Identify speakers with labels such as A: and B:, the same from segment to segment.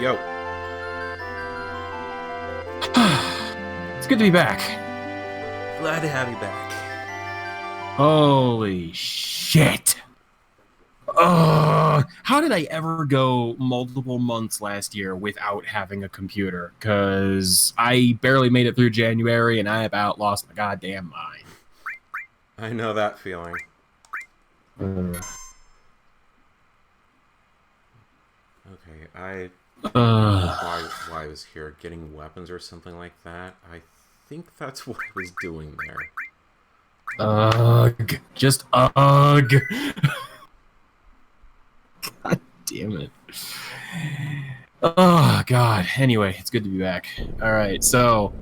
A: Yo.
B: It's good to be back.
A: Glad to have you back.
B: Holy shit. How did I ever go multiple months last year without having a computer? Because I barely made it through January and I about lost my goddamn mind.
A: I know that feeling. Okay, I don't know why I was here, getting weapons or something like that. I think that's what I was doing there.
B: Ugh. Just ugh. God damn it. Oh, God. Anyway, it's good to be back. Alright, so...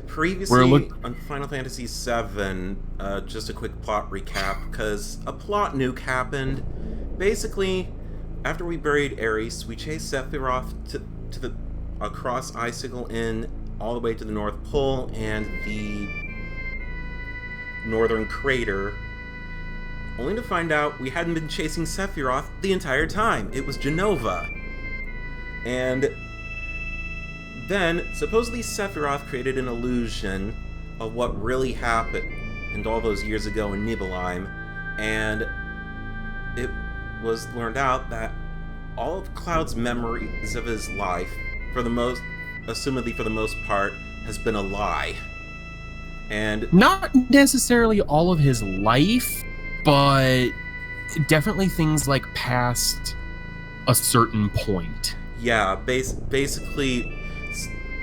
A: Previously, on Final Fantasy VII, just a quick plot recap, because a plot nuke happened. Basically, after we buried Ares, we chased Sephiroth across Icicle Inn, all the way to the North Pole, and the Northern Crater, only to find out we hadn't been chasing Sephiroth the entire time. It was Jenova. And then, supposedly Sephiroth created an illusion of what really happened all those years ago in Nibelheim, and it was learned out that all of Cloud's memories of his life, assumedly for the most part, has been a lie. And
B: not necessarily all of his life, but definitely things like past a certain point.
A: Yeah, basically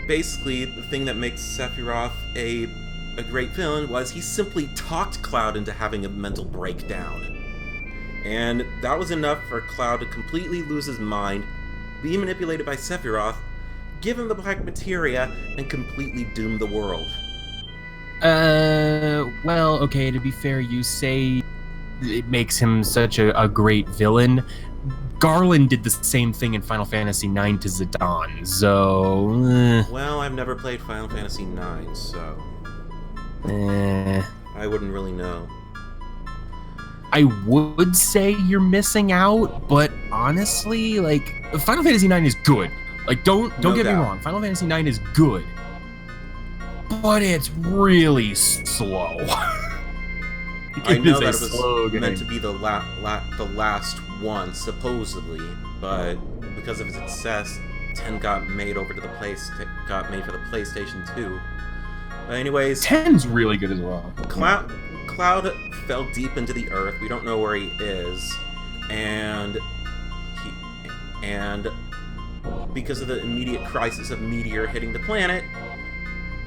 A: the thing that makes Sephiroth a great villain was he simply talked Cloud into having a mental breakdown. And that was enough for Cloud to completely lose his mind, be manipulated by Sephiroth, give him the Black Materia, and completely doom the world.
B: Well, okay, to be fair, you say it makes him such a great villain. Garland did the same thing in Final Fantasy IX to Zidane, so...
A: Well, I've never played Final Fantasy IX, so... I wouldn't really know.
B: I would say you're missing out, but honestly, like, Final Fantasy IX is good. Like, don't get me wrong, Final Fantasy IX is good. But it's really slow.
A: I know that it was meant to be the last one, supposedly, but because of its success, 10 got made for the PlayStation 2. But anyways,
B: 10's really good as well.
A: Cloud fell deep into the earth. We don't know where he is, and because of the immediate crisis of meteor hitting the planet,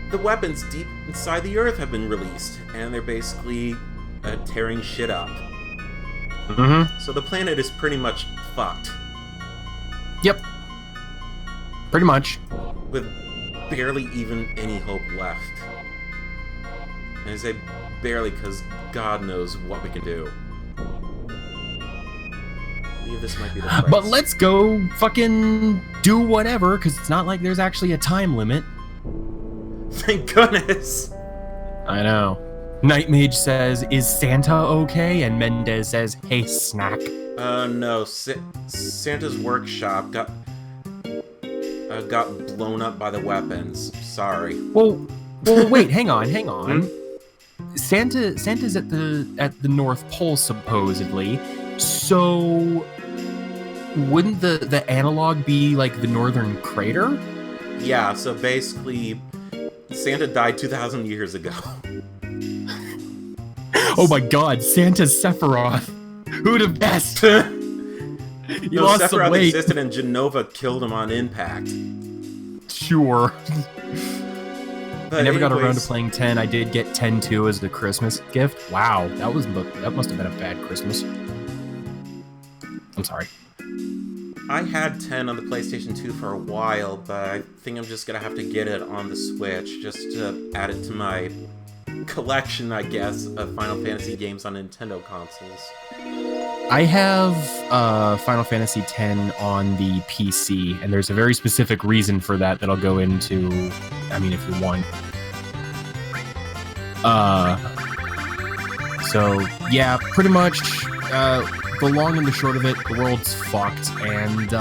A: the weapons deep inside the earth have been released, and they're basically tearing shit up.
B: Mm-hmm.
A: So the planet is pretty much fucked.
B: Yep. Pretty much.
A: With barely even any hope left. And I say barely because God knows what we can do. I believe this might be the price.
B: But let's go fucking do whatever, because it's not like there's actually a time limit.
A: Thank goodness!
B: I know. Night Mage says, "Is Santa okay?" And Mendez says, "Hey, snack."
A: No. Santa's workshop got blown up by the weapons. Sorry.
B: Well, wait. Hang on. Santa's at the North Pole supposedly. So, wouldn't the analog be like the Northern Crater?
A: Yeah. So basically, Santa died 2,000 years ago.
B: Oh my God, Santa's Sephiroth. Who'd have guessed? He lost
A: Sephiroth
B: some weight.
A: existed and Jenova killed him on impact.
B: Sure.
A: But
B: I never got around to playing 10. I did get 10-2 as the Christmas gift. Wow, that must have been a bad Christmas. I'm sorry.
A: I had 10 on the PlayStation 2 for a while, but I think I'm just gonna have to get it on the Switch just to add it to my collection, I guess, of Final Fantasy games on Nintendo consoles.
B: I have Final Fantasy X on the PC, and there's a very specific reason for that I'll go into, I mean, if you want. So, yeah, pretty much, the long and the short of it, the world's fucked, and,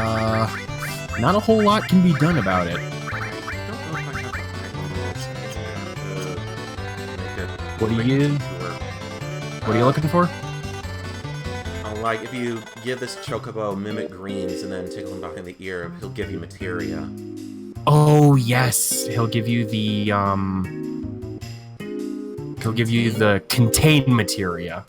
B: not a whole lot can be done about it. What are you looking for?
A: Like, if you give this chocobo mimic greens and then tickle him back in the ear, he'll give you materia.
B: Oh yes, he'll give you the contain materia.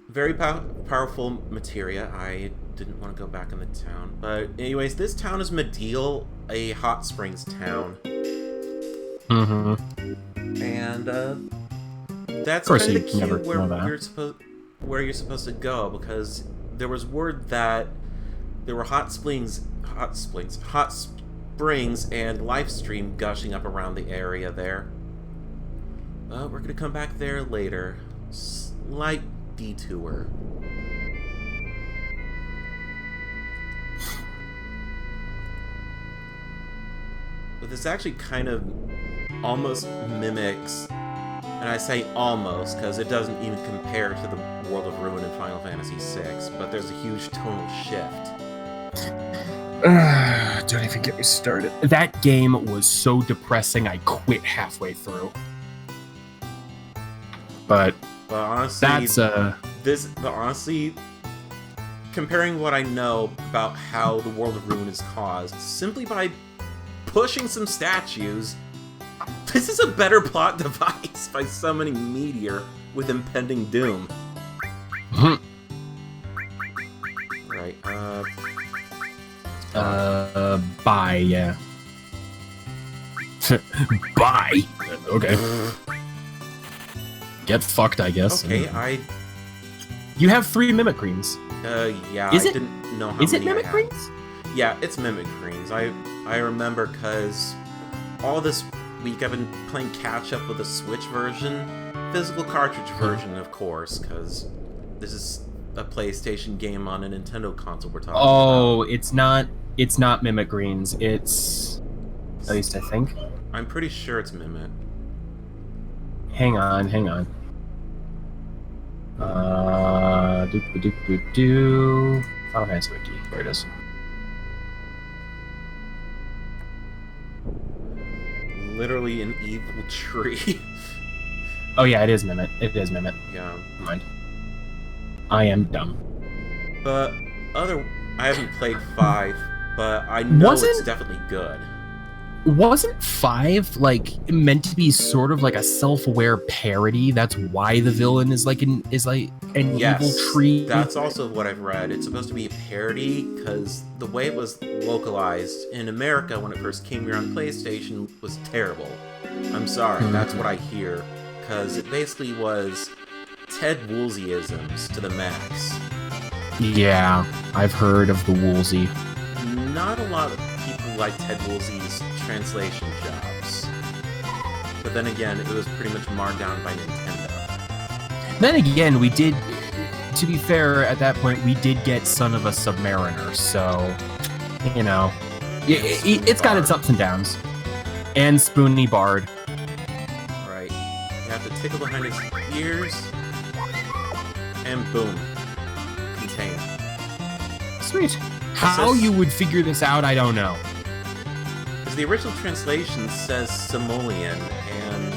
A: Very powerful materia. I didn't want to go back in the town, but anyways, this town is Mideel, a hot springs town.
B: Mm-hmm.
A: And that's
B: of course
A: kind of the
B: you never
A: cue where you're supposed to go, because there was word that there were hot springs and live stream gushing up around the area there. We're gonna come back there later. Slight detour. But this actually kind of almost mimics, and I say almost because it doesn't even compare to the World of Ruin in Final Fantasy VI, but there's a huge tonal shift.
B: Don't even get me started. That game was so depressing, I quit halfway through. But
A: honestly,
B: that's
A: honestly, comparing what I know about how the World of Ruin is caused simply by pushing some statues, this is a better plot device by summoning Meteor with impending doom. Right,
B: bye, yeah. Bye? Okay. Get fucked, I guess.
A: Okay,
B: You have 3 mimic greens.
A: Yeah,
B: I
A: didn't know how many
B: Is it mimic greens?
A: Yeah, it's mimic greens. I remember because all this week I've been playing catch-up with the Switch version. Physical cartridge version, of course, because this is a PlayStation game on a Nintendo console we're talking about.
B: Oh, it's not mimic greens. It's... At least I think.
A: I'm pretty sure it's mimic.
B: Hang on. Final Fantasy Wiki. There it is.
A: Literally an evil tree.
B: Oh yeah, it is mimic. Yeah.
A: Yeah.
B: Never mind. I am dumb.
A: But I haven't played 5, but I know it's definitely good.
B: Wasn't 5 like meant to be sort of like a self-aware parody? That's why the villain is like an evil tree.
A: That's also what I've read. It's supposed to be a parody because the way it was localized in America when it first came here on PlayStation was terrible. I'm sorry, that's what I hear, because it basically was Ted Woolsey-isms to the max.
B: Yeah, I've heard of the Woolsey.
A: Not a lot of people like Ted Woolsey's translation jobs. But then again, it was pretty much marked down by Nintendo.
B: Then again, we did, to be fair, at that point, we did get Son of a Submariner, so, you know, it's got its ups and downs. And Spoony Bard.
A: Right. You have to tickle behind his ears, and boom. Contain.
B: Sweet. How you would figure this out, I don't know.
A: Because the original translation says Simoleon, and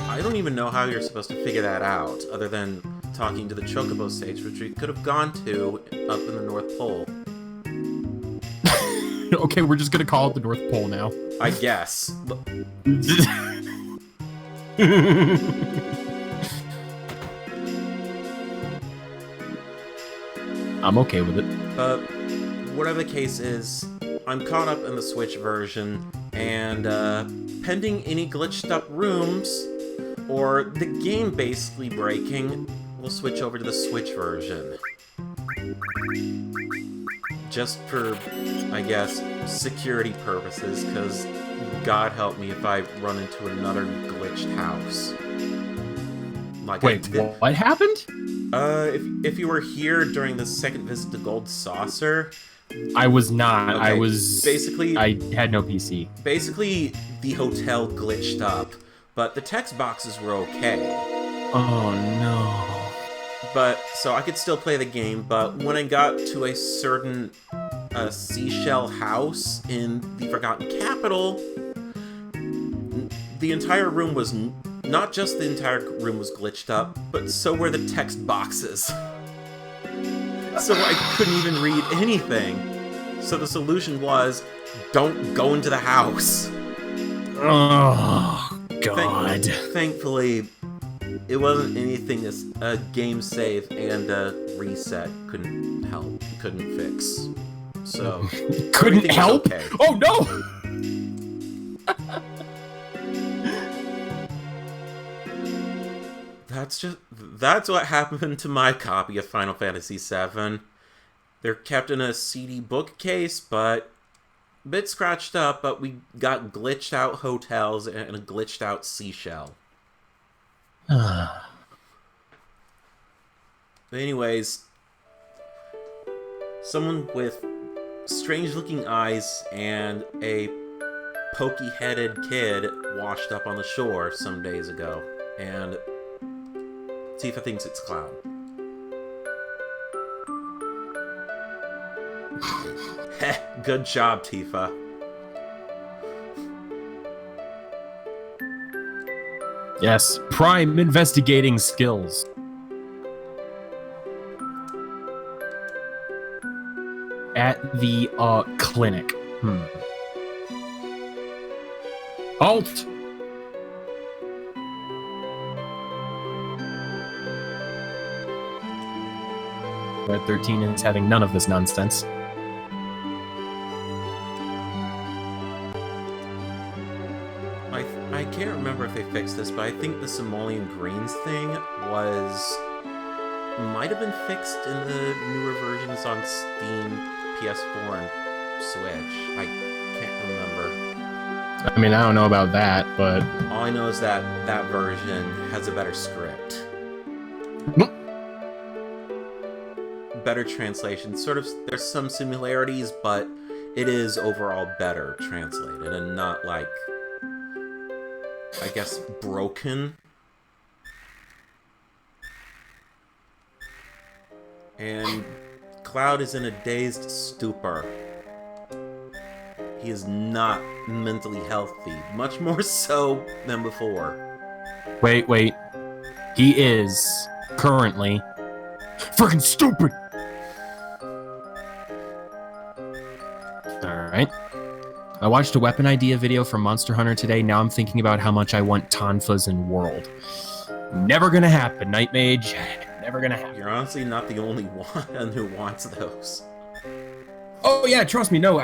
A: I don't even know how you're supposed to figure that out, other than talking to the Chocobo stage, which we could have gone to up in the North Pole.
B: Okay, we're just gonna call it the North Pole now.
A: I guess.
B: I'm okay with it.
A: Whatever the case is, I'm caught up in the Switch version, and pending any glitched up rooms, or the game basically breaking, we'll switch over to the Switch version. Just for, I guess, security purposes, because God help me if I run into another glitched house. Like
B: Wait, what happened?
A: If you were here during the second visit to Gold Saucer...
B: I was not.
A: Okay.
B: I was...
A: Basically...
B: I had no PC.
A: Basically, the hotel glitched up, but the text boxes were okay.
B: Oh, no.
A: But, so I could still play the game, but when I got to a certain a seashell house in the Forgotten Capital, the entire room was... Not just the entire room was glitched up, but so were the text boxes. So I couldn't even read anything. So the solution was, don't go into the house.
B: Oh, God.
A: Thankfully, it wasn't anything a game save and a reset couldn't help, couldn't fix. So
B: couldn't help?
A: Okay.
B: Oh, no!
A: That's what happened to my copy of Final Fantasy VII. They're kept in a CD bookcase, but a bit scratched up, but we got glitched out hotels and a glitched out seashell. But anyways, someone with strange looking eyes and a pokey-headed kid washed up on the shore some days ago, and Tifa thinks it's Cloud. Heh, good job, Tifa.
B: Yes, prime investigating skills. At the clinic. Halt! Red 13 is having none of this nonsense.
A: I can't remember if they fixed this, but I think the Simoleon Greens thing might have been fixed in the newer versions on Steam, PS4, and Switch. I can't remember.
B: I mean, I don't know about that, but...
A: All I know is that that version has a better script. Better translation. Sort of, there's some similarities, but it is overall better translated and not like, I guess, broken. And Cloud is in a dazed stupor. He is not mentally healthy, much more so than before.
B: Wait. He is currently freaking stupid! Alright. I watched a weapon idea video from Monster Hunter today. Now I'm thinking about how much I want Tonfas in World. Never gonna happen, Night Mage. Never gonna happen.
A: You're honestly not the only one who wants those.
B: Oh yeah, trust me, no,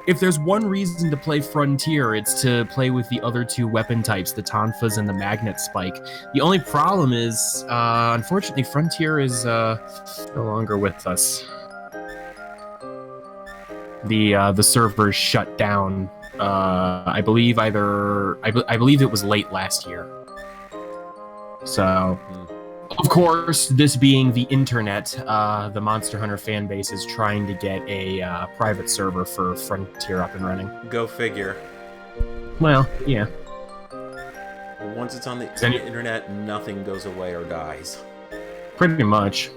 B: if there's one reason to play Frontier, it's to play with the other two weapon types, the Tonfas and the Magnet Spike. The only problem is, unfortunately, Frontier is no longer with us. The servers shut down. I believe I believe it was late last year. So, of course, this being the internet, the Monster Hunter fan base is trying to get a private server for Frontier up and running.
A: Go figure.
B: Well, yeah.
A: Once it's on the internet, nothing goes away or dies.
B: Pretty much.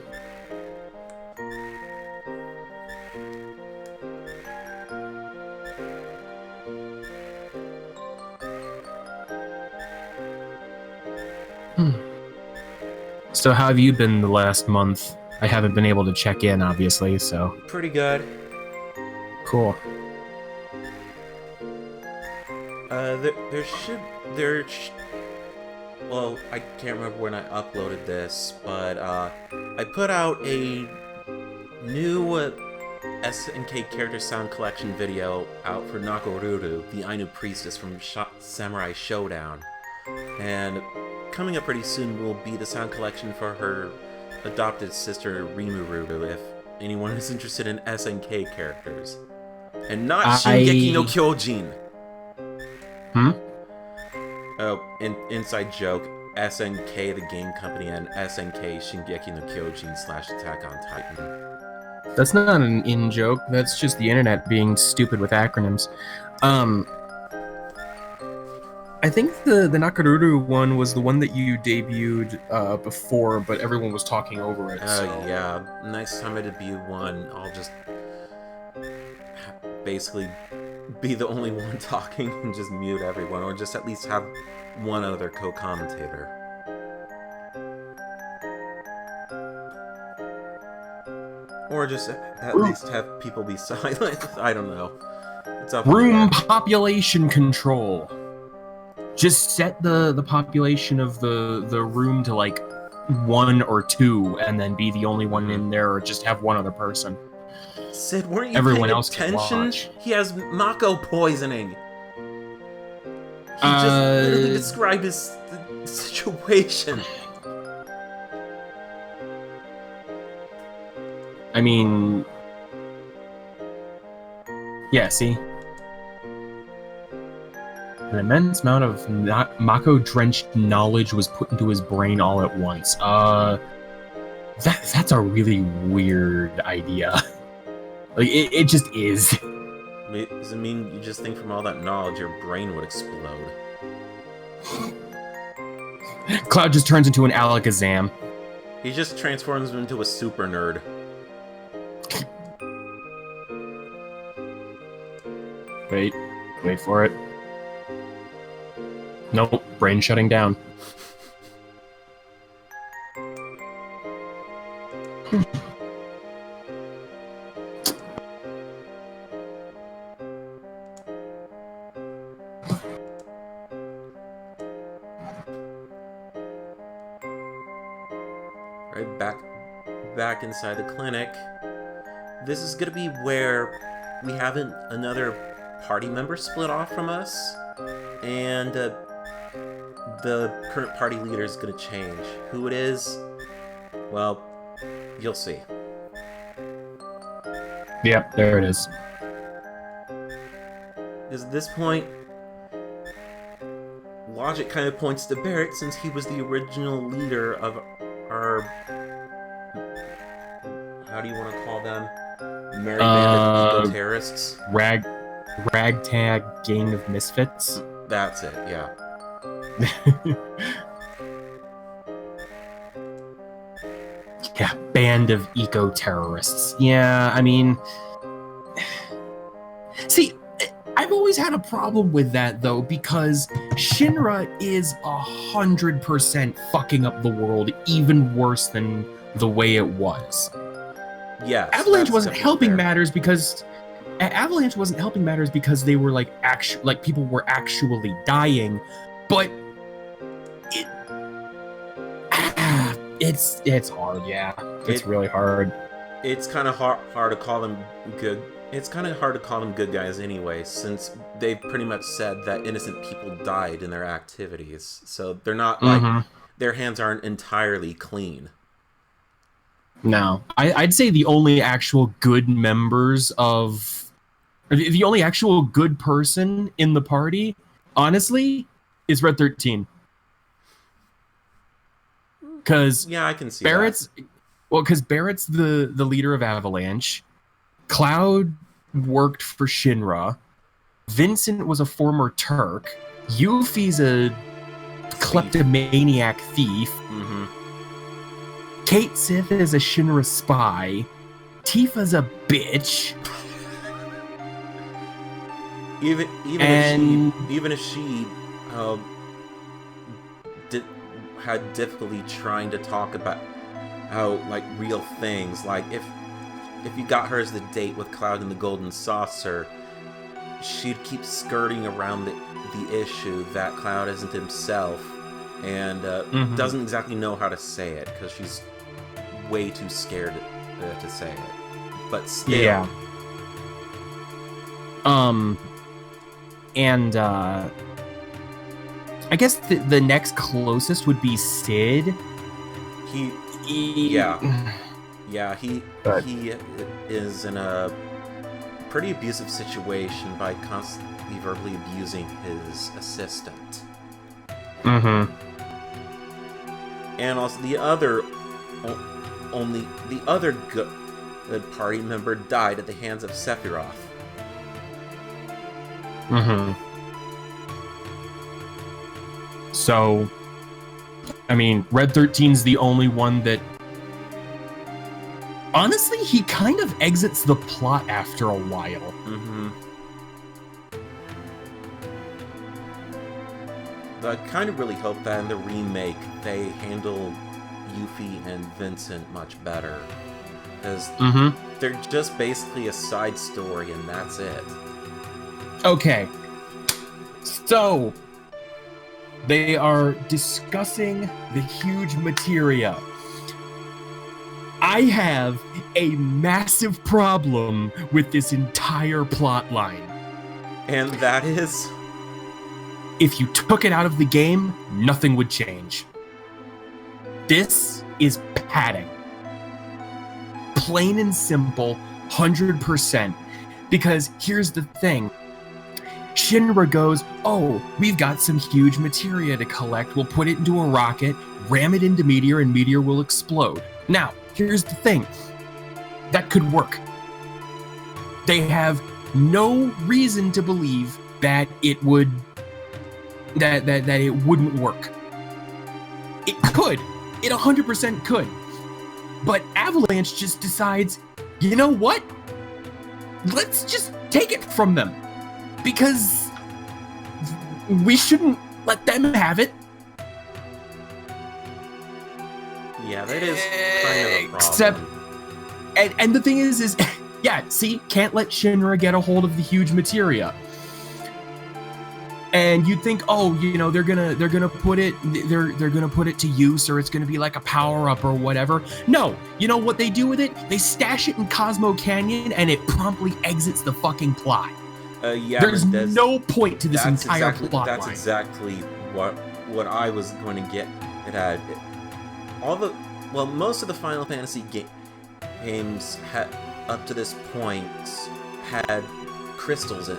B: So how have you been the last month? I haven't been able to check in, obviously, so...
A: Pretty good.
B: Cool.
A: Well, I can't remember when I uploaded this, but, I put out a new SNK character sound collection video out for Nakoruru, the Ainu priestess from Samurai Showdown. And coming up pretty soon will be the sound collection for her adopted sister Rimuru, if anyone is interested in SNK characters. And not Shingeki no Kyojin. Oh, inside joke, SNK the game company and SNK Shingeki no Kyojin / Attack on Titan.
B: That's not an in-joke, that's just the internet being stupid with acronyms. I think the Nakaruru one was the one that you debuted before, but everyone was talking over it.
A: Oh, yeah. Next time I debut one, I'll just basically be the only one talking and just mute everyone, or just at least have one other co-commentator. Or just at least have people be silent. I don't know. It's up
B: Room population control. Just set the population of the room to like 1 or 2, and then be the only one in there, or just have one other person.
A: Cid, weren't you
B: Everyone
A: paying
B: else can
A: attention?
B: watch.
A: He has mako poisoning. He just literally described his situation.
B: I mean, yeah, see? An immense amount of mako-drenched knowledge was put into his brain all at once. That's a really weird idea. Like, it just is.
A: Does it mean you just think from all that knowledge your brain would explode?
B: Cloud just turns into an Alakazam.
A: He just transforms into a super nerd.
B: Wait for it. Nope, brain shutting down.
A: Right, back inside the clinic. This is gonna be where we have another party member split off from us, and the current party leader is gonna change. Who it is, well, you'll see.
B: Yep, there it is.
A: Because at this point, logic kind of points to Barrett, since he was the original leader of our... how do you want to call them? Merry band of eco-terrorists?
B: Ragtag gang of misfits?
A: That's it, yeah.
B: Yeah, band of eco-terrorists. Yeah, I mean... See, I've always had a problem with that, though, because Shinra is 100% fucking up the world even worse than the way it was.
A: Yes,
B: Avalanche wasn't helping matters because... Avalanche wasn't helping matters because they were, like, people were actually dying, but... It's hard, yeah. It's really hard.
A: It's kind of hard to call them good. It's kind of hard to call them good guys anyway, since they've pretty much said that innocent people died in their activities. So they're not like their hands aren't entirely clean.
B: No, I'd say the only actual good members of the only actual good person in the party, honestly, is Red 13. Because
A: yeah, I can see
B: Barrett's
A: that.
B: Well, because Barrett's the leader of Avalanche. Cloud worked for Shinra. Vincent was a former Turk. Yuffie's a kleptomaniac thief.
A: Mm-hmm.
B: Kate Sith is a Shinra spy. Tifa's a bitch.
A: Even if she had difficulty trying to talk about how, like, real things, like if you got her as the date with Cloud and the Golden Saucer, she'd keep skirting around the issue that Cloud isn't himself, and doesn't exactly know how to say it because she's way too scared to say it. But still,
B: yeah. And I guess the next closest would be Cid.
A: He is in a pretty abusive situation by constantly verbally abusing his assistant.
B: Mm-hmm.
A: And also the other good party member died at the hands of Sephiroth.
B: Mm-hmm. So, I mean, Red 13's the only one that... Honestly, he kind of exits the plot after a while.
A: Mm-hmm. I kind of really hope that in the remake they handle Yuffie and Vincent much better. Because they're just basically a side story and that's it.
B: Okay. So, they are discussing the Huge Materia. I have a massive problem with this entire plot line.
A: And that is?
B: If you took it out of the game, nothing would change. This is padding. Plain and simple, 100%. Because here's the thing. Shinra goes, oh, we've got some huge materia to collect. We'll put it into a rocket, ram it into Meteor, and Meteor will explode. Now, here's the thing. That could work. They have no reason to believe that it would... that it wouldn't work. It could. It 100% could. But Avalanche just decides, you know what? Let's just take it from them. Because we shouldn't let them have it.
A: Yeah, that is kind of a problem.
B: Except, and the thing is, yeah, see, can't let Shinra get a hold of the huge materia. And you'd think, oh, you know, they're gonna put it to use, or it's gonna be like a power up or whatever. No, you know what they do with it? They stash it in Cosmo Canyon, and it promptly exits the fucking plot.
A: Yeah,
B: there's no point to this entire plot
A: line. That's exactly what I was going to get it at. Most of the Final Fantasy games had, up to this point, had crystals in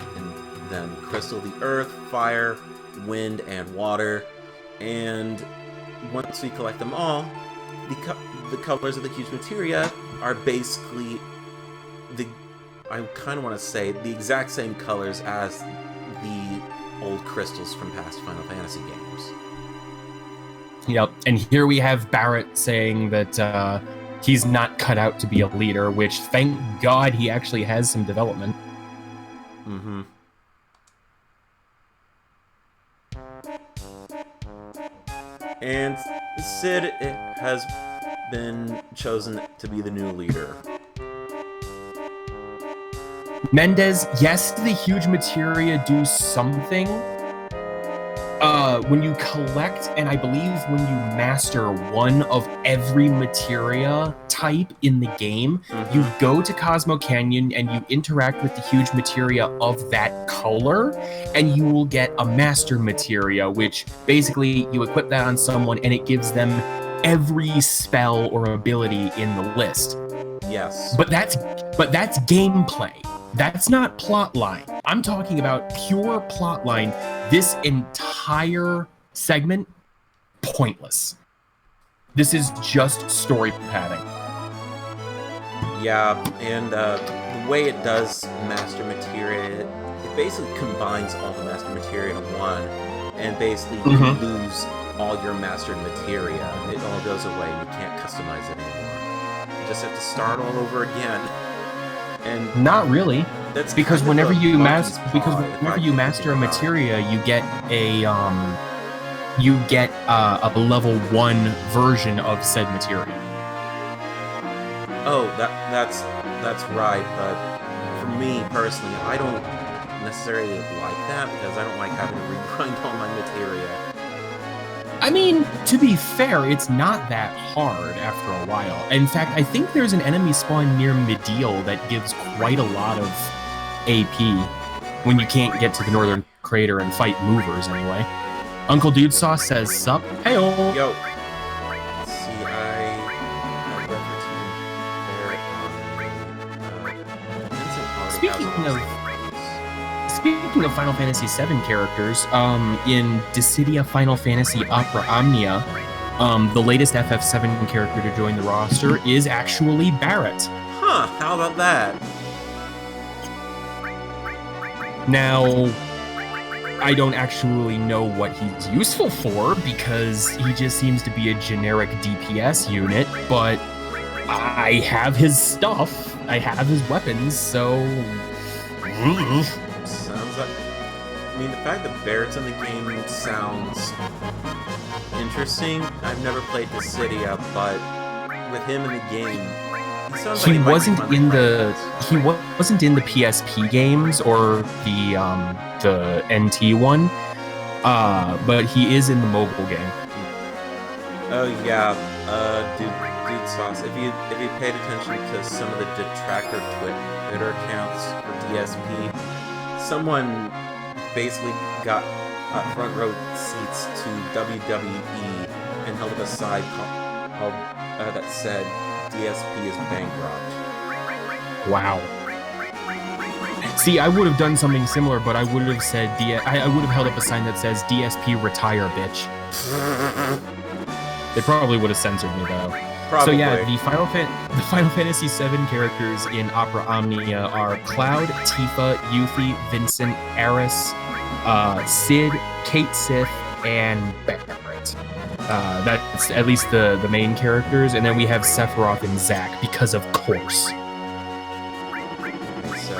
A: them. Crystal, the earth, fire, wind, and water. And once we collect them all, the colors of the huge materia are basically I kind of want to say the exact same colors as the old crystals from past Final Fantasy games.
B: Yep, and here we have Barrett saying that he's not cut out to be a leader, which, thank God, he actually has some development.
A: Mm-hmm. And Cid has been chosen to be the new leader.
B: Mendez, yes, the huge materia do something. When you collect, and I believe when you master one of every materia type in the game, you go to Cosmo Canyon and you interact with the huge materia of that color, and you will get a master materia, which basically you equip that on someone and it gives them every spell or ability in the list.
A: Yes.
B: But that's gameplay. That's not plotline. I'm talking about pure plotline. This entire segment, pointless. This is just story padding.
A: Yeah, and the way it does master materia, it basically combines all the master materia in one, and basically you lose all your mastered materia. It all goes away, and you can't customize it anymore. You just have to start all over again. And
B: not really.
A: That's
B: because
A: kind
B: whenever
A: of
B: you master a materia, you get a level 1 version of said materia.
A: Oh, that's right, but for me personally, I don't necessarily like that because I don't like having to regrind all my materia.
B: I mean, to be fair, it's not that hard after a while. In fact, I think there's an enemy spawn near Mideel that gives quite a lot of AP when you can't get to the northern crater and fight movers anyway. Uncle Dude Sauce says, sup? Hey-o!
A: Yo! Let's see, I
B: Speaking of Final Fantasy VII characters, in Dissidia Final Fantasy Opera Omnia, the latest FF7 character to join the roster is actually Barrett.
A: Huh, how about that?
B: Now, I don't actually know what he's useful for, because he just seems to be a generic DPS unit, but I have his stuff, I have his weapons, so...
A: Sounds like... mean, the fact that Barrett's in the game sounds interesting. I've never played Dissidia, but with him in the game, he sounds like
B: he wasn't in the PSP games or the NT one, but he is in the mobile game.
A: Oh yeah, dude sauce. If you paid attention to some of the detractor Twitter accounts for DSP, someone basically got front row seats to WWE and held up a side called that said DSP is bankrupt.
B: Wow. See, I would have done something similar, but I would have said I would have held up a sign that says DSP retire, bitch. They probably would have censored me though.
A: Probably.
B: So yeah, the Final Fantasy VII characters in Opera Omnia are Cloud, Tifa, Yuffie, Vincent, Aeris, Cid, Kate Sith, and Barrett. That's at least the main characters, and then we have Sephiroth and Zack because of course.
A: So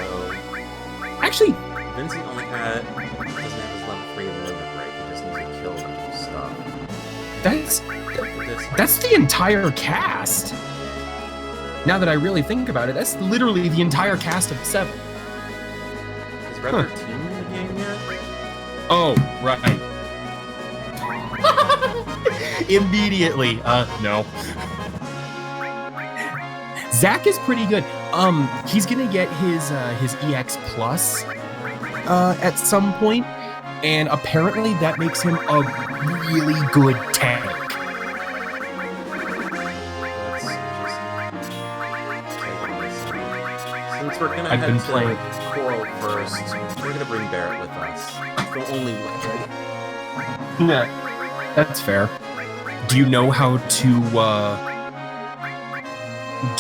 B: actually,
A: Vincent only doesn't have his level 3 limit break. He just needs to kill a bunch of stuff.
B: That's the entire cast. Now that I really think about it, that's literally the entire cast of 7.
A: Is Red 13 in the game yet?
B: Oh, right. Immediately. No. Zack is pretty good. He's gonna get his EX Plus at some point, and apparently that makes him a really good tank.
A: Since we're gonna head to Coral first, we're gonna bring Barrett with us. It's the only way.
B: Yeah, that's fair. Do you know how to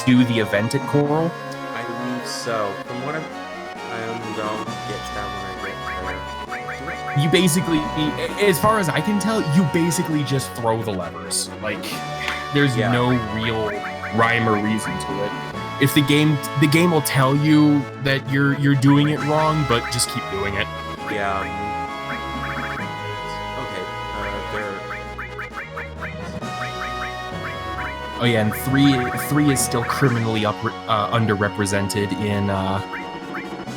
B: do the event at Coral?
A: I believe so. From what I'll get to that when I get there.
B: You basically, as far as I can tell, you basically just throw the levers. Like, there's no real rhyme or reason to it. If the game will tell you that you're doing it wrong, but just keep doing it.
A: Yeah.
B: Oh yeah, and three is still criminally underrepresented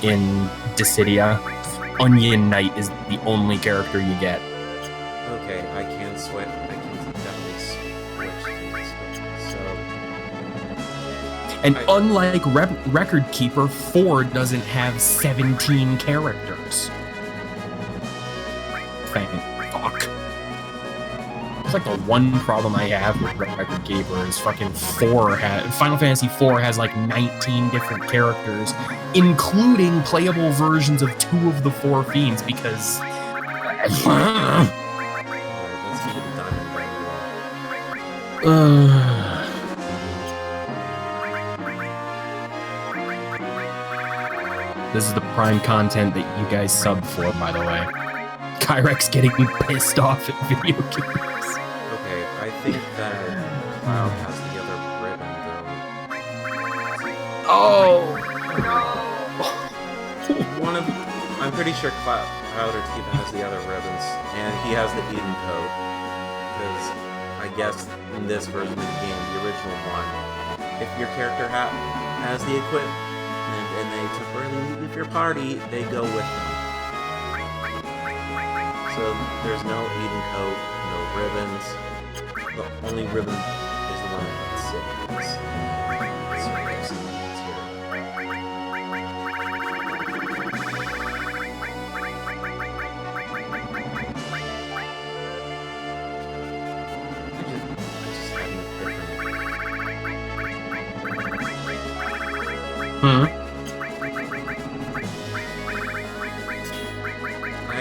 B: in Dissidia. Onion Knight is the only character you get.
A: Okay, I can definitely switch things. So.
B: And unlike Record Keeper, 4 doesn't have 17 characters. Thank fuck. It's like the one problem I have with Record Keeper is fucking Final Fantasy 4 has like 19 different characters, including playable versions of 2 of the 4 fiends, because
A: Let's get the diamond
B: This is the prime content that you guys sub for, by the way. Kyrex getting pissed off at video games.
A: Okay, I think that Cloud has the other ribbon, though.
B: Oh!
A: I'm pretty sure Cloud or Tifa has the other ribbons, and he has the Eden Code. Because I guess in this version of the game, the original one, if your character has the equipment and they temporarily leave your party, they go with them. So there's no Eden Coat, no ribbons. The only ribbon is the one that Cid has.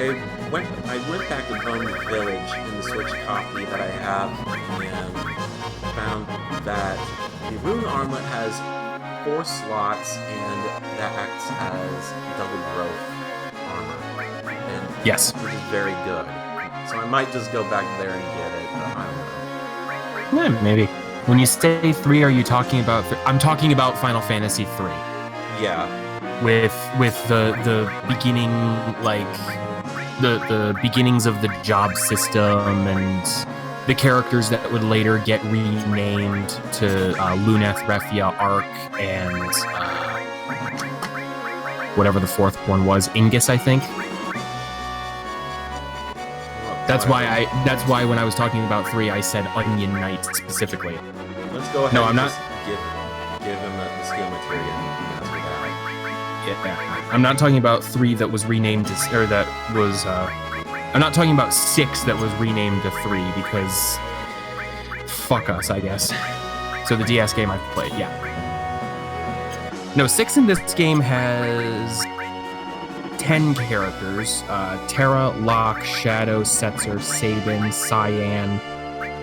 A: I went back to Bone Village in the Switch copy that I have and found that the Rune Armlet has 4 slots and that acts as double growth armor. And
B: yes.
A: Which is very good. So I might just go back there and get it, but I don't know.
B: Yeah, maybe. When you say 3, are you talking about... I'm talking about Final Fantasy 3.
A: Yeah.
B: With the beginning, like the beginnings of the job system and the characters that would later get renamed to Luneth, Refia, Arc, and whatever the fourth one was, Ingus, I think. That's why when I was talking about 3, I said Onion Knight specifically.
A: Let's go ahead.
B: No, I'm
A: and
B: not.
A: Just give him the skill materia.
B: Yeah, I'm not talking about 3 that was renamed to, or that was. I'm not talking about 6 that was renamed to 3 because fuck us, I guess. So the DS game I've played, yeah. No, 6 in this game has 10 characters. Terra, Locke, Shadow, Setzer, Sabin, Cyan,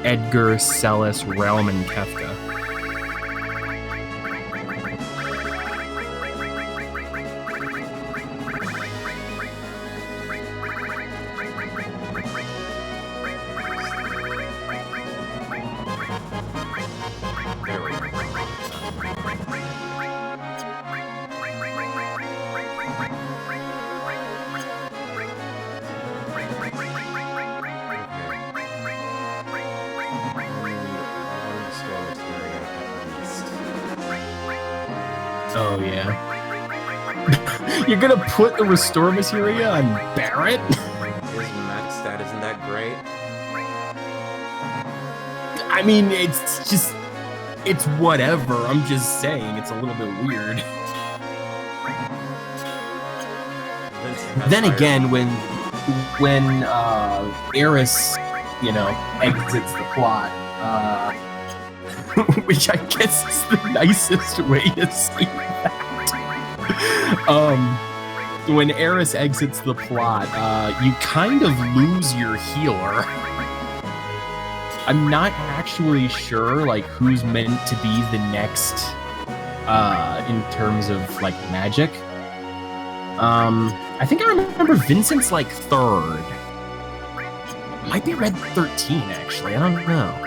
B: Edgar, Celis, Realm, and Kefka. Oh, yeah. You're gonna put the Restore Materia on Barret?
A: His max stat isn't that great.
B: I mean, it's whatever. I'm just saying, it's a little bit weird. Then again, when Eris, exits the plot, which I guess is the nicest way to say that. When Eris exits the plot, you kind of lose your healer. I'm not actually sure, who's meant to be the next, in terms of, magic. I think I remember Vincent's, third. Might be Red 13, actually. I don't know.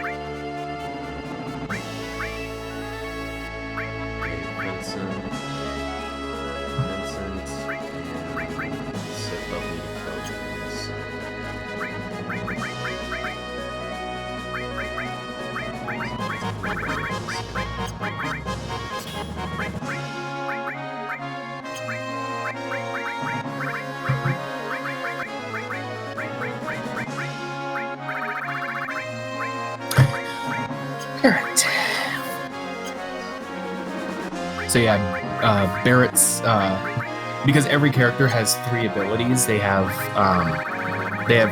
B: Alright. So yeah, Barret's, because every character has 3 abilities, they have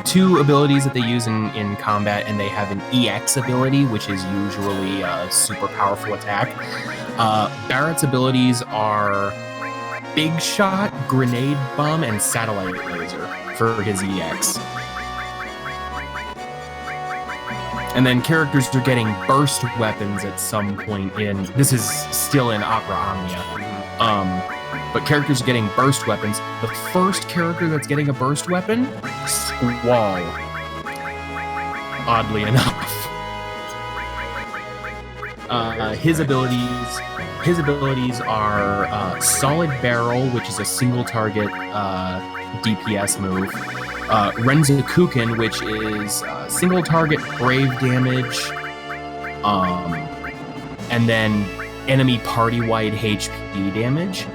B: 2 abilities that they use in combat, and they have an EX ability, which is usually a super powerful attack. Barret's abilities are Big Shot, Grenade Bomb, and Satellite Laser for his EX. And then characters are getting burst weapons at some point in... This is still in Opera Omnia. But characters are getting burst weapons. The first character that's getting a burst weapon? Squall. Oddly enough. His abilities are Solid Barrel, which is a single target DPS move. Renzakuken, which is single target brave damage, and then enemy party-wide HP damage.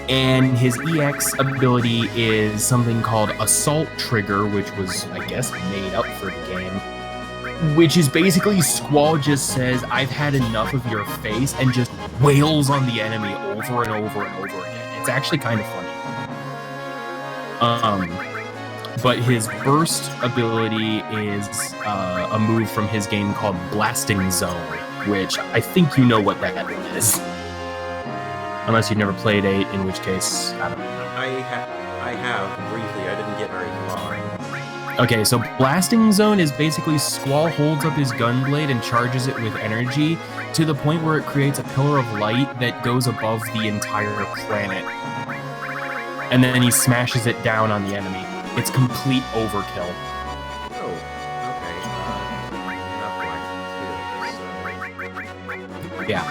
B: And his EX ability is something called Assault Trigger, which was, I guess, made up for the game. Which is basically Squall just says, I've had enough of your face, and just wails on the enemy over and over and over again. It's actually kind of funny. But his burst ability is a move from his game called Blasting Zone, which I think you know what that is. Unless you've never played 8, in which case, I don't know.
A: I have, briefly. I didn't get very far.
B: Okay, so Blasting Zone is basically Squall holds up his gunblade and charges it with energy to the point where it creates a pillar of light that goes above the entire planet. And then he smashes it down on the enemy. It's complete overkill.
A: Oh, okay.
B: Yeah.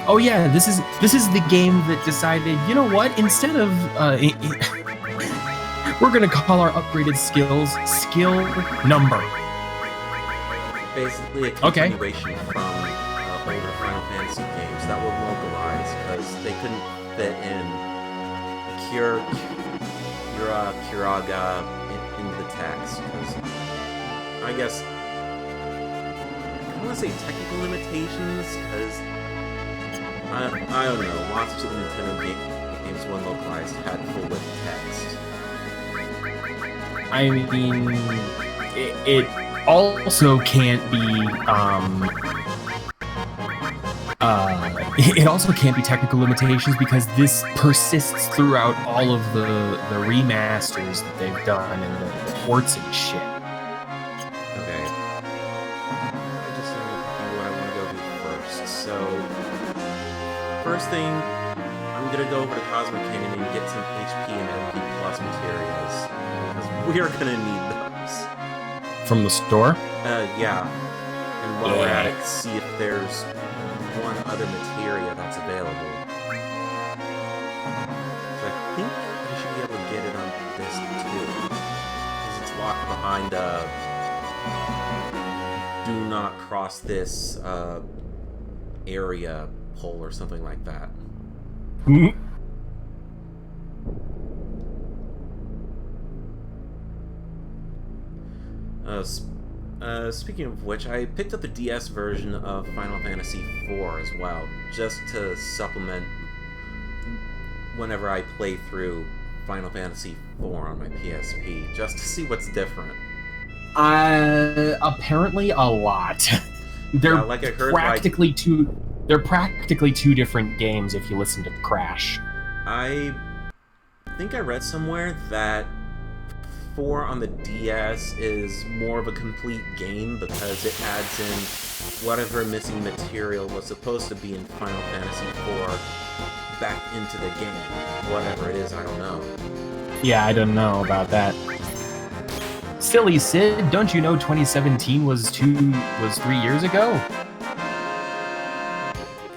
B: Oh yeah, this is the game that decided, you know what? Instead of we're gonna call our upgraded skills skill number.
A: Basically, a continuation from older Final Fantasy games that were localized because they couldn't fit in Kiraga into the text. Because I guess I don't want to say technical limitations because I don't know. Lots of Super Nintendo games when localized had full width text.
B: I mean, it also can't be it also can't be technical limitations because this persists throughout all of the remasters that they've done and the ports and shit.
A: Okay. I just think what I want to go do first. So, first thing, I'm gonna go over to Cosmic Canyon and get some HP and MP plus materials because we are gonna need those.
B: From the store?
A: Yeah. And while we're at it, see if there's one other materia that's available. So I think I should be able to get it on this too. Because it's locked behind do not cross this area pole or something like that. Speaking of which, I picked up the DS version of Final Fantasy IV as well, just to supplement whenever I play through Final Fantasy IV on my PSP, just to see what's different.
B: Apparently a lot. They're
A: like I heard,
B: practically They're practically two different games if you listen to Crash.
A: I think I read somewhere that 4 on the DS is more of a complete game because it adds in whatever missing material was supposed to be in Final Fantasy IV back into the game. Whatever it is, I don't know.
B: Yeah, I don't know about that. Silly Cid, don't you know 2017 was 3 years ago?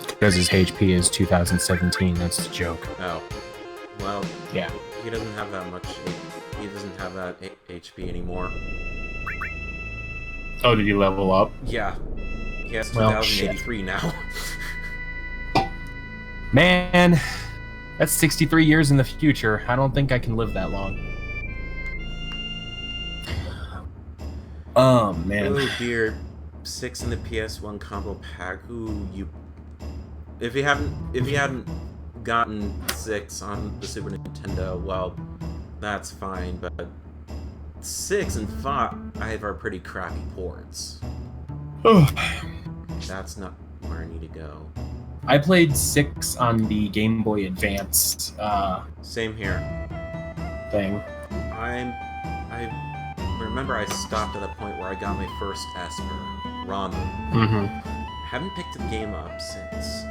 B: Because his HP is 2017, that's a joke.
A: Oh. Well,
B: yeah.
A: He doesn't have that much. He doesn't have that HP anymore.
B: Oh, did he level up?
A: Yeah. He has 2083 now.
B: Man, that's 63 years in the future. I don't think I can live that long. Oh, man.
A: Oh, dear. 6 in the PS1 combo pack. Ooh, If you hadn't gotten 6 on the Super Nintendo, well, that's fine, but 6 and 5 are pretty crappy ports. That's not where I need to go.
B: I played 6 on the Game Boy Advance.
A: Same here.
B: Thing.
A: I remember I stopped at a point where I got my first Esper, Ramu.
B: Mm-hmm.
A: Haven't picked the game up since.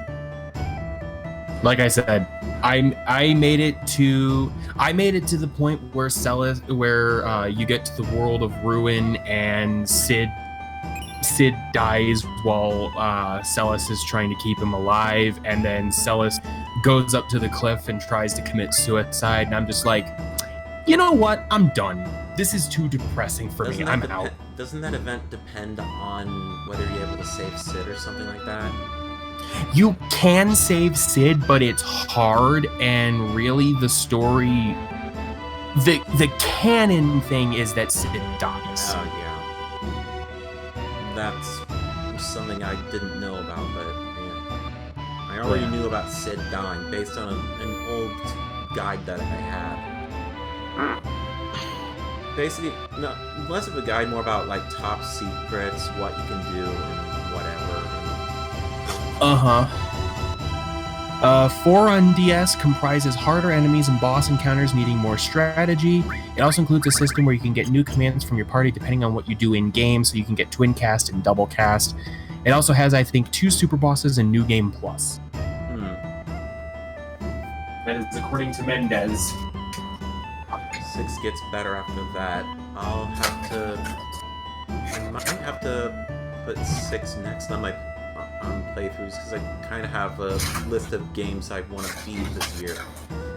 B: Like I said, I made it to the point where you get to the world of ruin and Cid dies while Celes is trying to keep him alive, and then Celes goes up to the cliff and tries to commit suicide, and I'm just like, you know what? I'm done. This is too depressing for me. I'm out.
A: Doesn't that event depend on whether you're able to save Cid or something like that?
B: You can save Cid, but it's hard, and really the story... The canon thing is that Cid dies.
A: Oh, yeah. That's something I didn't know about, but yeah. I already knew about Cid dying based on an old guide that I had. Basically, no, less of a guide, more about, like, top secrets, what you can do, and whatever.
B: 4 on DS comprises harder enemies and boss encounters needing more strategy. It also includes a system where you can get new commands from your party depending on what you do in-game, so you can get twin cast and double cast. It also has, I think, 2 super bosses and New Game Plus. That is according to Mendez.
A: 6 gets better after that. I might have to put 6 next on my playthroughs because I kind of have a list of games I want to beat this year,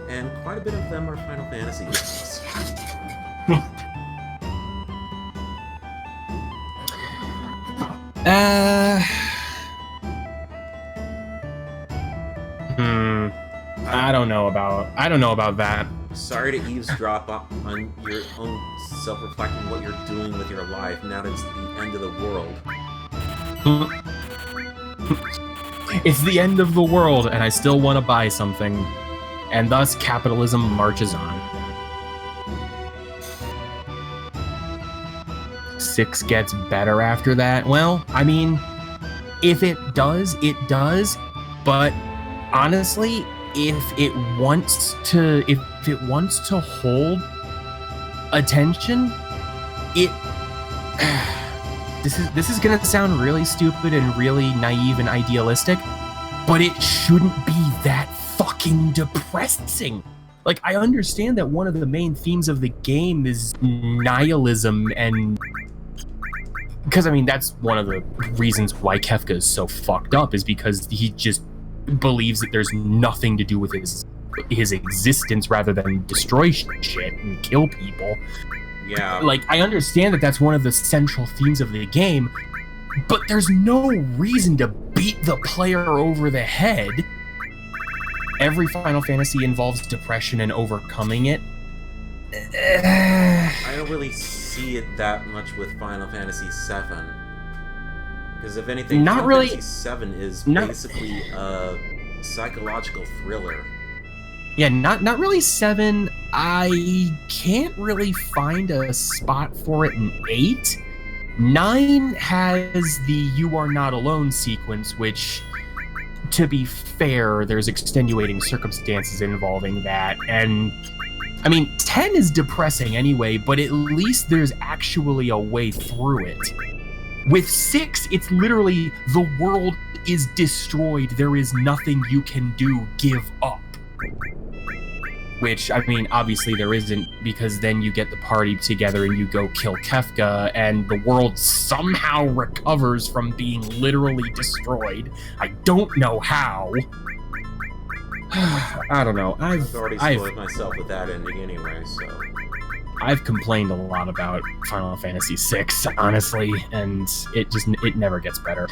A: and quite a bit of them are Final Fantasy games.
B: I don't know about that.
A: Sorry to eavesdrop on your own self-reflecting what you're doing with your life now that it's the end of the world.
B: It's the end of the world, and I still want to buy something, and thus capitalism marches on. 6 gets better after that. Well, I mean, if it does, it does. But honestly, if it wants to hold attention, this is gonna sound really stupid and really naive and idealistic, but it shouldn't be that fucking depressing. Like, I understand that one of the main themes of the game is nihilism, and because I mean that's one of the reasons why Kefka is so fucked up, is because he just believes that there's nothing to do with his existence rather than destroy shit and kill people.
A: Yeah.
B: Like, I understand that that's one of the central themes of the game, but there's no reason to beat the player over the head. Every Final Fantasy involves depression and overcoming it.
A: I don't really see it that much with Final Fantasy VII. Because if anything,
B: Not
A: Final
B: really.
A: Fantasy VII is basically a psychological thriller.
B: Yeah, not really 7. I can't really find a spot for it in 8. 9 has the "You Are Not Alone" sequence, which, to be fair, there's extenuating circumstances involving that. And, I mean, 10 is depressing anyway, but at least there's actually a way through it. With 6, it's literally, the world is destroyed, there is nothing you can do, give up. Which, I mean, obviously there isn't, because then you get the party together and you go kill Kefka, and the world somehow recovers from being literally destroyed. I don't know how. I don't know.
A: I've already spoiled myself with that ending anyway, so...
B: I've complained a lot about Final Fantasy VI, honestly, and it never gets better.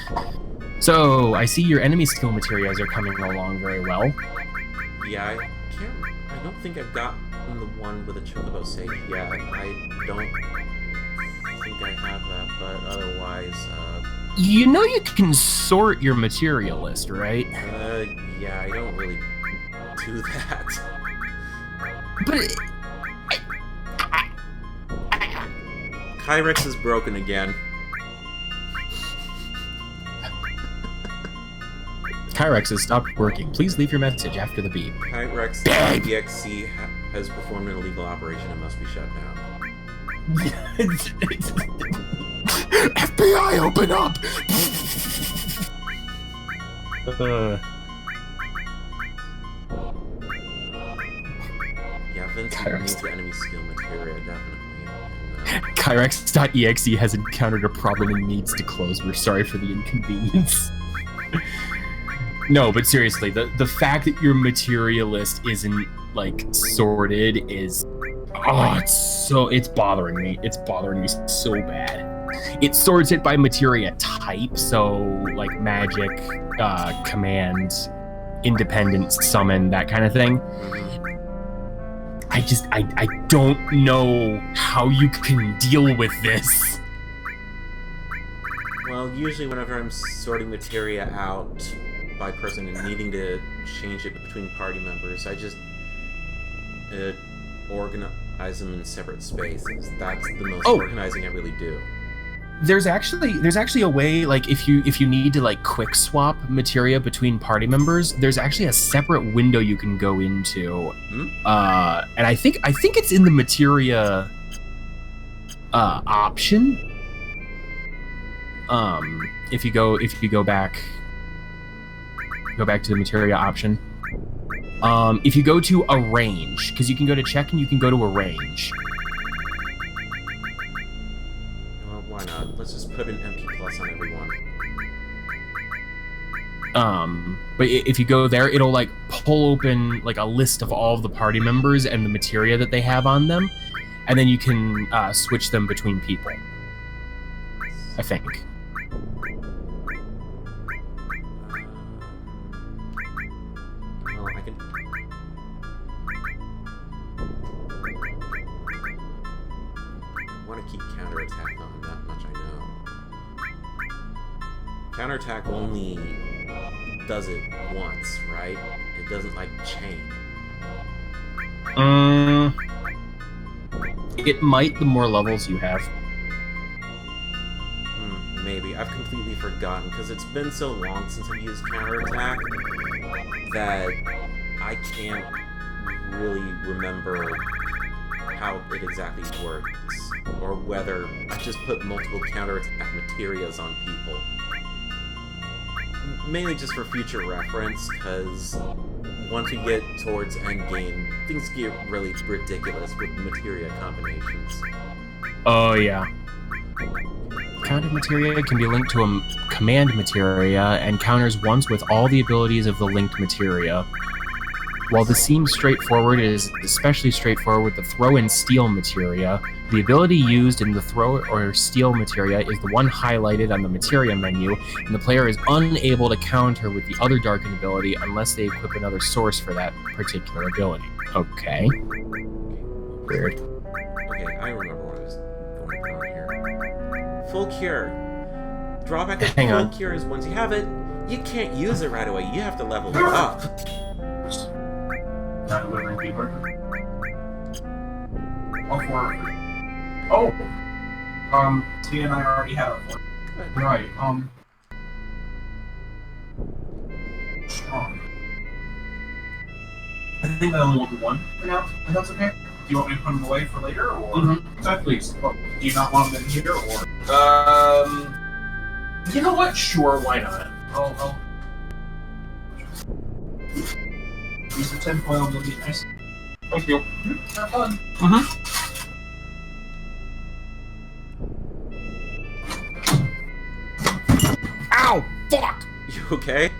B: So, I see your enemy skill materials are coming along very well.
A: Yeah, I don't think I've gotten the one with a Chocobo Sage yet. I don't think I have that, but otherwise,
B: You know you can sort your material list, right?
A: Yeah, I don't really do that.
B: But...
A: Kyrex is broken again.
B: Kyrex has stopped working. Please leave your message after the beep.
A: Kyrex EXC has performed an illegal operation and must be shut down.
B: FBI, open up!
A: Yeah, Vincent needs the enemy skill materia, definitely.
B: Kyrex.exe has encountered a problem and needs to close. We're sorry for the inconvenience. No, but seriously, the fact that your materia list isn't, like, sorted is... Oh, it's bothering me. It's bothering me so bad. It sorts it by materia type, so, like, magic, command, independent, summon, that kind of thing. I don't know how you can deal with this.
A: Well, usually whenever I'm sorting materia out by person and needing to change it between party members, I just organize them in separate spaces. That's the most organizing I really do.
B: There's actually a way, like, if you need to, like, quick swap materia between party members, there's actually a separate window you can go into. And I think it's in the materia option. If you go back to the materia option. If you go to arrange, because you can go to check and you can go to arrange.
A: Well, why not? Let's just put an MP plus on everyone.
B: But if you go there, it'll like pull open like a list of all of the party members and the materia that they have on them, and then you can switch them between people, I think.
A: Well, I can... I want to keep counterattack on, that much I know. Counterattack only does it once, right? It doesn't, like, chain.
B: It might the more levels you have.
A: Maybe. I've completely forgotten, because it's been so long since I've used counterattack that I can't really remember how it exactly works, or whether I just put multiple counterattack materias on people. Mainly just for future reference, because once we get towards endgame, things get really ridiculous with materia combinations.
B: Oh, yeah. Counted materia can be linked to a command materia and counters once with all the abilities of the linked materia. While this seems straightforward, it is especially straightforward with the throw and steal materia. The ability used in the throw or steal materia is the one highlighted on the materia menu, and the player is unable to counter with the other darken ability unless they equip another source for that particular ability. Okay. Weird.
A: Okay, I remember what I was going on here. Full cure. Drawback of full cure is once you have it, you can't use it right away. You have to level it up.
C: Not delivering people. All four. Oh! T and I already have it. Right, strong. I think I only want one for now, if that's okay. Do you want me to put them away for later, or? Please. Well, do you not want them in here, or?
B: You know what? Sure, why not?
C: Oh. Use the tinfoil, it'll be nice. Thank you. Have fun.
B: Ow! Fuck!
A: You okay?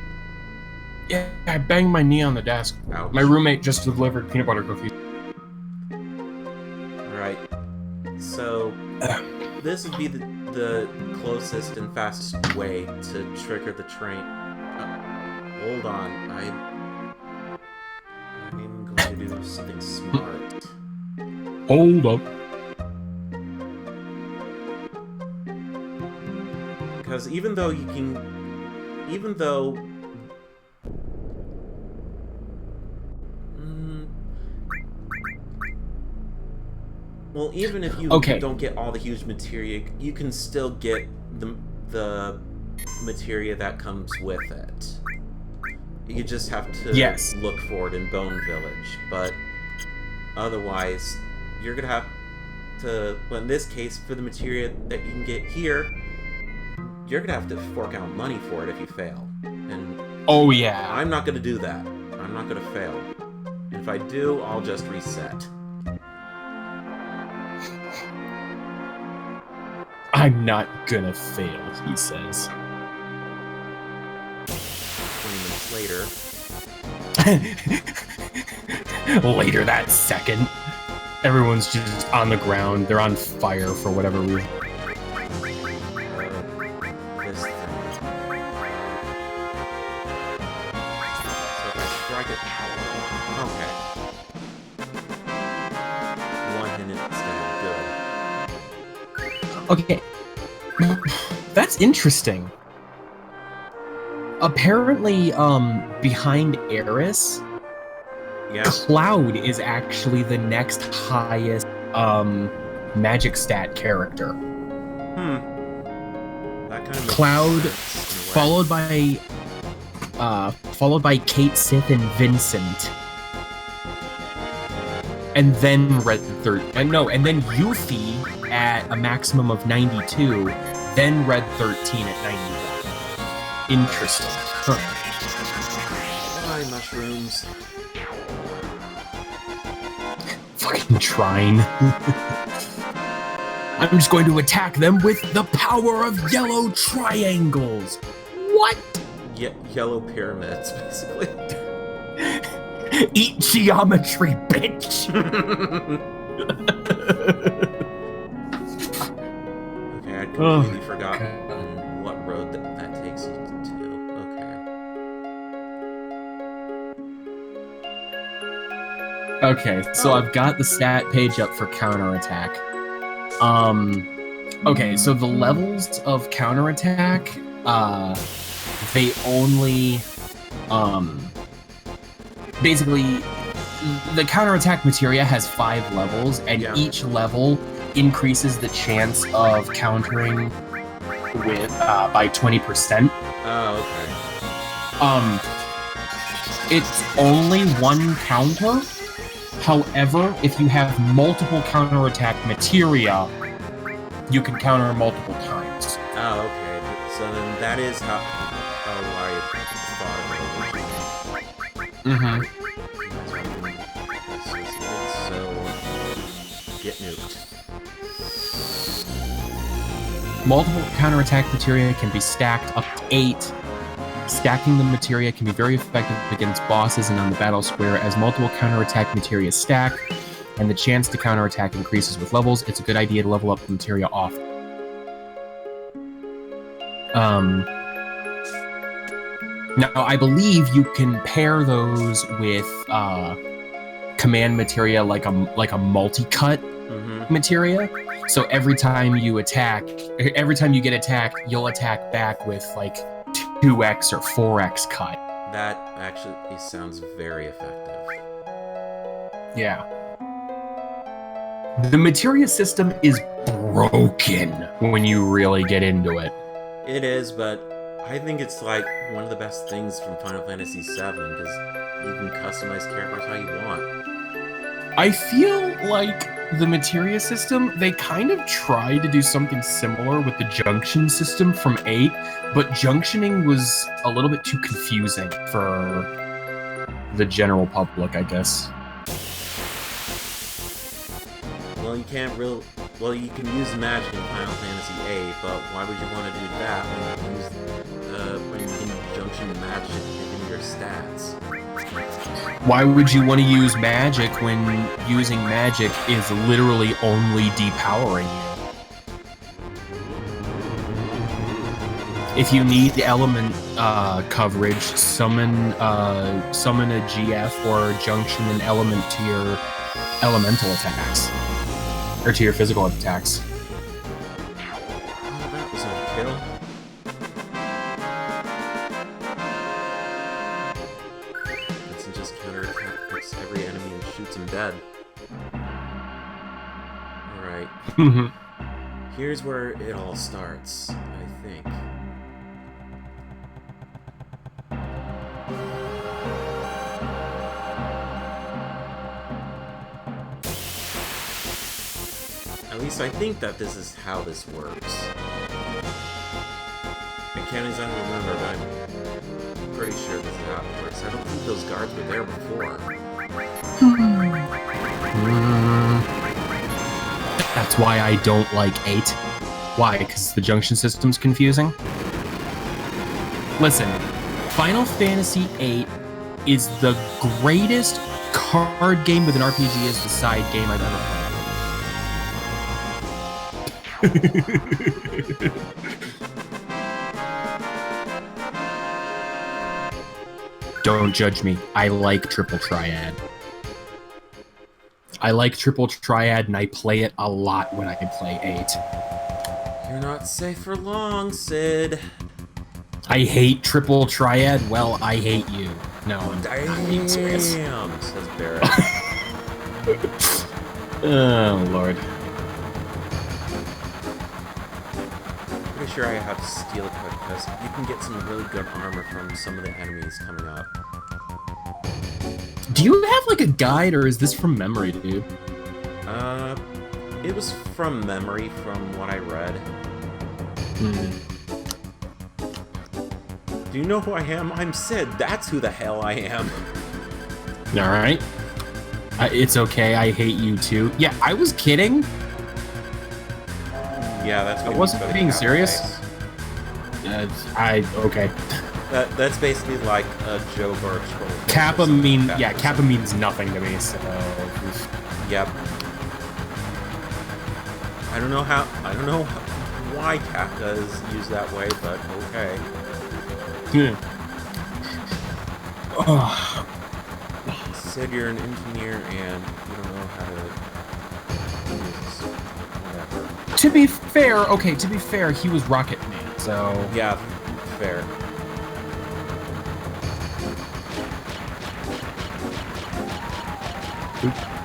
B: Yeah, I banged my knee on the desk.
A: Ouch.
B: My roommate just delivered peanut butter cookies.
A: Alright. So, this would be the closest and fastest way to trigger the train. Hold on. I'm going to do something smart.
B: Hold up.
A: Because even though well, even if you don't get all the huge materia, you can still get the materia that comes with it. You just have to look for it in Bone Village, but otherwise, you're gonna have to, well, in this case, for the materia that you can get here, you're gonna have to fork out money for it if you fail. And
B: oh yeah,
A: I'm not gonna do that. I'm not gonna fail. And if I do, I'll just reset.
B: I'm not gonna fail, he says.
A: 20 minutes later.
B: Later that second. Everyone's just on the ground. They're on fire for whatever reason.
A: This thing. So if I strike it... Okay. One hit instead. Good.
B: Okay. That's interesting. Apparently, behind Eris, Cloud is actually the next highest magic stat character.
A: That kind of
B: Cloud, followed by Kate, Sith, and Vincent, and then Red and then Yuffie at a maximum of 92, then Red 13 at 91. Interesting. Huh.
A: Hi, mushrooms.
B: Fucking trying. I'm just going to attack them with the power of yellow triangles. What?
A: yellow pyramids, basically.
B: Eat geometry, bitch!
A: Okay, I'd completely forgotten what road that takes you to.
B: Okay, so I've got the stat page up for counterattack. Okay, so the levels of counterattack, they only, basically, the counterattack materia has 5 levels, and each level increases the chance of countering with, by 20%.
A: Oh, okay.
B: It's only one counter. However, if you have multiple counterattack materia, you can counter multiple times.
A: Oh, okay. So then that is how I thought of it. So get nuked.
B: Multiple counterattack materia can be stacked up to 8. Stacking the materia can be very effective against bosses and on the battle square. As multiple counterattack materia stack, and the chance to counterattack increases with levels, it's a good idea to level up the materia often. Now, I believe you can pair those with command materia like a multi-cut materia. So every time you get attacked, you'll attack back with like 2x or 4x cut.
A: That actually sounds very effective.
B: Yeah. The materia system is broken when you really get into it.
A: It is, but I think it's like one of the best things from Final Fantasy VII because you can customize characters how you want.
B: I feel like the materia system, they kind of tried to do something similar with the junction system from 8, but junctioning was a little bit too confusing for the general public, I guess.
A: Well, you can't really... Well, you can use magic in Final Fantasy VIII, but why would you want to do that when you can junction magic in your stats?
B: Why would you want to use magic when using magic is literally only depowering you? If you need element coverage, summon a GF or junction an element to your elemental attacks. Or to your physical attacks.
A: Oh, that was a kill. Vincent just counterattacks every enemy and shoots him dead. Alright. Here's where it all starts, I think. At least I think that this is how this works. I can't exactly remember, but I'm pretty sure this is how it works. I don't think those guards were there before.
B: That's why I don't like 8. Why? Because the junction system's confusing? Listen, Final Fantasy VIII is the greatest card game with an RPG as the side game I've ever played. Don't judge me. I like Triple Triad. I like Triple Triad, and I play it a lot when I play 8.
A: You're not safe for long, Cid.
B: I hate Triple Triad. Well, I hate you. No, I'm being serious.
A: Damn, says Barrett.
B: Oh, Lord.
A: Pretty sure I have steel cut because you can get some really good armor from some of the enemies coming up.
B: Do you have like a guide, or is this from memory, dude?
A: It was from memory, from what I read. Do you know who I am? I'm Cid. That's who the hell I am.
B: All right. It's okay. I hate you too. Yeah, I was kidding.
A: Yeah, that's.
B: I wasn't being serious. Okay.
A: That's basically like a Joe Birch.
B: Kappa Kappa means nothing to me. So.
A: Yep. I don't know why Kappa is used that way, but okay. Cid, you're an engineer and you don't know how to use whatever.
B: To be fair, he was Rocket Man, so...
A: Yeah, fair. I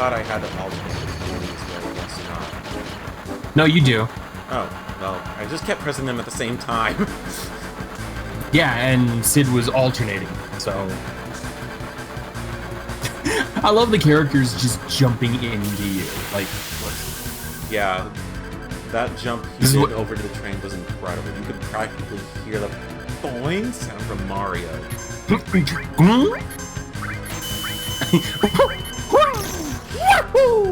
A: thought I had to alternate between these, but I guess not.
B: No, you do.
A: Oh, well, I just kept pressing them at the same time.
B: Yeah, and Cid was alternating, so... I love the characters just jumping into you. Like,
A: yeah, that jump he did over to the train was incredible. You could practically hear the boing sound from Mario.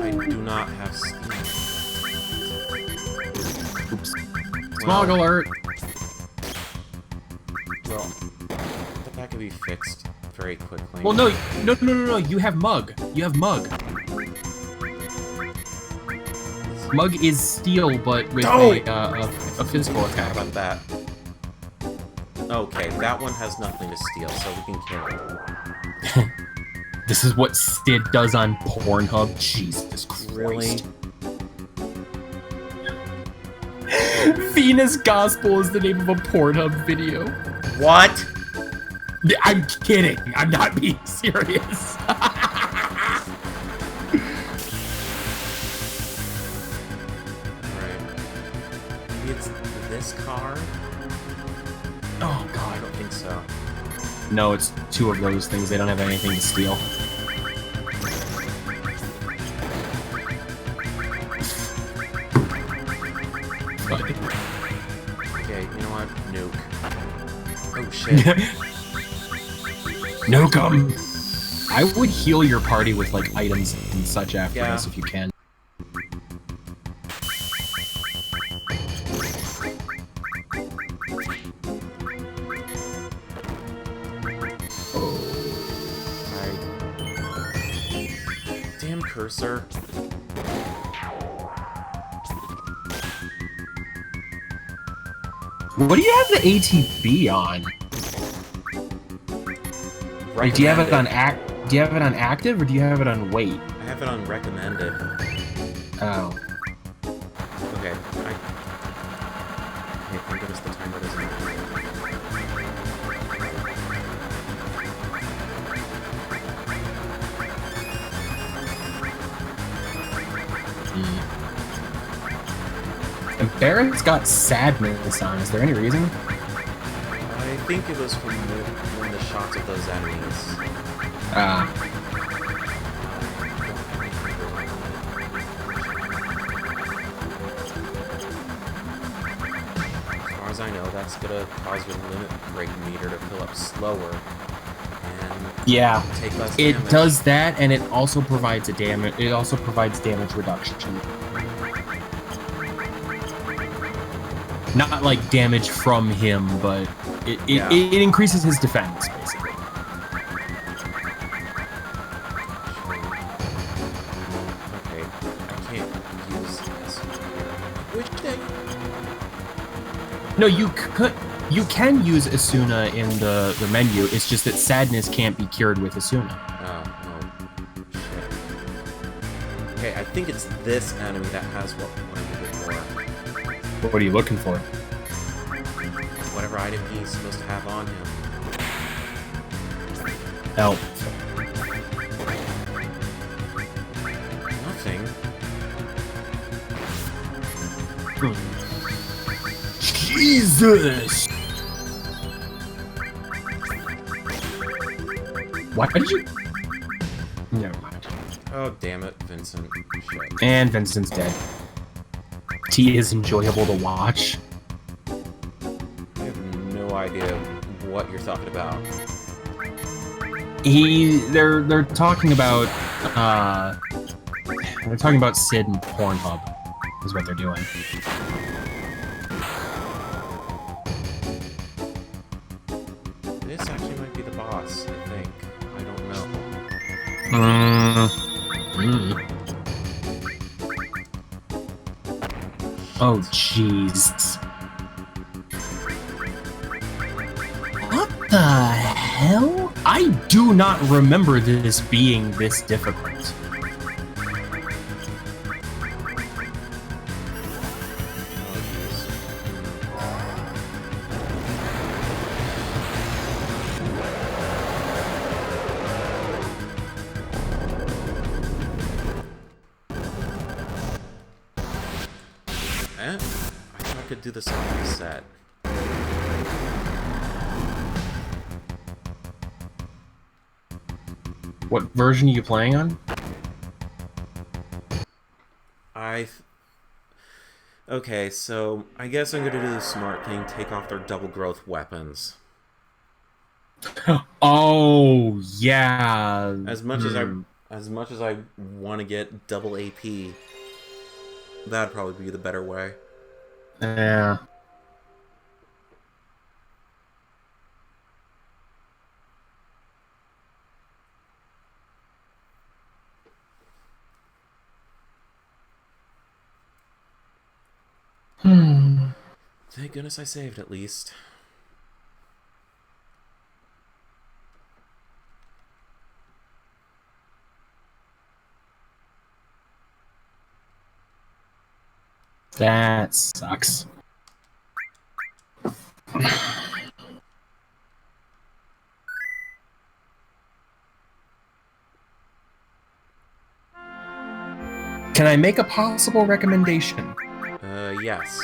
A: I do not have speed.
B: Oops. Smog alert!
A: Well, that could be fixed very quickly.
B: Well, no, you have Mug. You have Mug. Mug is steel, but with a physical attack.
A: How about that? Okay, that one has nothing to steal, so we can kill it.
B: This is what Cid does on Pornhub? Jesus Christ.
A: Really?
B: Venus Gospel is the name of a Pornhub video.
A: What?
B: I'm kidding. I'm not being serious.
A: Right. Maybe it's this car?
B: Oh, God.
A: I don't think so.
B: No, it's two of those things. They don't have anything to steal.
A: Okay, you know what? Nuke. Oh, shit.
B: Nuke 'em! I would heal your party with, like, items and such after this if you can.
A: Damn cursor.
B: What do you have the ATB on? Like, do you have it on active or do you have it on wait?
A: I have it on recommended.
B: Oh.
A: Okay, hey, thank goodness the timer doesn't work.
B: And Barrett's got sadness on. Is there any reason?
A: I think it was from one of the shots of those enemies. As far as I know, that's gonna cause your limit break meter to fill up slower and take less damage.
B: It does that, and it also provides It also provides damage reduction. Not like damage from him, but it increases his defense, basically.
A: Okay, I can't use this here. Which day?
B: No, you can use Asuna in the menu. It's just that sadness can't be cured with Asuna.
A: Oh, shit. Okay, I think it's this enemy that has what I'm looking for.
B: What are you looking for?
A: Whatever item he's supposed to have on him.
B: Help.
A: Nothing.
B: Jesus! Why did you... Never mind.
A: Oh, damn it, Vincent. Shit.
B: And Vincent's dead. T is enjoyable to watch.
A: I have no idea what you're talking about.
B: They're talking about Cid and Pornhub is what they're doing.
A: This actually might be the boss, I think. I don't know.
B: Oh, jeez. What the hell? I do not remember this being this difficult.
A: I thought I could do this on the set.
B: What version are you playing on?
A: Okay, so I guess I'm gonna do the smart thing, take off their double growth weapons.
B: Oh, yeah.
A: As much as I want to get double AP, that'd probably be the better way.
B: Yeah.
A: Thank goodness I saved at least.
B: That sucks. Can I make a possible recommendation?
A: Yes.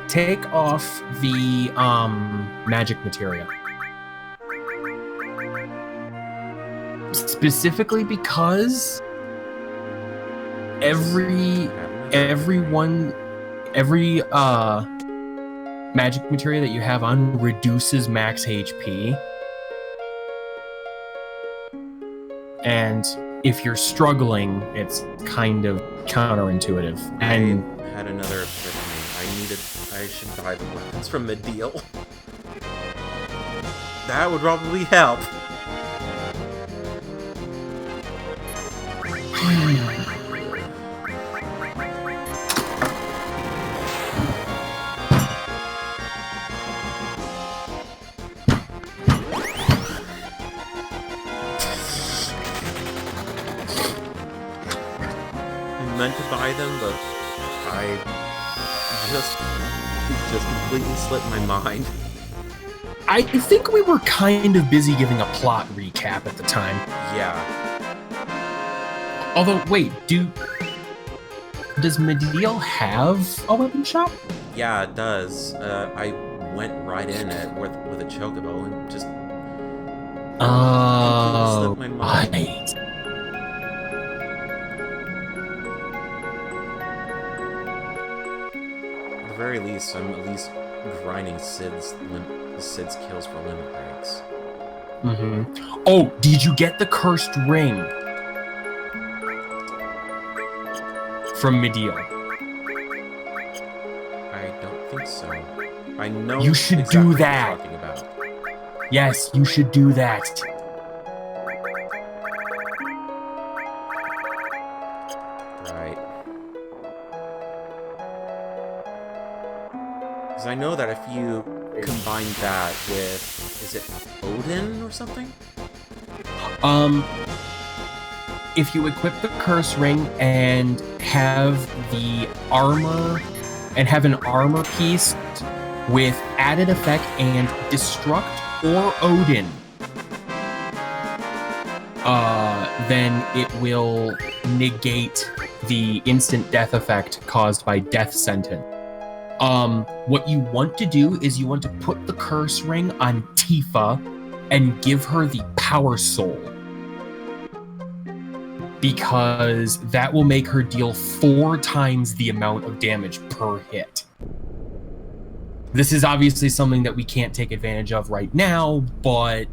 B: Take off the magic materia. Specifically because every magic materia that you have on reduces max HP. And if you're struggling, it's kind of counterintuitive. And
A: I had another epiphany. I should buy the weapons from Mideel. That would probably help. I meant to buy them, but I just completely slipped my mind.
B: I think we were kind of busy giving a plot recap at the time.
A: Yeah.
B: Although, wait, does Mideel have a weapon shop?
A: Yeah, it does. I went right in it with a chocobo and just slipped my mind.
B: Right.
A: At the very least, I'm at least grinding Cid's kills for limit breaks.
B: Mm-hmm. Oh, did you get the cursed ring from Mideel?
A: I don't think so. I know
B: You should
A: exactly
B: do
A: what you're
B: that.
A: talking about.
B: Yes, you should do that.
A: Right. Because I know that if you combine that with, is it Odin or something?
B: If you equip the curse ring and have the armor and have an armor piece with added effect and destruct or Odin, then it will negate the instant death effect caused by death sentence. What you want to do is you want to put the curse ring on Tifa and give her the power soul, because that will make her deal 4 times the amount of damage per hit. This is obviously something that we can't take advantage of right now, but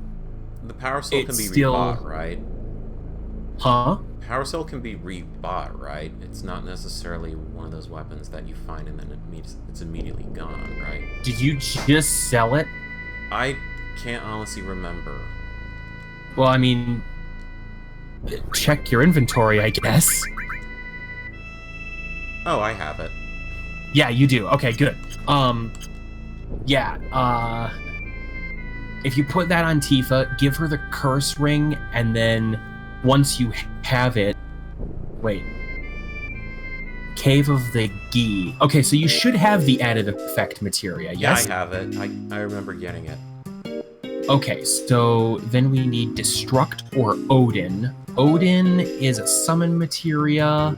A: The Power Soul can be
B: still...
A: rebought, right?
B: Huh?
A: Power Soul can be rebought, right? It's not necessarily one of those weapons that you find and then it's immediately gone, right?
B: Did you just sell it?
A: I can't honestly remember.
B: Well, I mean, check your inventory, I guess.
A: Oh, I have it.
B: Yeah, you do. Okay, good. If you put that on Tifa, give her the curse ring, and then once you have it... Wait. Cave of the Gi. Okay, so you should have the added effect materia, yes?
A: Yeah, I have it. I remember getting it.
B: Okay, so then we need Destruct or Odin. Odin is a summon materia.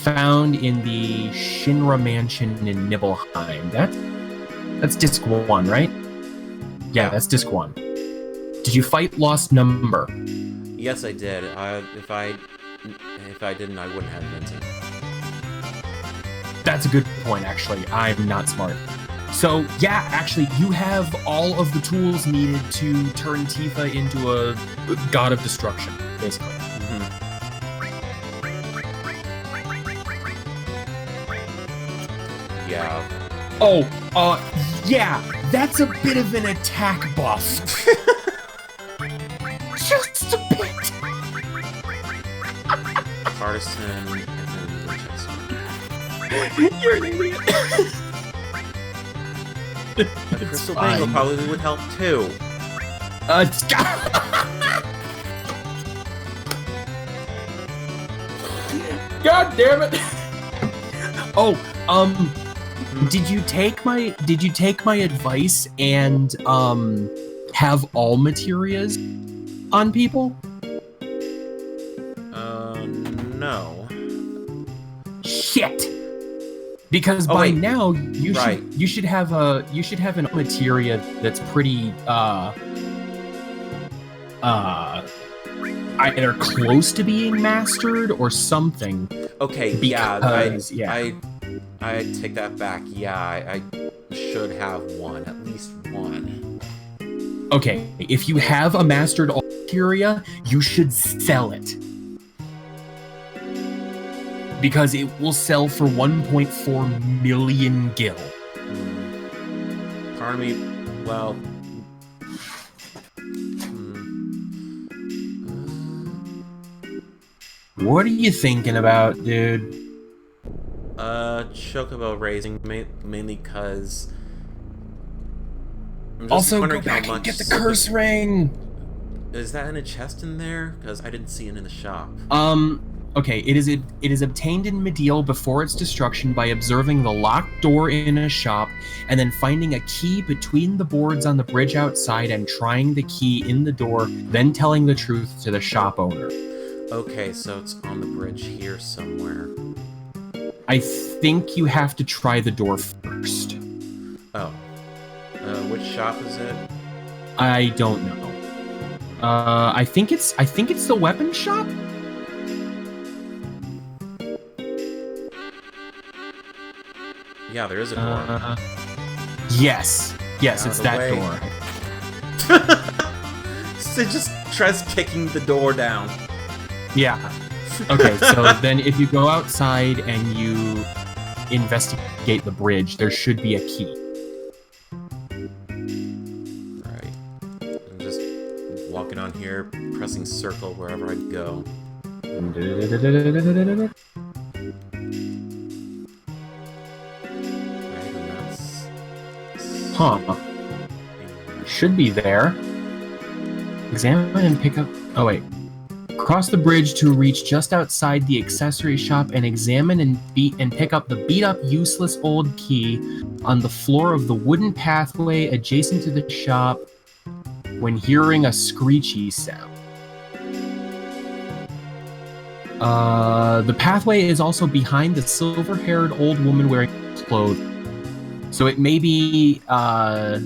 B: Found in the Shinra mansion in Nibelheim. That's disc 1, right? Yeah, that's disc 1. Did you fight Lost Number?
A: Yes, I did. If I didn't, I wouldn't have Vincent.
B: That's a good point, actually. I'm not smart. So, yeah, actually, you have all of the tools needed to turn Tifa into a god of destruction, basically.
A: Yeah.
B: Oh, yeah, that's a bit of an attack buff. Just a bit.
A: Partisan and then Winchester.
B: You're an idiot.
A: A Crystal Bangle probably would help too.
B: God damn it! Oh, did you take my advice and have all materias on people?
A: No.
B: Shit. Because by now you should have an materia that's pretty either close to being mastered or something.
A: Okay,
B: because,
A: I take that back. Yeah, I should have one, at least one.
B: Okay, if you have a mastered materia, you should sell it. Because it will sell for 1.4 million gil.
A: Part of me, well...
B: What are you thinking about, dude?
A: Chocobo raising, mainly because...
B: Also, go back and get the curse ring!
A: Is that in a chest in there? Because I didn't see it in the shop.
B: Okay, it is obtained in Mideel before its destruction by observing the locked door in a shop and then finding a key between the boards on the bridge outside and trying the key in the door, then telling the truth to the shop owner.
A: Okay, so it's on the bridge here somewhere.
B: I think you have to try the door first.
A: Oh. Which shop is it?
B: I don't know. I think it's the weapon shop?
A: Yeah, there is a door.
B: Yes, it's that door.
A: Sid just tries kicking the door down.
B: Yeah. Okay, so then if you go outside and you investigate the bridge, there should be a key.
A: Right. I'm just walking on here, pressing circle wherever I go.
B: Huh. Should be there. Examine and pick up... Oh, wait. Cross the bridge to reach just outside the accessory shop and examine and pick up the beat-up, useless old key on the floor of the wooden pathway adjacent to the shop when hearing a screechy sound. The pathway is also behind the silver-haired old woman wearing clothes. So it may be to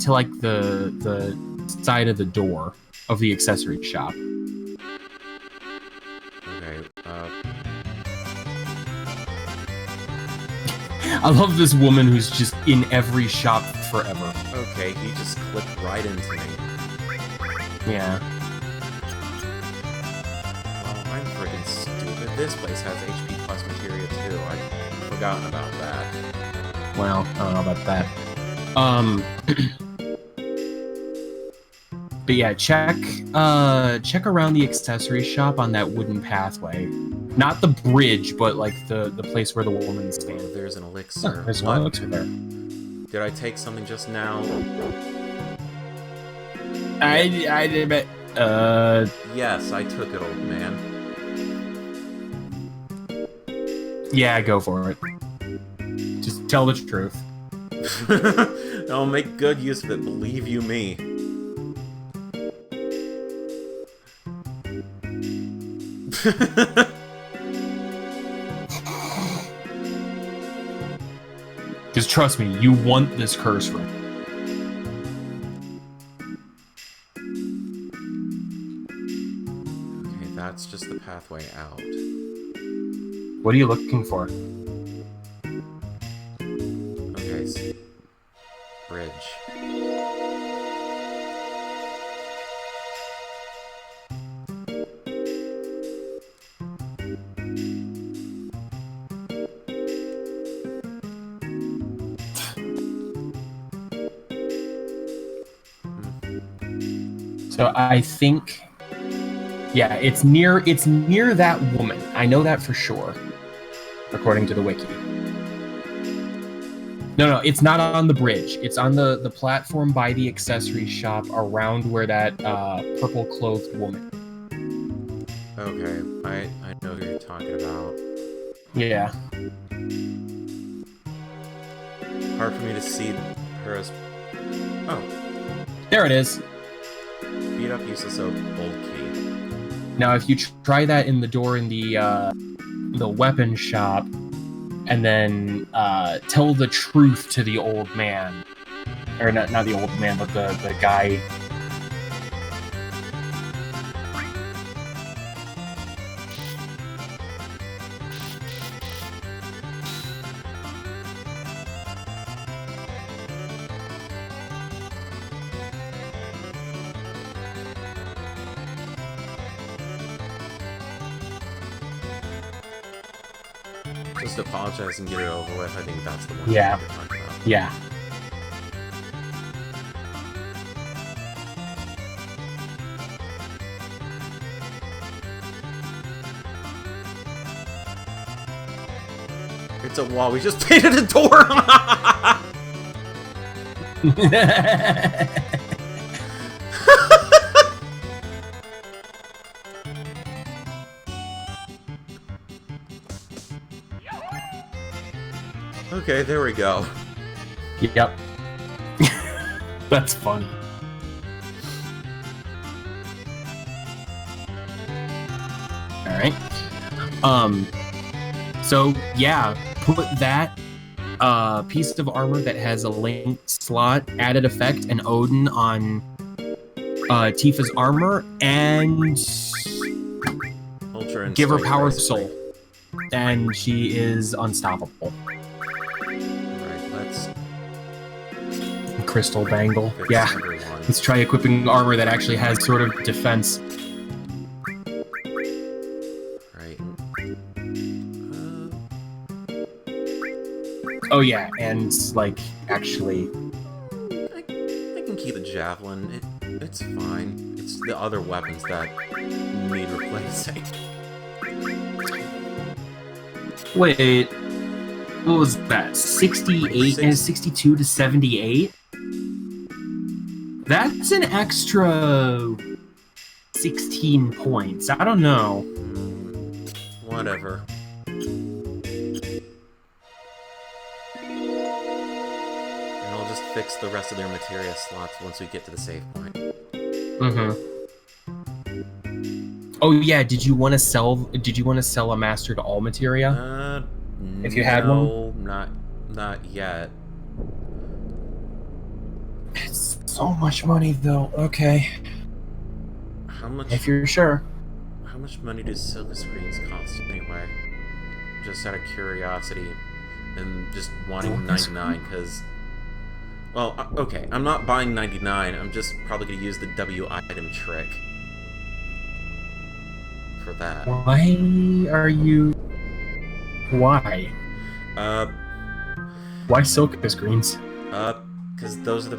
B: like the side of the door of the accessory shop.
A: Okay.
B: I love this woman who's just in every shop forever.
A: Okay, he just clipped right into me.
B: Yeah.
A: Well, I'm friggin' stupid. This place has HP plus materia too. I'd forgotten about that.
B: Well, I don't know about that. But yeah, check around the accessory shop on that wooden pathway. Not the bridge, but like the place where the woman's standing.
A: Oh, there's an elixir.
B: There's an
A: What?
B: elixir there.
A: Did I take something just now?
B: I did it.
A: Yes, I took it, old man.
B: Yeah, go for it. Just tell the truth.
A: I'll make good use of it, believe you me.
B: Because trust me, you want this curse ring.
A: Okay, that's just the pathway out.
B: What are you looking for?
A: Okay, so bridge.
B: So I think, yeah, it's near that woman. I know that for sure, according to the wiki. No, it's not on the bridge. It's on the platform by the accessory shop around where that purple-clothed woman.
A: Okay, I know who you're talking about.
B: Yeah.
A: Hard for me to see her as... Oh.
B: There it is.
A: Beat up useless old key.
B: Now, if you try that in the door in the weapon shop, and then tell the truth to the old man, or not the old man, but the guy.
A: Just apologize and get it over with. I think that's the one
B: Yeah.
A: you're talking about.
B: Yeah.
A: It's a wall. We just painted a door. Okay, there we go.
B: Yep. That's funny. All right. So yeah, put that piece of armor that has a link slot, added effect, and Odin on Tifa's armor, and
A: Ultra
B: give her
A: Insight,
B: power
A: basically.
B: soul, and she is unstoppable.
A: Alright, let's
B: Crystal bangle.
A: fix
B: Yeah.
A: everyone.
B: Let's try equipping armor that actually has sort of defense.
A: Right.
B: Oh yeah, and like actually,
A: I can keep a javelin. It's fine. It's the other weapons that need replacing.
B: wait, what was that? 68 and 62 to 78? That's an extra 16 points. I don't know.
A: Whatever. And I'll just fix the rest of their materia slots once we get to the save point.
B: Mm-hmm. Oh yeah, did you want to sell a master to all materia? If you had one?
A: No, not yet.
B: It's so much money though. Okay.
A: How much?
B: If you're sure.
A: How much money do silver screens cost anyway? Just out of curiosity. and just wanting 99 because, well, okay, I'm not buying 99. I'm just probably gonna use the W item trick for that.
B: Why are you? Why? Why Silkus greens?
A: Because those are the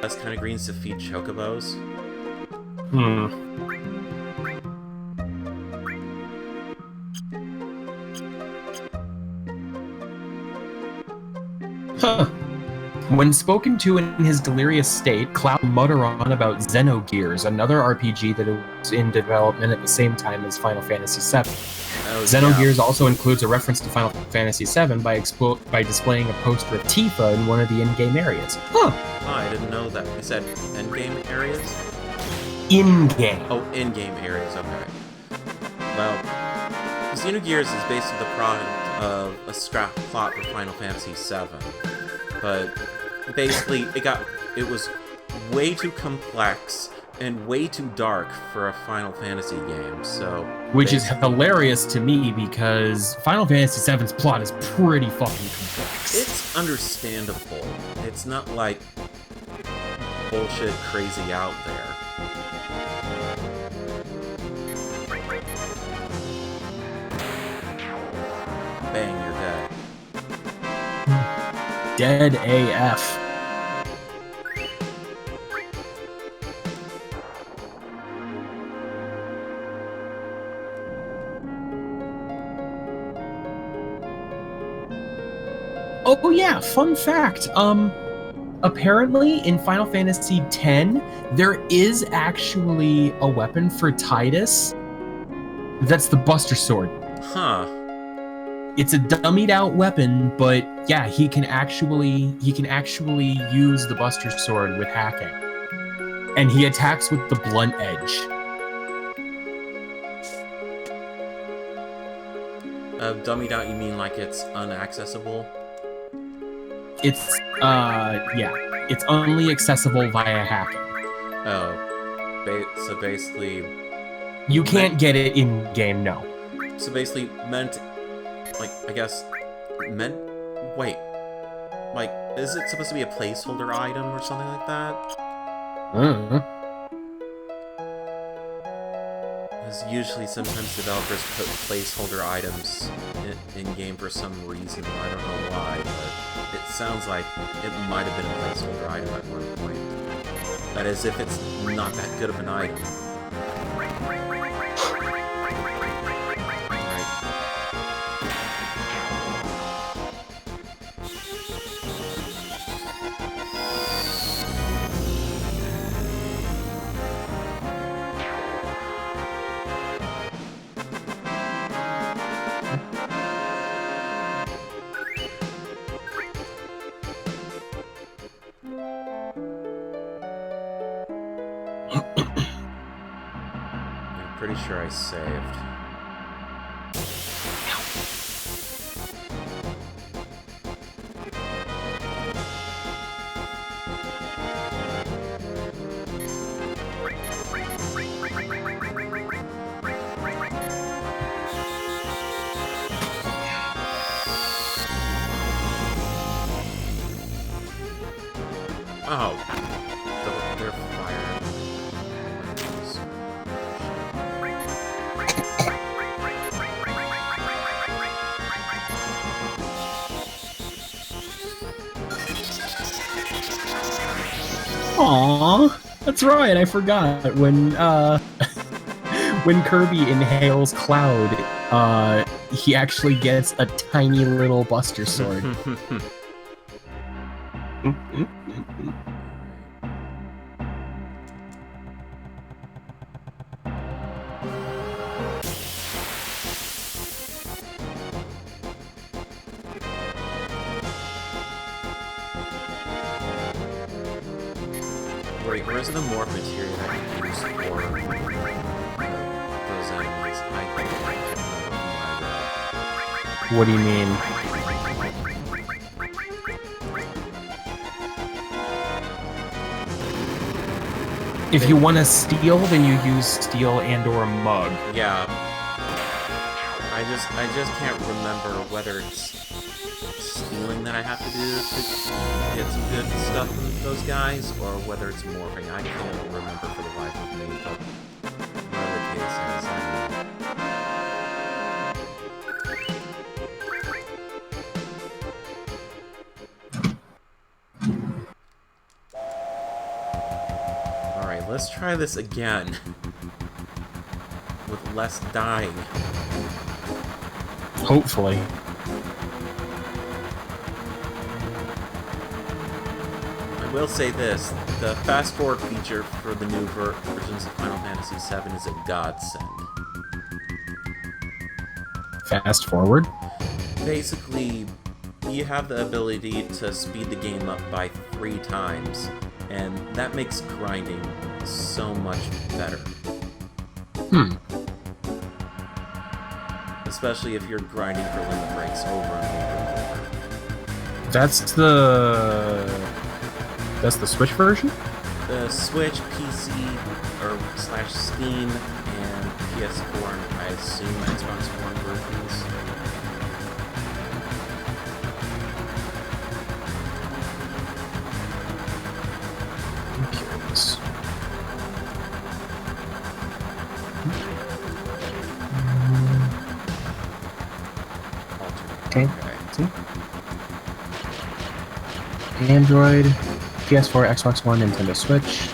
A: best kind of greens to feed chocobos.
B: Huh. When spoken to in his delirious state, Cloud mutter on about Xenogears, another RPG that was in development at the same time as Final Fantasy VII. Xenogears also includes a reference to Final Fantasy VII by displaying a poster of Tifa in one of the in-game areas. Huh.
A: Oh, I didn't know that. You said in-game areas?
B: In-game.
A: Oh, in-game areas, okay. Well, Xenogears is based on the product of a scrap plot for Final Fantasy VII. But basically, it was way too complex and way too dark for a Final Fantasy game, so...
B: Which is hilarious to me, because Final Fantasy VII's plot is pretty fucking complex.
A: It's understandable. It's not, like, bullshit crazy out there. Bang, you're dead.
B: Dead AF. Oh yeah, fun fact. Apparently in Final Fantasy X, there is actually a weapon for Tidus. That's the Buster Sword.
A: Huh.
B: It's a dummied out weapon, but yeah, he can actually use the Buster Sword with hacking. And he attacks with the blunt edge.
A: Dummied out, you mean like it's unaccessible?
B: It's yeah, it's only accessible via hacking.
A: Oh, so basically,
B: you can't get it in game, no.
A: So basically, wait, like, is it supposed to be a placeholder item or something like that? Because usually, sometimes developers put placeholder items in game for some reason. I don't know why, but it sounds like it might have been a placeholder item at one point. That is, if it's not that good of an item. Pretty sure I saved. Oh, they're fire.
B: Aww, that's right. I forgot when when Kirby inhales Cloud, he actually gets a tiny little Buster Sword.
A: Wait, where's the morph materia that I can use for those enemies? I can't remember.
B: What do you mean? If you want to steal, then you use steel and/or a mug.
A: Yeah. I just can't remember whether it's healing that I have to do to get some good stuff from those guys, or whether it's morphing. I can't remember for the life of me, but whatever the case is, I don't know. Alright, let's try this again. With less dying.
B: Hopefully.
A: I will say this, the fast forward feature for the new versions of Final Fantasy VII is a godsend.
B: Fast forward?
A: Basically, you have the ability to speed the game up by 3 times, and that makes grinding so much better. Especially if you're grinding for limit breaks over and over and over.
B: That's the Switch version?
A: The Switch, PC, or / Steam, and PS4, and I assume Xbox One versions.
B: I'm curious. Okay. See? Android, PS4, Xbox One, Nintendo Switch.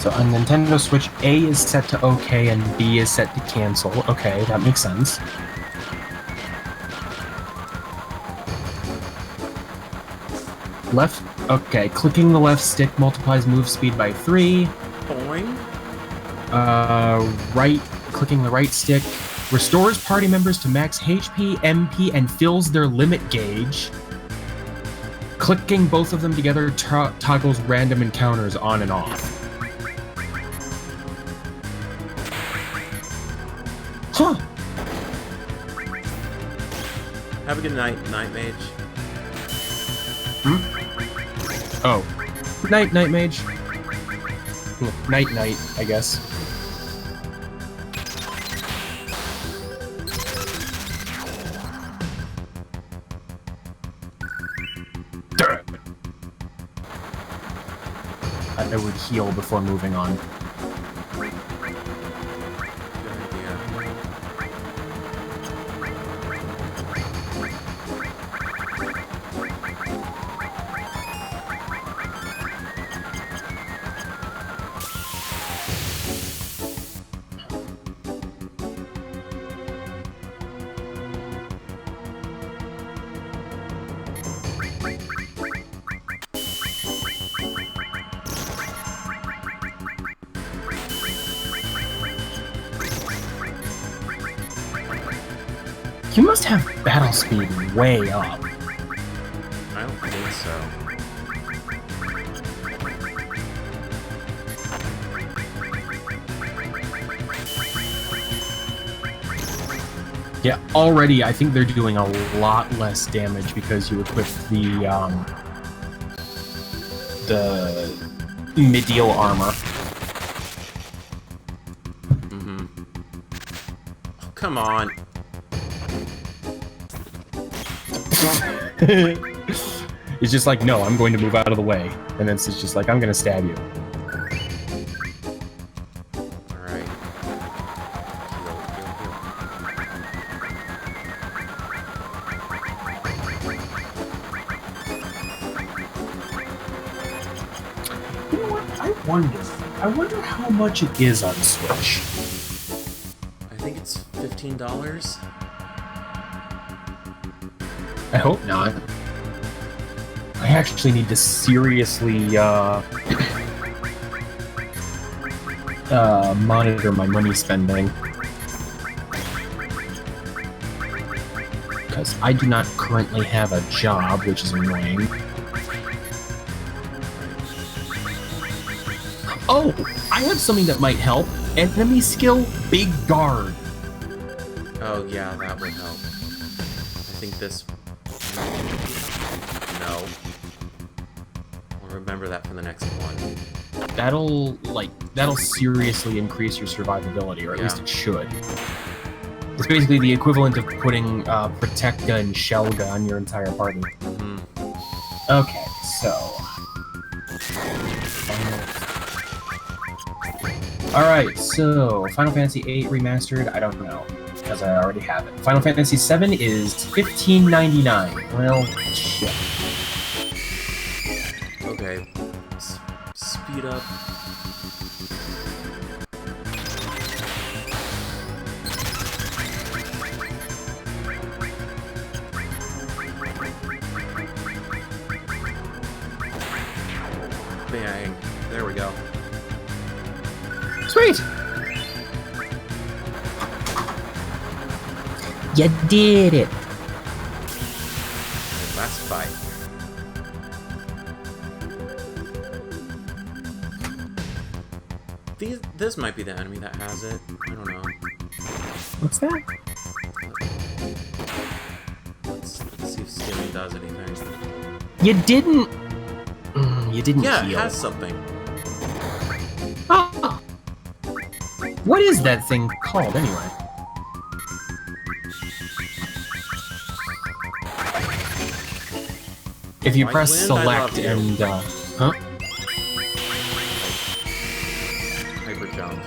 B: So on Nintendo Switch, A is set to OK and B is set to cancel. Okay, that makes sense. Left, okay, clicking the left stick multiplies move speed by 3.
A: Boing.
B: Right, clicking the right stick restores party members to max HP, MP, and fills their limit gauge. Clicking both of them together toggles random encounters on and off. Huh.
A: Have a good night, Night Mage.
B: Oh. Night, Night Mage. Night, night, I guess. I would heal before moving on.
A: Good idea.
B: You must have battle speed way up.
A: I don't think so.
B: Yeah, already I think they're doing a lot less damage because you equip the Mideel armor.
A: Mm-hmm. Oh, come on.
B: It's just like, no, I'm going to move out of the way. And then it's just like, I'm going to stab you.
A: Alright.
B: You know what? I wonder how much it is on Switch.
A: I think it's $15.
B: I hope not. I actually need to seriously monitor my money spending. Because I do not currently have a job, which is annoying. Oh, I have something that might help. Enemy skill, Big Guard.
A: Oh yeah, that would help. I think this... No. I'll remember that for the next one.
B: that'll seriously increase your survivability, or at least it should. It's basically the equivalent of putting Protecta and Shelga on your entire party.
A: Mm-hmm.
B: Okay, so. Alright, so Final Fantasy VIII Remastered, I don't know, because I already have it. Final Fantasy VII is $15.99. Well, shit.
A: Okay. Speed up. Bang. There we go.
B: Sweet! You did it!
A: Last fight. This might be the enemy that has it. I don't know.
B: What's that?
A: Let's see if skilling does anything.
B: You didn't... you didn't
A: Yeah,
B: heal.
A: it has something.
B: Ah! What is that thing called, anyway? If you
A: Like
B: press
A: wind, I
B: select
A: love you.
B: and, huh?
A: Hyper jump.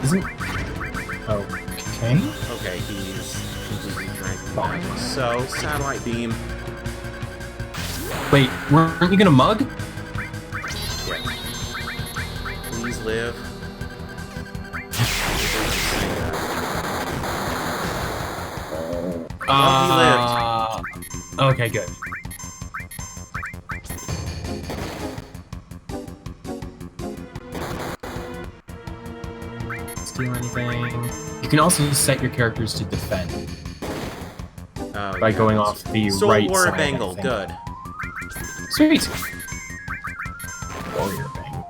B: Isn't... Okay.
A: Okay, he's completely drank magic. So, satellite beam.
B: Wait, weren't you gonna mug?
A: Yeah. Please live.
B: Okay, good. Steal anything? You can also set your characters to defend by going off the
A: Soul
B: right
A: Warrior
B: side.
A: Bangle,
B: I think.
A: good.
B: Sweet. Warrior Bangle.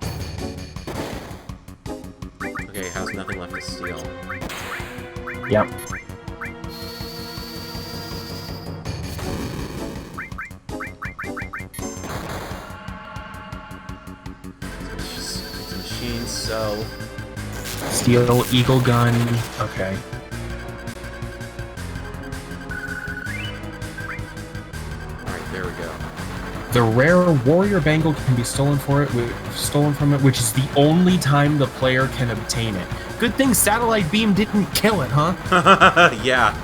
A: Okay, has nothing left to steal.
B: Yep.
A: It's a machine, so...
B: Steel Eagle Gun. Okay.
A: Alright, there we go.
B: The rare Warrior Bangle can be stolen from it, which is the only time the player can obtain it. Good thing Satellite Beam didn't kill it, huh?
A: Yeah.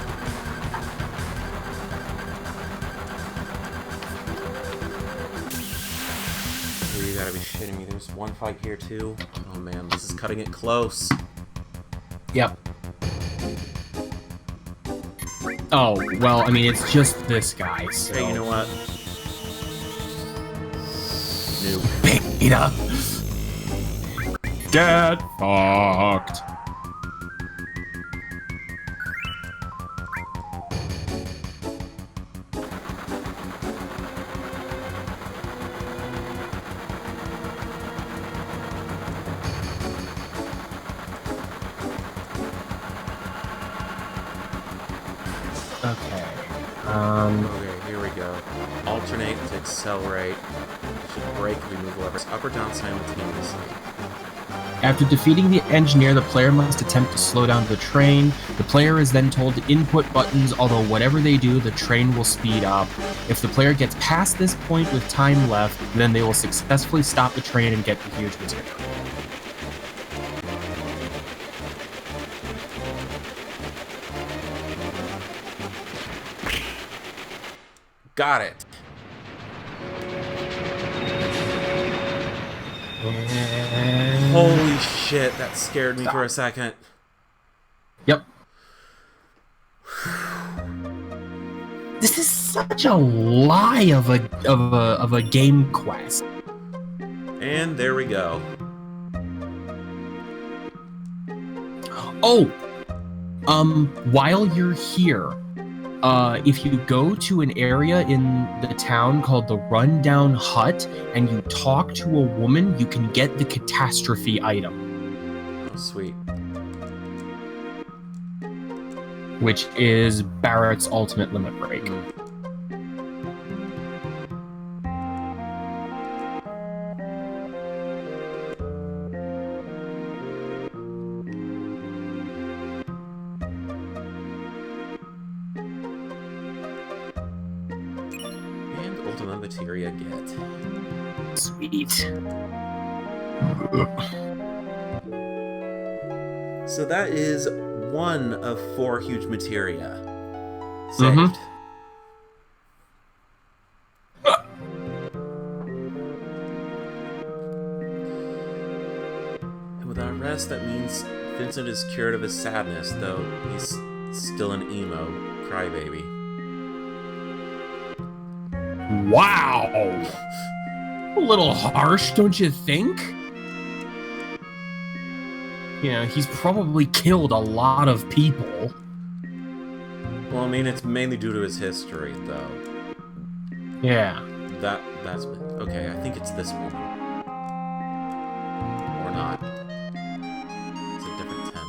A: You gotta be shitting me. There's one fight here, too. Oh man, this is cutting it close.
B: Yep. Oh, well, I mean, it's just this guy, so...
A: Hey, you know what? Nope.
B: Beta! Get fucked! Okay.
A: Okay, here we go. Alternate to accelerate. Should brake if we move levers up or down simultaneously.
B: After defeating the engineer, the player must attempt to slow down the train. The player is then told to input buttons, although whatever they do, the train will speed up. If the player gets past this point with time left, then they will successfully stop the train and get the Huge Materia.
A: Got it. Holy shit, that scared me for a second.
B: Yep. This is such a lie of a game quest.
A: And there we go.
B: Oh, while you're here, If you go to an area in the town called the Rundown Hut and you talk to a woman, you can get the catastrophe item.
A: Oh, sweet.
B: Which is Barrett's ultimate limit break.
A: And ultimate materia get.
B: Sweet.
A: So that is one of 4 huge materia saved. And with our rest, that means Vincent is cured of his sadness, though he's still an emo crybaby.
B: Wow! A little harsh, don't you think? Yeah, he's probably killed a lot of people.
A: Well, I mean, it's mainly due to his history, though.
B: Yeah.
A: That's... Okay, I think it's this woman. Or not. It's a different tent.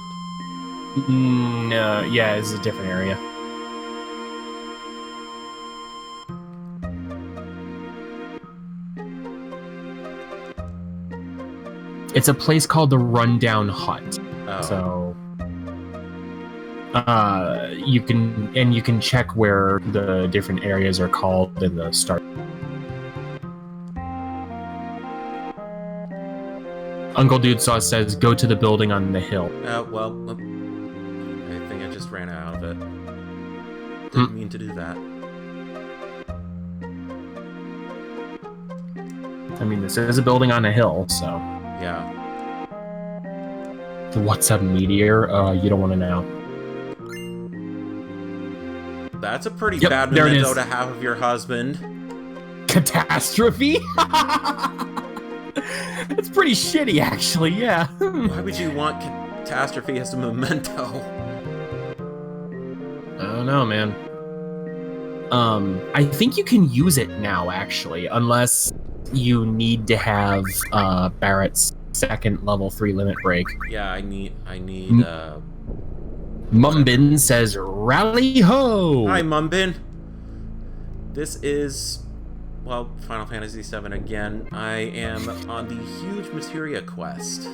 B: No, yeah, it's a different area. It's a place called the Rundown Hut.
A: Oh.
B: So you can check where the different areas are called in the start. Uncle Dude Sauce says, go to the building on the hill.
A: Well, I think I just ran out of it. Didn't mean to do that.
B: I mean, this is a building on a hill, so...
A: Yeah.
B: What's up, Meteor? You don't want to know.
A: That's a pretty
B: Yep,
A: bad
B: there it
A: memento
B: is.
A: to have of your husband.
B: Catastrophe? That's pretty shitty, actually, yeah.
A: Why would you want catastrophe as a memento?
B: I don't know, man. I think you can use it now, actually, unless you need to have Barrett's second level 3 limit break.
A: Yeah, I need
B: Mumbin says, rally ho!
A: Hi, Mumbin. This is, well, Final Fantasy VII again. I am on the Huge Materia quest.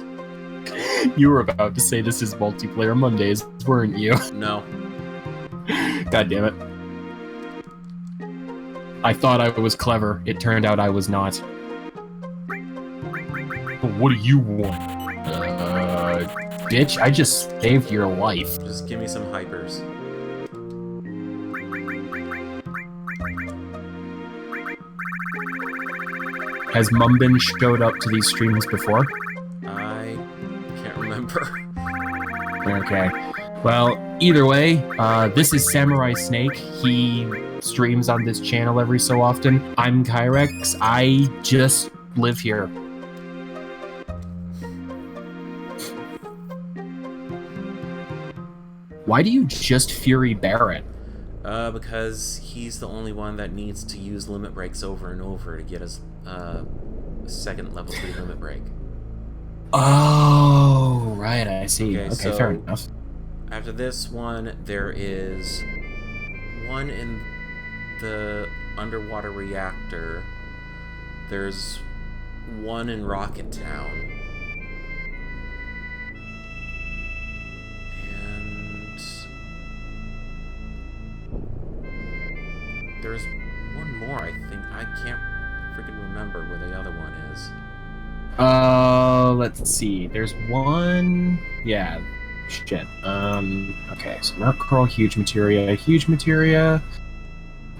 B: You were about to say this is multiplayer Mondays, weren't you?
A: No.
B: God damn it. I thought I was clever. It turned out I was not. What do you want? Bitch, I just saved your life.
A: Just give me some hypers.
B: Has Mumbin showed up to these streams before?
A: I can't remember.
B: Okay. Well, either way, this is Samurai Snake. He streams on this channel every so often. I'm Kyrex. I just live here. Why do you just Fury Barrett?
A: Because he's the only one that needs to use limit breaks over and over to get his second level 3 limit break.
B: Oh, right, I see. Okay,
A: so
B: fair enough.
A: after this one, there is one in the underwater reactor. There's one in Rocket Town. And there's one more, I think. I can't freaking remember where the other one is.
B: Let's see. There's one. Yeah. Shit. Okay. So Merc Curl, Huge Materia, Huge Materia.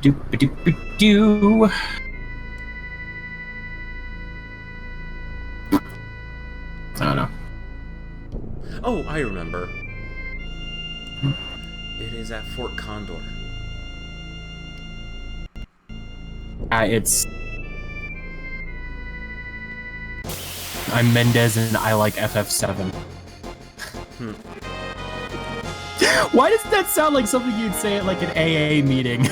B: Doop doop doo. I don't know.
A: Oh, I remember. It is at Fort Condor.
B: It's. I'm Mendez and I like FF7. Why does that sound like something you'd say at like an AA meeting?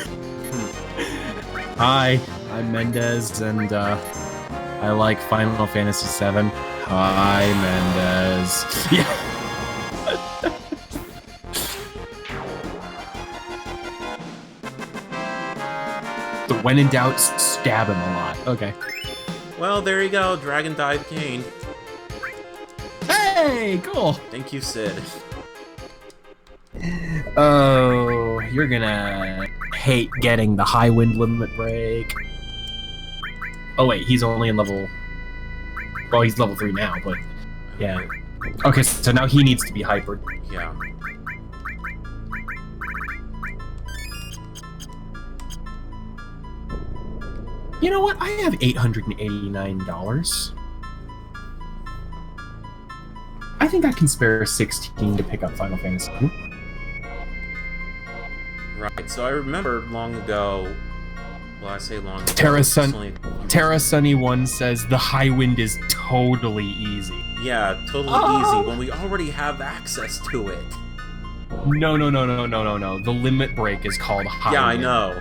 B: Hi, I'm Mendez, and I like Final Fantasy VII. Hi, Mendez. Yeah. The when in doubt, stab him a lot. Okay.
A: Well, there you go. Dragon Dive Kane.
B: Hey, cool.
A: Thank you, Cid.
B: Oh, you're gonna hate getting the high wind limit break. Oh wait, he's only in level... Well, he's level 3 now, but... Yeah. Okay, so now he needs to be hyper.
A: Yeah.
B: You know what? I have $889. I think I can spare 16 to pick up Final Fantasy.
A: Right, so I remember long ago... Well, I say long ago...
B: Terra Sunny 1 says the high wind is totally easy.
A: Yeah, totally easy, when we already have access to it.
B: No. The limit break is called high
A: Yeah,
B: wind.
A: I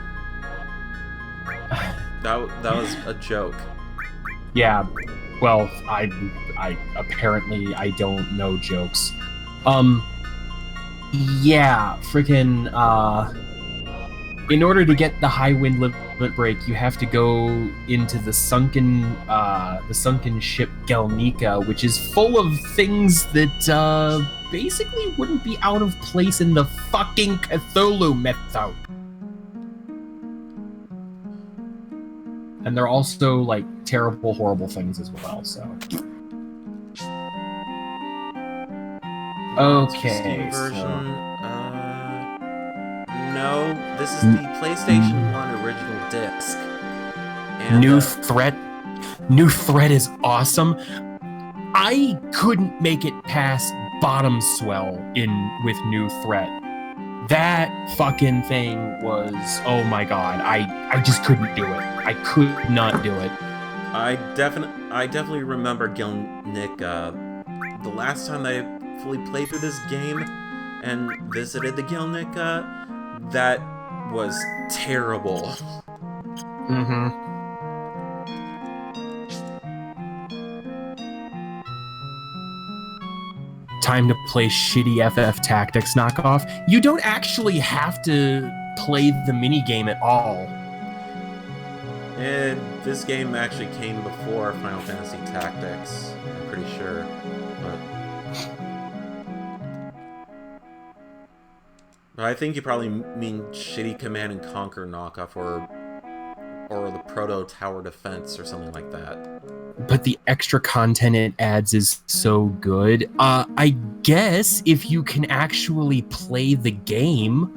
A: know. That was a joke.
B: Yeah, well, I apparently I don't know jokes. Yeah, freaking, in order to get the high wind limit break, you have to go into the sunken ship Gelnika, which is full of things that, basically wouldn't be out of place in the fucking Cthulhu mythos. And they're also, like, terrible, horrible things as well, so... Okay,
A: Steam version,
B: so...
A: no, this is the PlayStation 1 original disc. And,
B: New Threat is awesome. I couldn't make it past Bottom Swell with New Threat. That fucking thing was, oh my god, I just couldn't do it. I could not do it.
A: I definitely remember Gelnika. The last time I fully played through this game and visited the Gelnika, that was terrible.
B: Mm-hmm. Time to play shitty FF Tactics knockoff. You don't actually have to play the minigame at all.
A: And this game actually came before Final Fantasy Tactics, I'm pretty sure. But I think you probably mean shitty Command and Conquer knockoff, or the Proto Tower Defense or something like that.
B: But the extra content it adds is so good. I guess if you can actually play the game.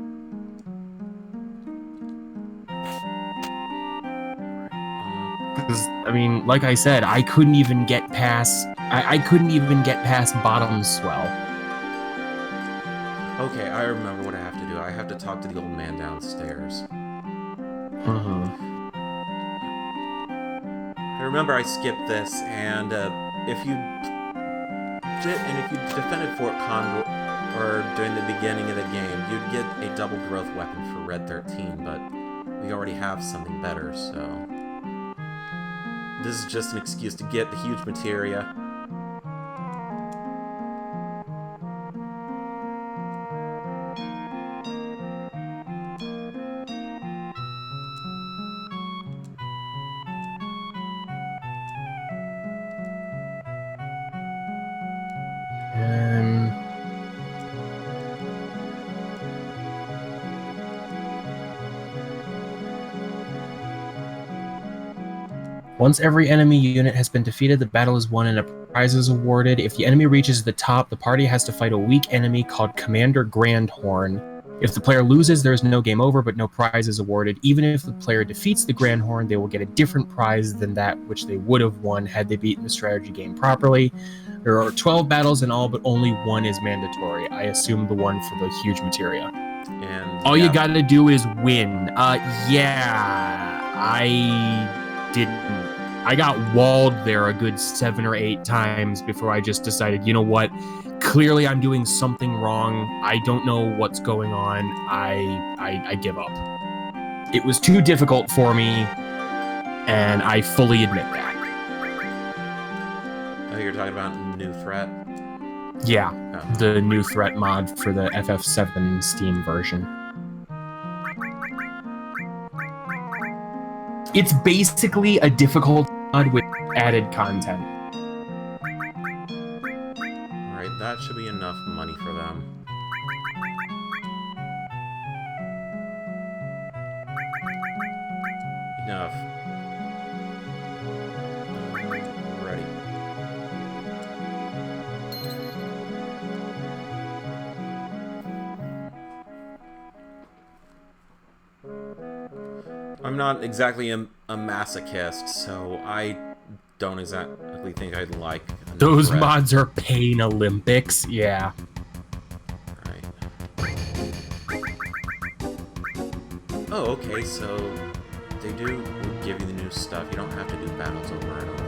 B: Because, I mean, like I said, I couldn't even get past Bottom Swell.
A: Okay, I remember what I have to do. I have to talk to the old man downstairs. I remember I skipped this, and if you defended Fort Condor or during the beginning of the game, you'd get a double growth weapon for Red 13, but we already have something better, so this is just an excuse to get the Huge Materia.
B: Once every enemy unit has been defeated, the battle is won and a prize is awarded. If the enemy reaches the top, the party has to fight a weak enemy called Commander Grandhorn. If the player loses, there is no game over, but no prize is awarded. Even if the player defeats the Grandhorn, they will get a different prize than that which they would have won had they beaten the strategy game properly. There are 12 battles in all, but only one is mandatory. I assume the one for the Huge Materia.
A: And
B: all you gotta do is win. Yeah, I didn't. I got walled there a good 7 or 8 times before I just decided, you know what? clearly I'm doing something wrong. I don't know what's going on. I give up. It was too difficult for me, and I fully admit that.
A: Oh, you're talking about New Threat?
B: Yeah,
A: Oh.
B: the New Threat mod for the FF7 Steam version. It's basically a difficult mod with added content.
A: Alright, that should be enough money for them. Enough. Ready. I'm not exactly a masochist, so I don't exactly think I'd like a
B: Those
A: threat.
B: mods are pain Olympics, yeah.
A: Right. Oh, okay, so they do give you the new stuff. You don't have to do battles over and over.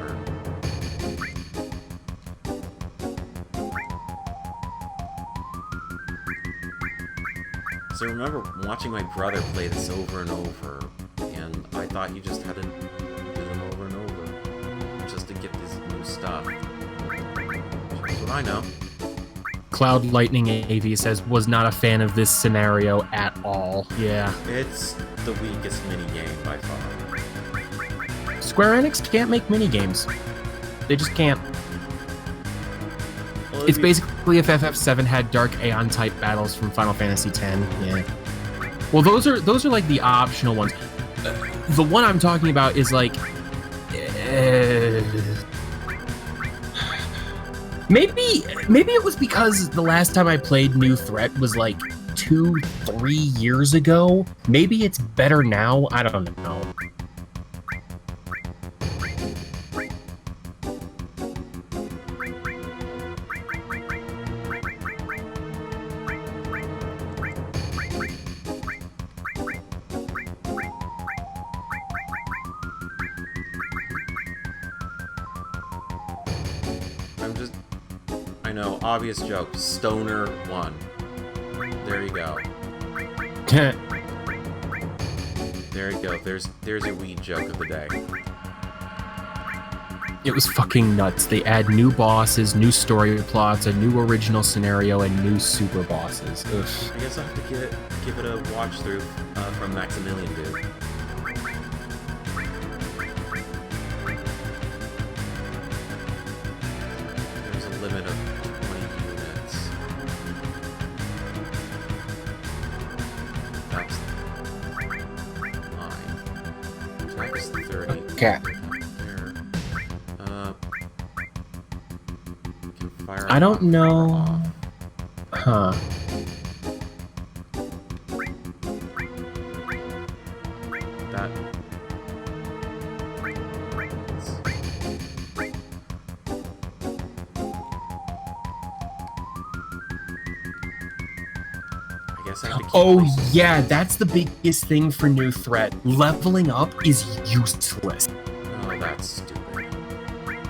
A: So I remember watching my brother play this over and over, and I thought you just had to do them over and over just to get this new stuff. That's what I know.
B: Cloud Lightning AV says, was not a fan of this scenario at all. Yeah.
A: It's the weakest minigame by far.
B: Square Enix can't make minigames. They just can't.
A: Well,
B: It's basically if FF7 had Dark Aeon type battles from Final Fantasy X. Yeah. Well, those are like the optional ones. The one I'm talking about is like maybe it was because the last time I played New Threat was like 2-3 years ago. Maybe it's better now. I don't know.
A: I know, obvious joke. Stoner 1. There you go. There you go. There's your weed joke of the day.
B: It was fucking nuts. They add new bosses, new story plots, a new original scenario, and new super bosses. Ugh.
A: I guess I'll have to give it a watch through from Maximilian Dude. There's a limit of 20 units. That's 9. Attack's 30.
B: Okay.
A: Fire
B: I don't
A: off,
B: know.
A: fire off.
B: Huh.
A: That. I guess I have to keep
B: Oh
A: my-
B: yeah, that's the biggest thing for New Threat. Leveling up is useless.
A: Oh, that's stupid.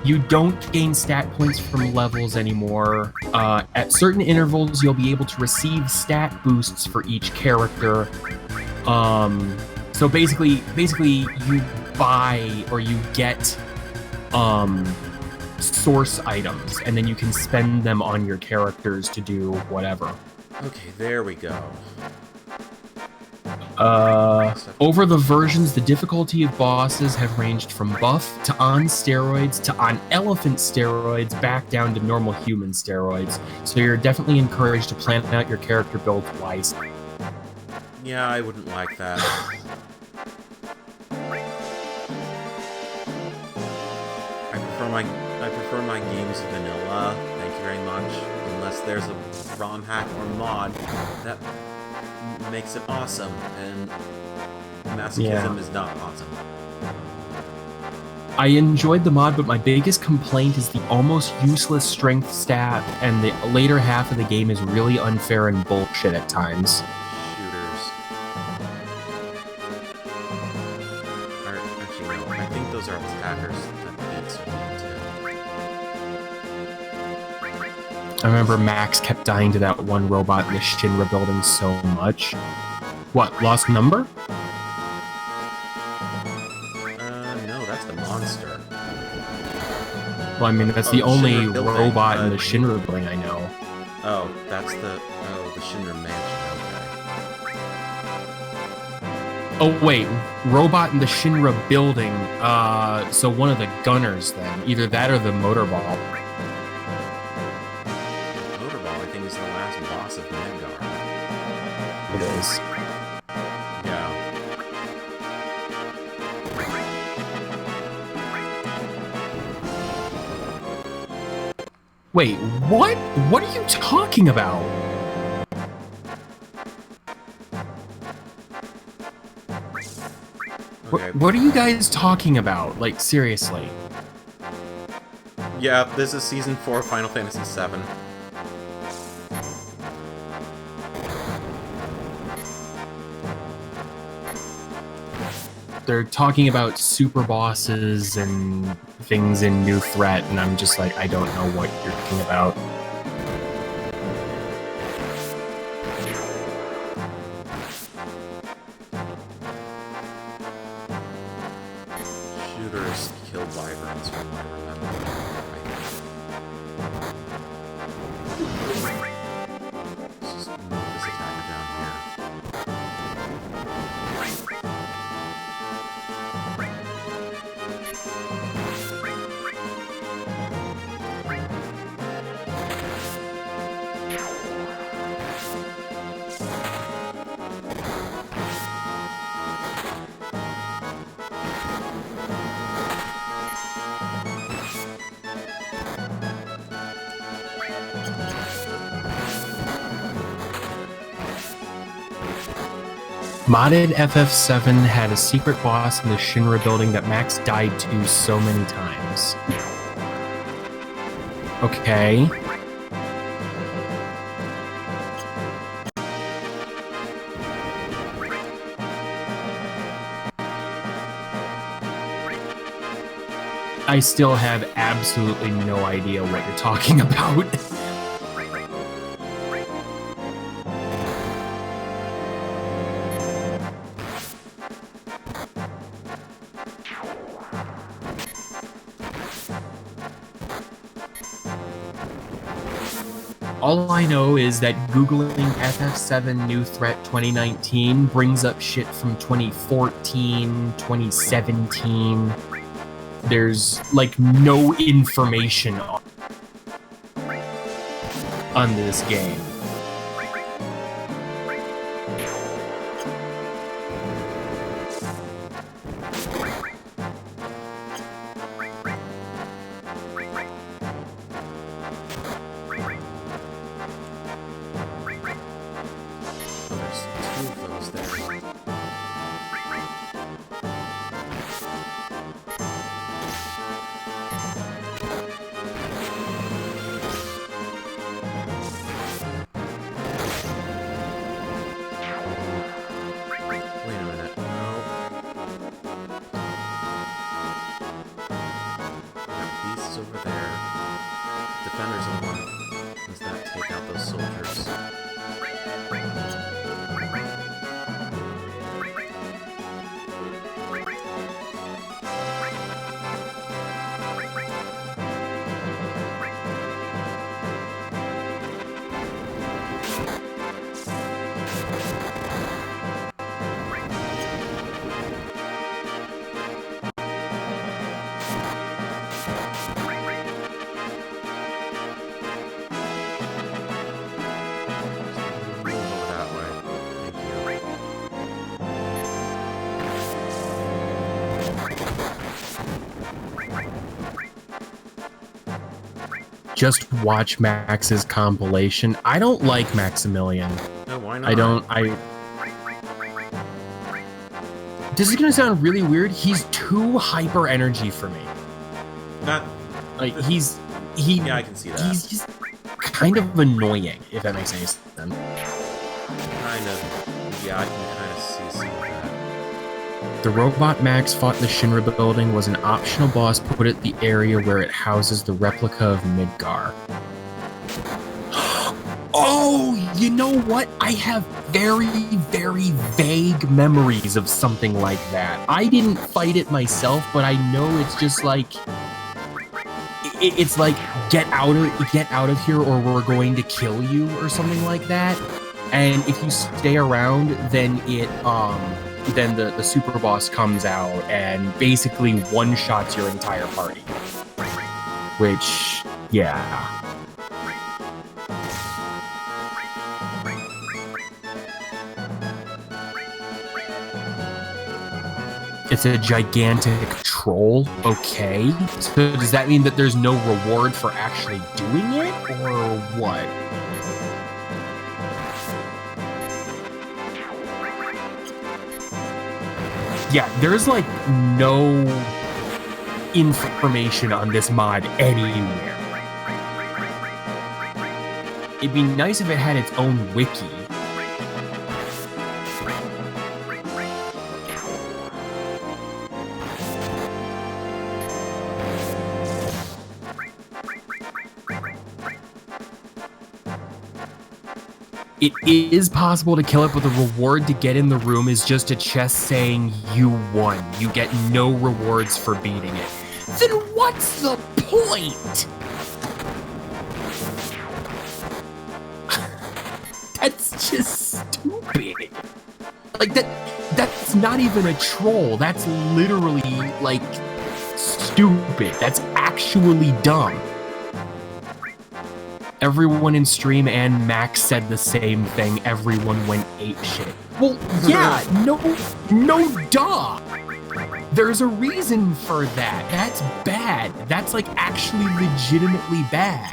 B: You don't gain stat points from levels anymore. At certain intervals, you'll be able to receive stat boosts for each character. So basically you buy or you get source items, and then you can spend them on your characters to do whatever.
A: Okay, there we go.
B: Over the versions, the difficulty of bosses have ranged from buff to on steroids to on elephant steroids back down to normal human steroids. So you're definitely encouraged to plan out your character build wisely.
A: Yeah, I wouldn't like that. I prefer my games vanilla. Thank you very much. Unless there's a ROM hack or mod that makes it awesome, and masochism is not awesome.
B: I enjoyed the mod, but my biggest complaint is the almost useless strength stat, and the later half of the game is really unfair and bullshit at times.
A: Shooters. Actually, no. I think those are attackers that beats me
B: I remember Max kept dying to that one robot in the Shinra building so much. What, lost number?
A: No, that's the monster.
B: Well, I mean, that's the only robot in the Shinra building I know.
A: Oh, that's the Shinra mansion, okay.
B: Oh, wait, robot in the Shinra building, so one of the gunners then. Either that or the motorball.
A: Motorball, I think, is the last boss of Midgar.
B: It is.
A: Yeah.
B: Wait, what? What are you talking about?
A: Okay.
B: What are you guys talking about? Like, seriously.
A: Yeah, this is Season 4 of Final Fantasy VII.
B: They're talking about super bosses and things in New Threat, and I'm just like, I don't know what you're talking about.
A: Shooters kill wyverns from what I remember. Let's just move this attacker down here.
B: Modded FF7 had a secret boss in the Shinra building that Max died to so many times. Okay. I still have absolutely no idea what you're talking about. All I know is that Googling FF7 New Threat 2019 brings up shit from 2014, 2017. There's, like, no information on this game. Just watch Max's compilation. I don't like Maximilian.
A: No, why not?
B: This is gonna sound really weird. He's too hyper energy for me.
A: Not
B: like
A: yeah, I can see that.
B: He's just kind of annoying, if that makes any sense.
A: Kind of. Yeah, I can kind of see some of that.
B: The robot Max fought in the Shinra building was an optional boss put at the area where it houses the replica of Midgar. Oh, you know what? I have very, very vague memories of something like that. I didn't fight it myself, but I know it's just like it's like get out of here or we're going to kill you or something like that. And if you stay around, then then the super boss comes out and basically one-shots your entire party. Which, yeah. It's a gigantic troll, okay. So does that mean that there's no reward for actually doing it, or what? Yeah, there's like no information on this mod anywhere. It'd be nice if it had its own wiki. It is possible to kill it, but the reward to get in the room is just a chest saying you won. You get no rewards for beating it. Then what's the point? That's just stupid. Like that's not even a troll. That's literally like stupid. That's actually dumb. Everyone in stream and Max said the same thing. Everyone went apeshit. Well, yeah, no, duh. There's a reason for that. That's bad. That's like actually legitimately bad.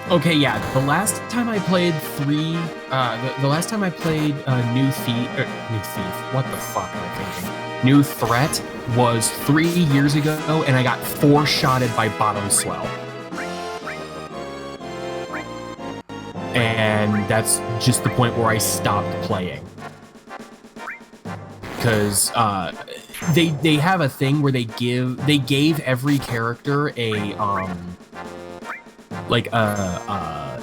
B: Okay, yeah, the last time I played New Threat was 3 years ago, and I got 4-shotted by Bottom Swell. And that's just the point where I stopped playing. Because, they have a thing where they gave every character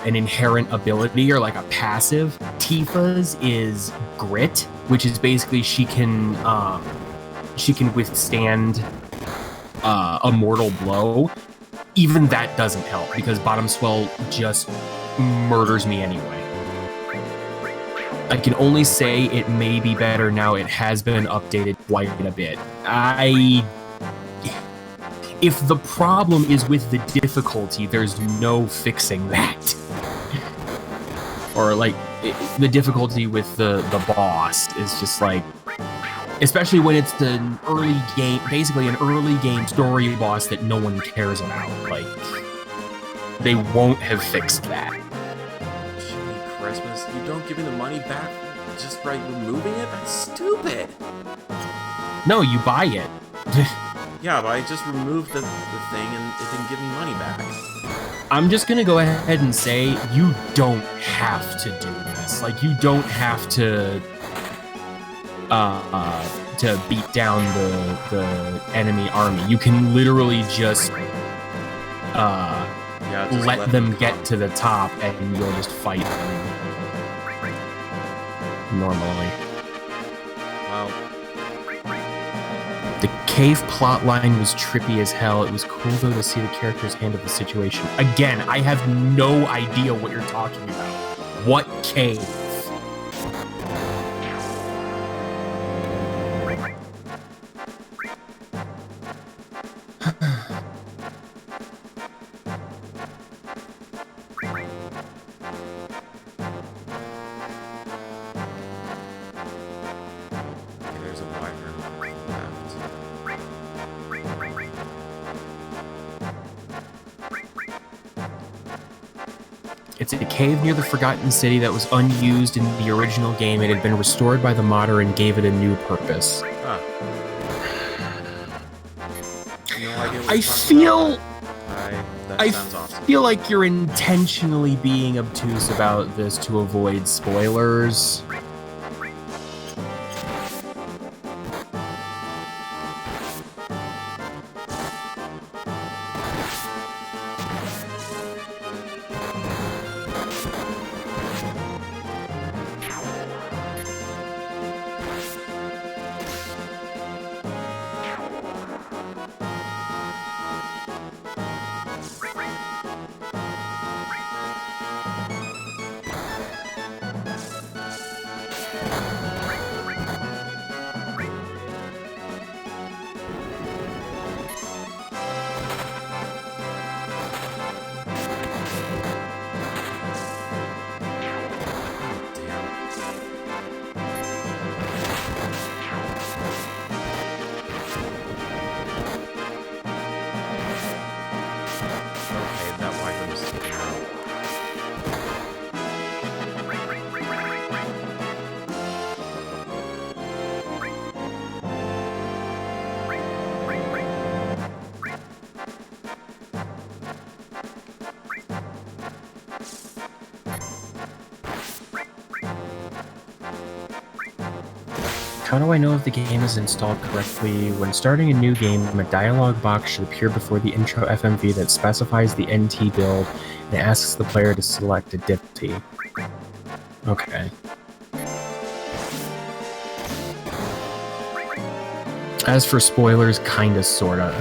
B: an inherent ability or like a passive. Tifa's is Grit, which is basically she can withstand a mortal blow. Even that doesn't help because Bottom Swell just murders me anyway. I can only say it may be better now. It has been updated quite a bit. If the problem is with the difficulty, there's no fixing that. Or like the difficulty with the boss is just like, especially when it's an early game, basically an early game story boss that no one cares about. Like, they won't have fixed that.
A: Jimmy Christmas, you don't give me the money back just by removing it? That's stupid.
B: No, you buy it.
A: Yeah, but I just removed the thing and it didn't give me money back.
B: I'm just gonna go ahead and say you don't have to do this. Like, you don't have to beat down the enemy army. You can literally just let them get to the top and you'll just fight them normally.
A: Wow.
B: The cave plotline was trippy as hell. It was cool, though, to see the characters handle the situation. Again, I have no idea what you're talking about. What cave? It's a cave near the Forgotten City that was unused in the original game. It had been restored by the modder and gave it a new purpose.
A: Huh. No idea what
B: I
A: you're
B: feel...
A: that
B: I
A: sounds awesome.
B: feel like you're intentionally being obtuse about this to avoid spoilers.
A: Okay, that wagon was taken out.
B: How do I know if the game is installed correctly? When starting a new game, a dialog box should appear before the intro FMV that specifies the NT build and asks the player to select a difficulty. Okay. As for spoilers, kinda, sorta.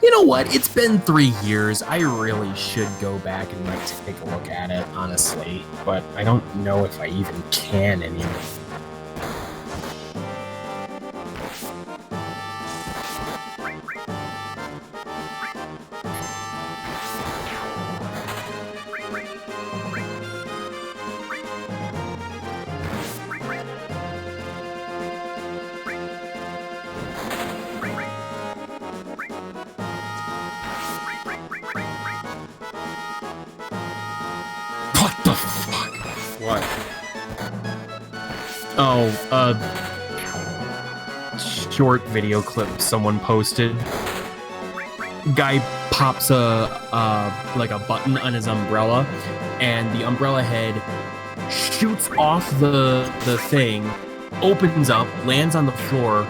B: You know what? It's been 3 years. I really should go back and take a look at it, honestly. But I don't know if I even can anymore. What the fuck?
A: What?
B: Oh, short video clip someone posted. Guy pops like a button on his umbrella, and the umbrella head shoots off the thing, opens up, lands on the floor,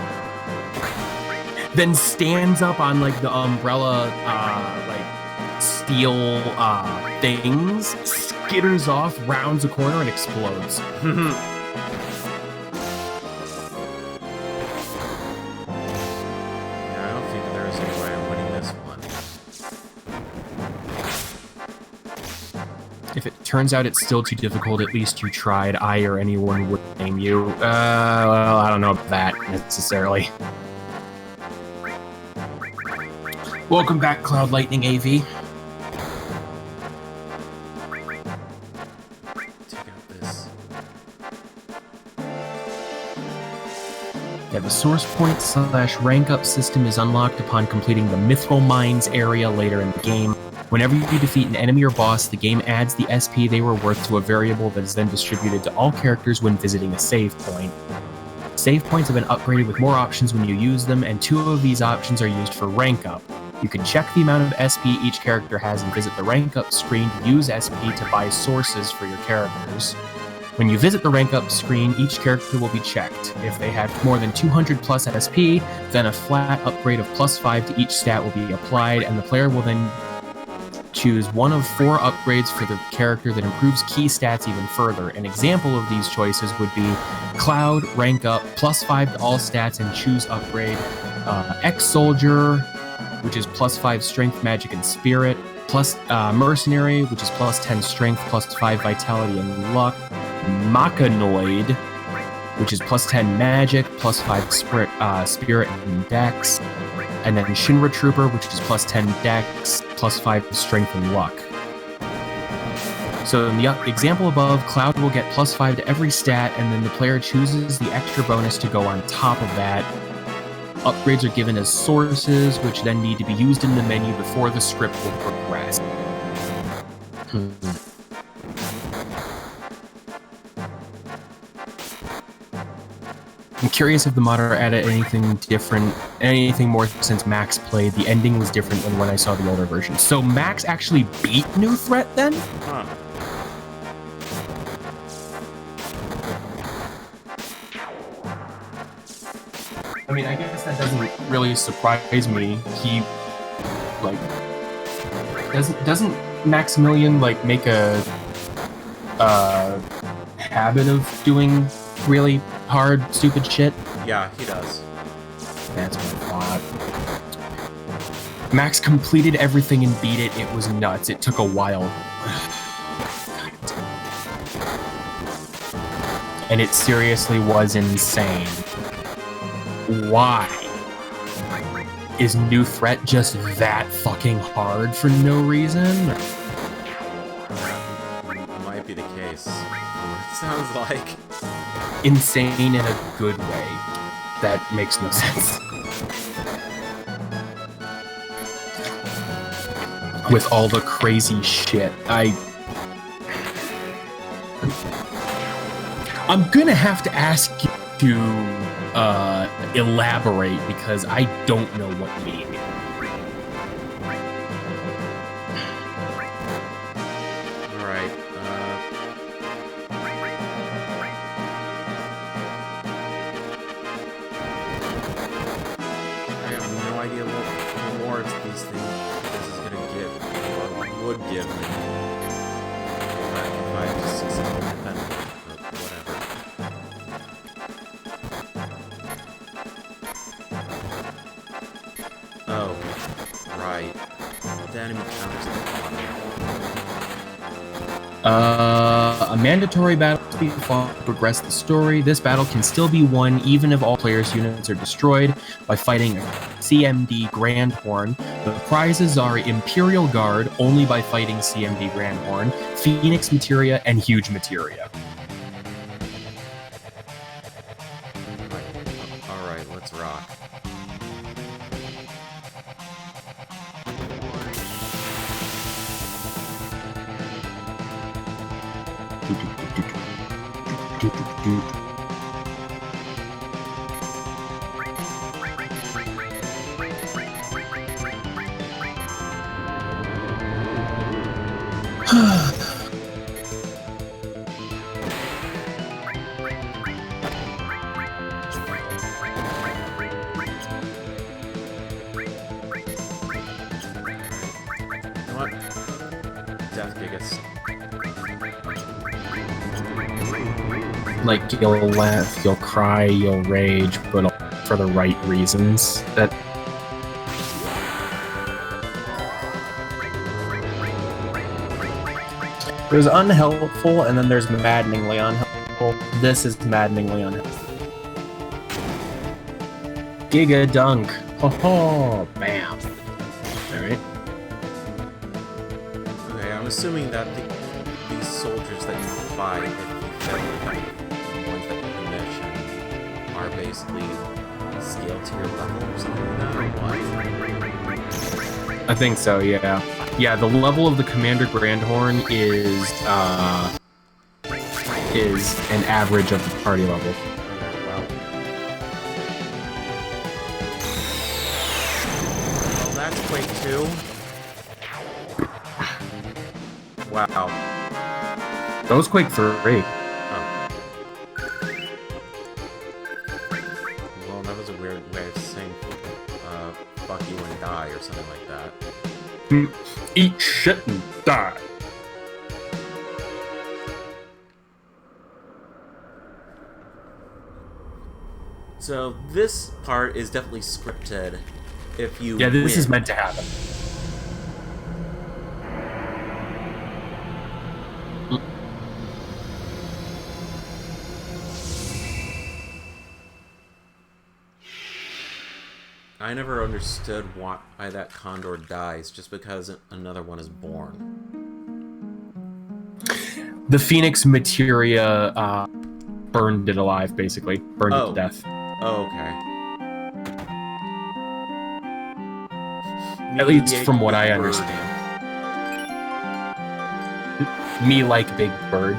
B: then stands up on like the umbrella like steel things, skitters off, rounds a corner, and explodes.
A: Yeah, I don't think there is any way I'm winning this one.
B: If it turns out it's still too difficult, at least you tried. I or anyone would name you. Well, I don't know about that necessarily. Welcome back, Cloud Lightning AV.
A: Take out this.
B: Yeah, the source point / rank up system is unlocked upon completing the Mithril Mines area later in the game. Whenever you defeat an enemy or boss, the game adds the SP they were worth to a variable that is then distributed to all characters when visiting a save point. Save points have been upgraded with more options when you use them, and 2 of these options are used for rank up. You can check the amount of SP each character has and visit the rank up screen to use SP to buy sources for your characters. When you visit the rank up screen, each character will be checked. If they have more than 200 plus SP, then a flat upgrade of +5 to each stat will be applied, and the player will then choose one of 4 upgrades for the character that improves key stats even further. An example of these choices would be Cloud, rank up, +5 to all stats and choose upgrade. Ex-Soldier, which is +5 strength, magic, and spirit. Plus Mercenary, which is +10 strength, +5 vitality and luck. Machanoid, which is +10 magic, +5 spirit and dex. And then Shinra Trooper, which is +10 dex, +5 strength and luck. So in the example above, Cloud will get +5 to every stat, and then the player chooses the extra bonus to go on top of that. Upgrades are given as sources, which then need to be used in the menu before the script will progress. I'm curious if the modder added anything different, anything more since Max played. The ending was different than when I saw the older version. So Max actually beat New Threat then?
A: Huh.
B: I mean, I guess that doesn't really surprise me. He, like, doesn't Maximilian, like, make a habit of doing really hard, stupid shit?
A: Yeah, he does.
B: That's what I thought. Max completed everything and beat it. It was nuts. It took a while. And it seriously was insane. Why? Is New Threat just that fucking hard for no reason?
A: Might be the case. It sounds like.
B: Insane in a good way. That makes no sense. With all the crazy shit, I'm gonna have to ask you to elaborate because I don't know what you mean.
A: Alright, I have no idea what rewards these things this is gonna give, or would give me. If I just successfully defended it, or whatever. Oh, right. The enemy counters at the bottom.
B: A mandatory battle to be fought to progress the story. This battle can still be won even if all players' units are destroyed by fighting a CMD Grandhorn. The prizes are Imperial Guard only by fighting CMD Grandhorn, Phoenix Materia, and Huge Materia.
A: Alright, let's rock.
B: Like, you'll laugh, you'll cry, you'll rage, but for the right reasons. There's unhelpful, and then there's maddeningly unhelpful. This is maddeningly unhelpful. Giga Dunk. Oh, bam. Alright.
A: Okay, I'm assuming that these soldiers that you fight, if you fail to fight the ones that you commission, are basically scaled to your level or something like that, or what?
B: I think so, yeah. Yeah, the level of the Commander Grandhorn is an average of the party level.
A: Okay, well. Well, that's Quake 2. Wow.
B: That was Quake 3.
A: Oh. Well, that was a weird way of saying, fuck you and die, or something like that.
B: Eat shit and die.
A: So, this part is definitely scripted. If you
B: Yeah, this
A: win.
B: is meant to happen.
A: I never understood why that condor dies just because another one is born.
B: The Phoenix Materia burned it alive, basically. Burned it to death.
A: Oh, okay.
B: At least from what I understand. Me like Big Bird.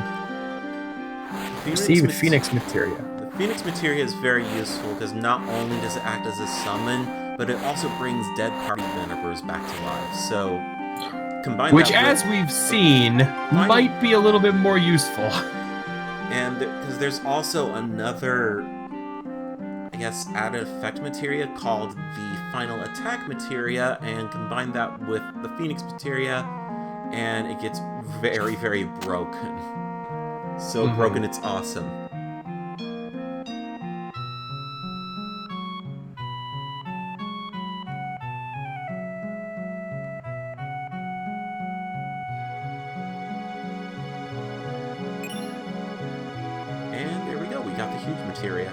B: Received
A: Mat-
B: Phoenix Materia.
A: The Phoenix Materia is very useful because not only does it act as a summon, but it also brings dead party members back to life. So, combine
B: Which,
A: that with
B: as we've seen, might be a little bit more useful.
A: And because there's also another, I guess, added effect materia called the Final Attack Materia, and combine that with the Phoenix Materia, and it gets very, very broken. So broken, it's awesome. And there we go, we got the Huge Materia.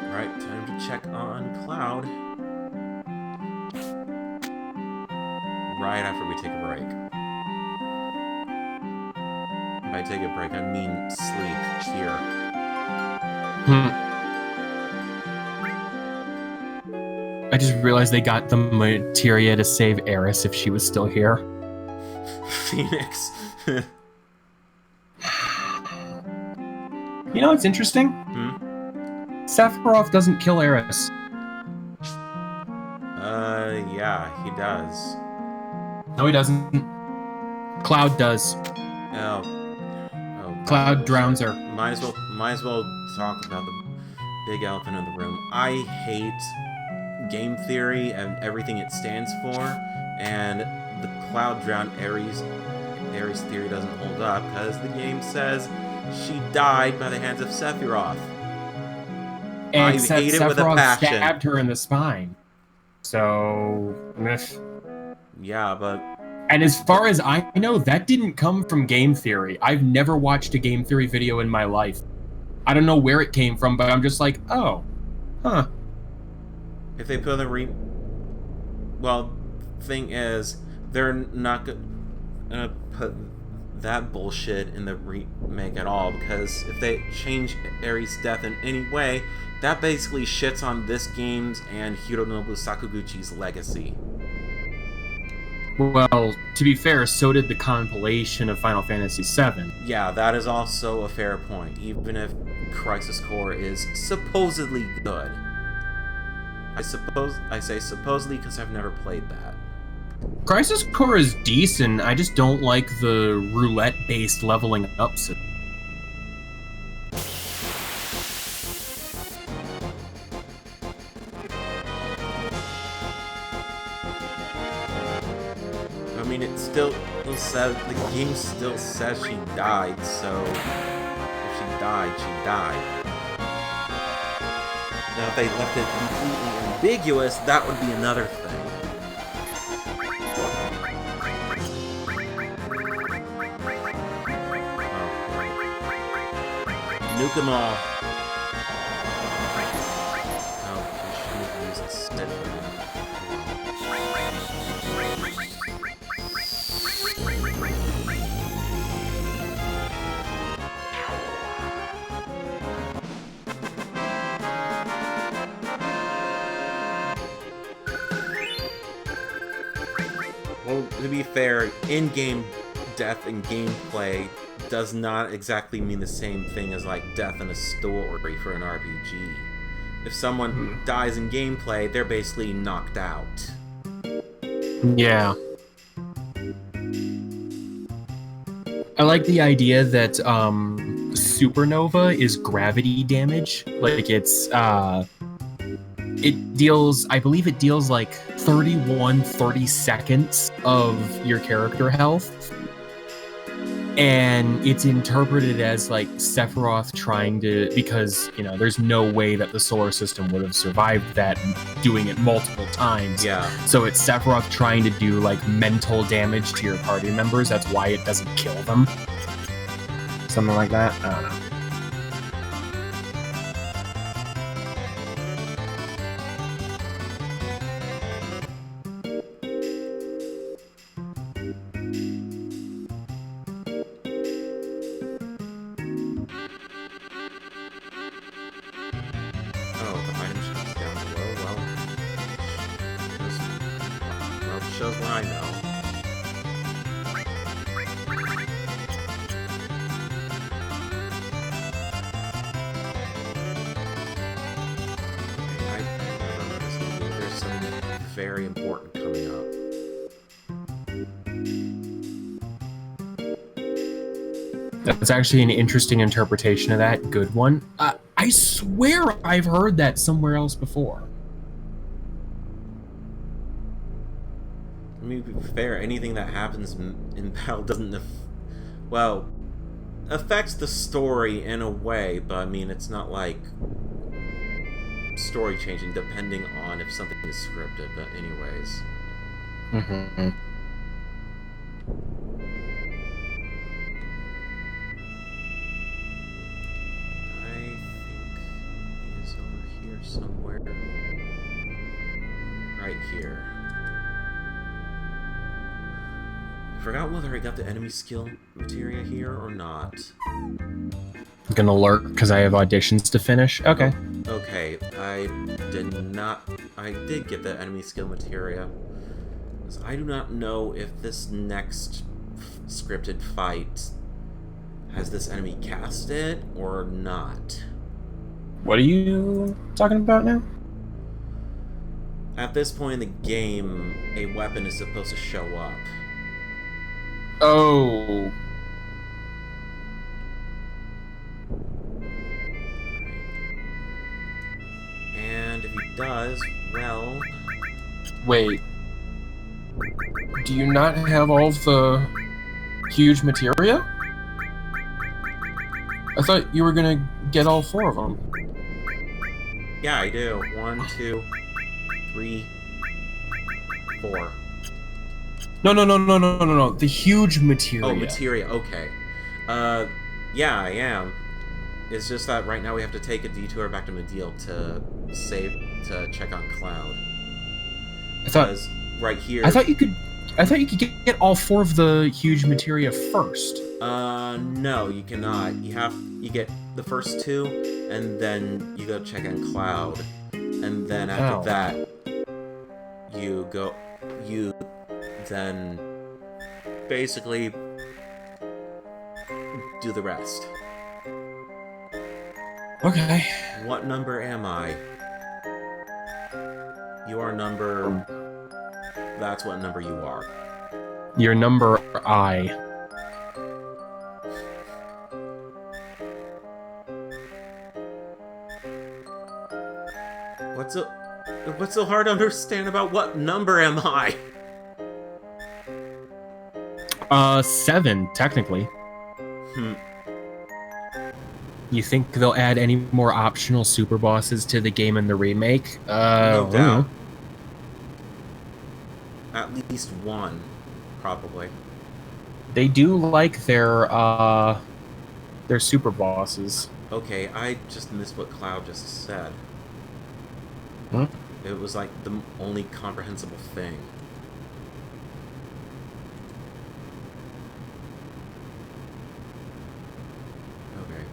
A: Alright, time to check on Cloud. Right after we take a break. By take a break, I mean sleep here.
B: I just realized they got the materia to save Eris if she was still here.
A: Phoenix.
B: You know what's interesting? Sephiroth doesn't kill Eris.
A: Yeah, he does.
B: No, he doesn't. Cloud does.
A: Oh.
B: Cloud drowns her.
A: Might as well talk about the big elephant in the room. I hate game theory and everything it stands for, and the Cloud drown Ares theory doesn't hold up because the game says she died by the hands of Sephiroth.
B: Except
A: I hate it with a
B: Sephiroth
A: passion.
B: stabbed her in the spine. So,
A: yeah, but
B: and as far as I know, that didn't come from game theory. I've never watched a game theory video in my life. I don't know where it came from, but I'm just like, oh, huh.
A: If they put well, thing is, they're not gonna put that bullshit in the remake at all, because if they change Ares' death in any way, that basically shits on this game's and Hironobu Sakaguchi's legacy.
B: Well, to be fair, so did the compilation of Final Fantasy VII.
A: Yeah, that is also a fair point, even if Crisis Core is supposedly good. I say supposedly because I've never played that.
B: Crisis Core is decent, I just don't like the roulette-based leveling up system.
A: I mean, it still says, the game still says she died, so if she died, she died. Now, if they left it completely ambiguous, that would be another thing. Nuke them all. Oh, I should have used a stick. Well, to be fair, in-game death and gameplay does not exactly mean the same thing as, like, death in a story for an RPG. If someone dies in gameplay, they're basically knocked out.
B: Yeah. I like the idea that supernova is gravity damage. Like it's it deals, I believe it deals like 30 seconds of your character health. And it's interpreted as like Sephiroth trying to, because there's no way that the solar system would have survived that, doing it multiple times.
A: Yeah.
B: So it's Sephiroth trying to do like mental damage to your party members. That's why it doesn't kill them. Something like that. I don't know.
A: Shows what I know. Okay, I remember this movie. There's something very important coming up.
B: That's actually an interesting interpretation of that. Good one. I swear I've heard that somewhere else before.
A: I mean, to be fair, anything that happens in battle doesn't, affects the story in a way, but I mean, it's not like story changing depending on if something is scripted, but anyways.
B: Mm-hmm.
A: I think he is over here somewhere. Right here. I forgot whether I got the enemy skill materia here or not.
B: I'm gonna lurk because I have auditions to finish. Okay.
A: Okay, I did get the enemy skill materia. So I do not know if this next scripted fight has this enemy cast it or not.
B: What are you talking about now?
A: At this point in the game, a weapon is supposed to show up.
B: Oh.
A: And if he does, well...
B: Wait. Do you not have all of the huge materia? I thought you were gonna get all 4 of them.
A: Yeah, I do. 1, 2, 3, 4.
B: No. The huge materia.
A: Oh, materia, okay. Yeah, I am. It's just that right now we have to take a detour back to Mideel to check on Cloud. Because right here...
B: I thought you could get all 4 of the huge materia first.
A: No, you cannot. You get the first 2, and then you go check on Cloud. And then after that, you then basically do the rest.
B: Okay.
A: What number am I? You are number... That's what number you are.
B: Your number I.
A: What's so hard to understand about what number am I?
B: 7, technically. You think they'll add any more optional super bosses to the game in the remake?
A: No doubt. At least 1, probably.
B: They do like their super bosses.
A: Okay, I just missed what Cloud just said.
B: Huh?
A: It was like the only comprehensible thing. Okay.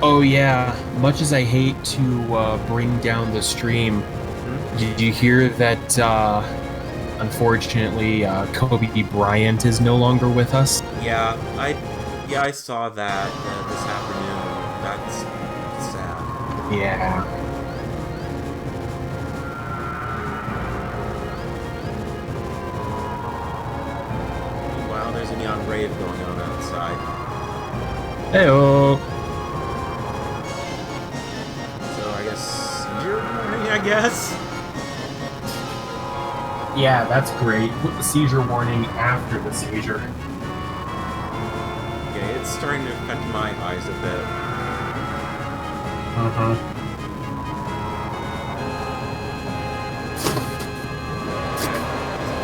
B: Oh yeah, much as I hate to bring down the stream, did you hear that unfortunately Kobe Bryant is no longer with us?
A: Yeah, I saw that this afternoon. That's sad.
B: Yeah.
A: Wow, there's a neon rave going on outside.
B: Heyo.
A: So I guess you're running, I guess.
B: Yeah, that's great. Put the seizure warning after the seizure.
A: Okay, it's starting to affect my eyes a bit.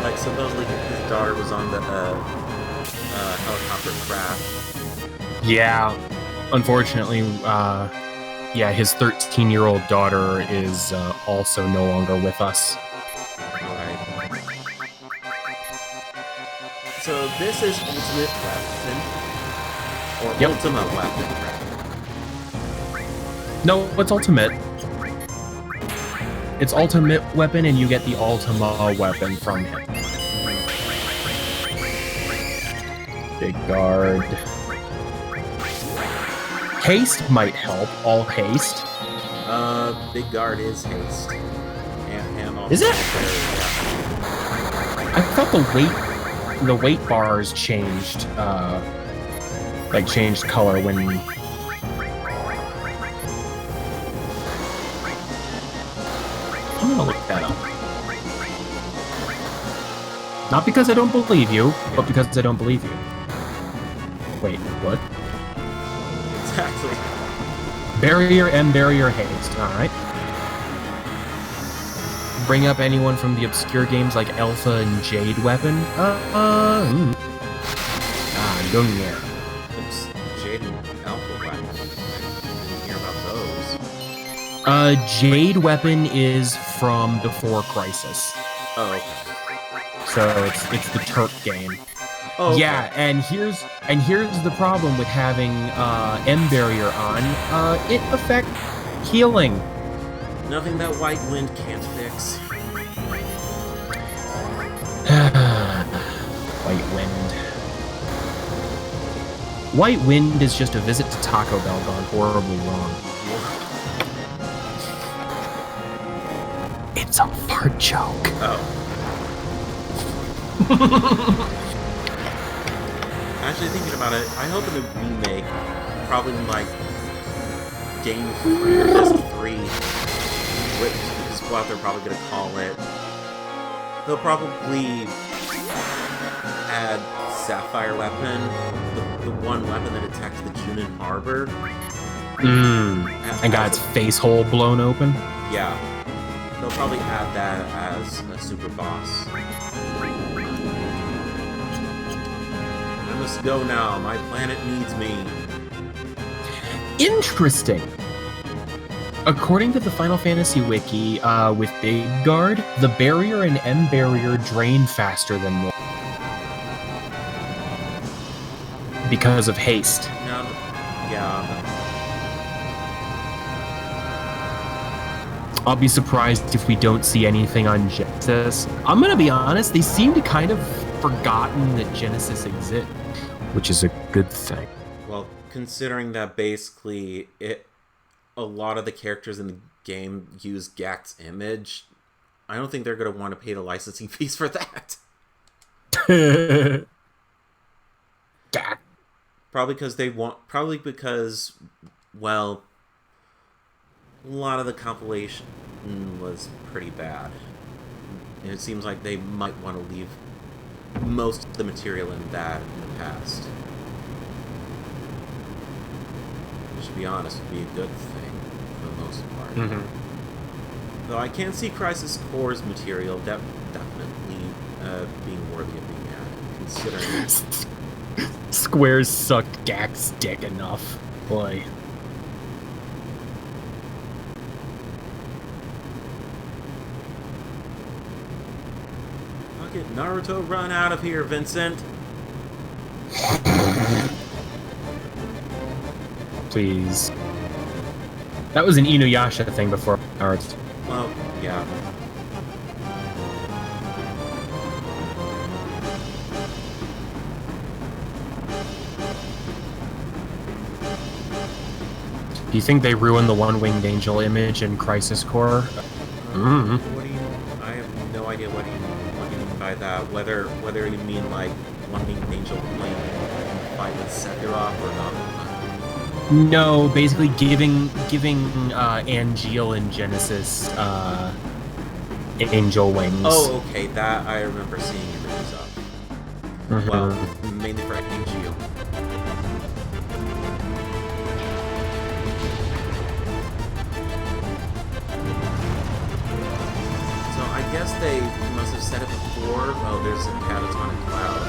A: Like, supposedly his daughter was on the helicopter crash.
B: Yeah, unfortunately, yeah, his 13-year-old daughter is also no longer with us.
A: Alright. So this is Ultimate Weapon. Or
B: Yep.
A: Ultima Weapon, rather.
B: No, it's Ultimate. It's Ultimate Weapon, and you get the Ultima Weapon from him. Big guard. Haste might help. All haste.
A: Big guard is haste. And also
B: Is it?
A: Yeah.
B: I thought the weight bars changed, like changed color when. I'm gonna look that up. Not because I don't believe you, but because I don't believe you. Wait, what?
A: Exactly.
B: Barrier and barrier haste. All right. Bring up anyone from the obscure games like Alpha and Jade Weapon. Gungnir.
A: Oops. Jade and Alpha Weapon. I didn't hear about those.
B: Jade Weapon is from before Crisis,
A: Oh, okay.
B: so it's the Turk game.
A: Oh, okay.
B: Yeah, and here's the problem with having M barrier on. It affects healing.
A: Nothing that White Wind can't fix.
B: White Wind. White Wind is just a visit to Taco Bell gone horribly wrong. It's a fart joke.
A: Oh. Actually, thinking about it, I hope in the remake, probably like Game 3 or Disc 3, which is what they're probably going to call it, they'll probably add Sapphire Weapon, the one weapon that attacks the Junin Harbor.
B: And got its face hole blown open.
A: Yeah. They'll probably add that as a super boss. I must go now. My planet needs me.
B: Interesting. According to the Final Fantasy Wiki, with Big Guard, the barrier and M barrier drain faster than normal. Because of haste.
A: No, yeah.
B: I'll be surprised if we don't see anything on Genesis. I'm gonna be honest, they seem to kind of forgotten that Genesis exists, which is a good thing.
A: Well, considering that basically a lot of the characters in the game use Gakt's image, I don't think they're going to want to pay the licensing fees for that.
B: Gak.
A: Probably because, well, a lot of the compilation was pretty bad. And it seems like they might want to leave most of the material in that in the past. Which, to be honest, would be a good thing for the most part. Though I can see Crisis Core's material definitely being worthy of being added, considering...
B: Squares sucked Gak's dick enough. Boy.
A: Fuck it, Naruto, run out of here, Vincent!
B: Please. That was an Inuyasha thing before Naruto.
A: Well, yeah.
B: Do you think they ruined the one-winged angel image in Crisis Core?
A: What do you... I have no idea what you mean by that. Whether you mean, like, one-winged angel playing fight with Sephiroth or not.
B: No, basically giving Angeal in Genesis angel wings.
A: Oh, okay, that I remember seeing images of.
B: Mhm.
A: Well, mainly for Hugh. So I guess they must have said it before. Oh, there's a catatonic cloud.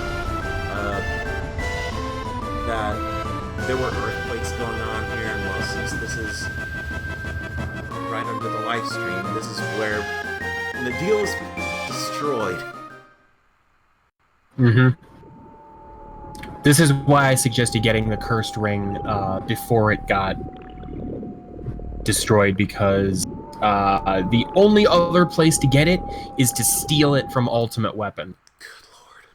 A: That there were earthquakes going on here, and well, since this is right under the live stream, this is where Mideel is destroyed.
B: This is why I suggested getting the cursed ring before it got destroyed, because the only other place to get it is to steal it from Ultimate Weapon.
A: Good lord,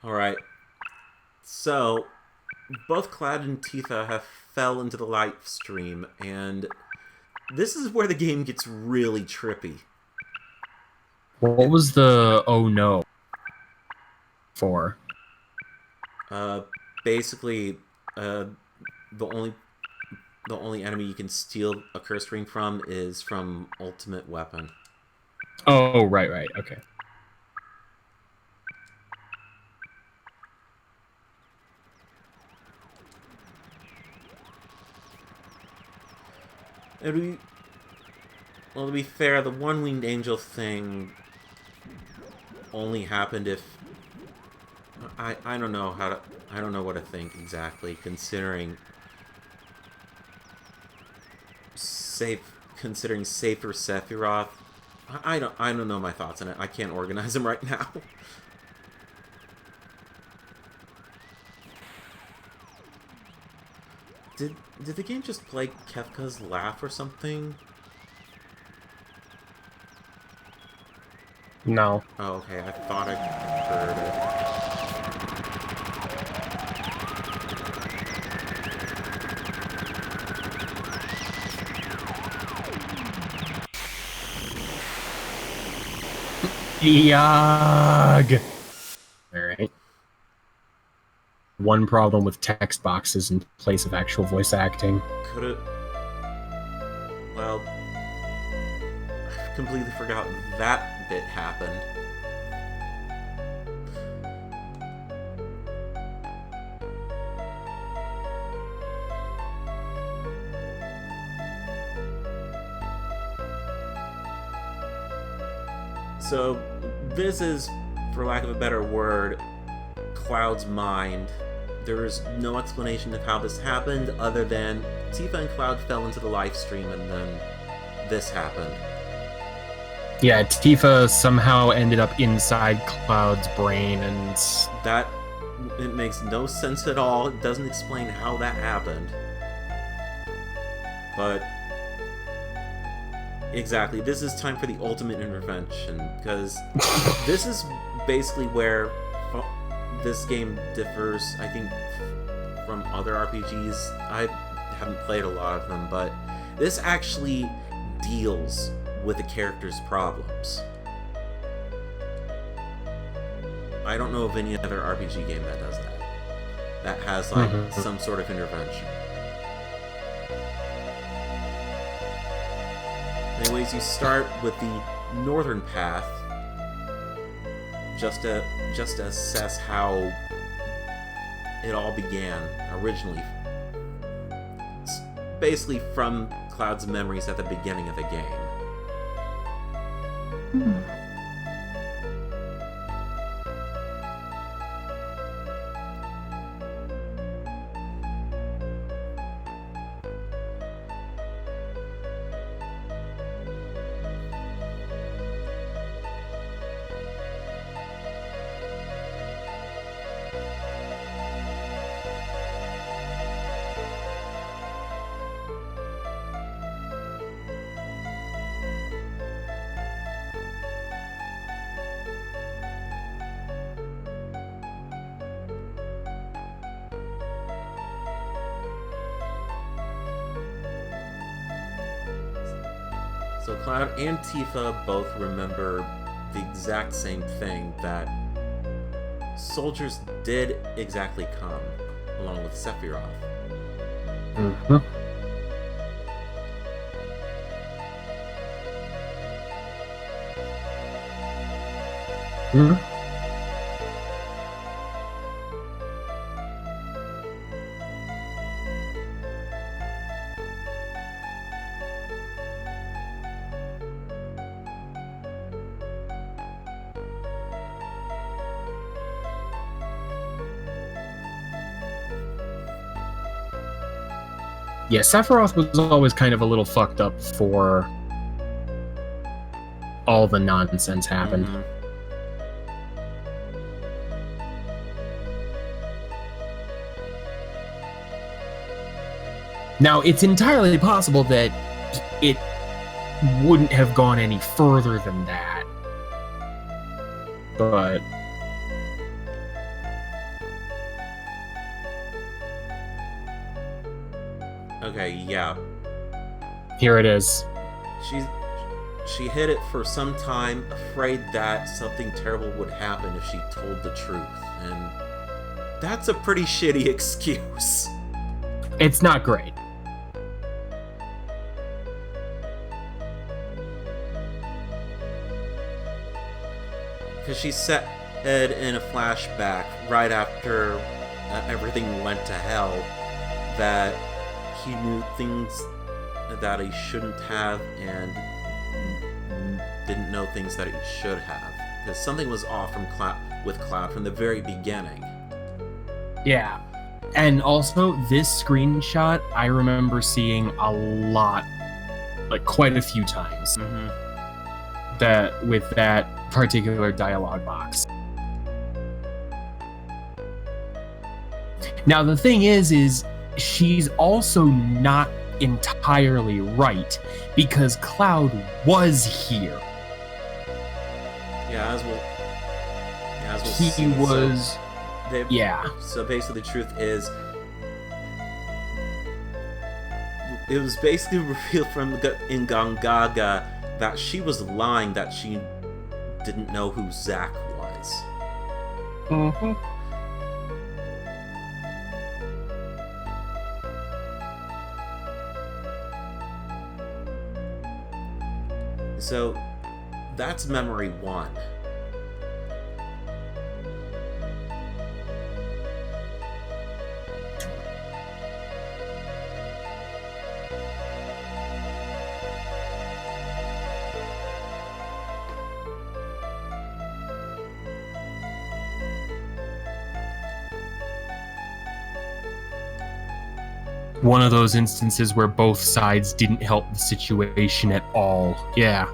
A: no. Alright. So, both Cloud and Tifa have fell into the live stream, and this is where the game gets really trippy.
B: What was the oh no for?
A: Basically, the only enemy you can steal a cursed ring from is from Ultimate Weapon.
B: Oh, right, okay.
A: Well, to be fair, the one-winged angel thing only happened if I don't know how to I don't know what to think exactly, considering safer Sephiroth. I don't know my thoughts on it. I can't organize them right now. Did the game just play Kefka's laugh or something?
B: No.
A: Oh, okay. I thought I heard it.
B: Yuck. Alright. One problem with text boxes in place of actual voice acting.
A: Could it... Well... I completely forgot that bit happened. So, this is, for lack of a better word, Cloud's mind. There is no explanation of how this happened other than Tifa and Cloud fell into the live stream and then this happened.
B: Yeah, Tifa somehow ended up inside Cloud's brain, and
A: That... it makes no sense at all. It doesn't explain how that happened. But... exactly, this is time for the ultimate intervention, because this is basically where this game differs, I think, from other RPGs. I haven't played a lot of them, but this actually deals with the character's problems. I don't know of any other RPG game that does that. That has, like, some sort of intervention. Anyways, you start with the northern path, just to assess how it all began originally. It's basically from Cloud's memories at the beginning of the game. So Cloud and Tifa both remember the exact same thing, that soldiers did exactly come, along with Sephiroth.
B: Hmm? Yeah, Sephiroth was always kind of a little fucked up for all the nonsense happened.
A: Mhm.
B: Now, it's entirely possible that it wouldn't have gone any further than that. But
A: Okay, yeah.
B: here it is.
A: She hid it for some time, afraid that something terrible would happen if she told the truth, and that's a pretty shitty excuse.
B: It's not great.
A: Because she said in a flashback right after everything went to hell that he knew things that he shouldn't have and didn't know things that he should have. Because something was off with Cloud from the very beginning.
B: Yeah. And also, this screenshot I remember seeing a lot, like quite a few times, that with that particular dialogue box. Now, the thing is she's also not entirely right, because Cloud was here.
A: Yeah, as we'll
B: He
A: see.
B: was... Yeah.
A: So basically the truth is, it was basically revealed in Gongaga that she was lying, that she didn't know who Zack was.
B: Mm-hmm.
A: So that's memory 1.
B: One of those instances where both sides didn't help the situation at all. Yeah.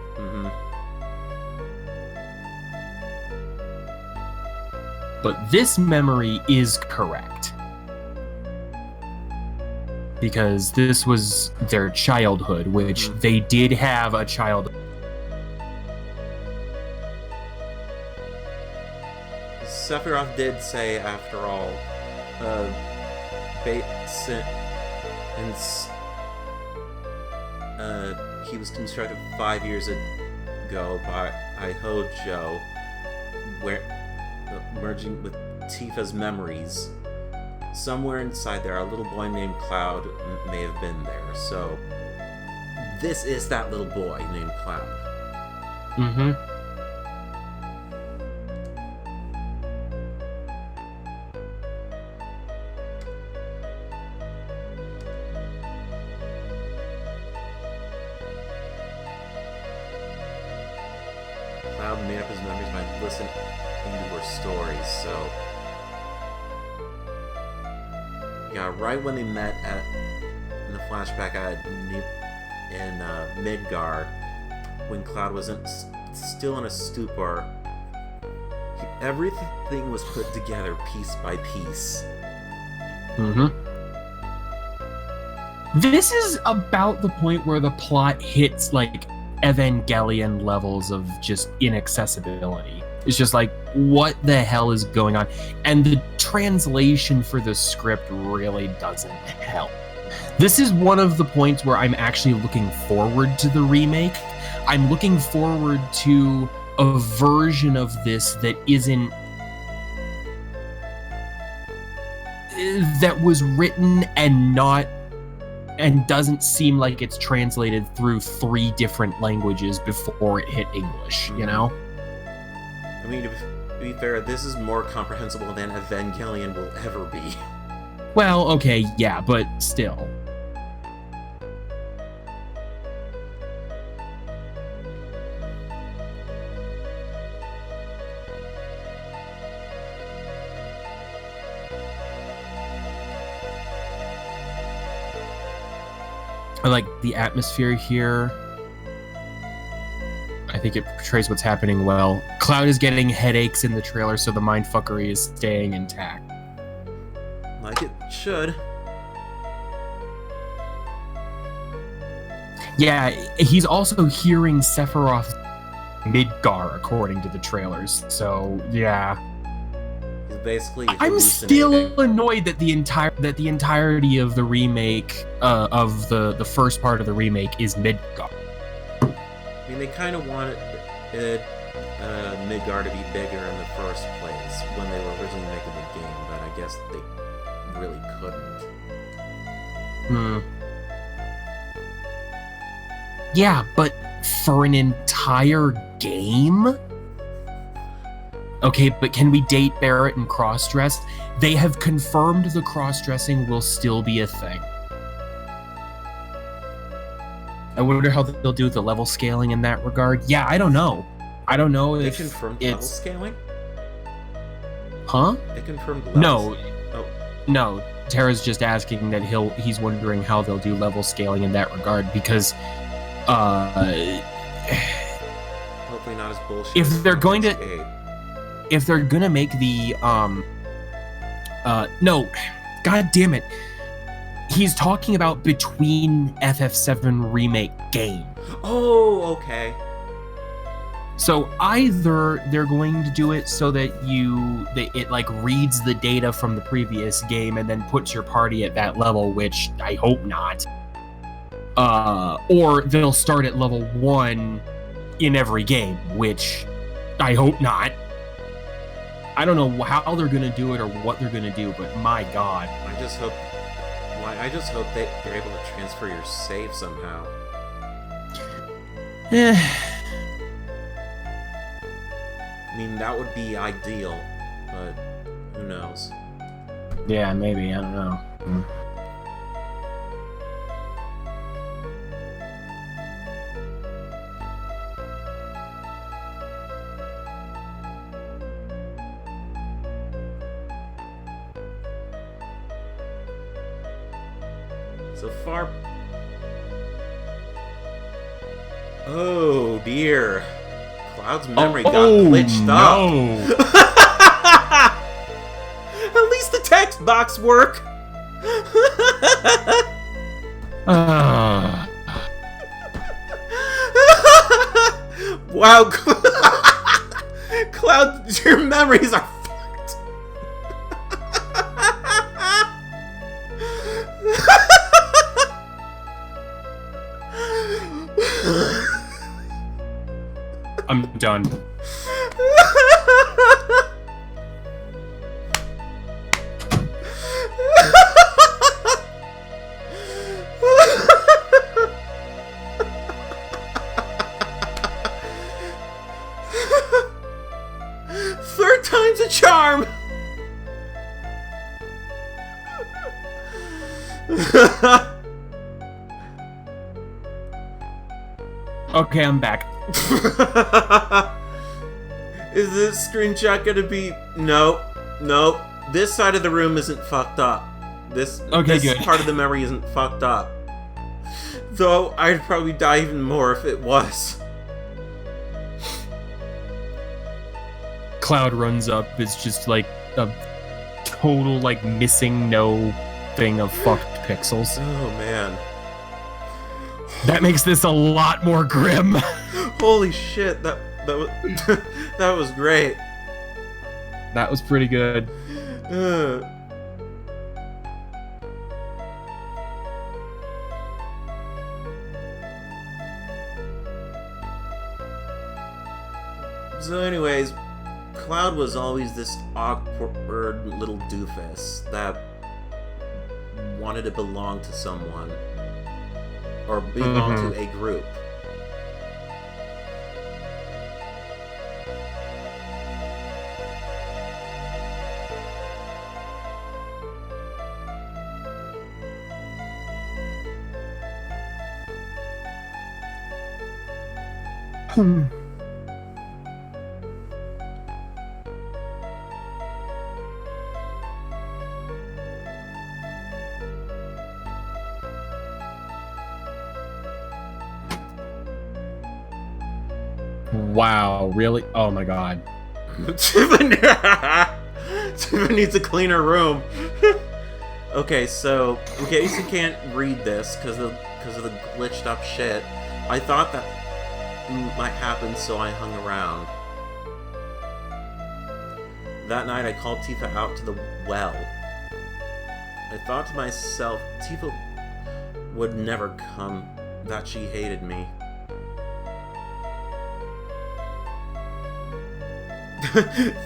B: But this memory is correct. Because this was their childhood, which they did have a childhood.
A: Sephiroth did say, after all, he was constructed 5 years ago by Ihojo, where merging with Tifa's memories. Somewhere inside there, a little boy named Cloud may have been there. So this is that little boy named Cloud. Cloud made up his memories by listening to her stories, so... Yeah, right when they met in the flashback in Midgar, when Cloud was still in a stupor, everything was put together piece by piece.
B: This is about the point where the plot hits, like, Evangelion levels of just inaccessibility. It's just like, what the hell is going on? And the translation for the script really doesn't help. This is one of the points where I'm actually looking forward to the remake. I'm looking forward to a version of this that isn't... that was written and doesn't seem like it's translated through 3 different languages before it hit English, you know?
A: I mean, to be fair, this is more comprehensible than Evangelion will ever be.
B: Well, okay, yeah, but still. I like the atmosphere here. I think it portrays what's happening well. Cloud is getting headaches in the trailer, so the mindfuckery is staying intact.
A: Like it should.
B: Yeah, he's also hearing Sephiroth Midgar, according to the trailers. So, yeah.
A: He's basically
B: I'm still annoyed that the entirety of the remake of the first part of the remake is Midgar.
A: I mean, they kind of wanted Midgar to be bigger in the first place when they were originally making the game, but I guess they really couldn't.
B: Yeah, but for an entire game? Okay, but can we date Barrett and cross-dress? They have confirmed the cross-dressing will still be a thing. I wonder how they'll do the level scaling in that regard. Yeah, I don't know. I don't know
A: They
B: if
A: confirmed
B: it's...
A: level scaling?
B: Huh?
A: They confirmed levels?
B: No.
A: Oh.
B: No. Tara's just asking that he's wondering how they'll do level scaling in that regard, because
A: hopefully not as bullshit.
B: if
A: as
B: they're going to
A: 8.
B: if they're gonna make the no, god damn it, he's talking about between FF7 remake game.
A: Oh, okay.
B: So either they're going to do it so that it like reads the data from the previous game and then puts your party at that level, which I hope not. Or they'll start at level 1 in every game, which I hope not. I don't know how they're gonna do it or what they're gonna do, but my god.
A: I just hope they're able to transfer your save somehow. I mean, that would be ideal, but who knows?
B: Yeah, maybe, I don't know.
A: So far... Oh, dear. Cloud's memory got glitched up. At least the text box work. Wow. Cloud, your memories are fucked.
B: I'm done.
A: Third time's a charm.
B: Okay, I'm back.
A: Is this screenshot gonna be... No. This side of the room isn't fucked up. This
B: good.
A: part of the memory isn't fucked up. Though, I'd probably die even more if it was.
B: Cloud runs up. It's just like a total, like, missing no thing of fucked pixels.
A: Oh, man.
B: That makes this a lot more grim.
A: Holy shit, that was that was great.
B: That was pretty good.
A: So anyways, Cloud was always this awkward little doofus that wanted to belong to someone. Or belong to a group.
B: Wow, really? Oh my god.
A: Tifa needs to clean her room. Okay, so in case you can't read this because of the glitched up shit, I thought that might happen, so I hung around. That night, I called Tifa out to the well. I thought to myself, Tifa would never come, that she hated me.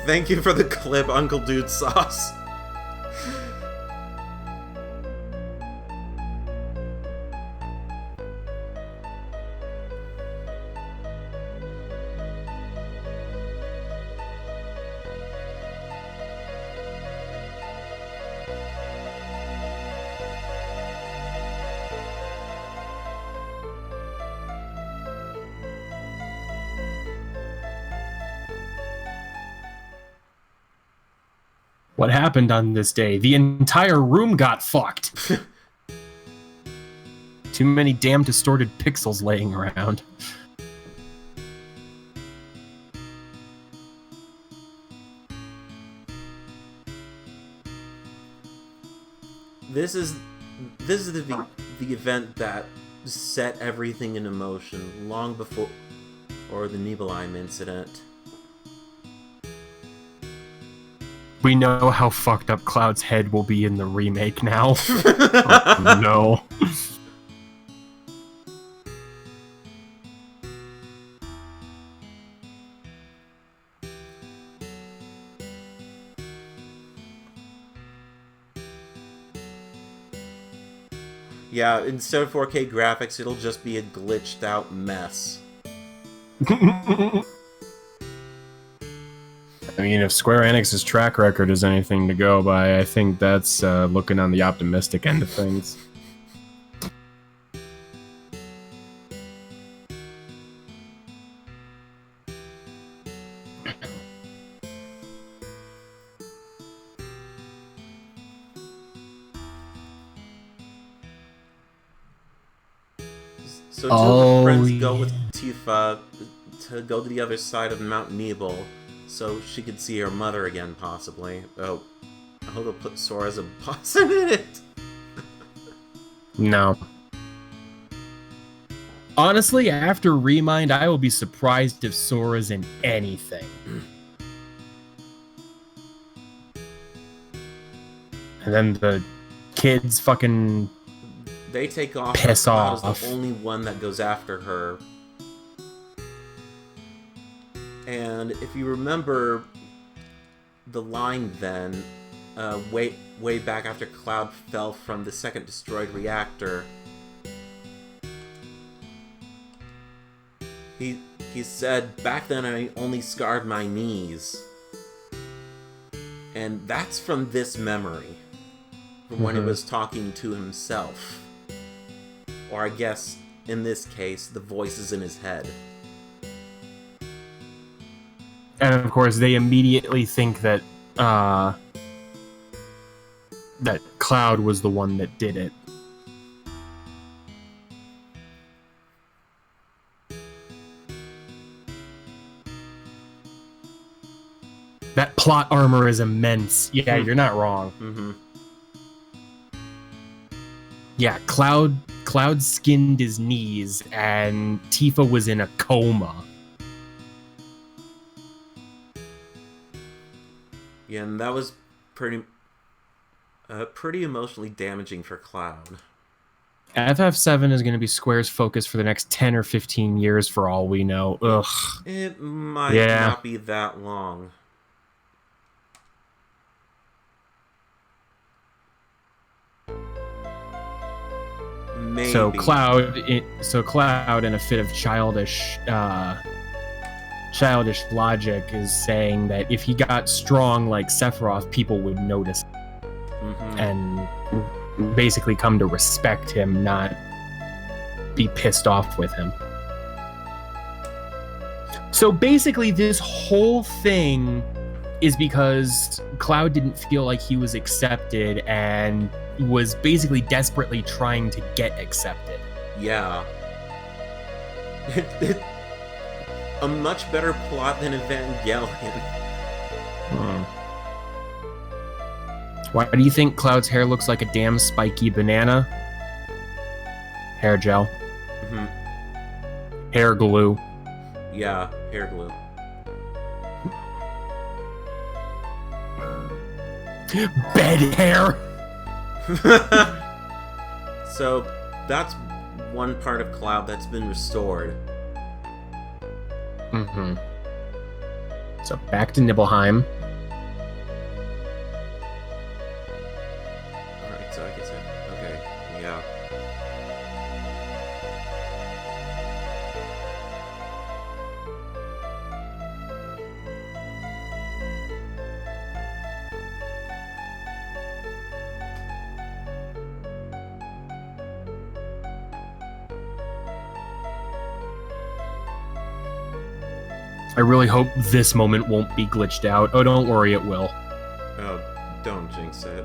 A: Thank you for the clip, Uncle Dude Sauce.
B: What happened on this day? The entire room got fucked. Too many damn distorted pixels laying around.
A: This is the event that set everything in motion long before the Nibelheim incident.
B: We know how fucked up Cloud's head will be in the remake now. Oh, no.
A: Yeah, instead of 4K graphics, it'll just be a glitched out mess.
B: I mean, if Square Enix's track record is anything to go by, I think that's looking on the optimistic end of things.
A: So two of her friends go with Tifa to go to the other side of Mount Nebel, so she could see her mother again, possibly. Oh, I hope they'll put Sora as a boss in it.
B: No. Honestly, after Remind, I will be surprised if Sora's in anything. And then the kids fucking...
A: They take off.
B: Piss
A: Cloud
B: off.
A: is the only one that goes after her. And if you remember the line then, way back after Cloud fell from the second destroyed reactor, he said, "Back then I only scarred my knees." And that's from this memory, from when he was talking to himself. Or I guess, in this case, the voices in his head.
B: And of course, they immediately think that that Cloud was the one that did it. That plot armor is immense. Yeah, you're not wrong.
A: Mm-hmm.
B: Yeah, Cloud skinned his knees, and Tifa was in a coma.
A: Yeah, and that was pretty emotionally damaging for Cloud.
B: FF7 is going to be Square's focus for the next 10 or 15 years for all we know. Ugh.
A: It might not be that long. Maybe.
B: So Cloud, in a fit of childish logic, is saying that if he got strong like Sephiroth, people would notice and basically come to respect him, not be pissed off with him. So basically, this whole thing is because Cloud didn't feel like he was accepted and was basically desperately trying to get accepted.
A: Yeah. A much better plot than Evangelion.
B: Why do you think Cloud's hair looks like a damn spiky banana? Hair gel.
A: Hmm.
B: Hair glue.
A: Yeah, hair glue.
B: Bed hair!
A: So, that's one part of Cloud that's been restored.
B: Mm-hmm. So back to Nibelheim.
A: Alright, so I guess okay, yeah.
B: I really hope this moment won't be glitched out. Oh, don't worry, it will.
A: Oh, don't jinx it.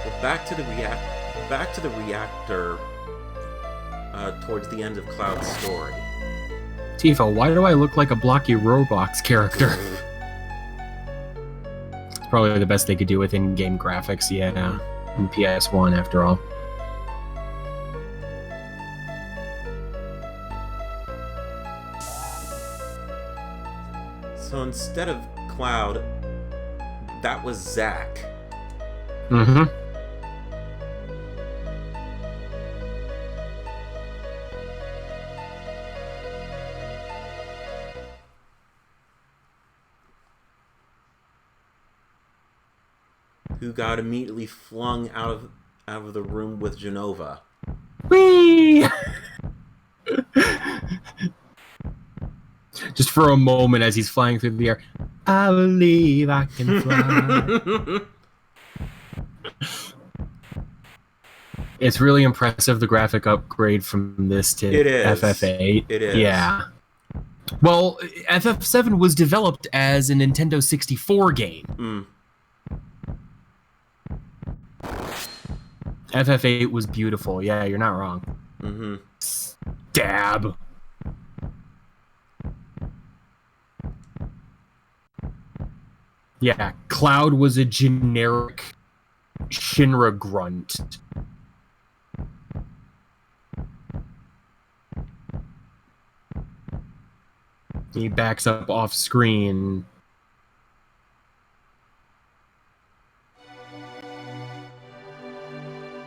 A: So back to the reactor towards the end of Cloud's story.
B: Tifa, why do I look like a blocky Roblox character? It's probably the best they could do with in-game graphics, yeah. In PS1, after all.
A: So instead of Cloud, that was Zack.
B: Mm-hmm.
A: Who got immediately flung out of the room with Genova.
B: Whee! Just for a moment as he's flying through the air. I believe I can fly. It's really impressive, the graphic upgrade from this to
A: It is.
B: FF8.
A: It is.
B: Yeah. Well, FF7 was developed as a Nintendo 64 game.
A: Mm.
B: FF8 was beautiful. Yeah, you're not wrong.
A: Mm-hmm.
B: Stab. Yeah, Cloud was a generic Shinra grunt. He backs up off screen.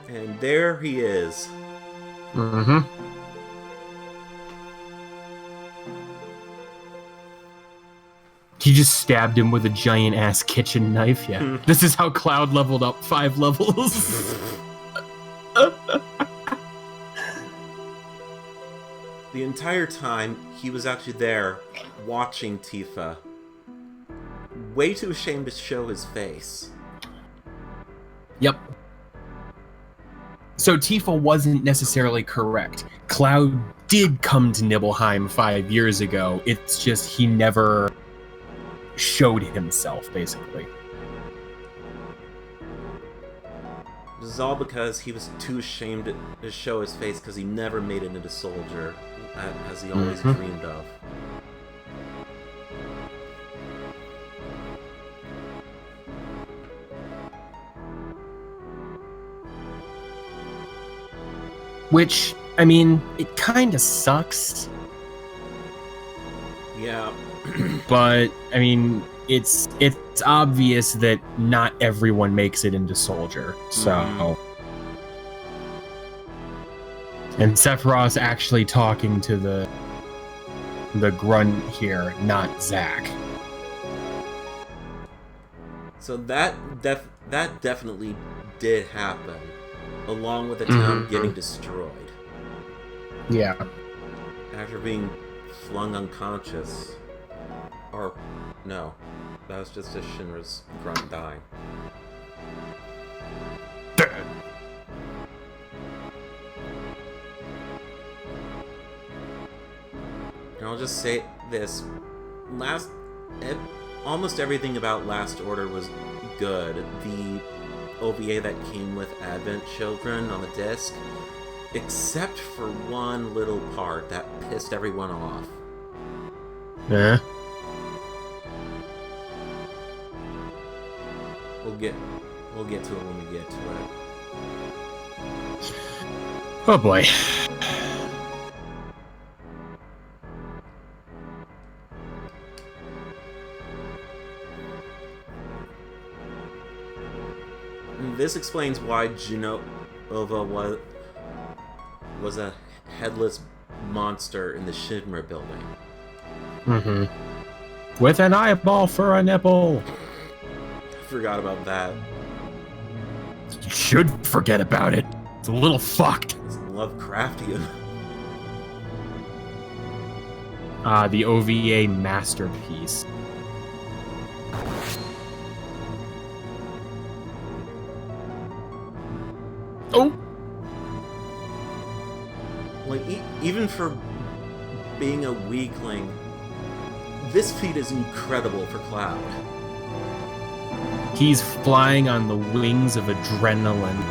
A: And there he is.
B: Mm-hmm. He just stabbed him with a giant-ass kitchen knife, yeah. This is how Cloud leveled up 5 levels.
A: The entire time, he was actually there, watching Tifa. Way too ashamed to show his face.
B: Yep. So Tifa wasn't necessarily correct. Cloud did come to Nibelheim 5 years ago. It's just he never showed himself, basically.
A: This is all because he was too ashamed to show his face because he never made it into soldier, as he always dreamed of.
B: Which, I mean, it kind of sucks.
A: Yeah.
B: But, I mean, it's obvious that not everyone makes it into soldier, so... And Sephiroth's actually talking to the grunt here, not Zack.
A: So that definitely did happen, along with the town getting destroyed.
B: Yeah.
A: After being flung unconscious. Or, no. That was just Shinra's grunt dying. And I'll just say this. Almost everything about Last Order was good. The OVA that came with Advent Children on the disc, except for one little part that pissed everyone off.
B: Yeah.
A: We'll get to it when we get to it.
B: Oh boy.
A: This explains why Genova was a headless monster in the Shinra building.
B: Mm-hmm. With an eyeball for a nipple.
A: Forgot about that.
B: You should forget about it. It's a little fucked.
A: It's Lovecraftian.
B: The OVA masterpiece. Oh!
A: Like, even for being a weakling, this feat is incredible for Cloud.
B: He's flying on the wings of adrenaline.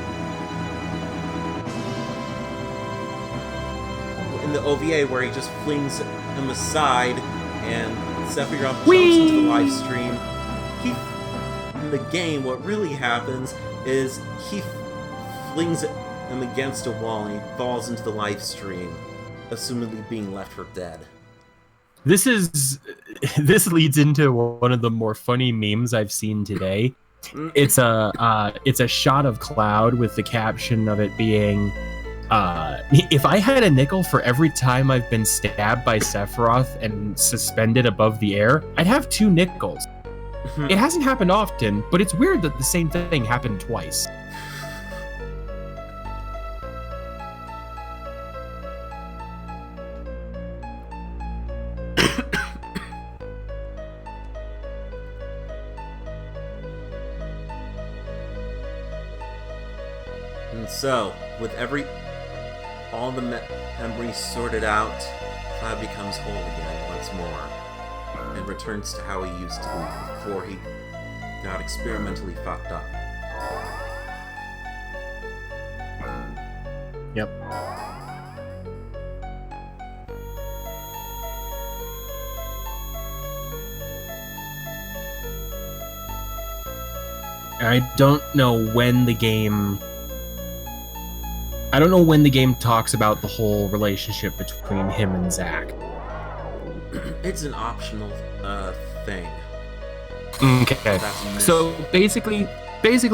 A: In the OVA, where he just flings him aside and Sephiroth jumps into the live stream, in the game, what really happens is he flings him against a wall and he falls into the live stream, assumedly being left for dead.
B: This leads into one of the more funny memes I've seen today. It's a shot of Cloud with the caption of it being, if I had a nickel for every time I've been stabbed by Sephiroth and suspended above the air, I'd have 2 nickels. It hasn't happened often, but it's weird that the same thing happened twice.
A: And so, with all the memories sorted out, Cloud becomes whole again once more, and returns to how he used to be before he got experimentally fucked up.
B: Yep. I don't know when the game talks about the whole relationship between him and Zack.
A: It's an optional thing.
B: Okay. So basically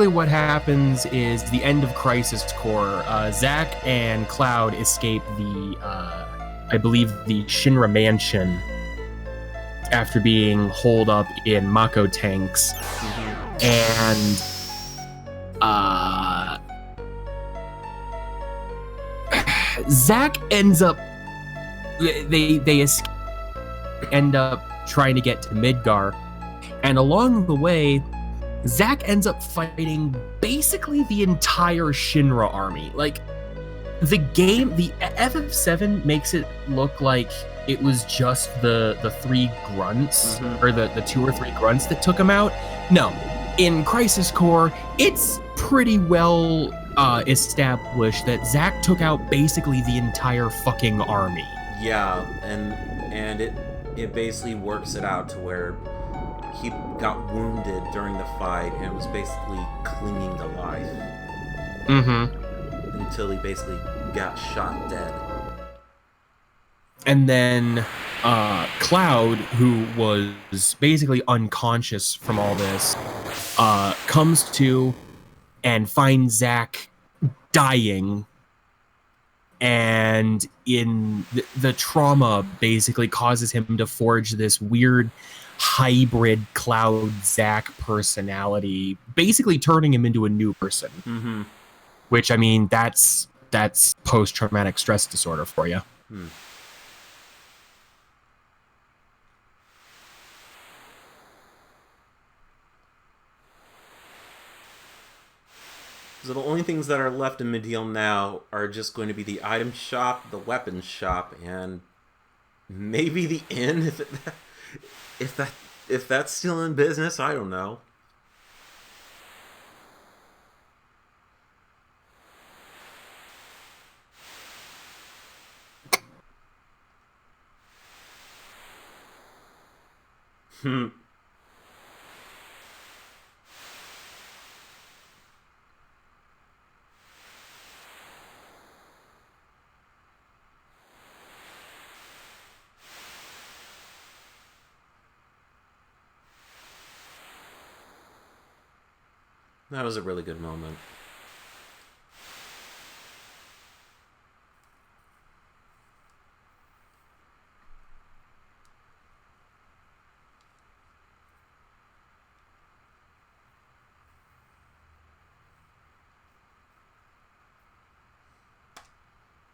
B: what happens is the end of Crisis Core. Zack and Cloud escape I believe the Shinra mansion after being holed up in mako tanks. And Zack ends up they end up trying to get to Midgar, and along the way Zack ends up fighting basically the entire Shinra army. Like, the FF7 makes it look like it was just the 3 grunts, or the 2 or 3 grunts that took him out. No, in Crisis Core, it's pretty well established that Zack took out basically the entire fucking army.
A: Yeah, and it basically works it out to where he got wounded during the fight and was basically clinging to life. Until he basically got shot dead.
B: And then Cloud, who was basically unconscious from all this, comes to and finds Zack dying. And in the trauma basically causes him to forge this weird hybrid Cloud Zack personality, basically turning him into a new person. Which, I mean, that's post-traumatic stress disorder for you.
A: So the only things that are left in Mideel now are just going to be the item shop, the weapons shop, and maybe the inn if that's still in business. I don't know. That was a really good moment.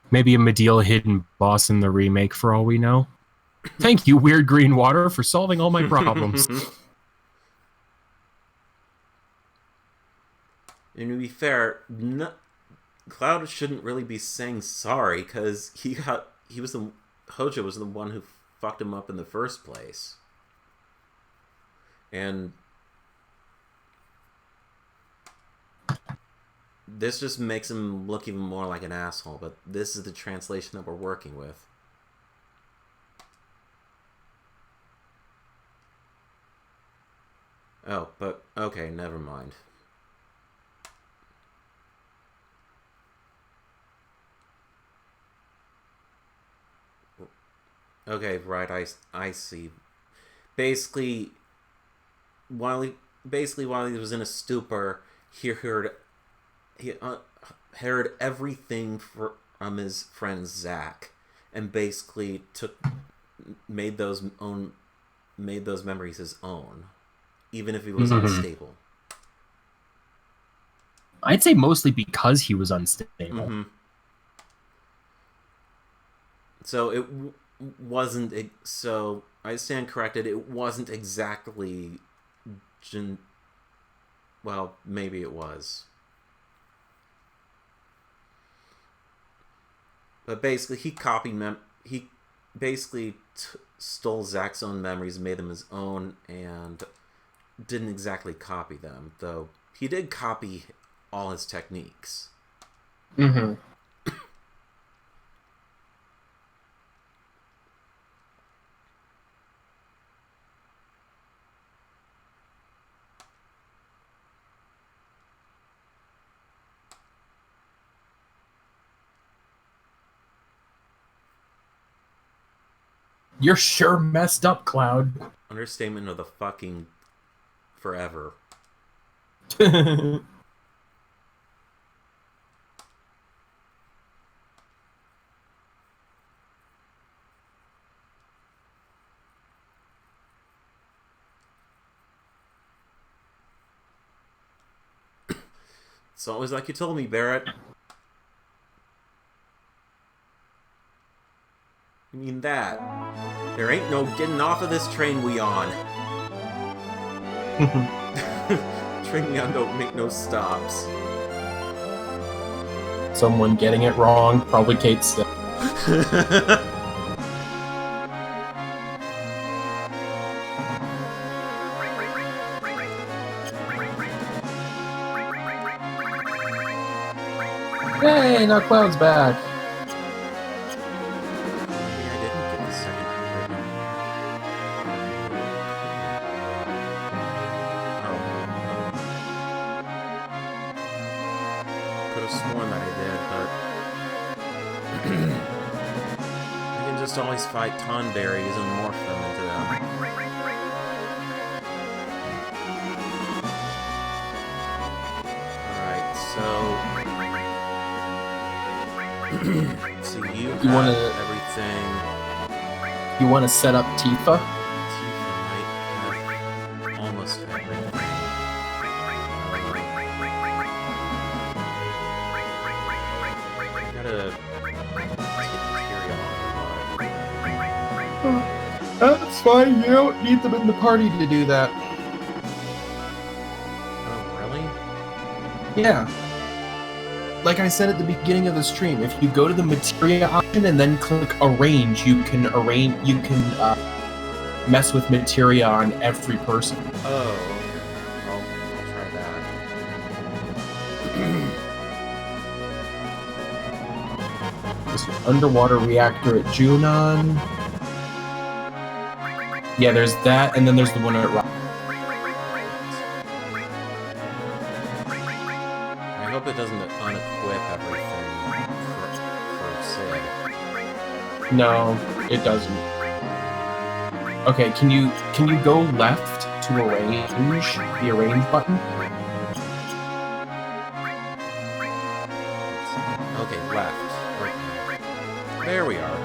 B: Maybe a Mideel hidden boss in the remake for all we know. Thank you, Weird Green Water, for solving all my problems.
A: And to be fair, Cloud shouldn't really be saying sorry because Hojo was the one who fucked him up in the first place. And this just makes him look even more like an asshole, but this is the translation that we're working with. Oh, but okay, never mind. Okay, right, I see. Basically, while he was in a stupor, he heard everything from his friend Zack, and basically made those memories his own, even if he was unstable.
B: I'd say mostly because he was unstable.
A: So it wasn't. So I stand corrected. It wasn't exactly. Well, maybe it was. But basically, he basically stole Zack's own memories, made them his own, and didn't exactly copy them. Though he did copy all his techniques.
B: You're sure messed up, Cloud.
A: Understatement of the fucking forever. It's always like you told me, Barrett. You mean that? There ain't no getting off of this train we on. Train we on don't make no stops.
B: Someone getting it wrong, probably Kate still. Hey, now Cloud's back.
A: Maybe I didn't get the second ribbon. Oh. Could have sworn that I did, but I can just always fight Tonberries and morph them into them. Alright, so so you have everything.
B: You want to set up Tifa?
A: Tifa might have almost everything. I gotta take Materia off.
B: That's fine. You don't need them in the party to do that.
A: Oh, really?
B: Yeah. like I said at the beginning of the stream, if you go to the materia option and then click arrange, you can mess with materia on every person.
A: Oh, I'll try that.
B: This underwater reactor at Junon. Yeah, there's that, and then there's the one at Rock.
A: I hope it doesn't unequip everything for Cid.
B: No, it doesn't. Okay, can you go left to arrange the arrange button?
A: Okay, left. Okay. There we are.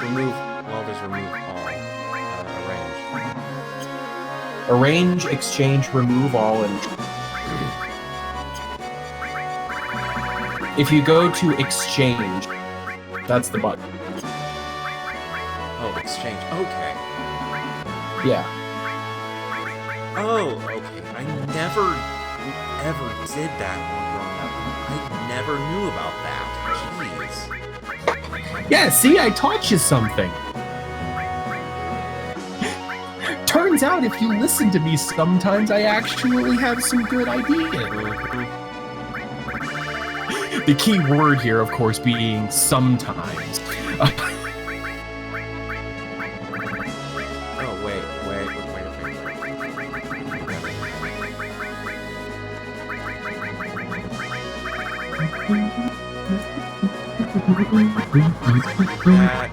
A: Remove. Well, there's remove all.
B: Arrange, exchange, remove all, and if you go to exchange, that's the button.
A: Oh, exchange. Okay.
B: Yeah.
A: Oh, okay. I never, ever did that one growing up. I never knew about that. Jeez.
B: Yeah, see, I taught you something. Turns out if you listen to me sometimes, I actually have some good ideas. The key word here, of course, being sometimes.
A: Oh, wait. That.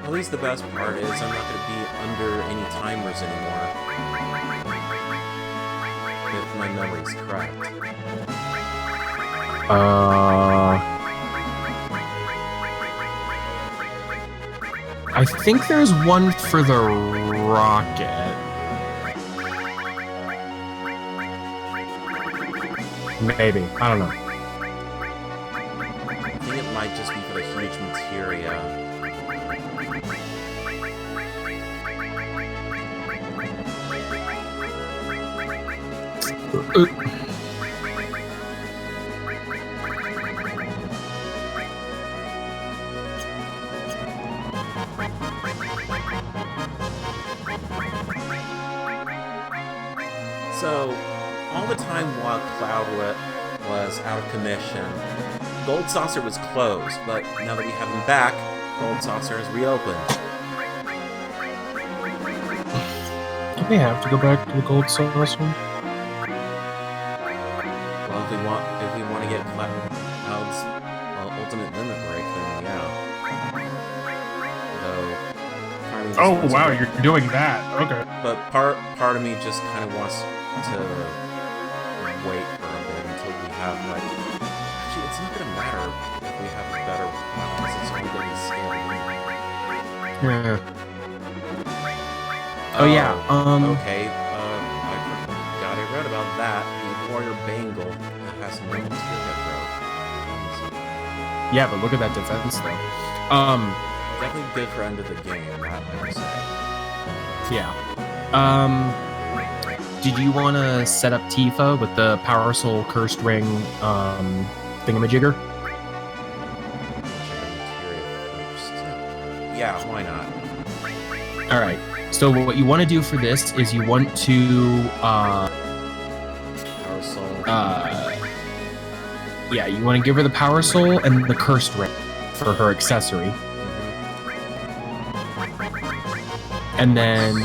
A: At least the best part is I'm not going to be under any timers anymore. If my memory's correct.
B: I think there's one for the rocket. Maybe. I don't know.
A: I think it might just be for the Huge Materia. So, all the time while Cloud was out of commission, Gold Saucer was closed, but now that we have him back, Gold Saucer is reopened.
B: Do we have to go back to the Gold Saucer?
A: Well, if we want to get Cloud's ultimate limit break, then yeah. Though,
C: oh wow, you're doing that. Okay.
A: But part of me just kind of wants to wait for a bit until we have, like... Actually, it's not going to matter if we have a better one, because it's only going to be scaled anyway.
B: Yeah. Oh, yeah,
A: Okay, I read about that. The Warrior Bangle has no material growth.
B: Yeah, but look at that defense, though.
A: Definitely good for end of the game, that I would say.
B: Yeah. Did you want to set up Tifa with the Power Soul Cursed Ring, thingamajigger?
A: Yeah, why not?
B: Alright. So what you want to do for this is you want to,
A: Power Soul.
B: yeah, you want to give her the Power Soul and the Cursed Ring for her accessory. And then,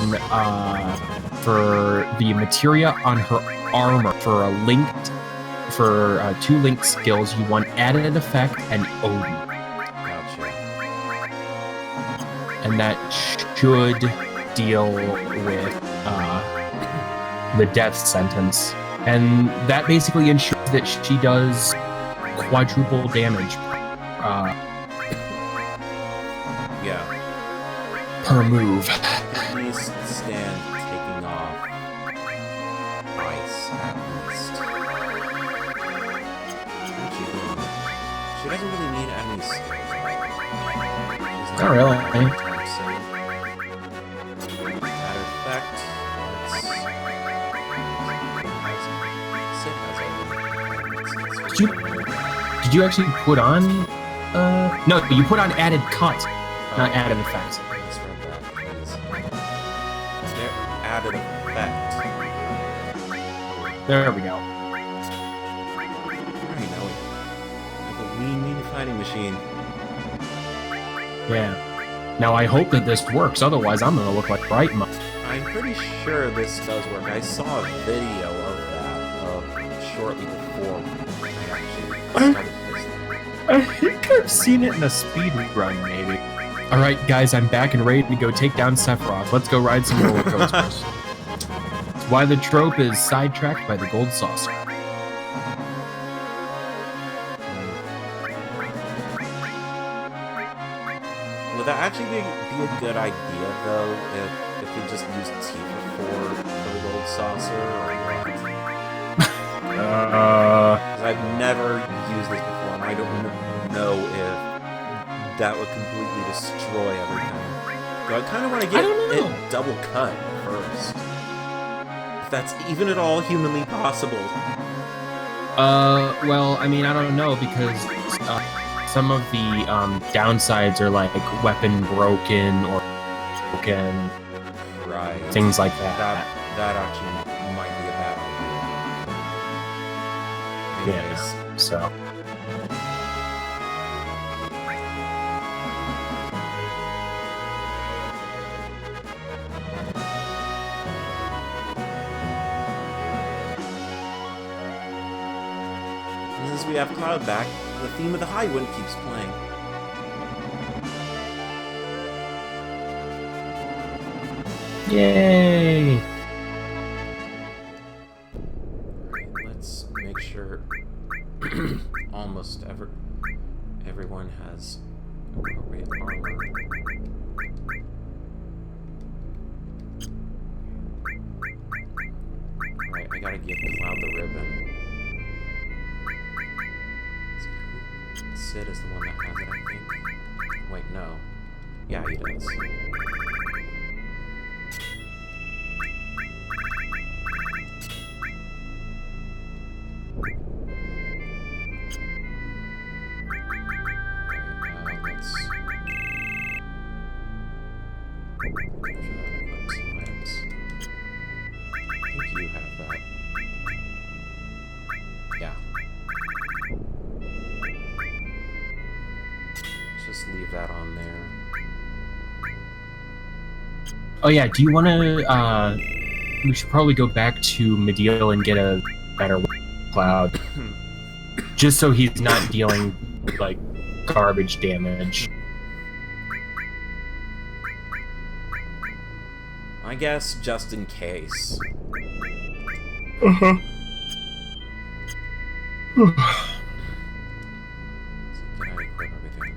B: for the materia on her armor, for a linked for 2 Link skills, you want Added Effect and Odin.
A: Gotcha.
B: And that should deal with the death sentence. And that basically ensures that she does quadruple damage
A: Yeah.
B: per move.
A: At least stand taking off ice, at least. She doesn't really need any skills, right?
B: Not really.
A: Matter of fact,
B: Did you actually put on? No, you put on Added Cut, not Added Effect.
A: Let's read that, please. Their added effect.
B: There we go.
A: I know it. Like a lean fighting machine.
B: Yeah. Now I hope that this works, otherwise I'm gonna look like Brightmon.
A: I'm pretty sure this does work. I saw a video of that shortly before I actually started this.
B: I think I've seen it in a speed run, maybe. Alright, guys, I'm back and ready to go take down Sephiroth. Let's go ride some roller coasters. Why the trope is sidetracked by the gold saucer.
A: Would that actually be a good idea, though, if we just used Tifa for the gold saucer, or what? Because I've never used this before, and I don't know if that would completely destroy everything. So I kind of want to get it double cut first. If that's even at all humanly possible.
B: Well, I mean, I don't know, because some of the downsides are like weapon broken or broken,
A: Right.
B: things like that.
A: That actually might be a bad idea. Anyways.
B: Yeah, so.
A: Since we have Cloud back, the theme of the High Wind keeps playing.
B: Yay!
A: Alright, let's make sure almost everyone has appropriate armor. Right, I gotta give Cloud the ribbon. Cid is the one that has it, I think. Wait, no. Yeah, he does. Let's... items. I think you have that. Yeah. Just leave that on there.
B: Oh yeah, do you want to, we should probably go back to Mideel and get a better Cloud. Just so he's not dealing, like, garbage damage.
A: I guess just in case.
B: Uh-huh.
A: Did I equip everything?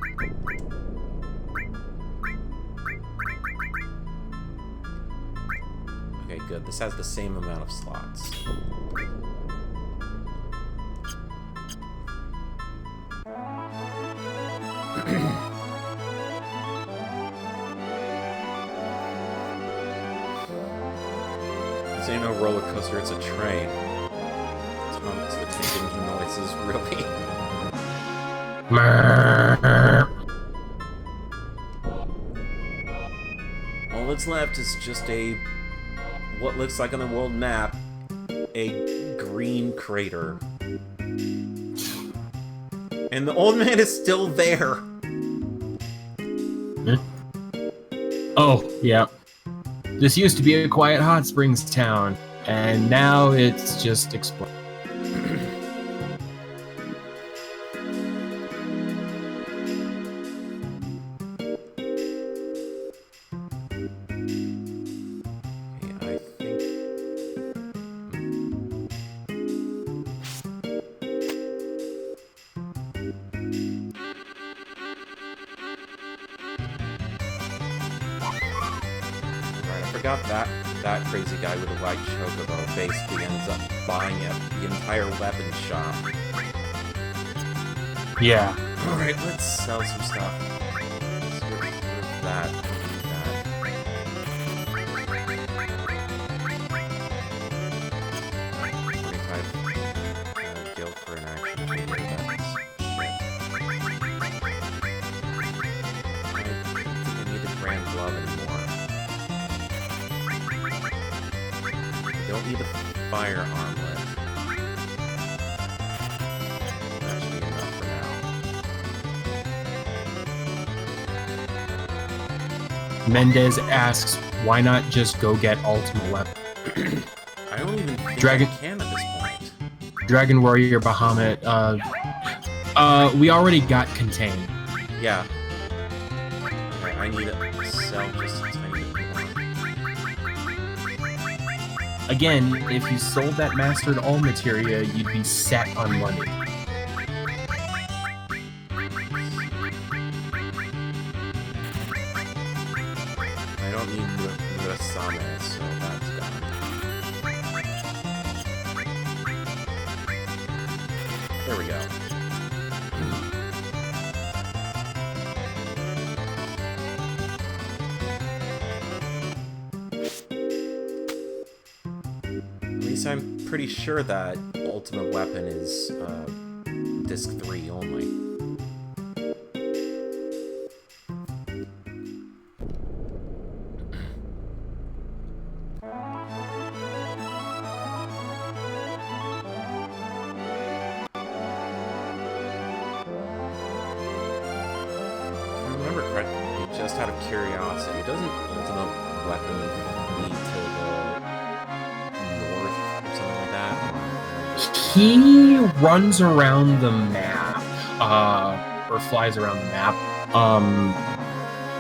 A: Okay, good. This has the same amount of slots. This ain't no roller coaster, it's a train. It's not the engine noises, really. All that's left is just what looks like on the world map, a green crater. And the old man is still there.
B: Oh, yeah. This used to be a quiet hot springs town, and now it's just exploded.
A: forgot that crazy guy with a white chocobo basically ends up buying the entire weapons shop.
B: Yeah.
A: Alright, let's sell some stuff. Let's get rid of that. Guild for an action figure, that's shit. I don't think I need the Grand Glove anymore. I don't need the Fire Armlet. That should be enough for now.
B: Mendez asks, why not just go get Ultimate Weapon?
A: I don't even think
B: Dragon-
A: I can at this point.
B: Dragon Warrior Bahamut, we already got Contain.
A: Yeah. Okay, I need to sell just a tiny bit more.
B: Again, if you sold that Mastered All Materia, you'd be set on money.
A: I don't need Murasame, so that's gone. There we go. At least I'm pretty sure that Ultimate Weapon is Disc 3 only. Just out of curiosity, doesn't Ultimate Weapon lead to the north or something like that?
B: He runs around the map, or flies around the map.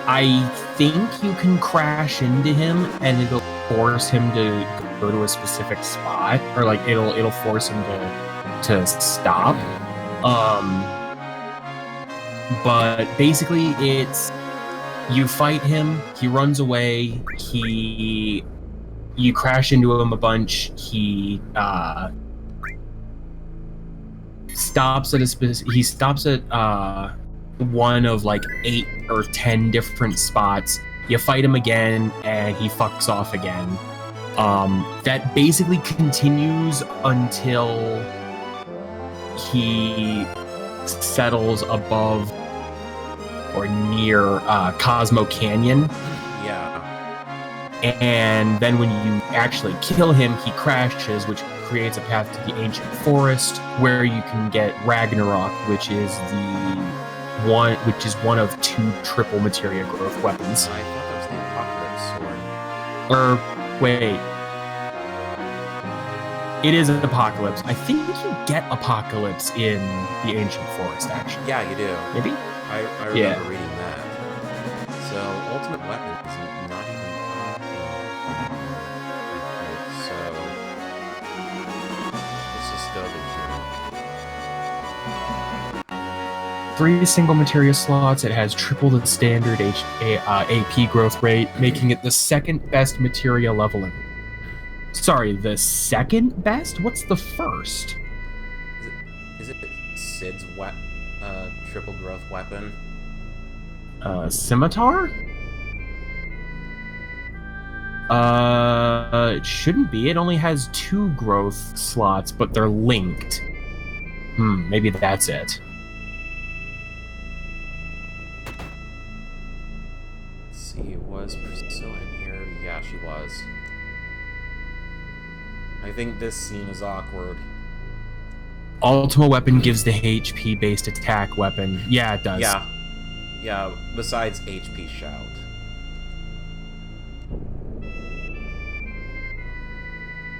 B: I think you can crash into him and it'll force him to go to a specific spot, or like it'll force him to stop. But basically it's, you fight him, he runs away, you crash into him a bunch, he stops at one of like 8 or 10 different spots. You fight him again and he fucks off again. That basically continues until he settles above or near Cosmo Canyon.
A: Yeah.
B: And then when you actually kill him, he crashes, which creates a path to the Ancient Forest, where you can get Ragnarok, which is one of 2 triple materia growth weapons.
A: I thought that was the Apocalypse Sword.
B: Wait. It is an Apocalypse. I think you get Apocalypse in the Ancient Forest, actually.
A: Yeah, you do.
B: Maybe?
A: I remember reading that. So, Ultimate Weapon is not even on here. So, let's just go to here.
B: 3 single materia slots. It has triple the standard AP growth rate, making it the second best materia level ever. Sorry, the second best? What's the first?
A: Is it Cid's triple growth weapon?
B: Scimitar? It shouldn't be. It only has 2 growth slots, but they're linked. Maybe that's it.
A: Let's see, was Priscilla in here? Yeah, she was. I think this scene is awkward.
B: Ultimate Weapon gives the HP-based attack weapon. Yeah, it does.
A: Yeah, besides HP Shout.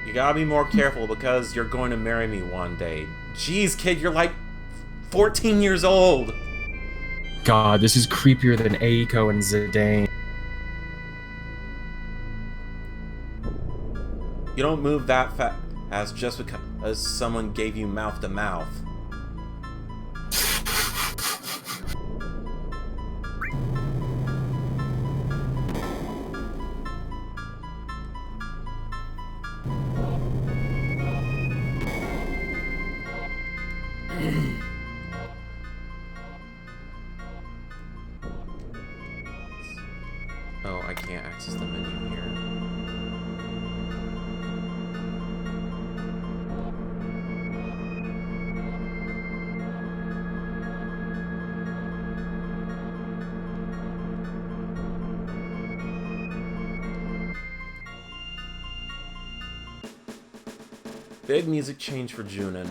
A: You gotta be more careful because you're going to marry me one day. Jeez, kid, you're like 14 years old!
B: God, this is creepier than Aiko and Zidane.
A: You don't move that fast just because someone gave you mouth to mouth. Oh, I can't access the menu here. Big music change for Junin.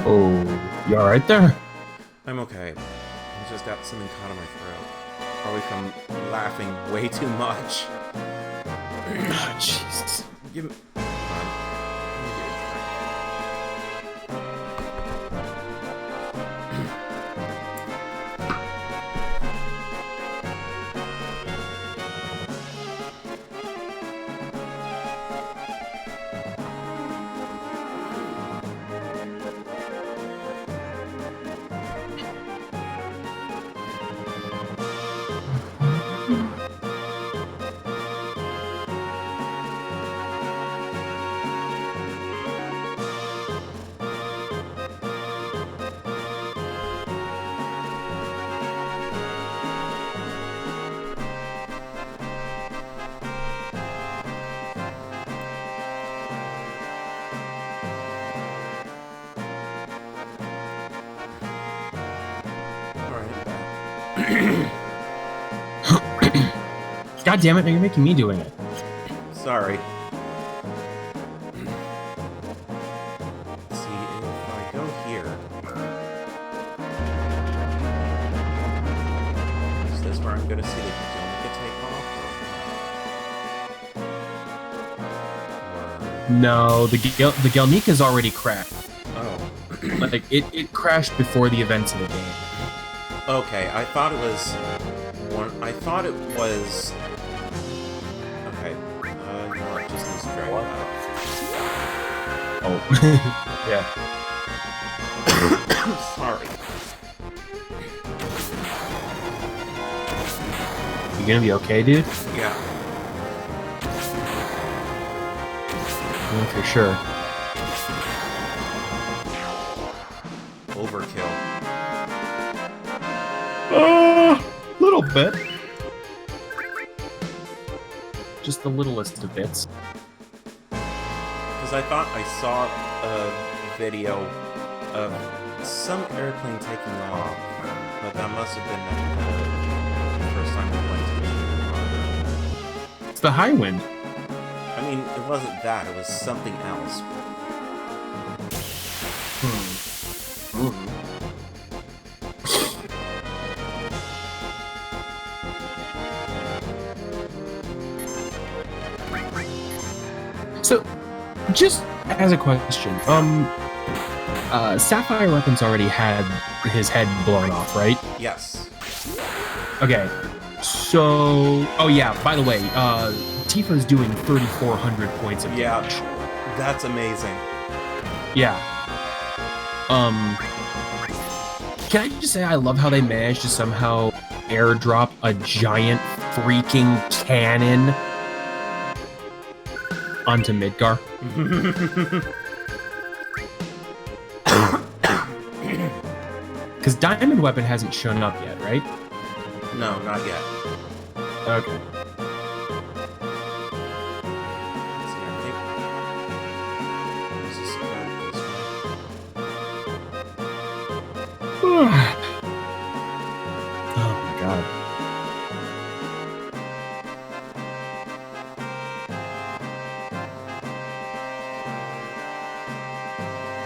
B: Oh, you alright there?
A: I'm okay. I just got something caught in my throat. Probably from laughing way too much.
B: Jesus.
A: Give me... Hold on. Let me get
B: God damn it, now you're making me doing it.
A: Sorry. Let's see, if I go here... Is this where I'm gonna see the Yomika take off? Or...
B: No, the Gelnika's already crashed.
A: Oh.
B: Like, it crashed before the events of the game.
A: Okay, I thought it was... I thought it was... Okay, you know what, just use drag it out.
B: Oh. Yeah.
A: Sorry.
B: You gonna be okay, dude?
A: Yeah.
B: Yeah, for sure.
A: Overkill.
B: Little bit. Just the littlest of bits.
A: Because I thought I saw a video of some airplane taking off, but that must have been the first time we went to Shinra.
B: It's the high wind.
A: I mean, it wasn't that, it was something else.
B: So, just as a question, Sapphire Weapons already had his head blown off, right?
A: Yes.
B: Okay, so, oh yeah, by the way, Tifa's doing 3,400 points of damage.
A: Yeah, that's amazing.
B: Yeah. Can I just say I love how they managed to somehow airdrop a giant freaking cannon onto Midgar? Because Diamond Weapon hasn't shown up yet, right?
A: No, not yet.
B: Okay.
A: Let's see, I think... This is about this one.
B: Oh my god.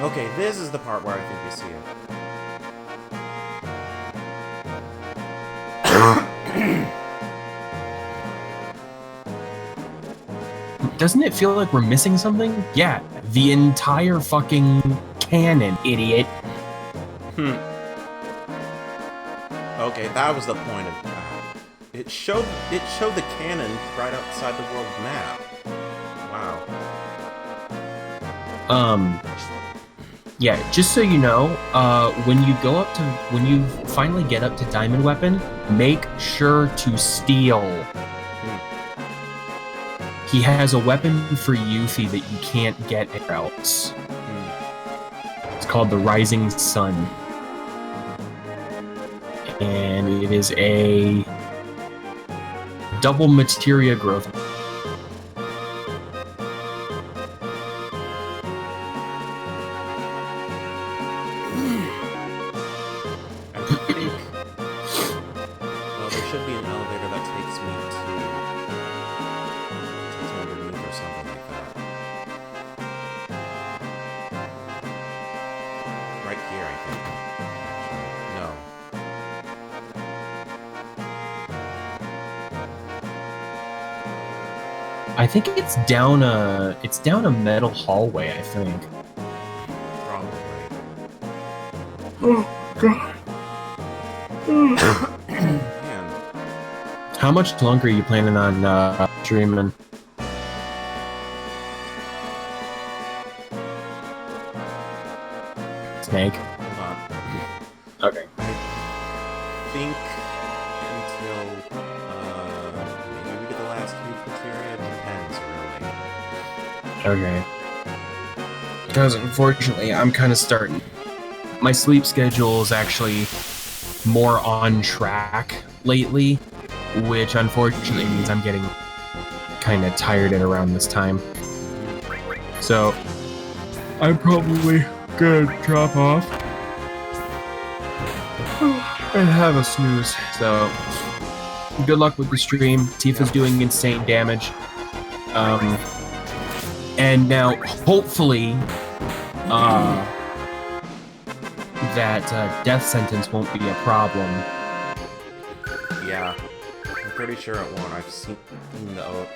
A: Okay, this is the part where I think we see it.
B: Doesn't it feel like we're missing something? Yeah, the entire fucking cannon, idiot.
A: Okay, that was the point of that. It showed the cannon right outside the world map. Wow.
B: Yeah, just so you know, when you finally get up to Diamond Weapon, make sure to steal. He has a weapon for Yuffie that you can't get anywhere else. It's called the Rising Sun. And it is a double materia growth.
A: Well, there should be an elevator that takes me underneath or something like that. Right here, I think. No.
B: I think it's down a metal hallway, I think.
A: Probably.
B: Oh god.
A: Man.
B: How much longer are you planning on streaming? Snake?
A: Hold on.
B: Okay.
A: I think until maybe we get the last Huge Materia. It depends, really.
B: Okay. Because unfortunately, I'm kind of starting. My sleep schedule is actually more on track lately, which unfortunately means I'm getting kind of tired at around this time. So, I'm probably gonna drop off and have a snooze. So, good luck with the stream. Tifa's doing insane damage. And now, hopefully, that death sentence won't be a problem.
A: Yeah. I'm pretty sure it won't. I've seen the Odin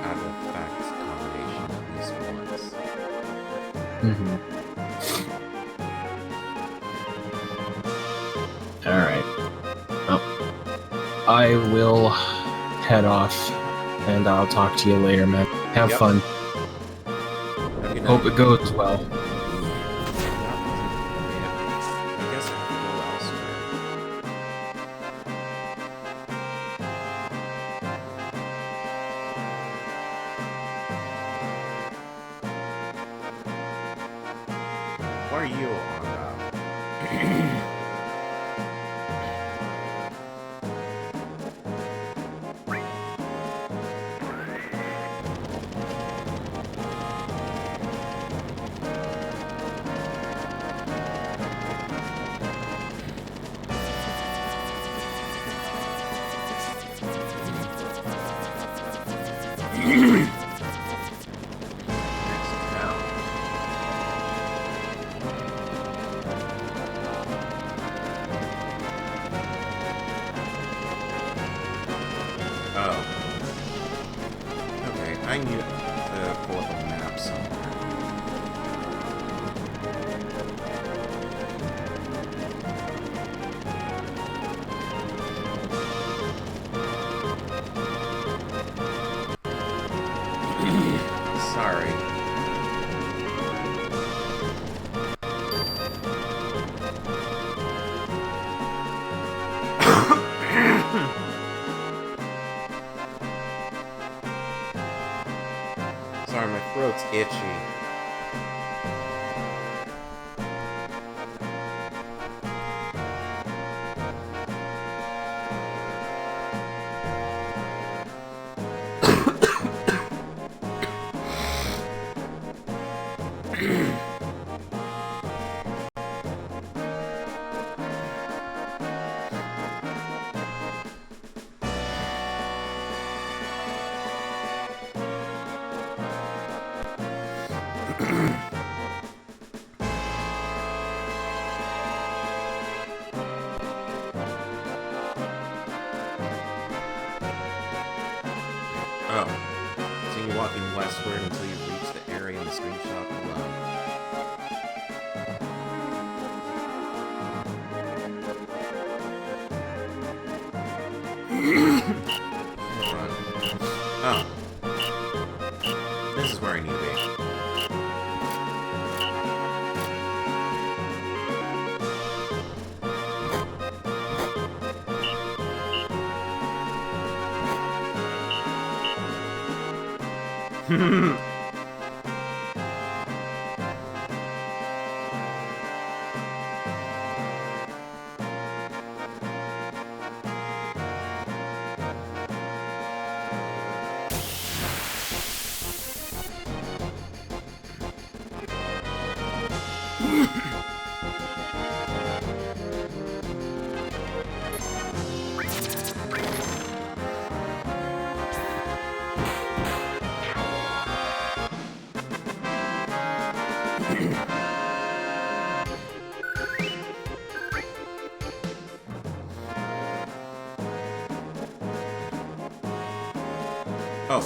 A: artifact combination at least once.
B: Mm-hmm. Alright. Well, I will head off, and I'll talk to you later, man. Have fun. Hope it goes well.
A: I guess I have to go elsewhere. What are you on about? I need to pull up a map somewhere. Sorry. Sorry, my throat's itchy. Oh. Continue walking westward until you reach the area in the screenshot below. Oh. This is where I need to be. Oh.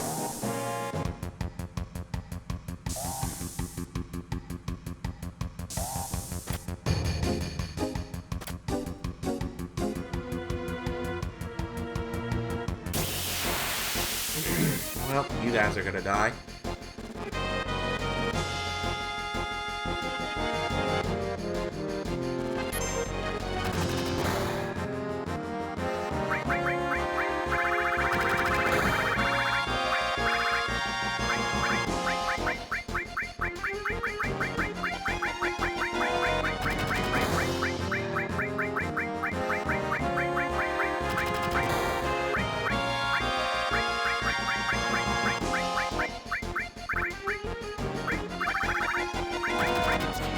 A: Well, you guys are gonna die.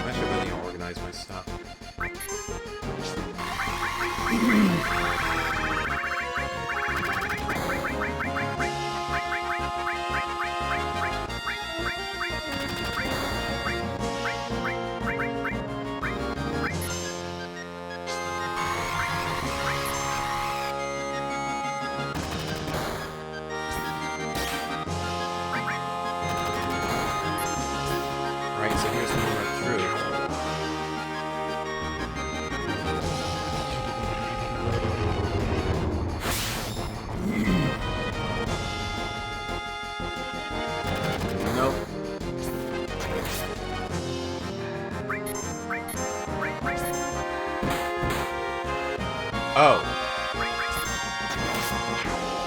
A: I should really organize my stuff. Right, so here's the moment of truth. Nope. Oh.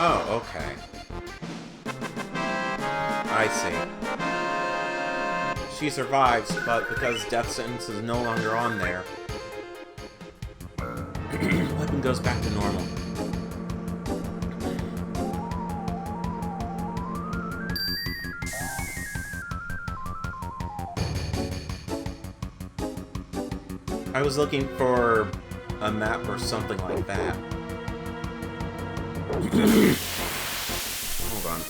A: Oh, okay. I see. She survives, but because death sentence is no longer on there, weapon goes back to normal. I was looking for a map or something like that. Hold on.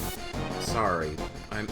A: Sorry. I'm...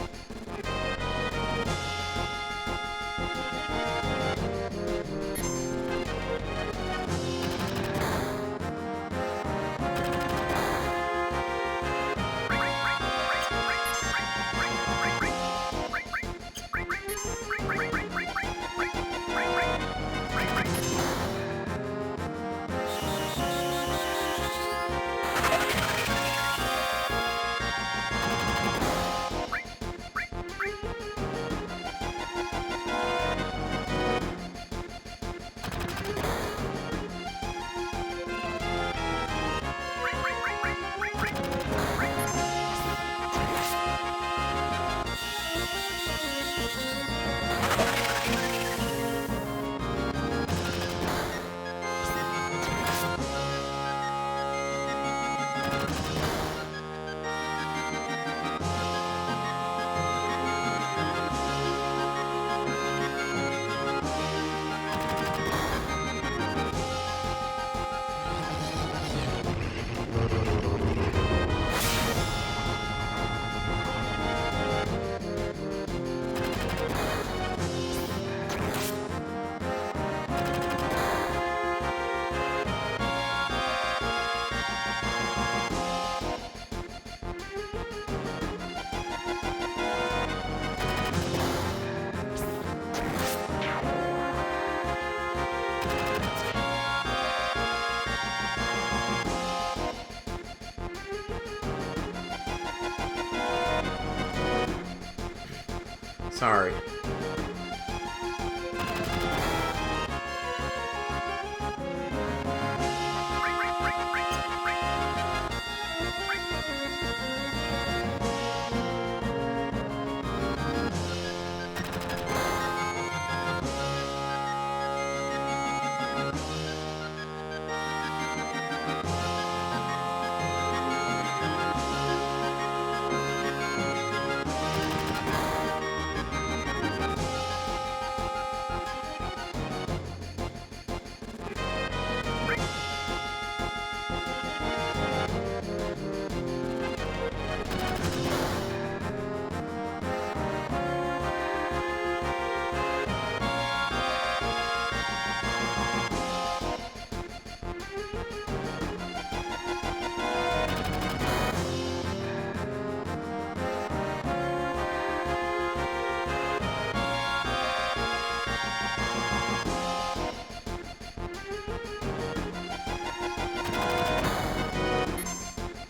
A: Sorry.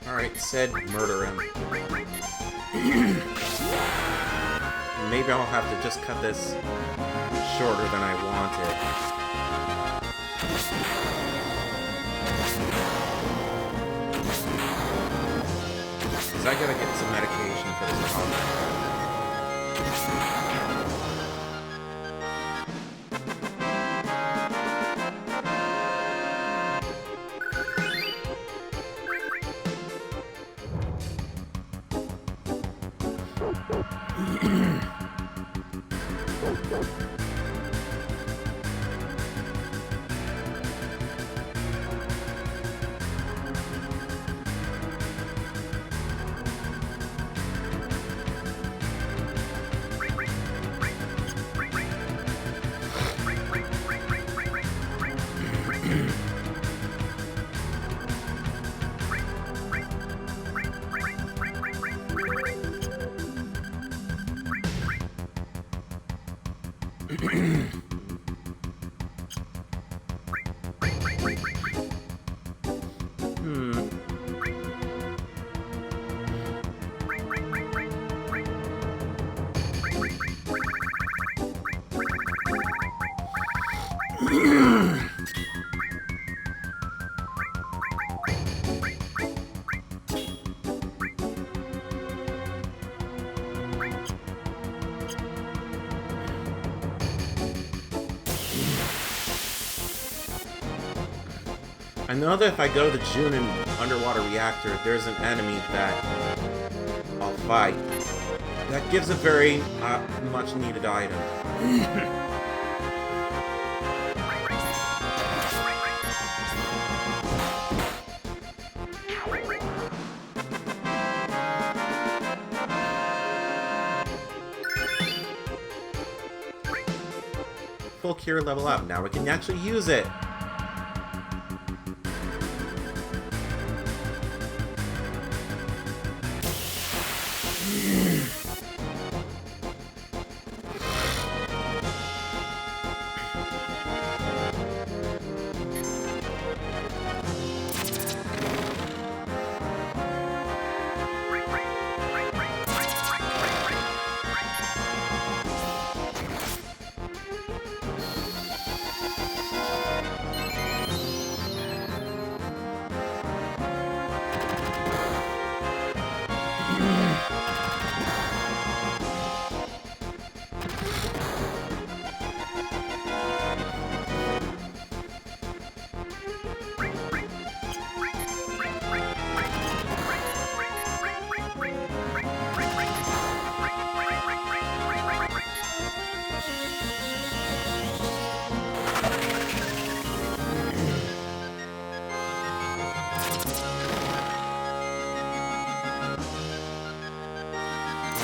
A: Alright, Cid, murder him. Maybe I'll have to just cut this shorter than I wanted. Because I gotta get some medication for this problem. I know that if I go to the Junin underwater reactor, there's an enemy that I'll fight. That gives a very much needed item. Full cure level up. Now we can actually use it.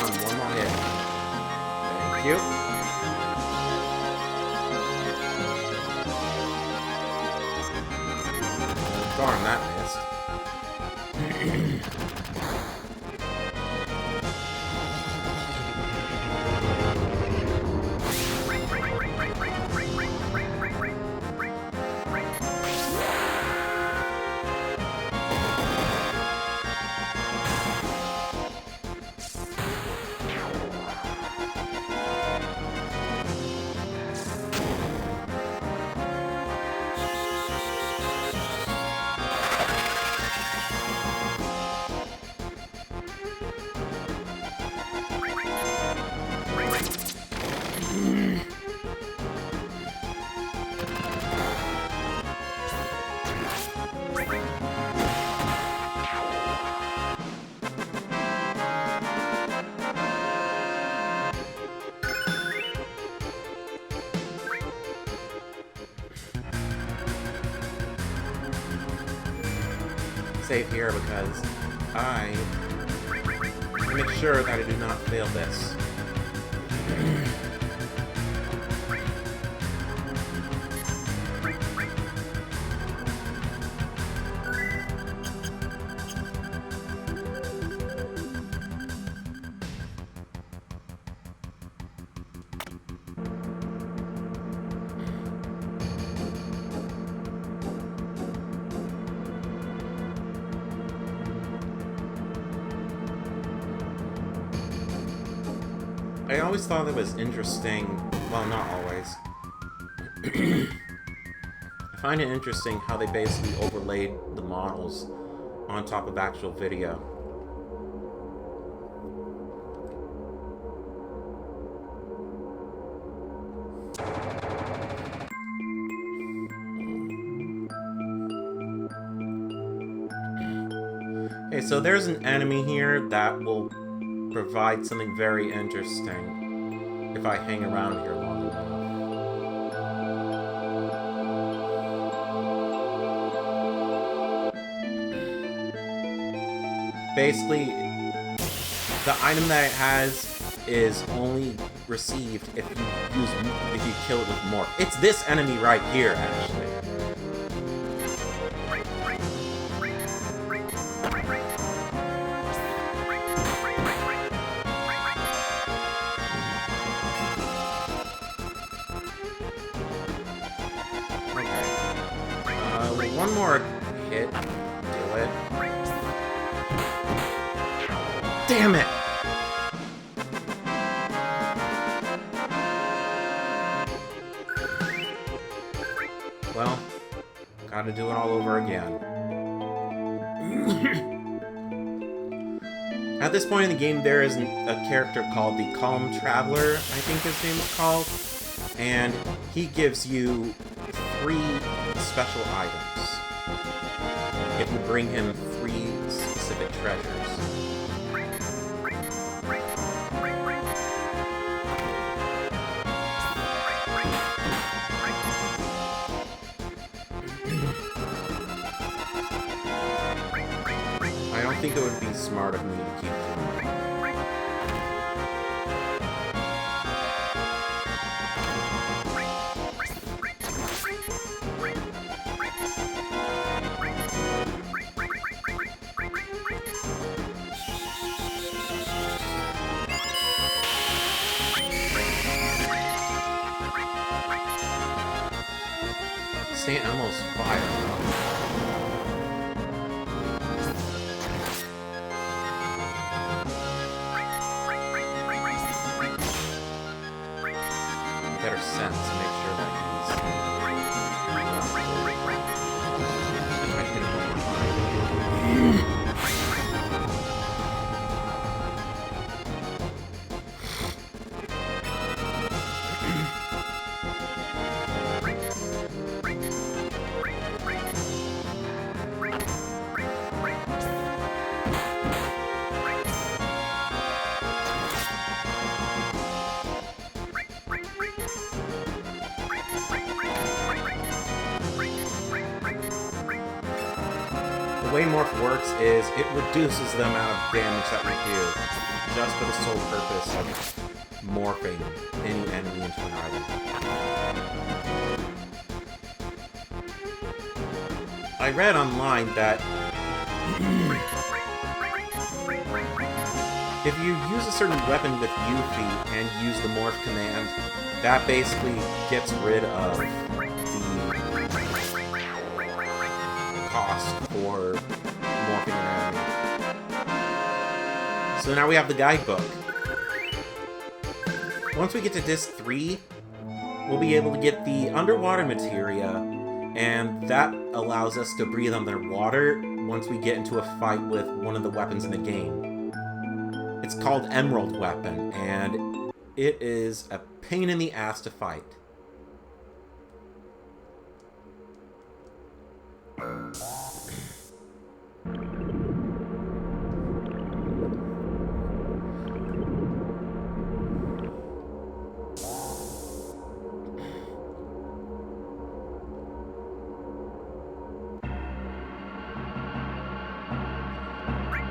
A: One more hit. Thank you. Darn, that missed. save here because I want to make sure that I do not fail this. I always thought it was interesting, well, not always. I find it interesting how they basically overlaid the models on top of actual video. Okay, so there's an enemy here that will provide something very interesting if I hang around here long enough. Basically, the item that it has is only received if you kill it with more. It's this enemy right here, actually. One more hit. Do it. Damn it! Well, gotta do it all over again. At this point in the game, there is a character called the Calm Traveler, I think his name is called, and he gives you 3 special items if you bring him 3 specific treasures. I don't think it would be smart of me to keep doing that. St. Elmo's fire, better sense to make sure that he's... I hit him one more time. The way Morph works is it reduces the amount of damage that we do, just for the sole purpose of morphing any enemy into an item. I read online that if you use a certain weapon with Yuffie and use the morph command, that basically gets rid of the cost for morphing an enemy. So now we have the guidebook. Once we get to disc 3, we'll be able to get the underwater materia, and that allows us to breathe underwater once we get into a fight with one of the weapons in the game. It's called Emerald Weapon, and it is a pain in the ass to fight.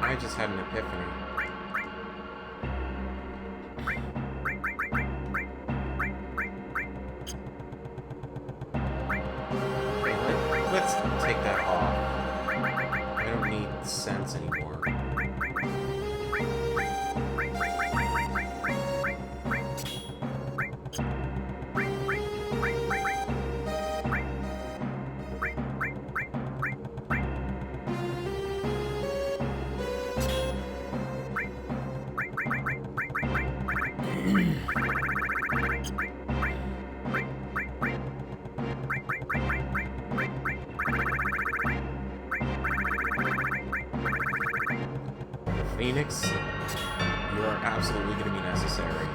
A: I just had an epiphany. Let's take that off. I don't need sense anymore. Phoenix, you are absolutely going to be necessary.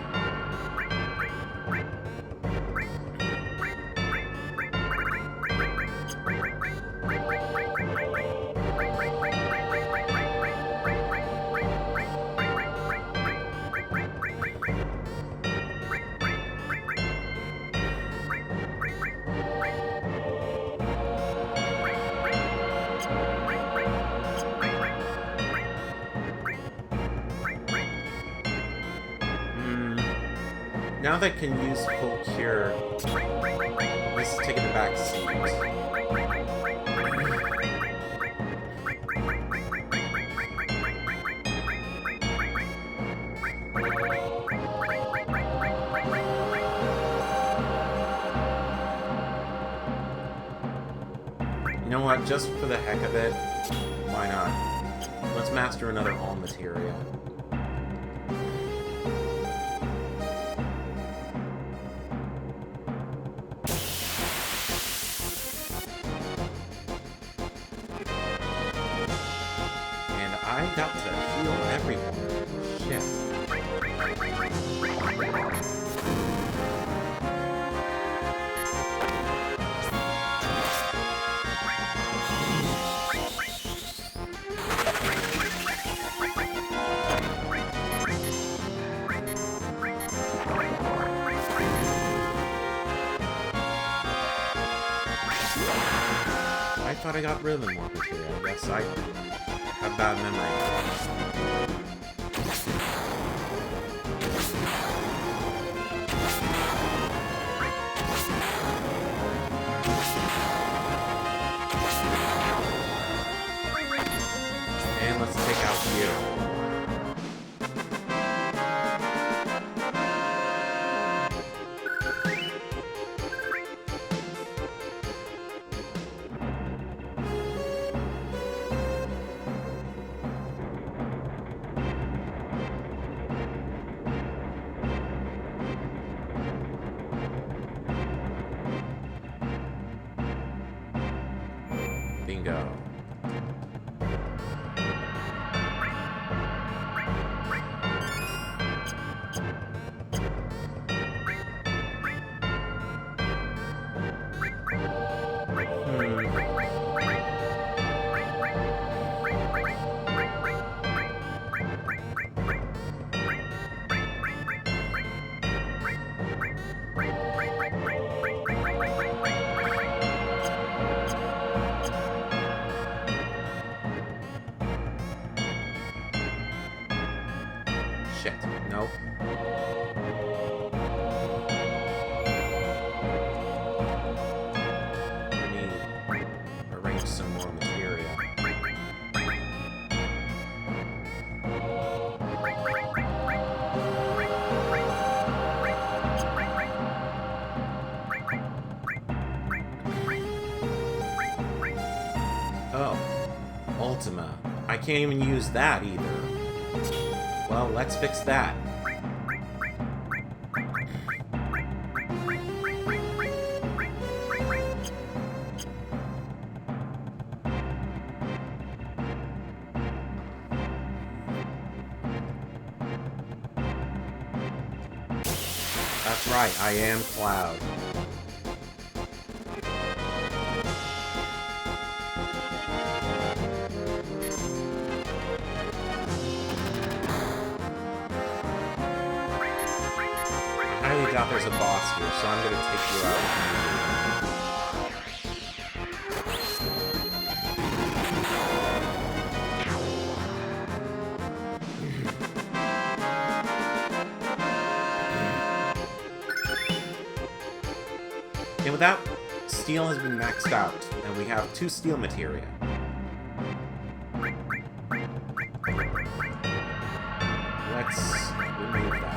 A: Now that I can use full cure, this is taking the back seat. You know what? Just for the heck of it, why not? Let's master another all materia. I got to heal everyone. Shit. I thought I got rid of the more material. I guess I have bad memory. And let's take out you. Bingo. Shit. Nope. I need to arrange some more materia. Oh. Ultima. I can't even use that either. Well, let's fix that. That's right, I am Cloud. I highly doubt there's a boss here, so I'm gonna take you out. And with that, steel has been maxed out, and we have 2 steel materia. Let's remove that.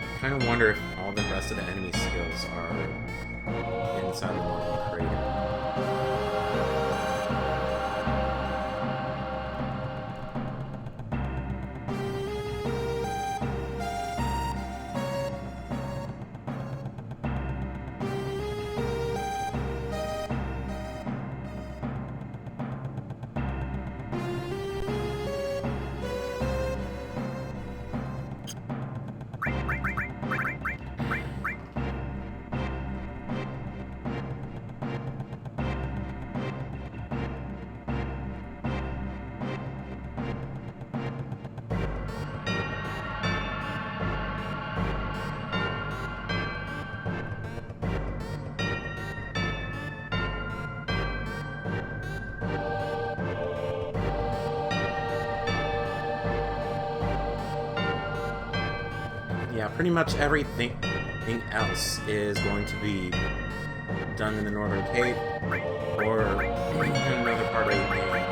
A: I kind of wonder if all the rest of the enemy skills are inside the northern crater. Yeah, pretty much everything else is going to be done in the Northern Cape or in another part of the game.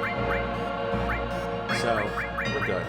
A: So, we're good.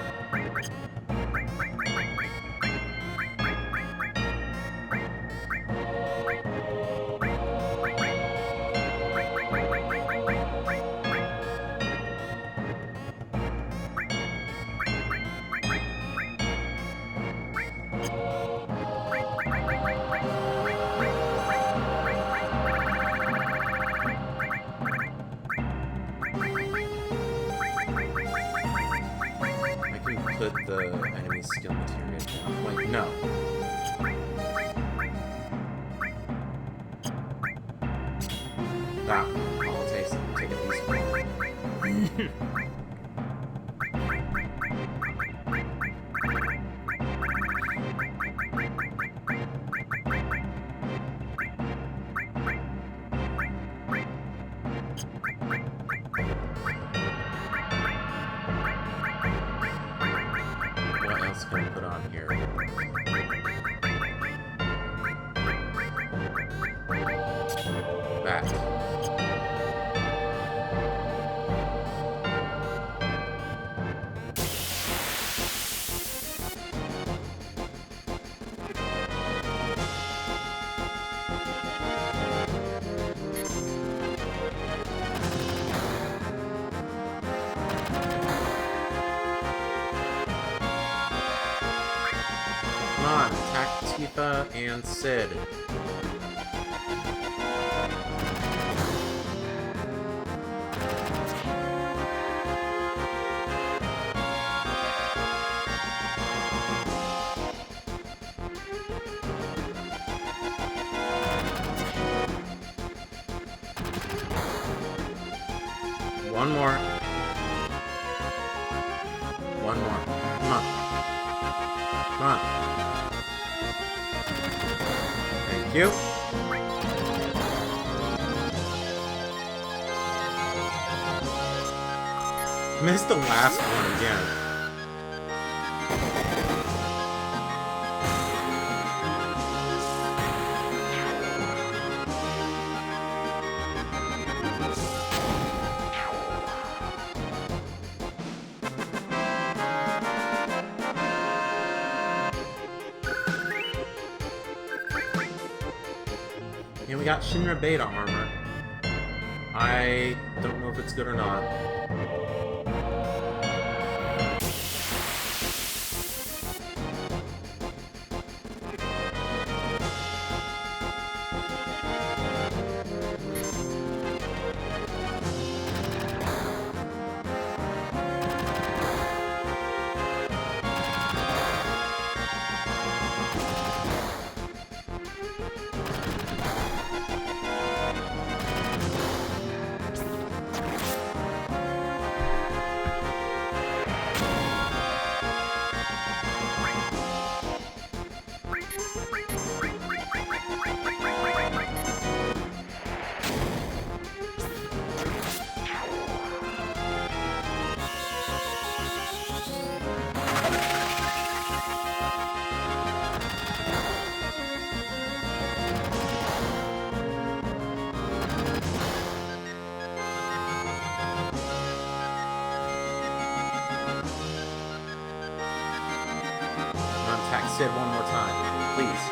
A: Put the enemy skill materia down. Wait, no. That one. I'll take at least one. Going to put on here. That. Come on, attack Tifa and Cid. One more. One more. Come on. Come on. Thank you. Missed the last one again. And we got Shinra Beta armor. I don't know if it's good or not. Cid one more time, please.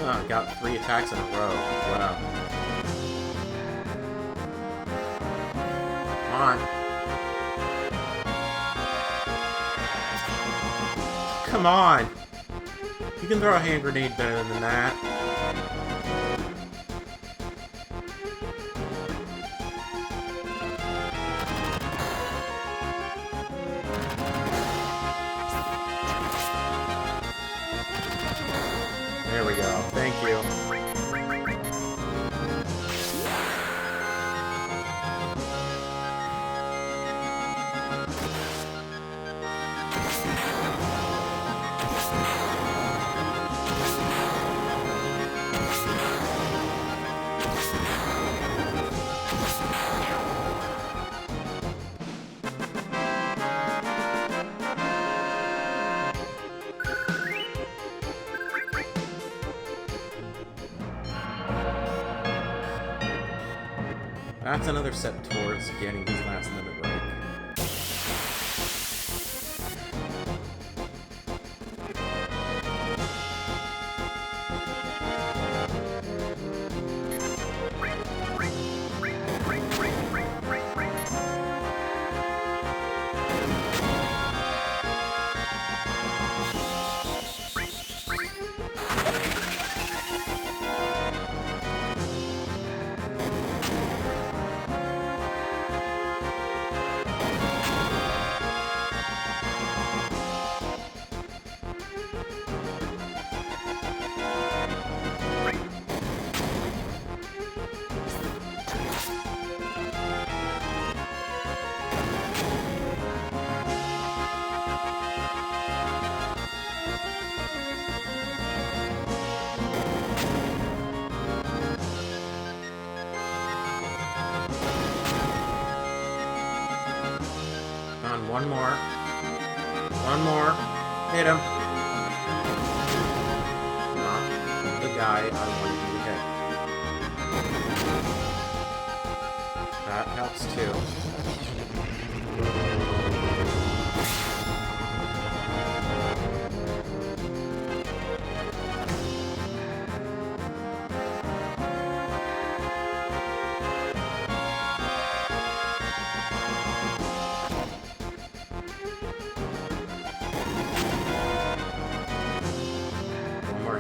A: Oh, got 3 attacks in a row. Wow. Come on. Come on! You can throw a hand grenade better than that. There we go. Thank you. That's another step towards getting his last limit break. One more. One more. Hit him. Not the guy I wanted you to hit. That helps too.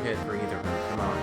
A: Hit for either of them. Come on.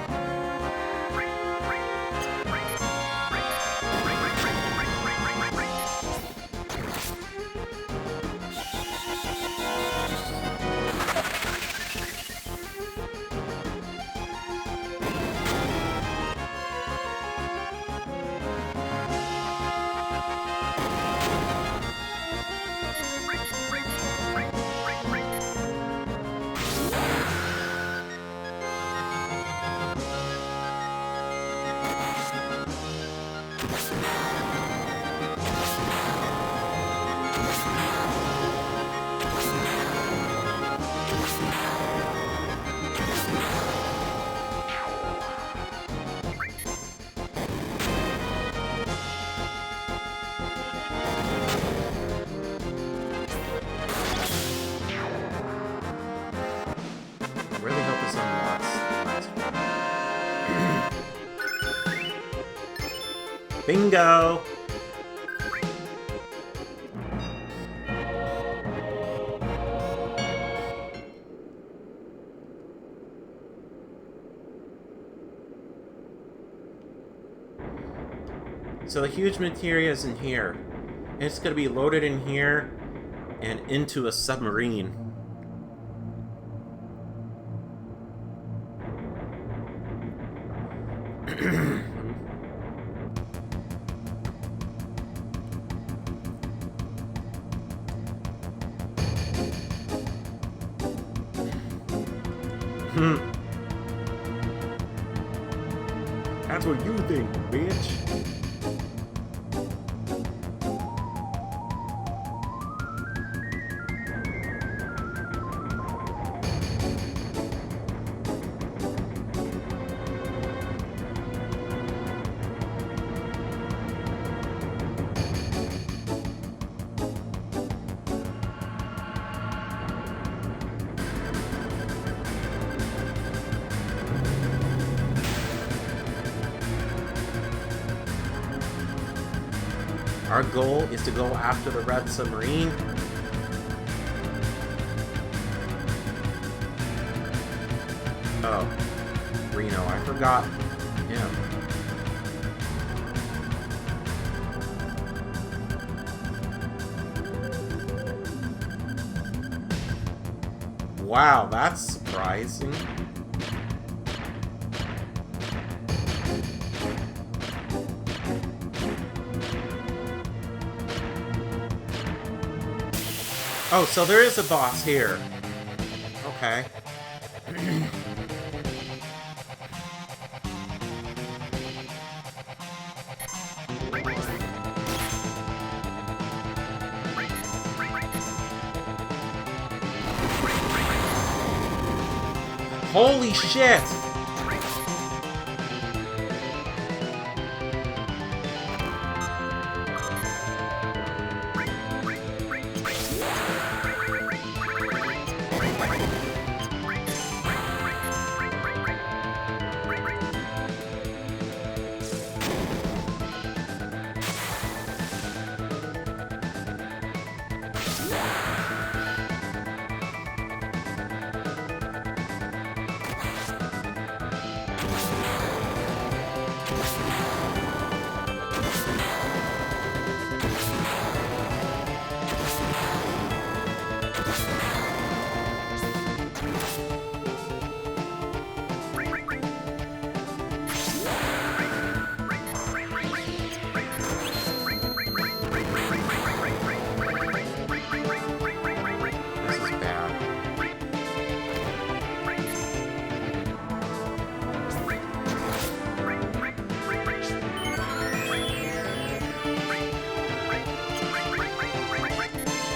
A: Bingo! So the Huge Materia is in here. It's going to be loaded in here and into a submarine. That's what you think, bitch. Our goal is to go after the red submarine. Oh, Reno, I forgot him. Wow, that's surprising. Oh, so there is a boss here. Okay. Holy shit!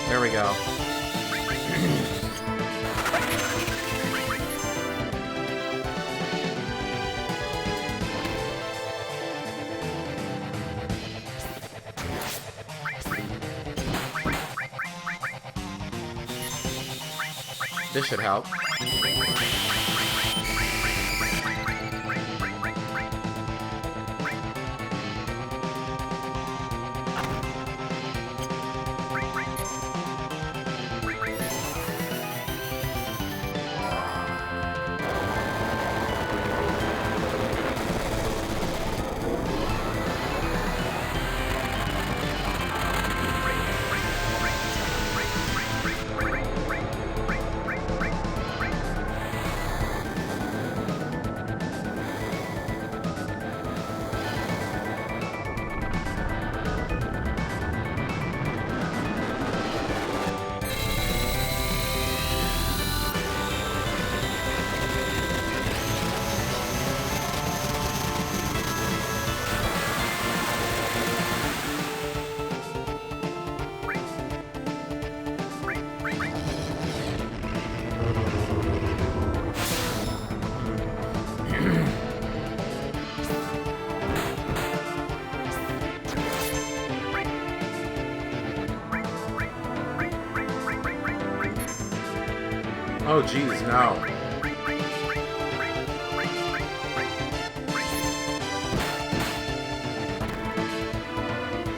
A: There we go. This should help. Oh, geez, no.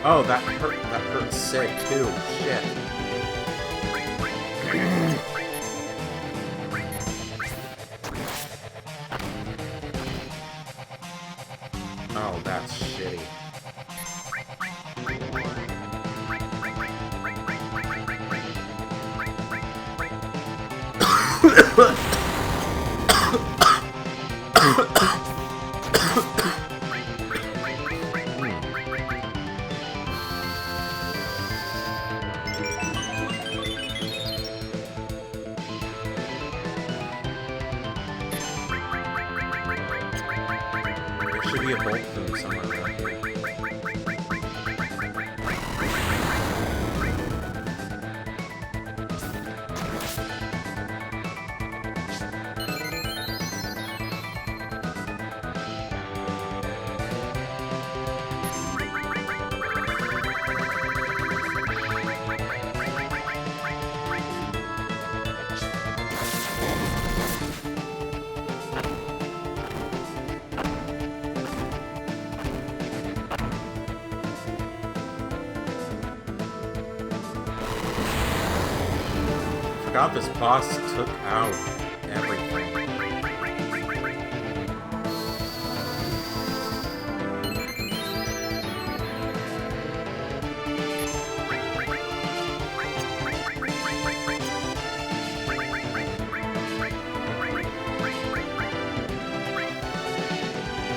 A: Oh, that hurt Cid, too. Shit. Oh, that's shitty. There should be a a bolt from somewhere around here. Forgot this boss took out everything.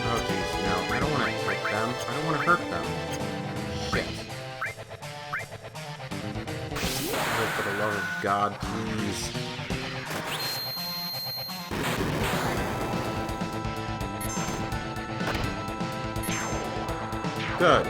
A: Oh jeez, no, I don't want to hurt them. I don't want to hurt them. Shit. Oh, for the love of God, please. Good.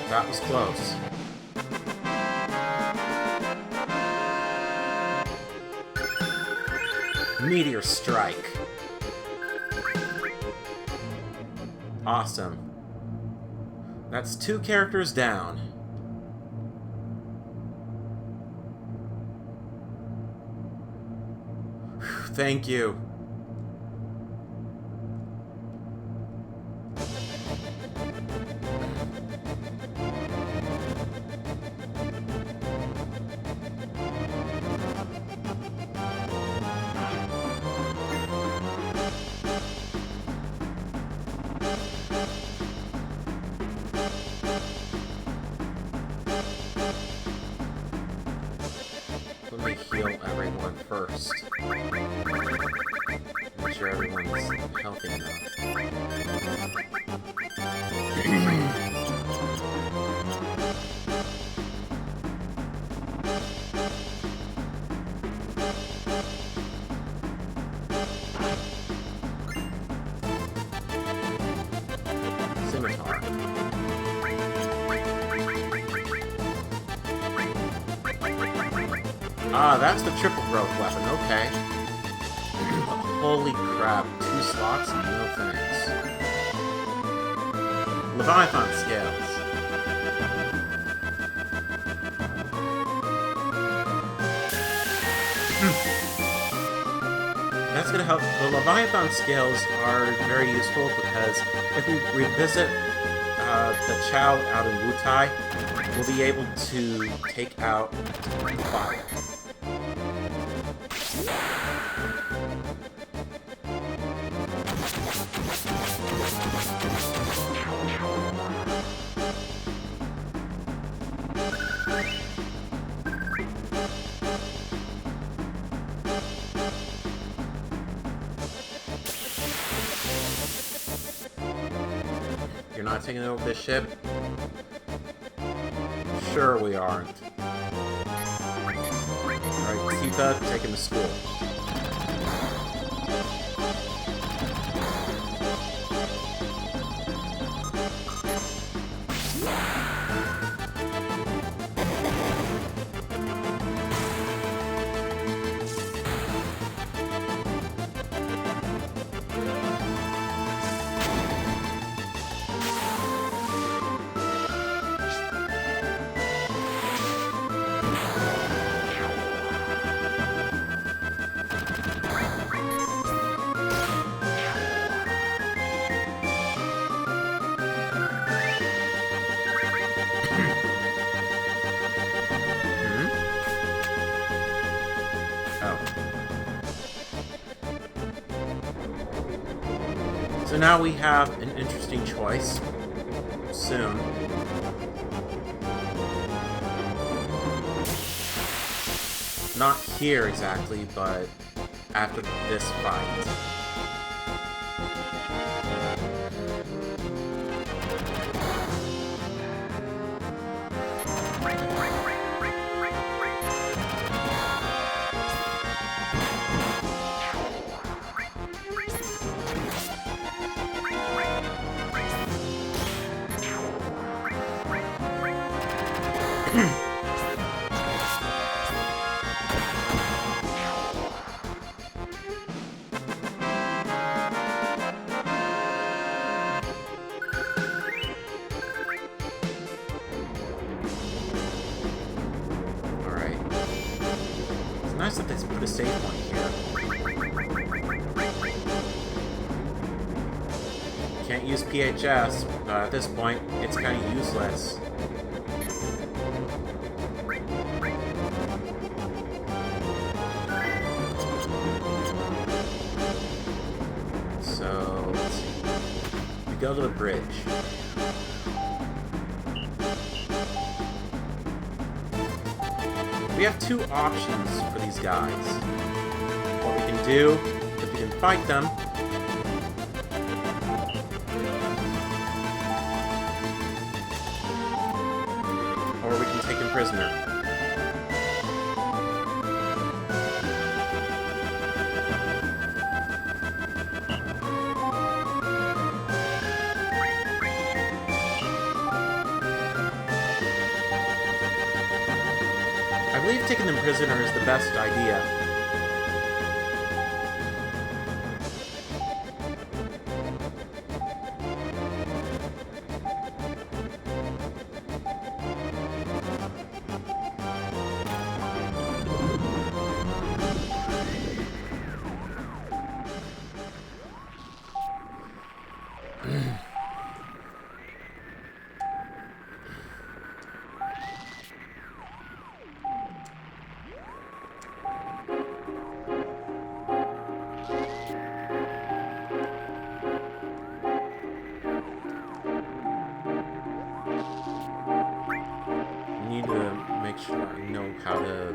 A: That was close. Meteor Strike. Awesome. That's 2 characters down. Whew, thank you. Let me heal everyone first. Make sure everyone's healthy enough. Scimitar. Ah, that's the triple growth weapon, okay. Holy crap, 2 slots? No thanks. Leviathan scales. That's gonna help. The Leviathan scales are very useful because if we revisit the Chow out in Wutai, we'll be able to take out fire. You're not taking over this ship? Sure we aren't. Alright, Tifa, take him to school. So now we have an interesting choice. Soon. Not here exactly, but after this fight. Nice that they put a save point here. Can't use PHS, but at this point, it's kind of useless. So, let's see. We go to the bridge. We have two options for these guys. What we can do, if we can fight them, or we can take him prisoner. I believe taking them prisoner is the best idea. Sure I know how to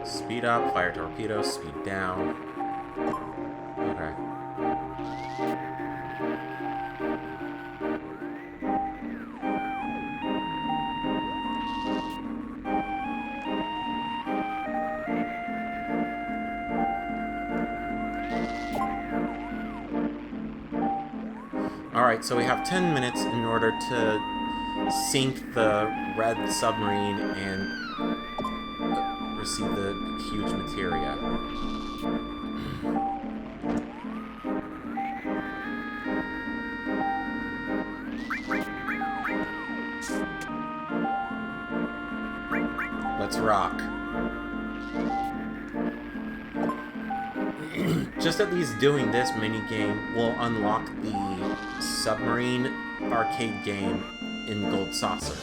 A: speed up, fire torpedoes, speed down. Okay. Alright, so we have 10 minutes in order to sink the red submarine and receive the huge materia. Let's rock. Just at least doing this minigame will unlock the submarine arcade game in Gold Saucer.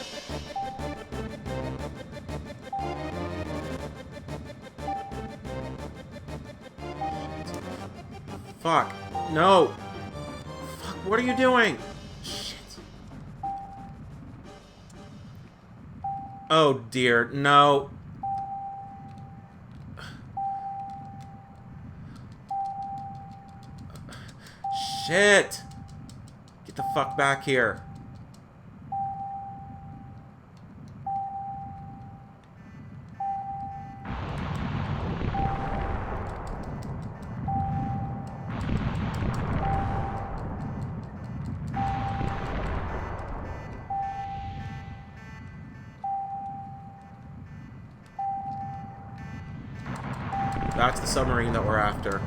A: Fuck. No! Fuck, what are you doing? Shit. Oh dear, no. Shit! Get the fuck back here. That's the submarine that we're after.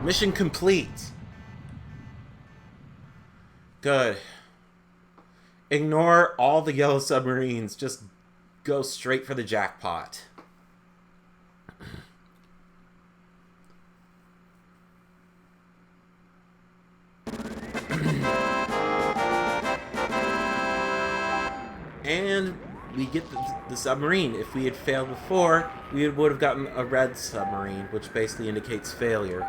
A: Mission complete. Good. Ignore all the yellow submarines. Just go straight for the jackpot. And we get the submarine. If we had failed before, we would have gotten a red submarine, which basically indicates failure.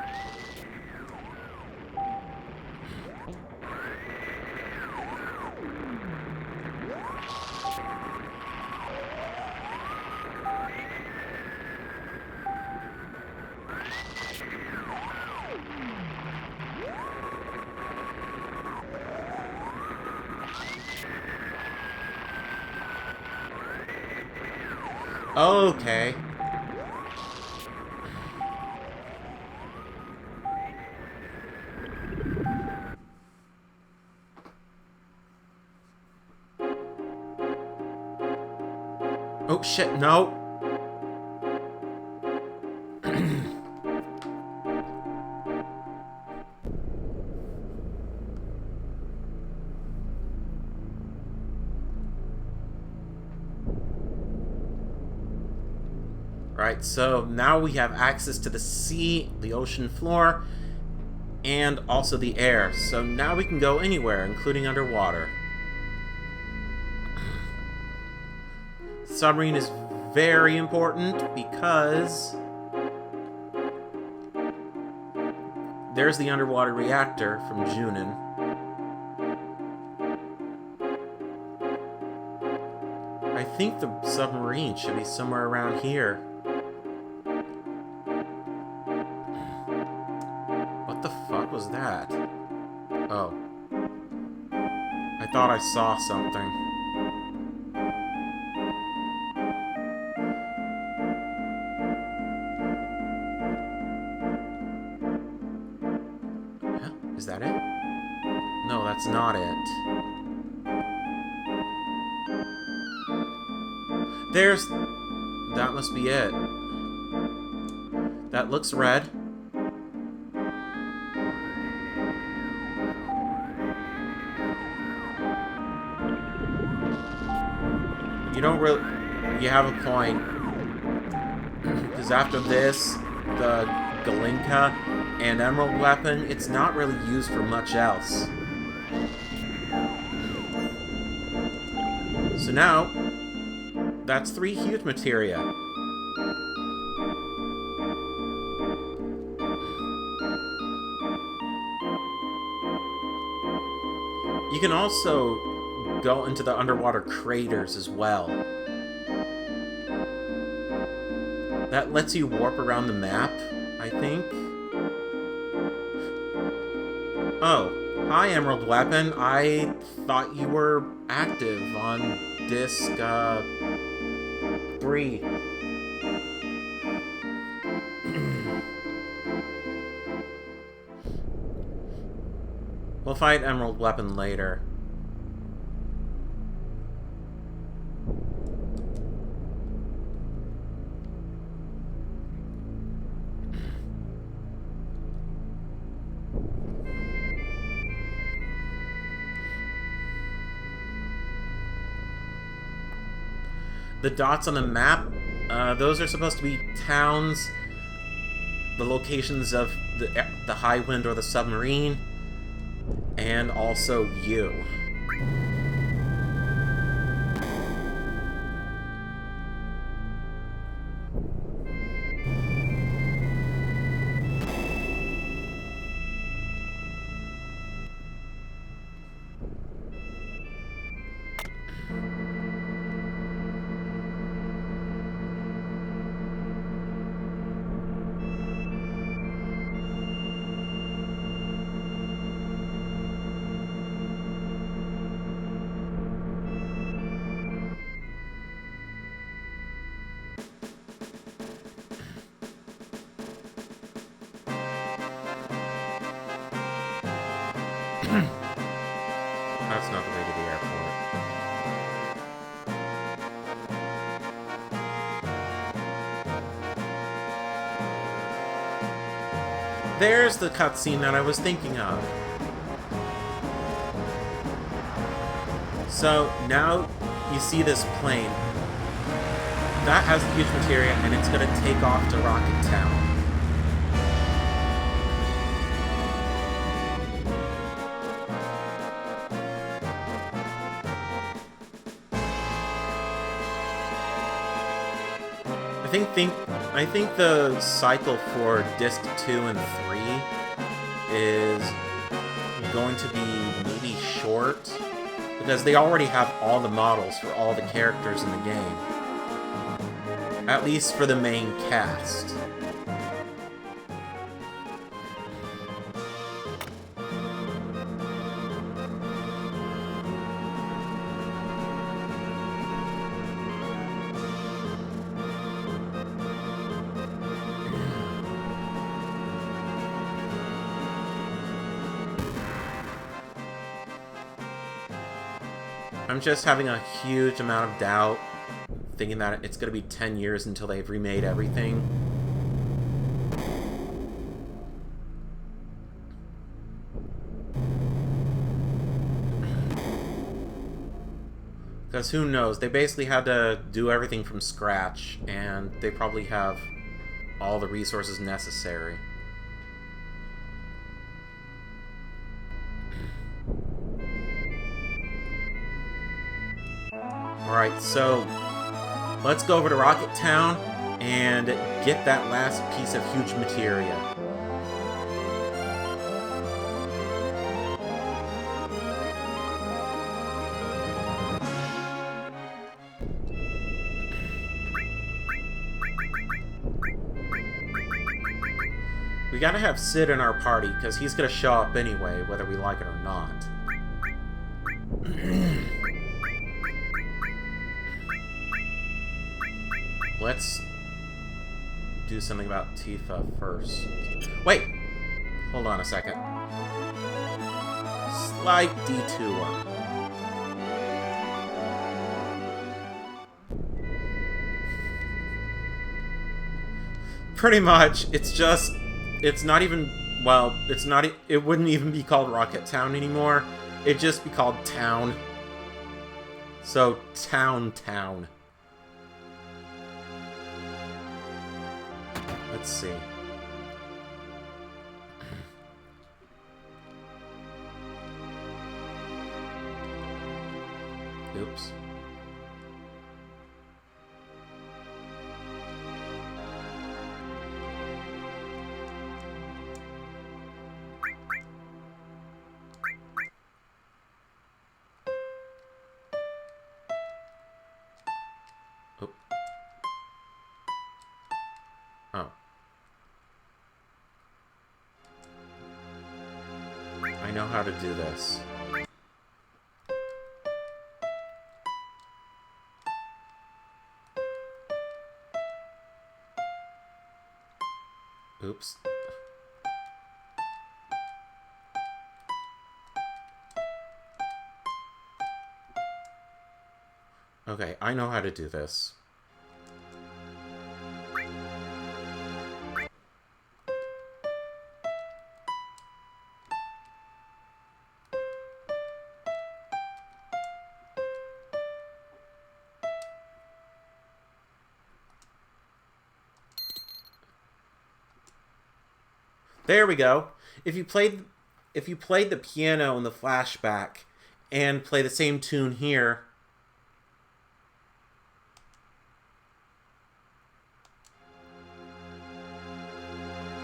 A: Okay. Oh shit, no. Right, so now we have access to the sea, the ocean floor, and also the air. So now we can go anywhere, including underwater. Submarine is very important because there's the underwater reactor from Junin. I think the submarine should be somewhere around here. What the fuck was that? Oh. I thought I saw something. Is that it? No, that's not it. There's... That must be it. That looks red. You don't really... You have a point. Because after this, the Galinka and Emerald Weapon, it's not really used for much else. So now, that's 3 Huge Materia. You can also go into the underwater craters as well. That lets you warp around the map, I think. Oh, hi Emerald Weapon. I thought you were active on disc, 3. We'll fight Emerald Weapon later. The dots on the map, those are supposed to be towns, the locations of the high wind or the submarine, and also you. That's not the way to the airport. There's the cutscene that I was thinking of. So, now you see this plane. That has the Huge Materia, and it's gonna take off to Rocket Town. I think the cycle for Disc 2 and 3 is going to be maybe short, because they already have all the models for all the characters in the game. At least for the main cast. I'm just having a huge amount of doubt, thinking that it's going to be 10 years until they've remade everything. Because who knows, they basically had to do everything from scratch, and they probably have all the resources necessary. Alright, so let's go over to Rocket Town and get that last piece of Huge Materia. We gotta have Cid in our party, because he's gonna show up anyway, whether we like it or not. Let's do something about Tifa first. Wait! Hold on a second. Slight detour. Pretty much, it's not even, well, it wouldn't even be called Rocket Town anymore. It'd just be called Town. So, Town. Let's see. Oops. Oh. I know how to do this. Oops. Okay, I know how to do this. There we go. If you played the piano in the flashback and play the same tune here,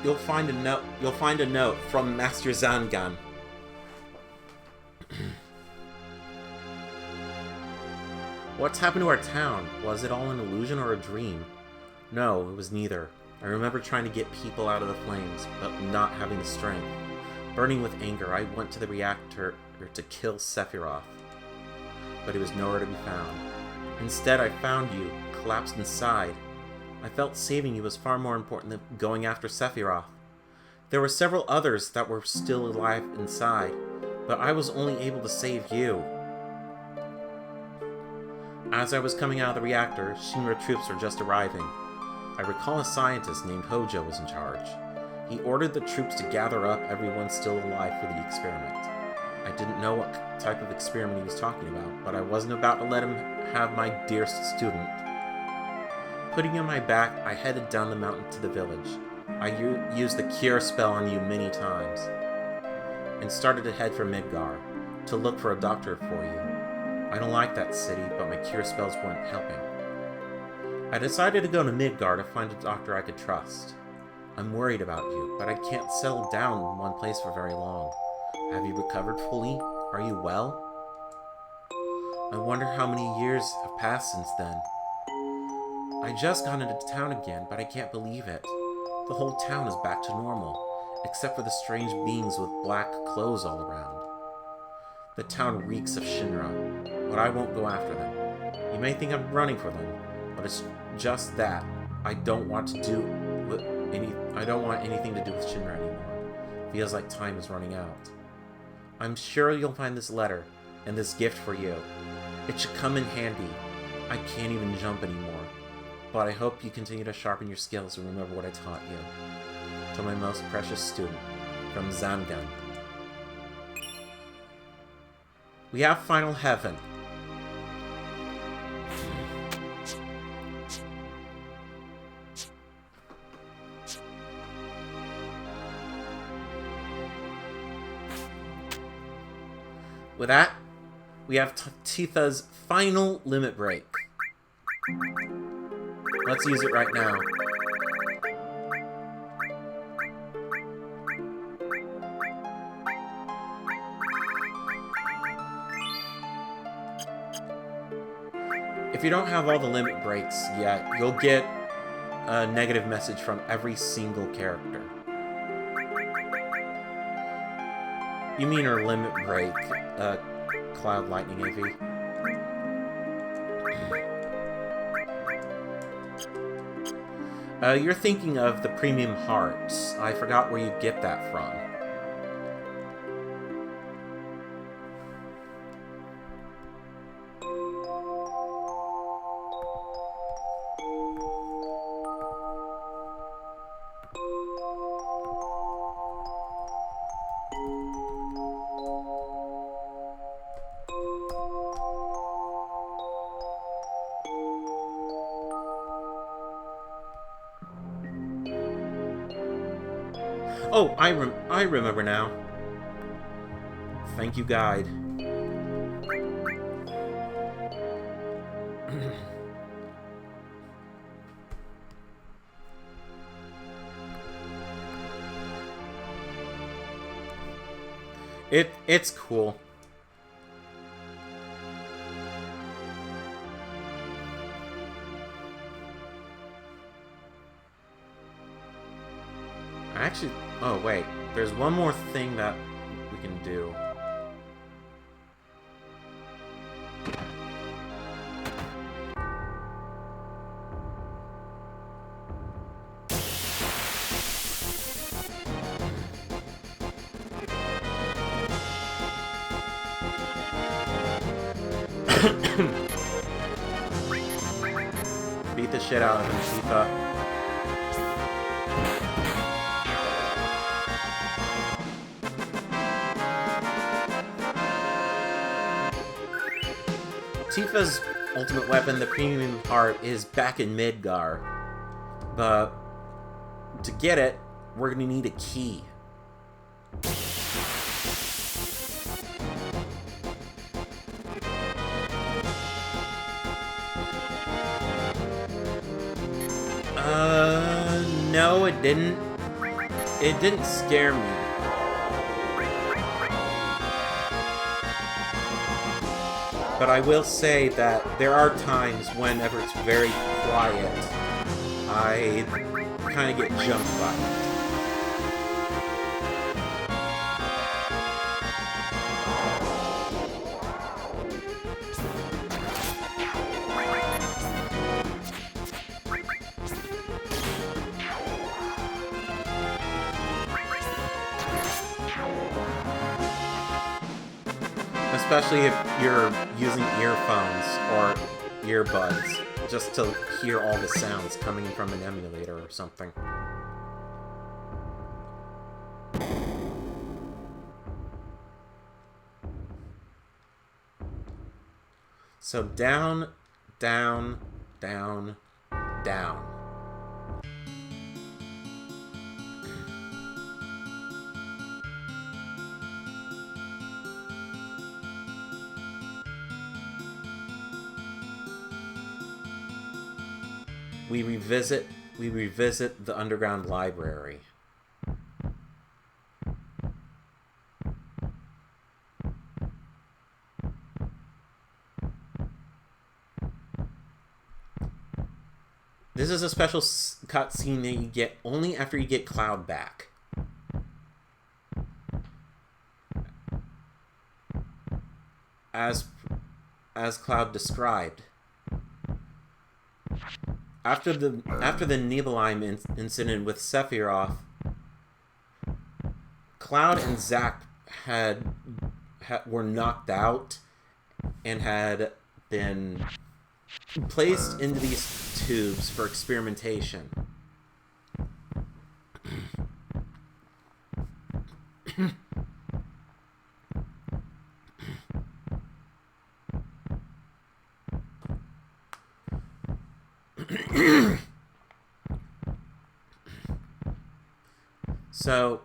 A: you'll find a note from Master Zangan. What's happened to our town? Was it all an illusion or a dream? No, it was neither. I remember trying to get people out of the flames, but not having the strength. Burning with anger, I went to the reactor to kill Sephiroth, but he was nowhere to be found. Instead, I found you, collapsed inside. I felt saving you was far more important than going after Sephiroth. There were several others that were still alive inside, But I was only able to save you. As I was coming out of the reactor, Shinra troops were just arriving. I recall a scientist named Hojo was in charge. He ordered the troops to gather up everyone still alive for the experiment. I didn't know what type of experiment he was talking about, but I wasn't about to let him have my dearest student. Putting on my back, I headed down the mountain to the village. I used the cure spell on you many times, and started to head for Midgar, to look for a doctor for you. I don't like that city, but my cure spells weren't helping. I decided to go to Midgar to find a doctor I could trust. I'm worried about you, but I can't settle down in one place for very long. Have you recovered fully? Are you well? I wonder how many years have passed since then. I just got into town again, but I can't believe it. The whole town is back to normal, except for the strange beings with black clothes all around. The town reeks of Shinra, but I won't go after them. You may think I'm running for them, but it's just that I don't want anything to do with Shinra anymore. Feels like time is running out. I'm sure you'll find this letter and this gift for you. It should come in handy. I can't even jump anymore, but I hope you continue to sharpen your skills and remember what I taught you. To my most precious student, from Zangan. We have Final Heaven. With that, we have Tifa's final limit break. Let's use it right now. If you don't have all the limit breaks yet, you'll get a negative message from every single character. You mean her limit break, Cloud Lightning AV. You're thinking of the Premium Hearts. I forgot where you get that from. Oh, I remember now. Thank you, guide. It's cool. Actually, oh wait, there's one more thing that we can do. Beat the shit out of him, Tifa. Tifa's ultimate weapon, the Premium Heart, is back in Midgar. But to get it, we're gonna need a key. No, it didn't. It didn't scare me. But I will say that there are times whenever it's very quiet, I kind of get jumped by it. Especially if you're using earphones or earbuds, just to hear all the sounds coming from an emulator or something. So down, down, down, down. We revisit the underground library. This is a special cutscene that you get only after you get Cloud back. As Cloud described. After the Nibelheim incident with Sephiroth, Cloud and Zack were knocked out and had been placed into these tubes for experimentation. So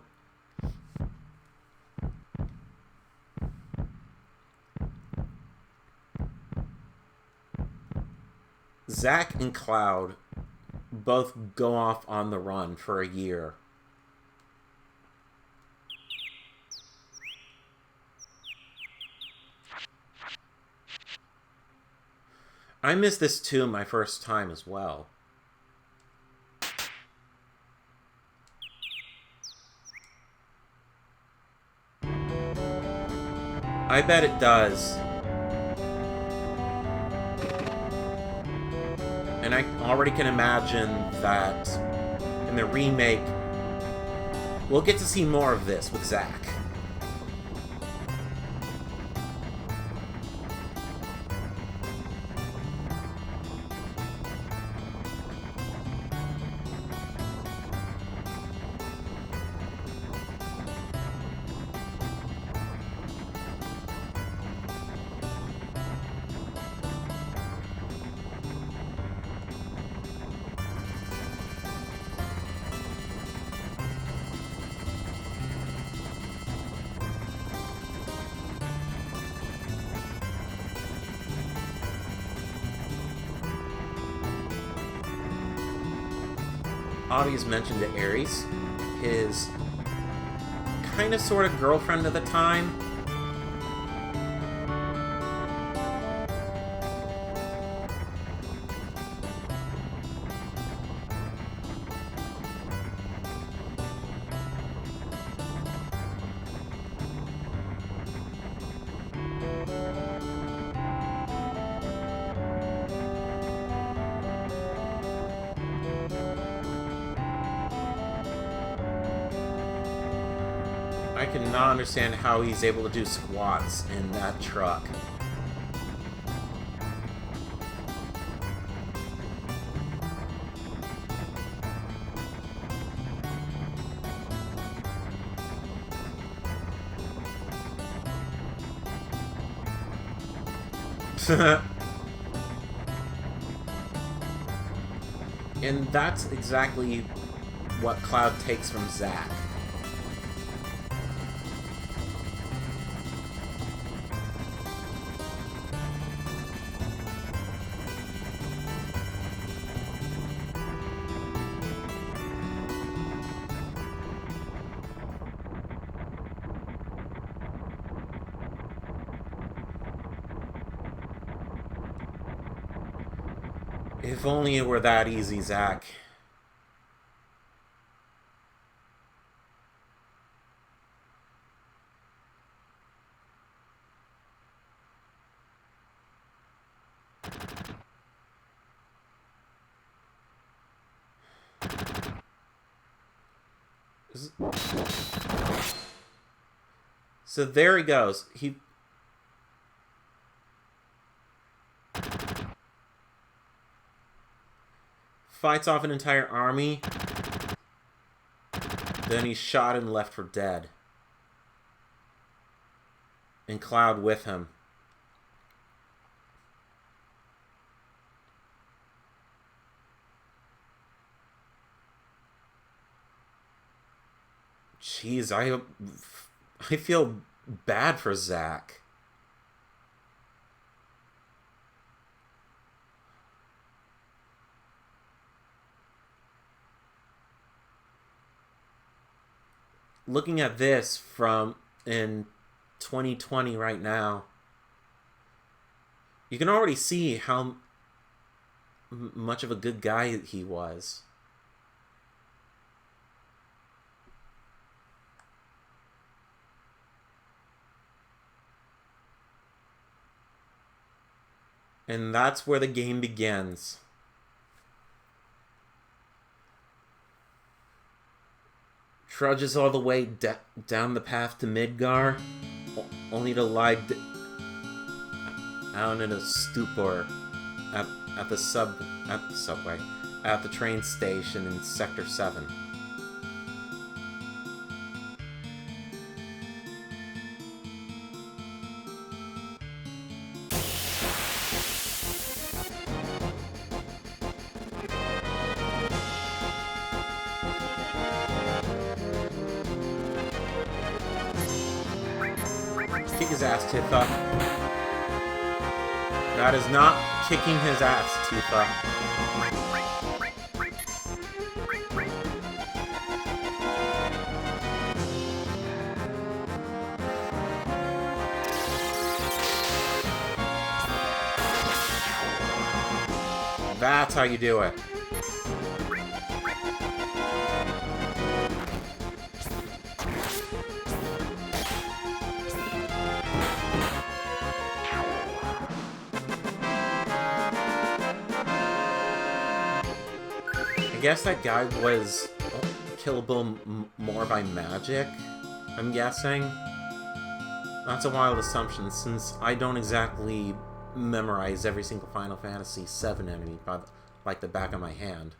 A: Zack and Cloud both go off on the run for a year. I missed this too my first time as well. I bet it does. And I already can imagine that in the remake, we'll get to see more of this with Zack. Audie's mentioned to Ares, his kind of sort of girlfriend at the time. I cannot understand how he's able to do squats in that truck. And that's exactly what Cloud takes from Zack. If only it were that easy, Zack. So there he goes. fights off an entire army. Then he's shot and left for dead. And Cloud with him. Jeez, I feel bad for Zack. Looking at this from in 2020 right now, you can already see how much of a good guy he was. And that's where the game begins. Trudges all the way down the path to Midgar, only to lie down in a stupor at the subway, at the train station in Sector 7. Kick his ass, Tifa. That is not kicking his ass, Tifa. That's how you do it. I guess that guy was killable more by magic, I'm guessing. That's a wild assumption, since I don't exactly memorize every single Final Fantasy VII enemy by like the back of my hand.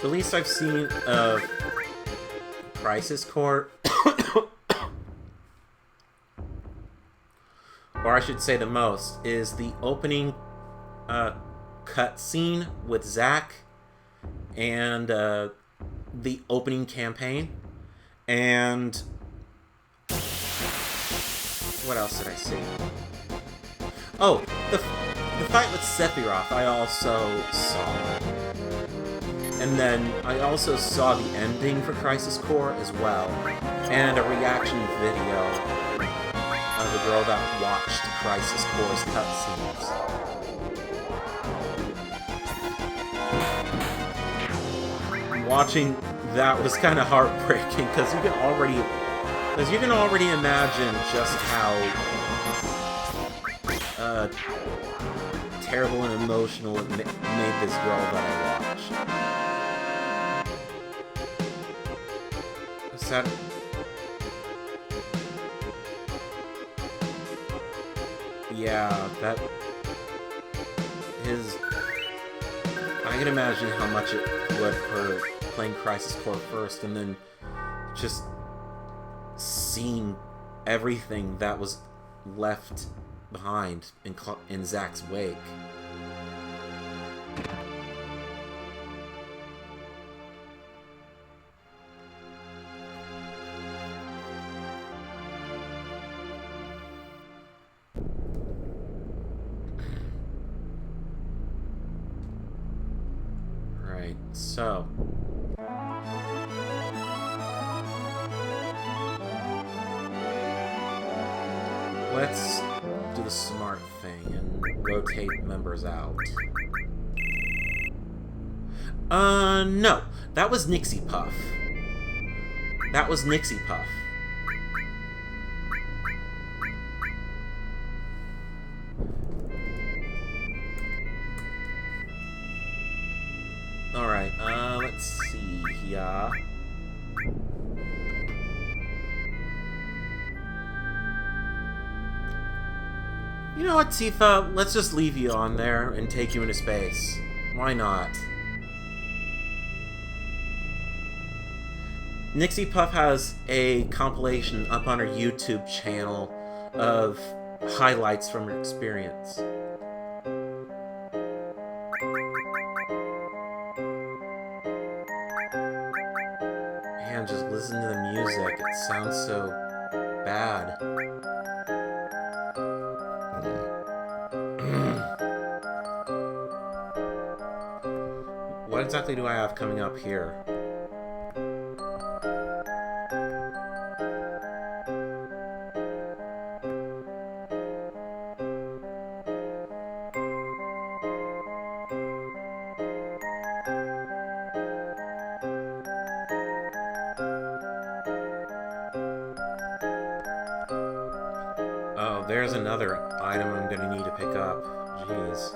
A: The least I've seen of Crisis Core, or I should say the most, is the opening cutscene with Zack and the opening campaign. And what else did I see? Oh, the fight with Sephiroth I also saw. And then I also saw the ending for Crisis Core as well, and a reaction video of a girl that watched Crisis Core's cutscenes. Watching that was kind of heartbreaking, because you can already imagine just how terrible and emotional it made this girl that I watched. That yeah, that his I can imagine how much it would hurt playing Crisis Core first and then just seeing everything that was left behind in Zack's wake. So, let's do the smart thing and rotate members out. No. That was Nixie Puff. That was Nixie Puff. Alright, let's see here. You know what, Tifa? Let's just leave you on there and take you into space. Why not? Nixie Puff has a compilation up on her YouTube channel of highlights from her experience. Man, just listen to the music. It sounds so bad. What exactly do I have coming up here? Oh, there's another item I'm gonna need to pick up. Jeez.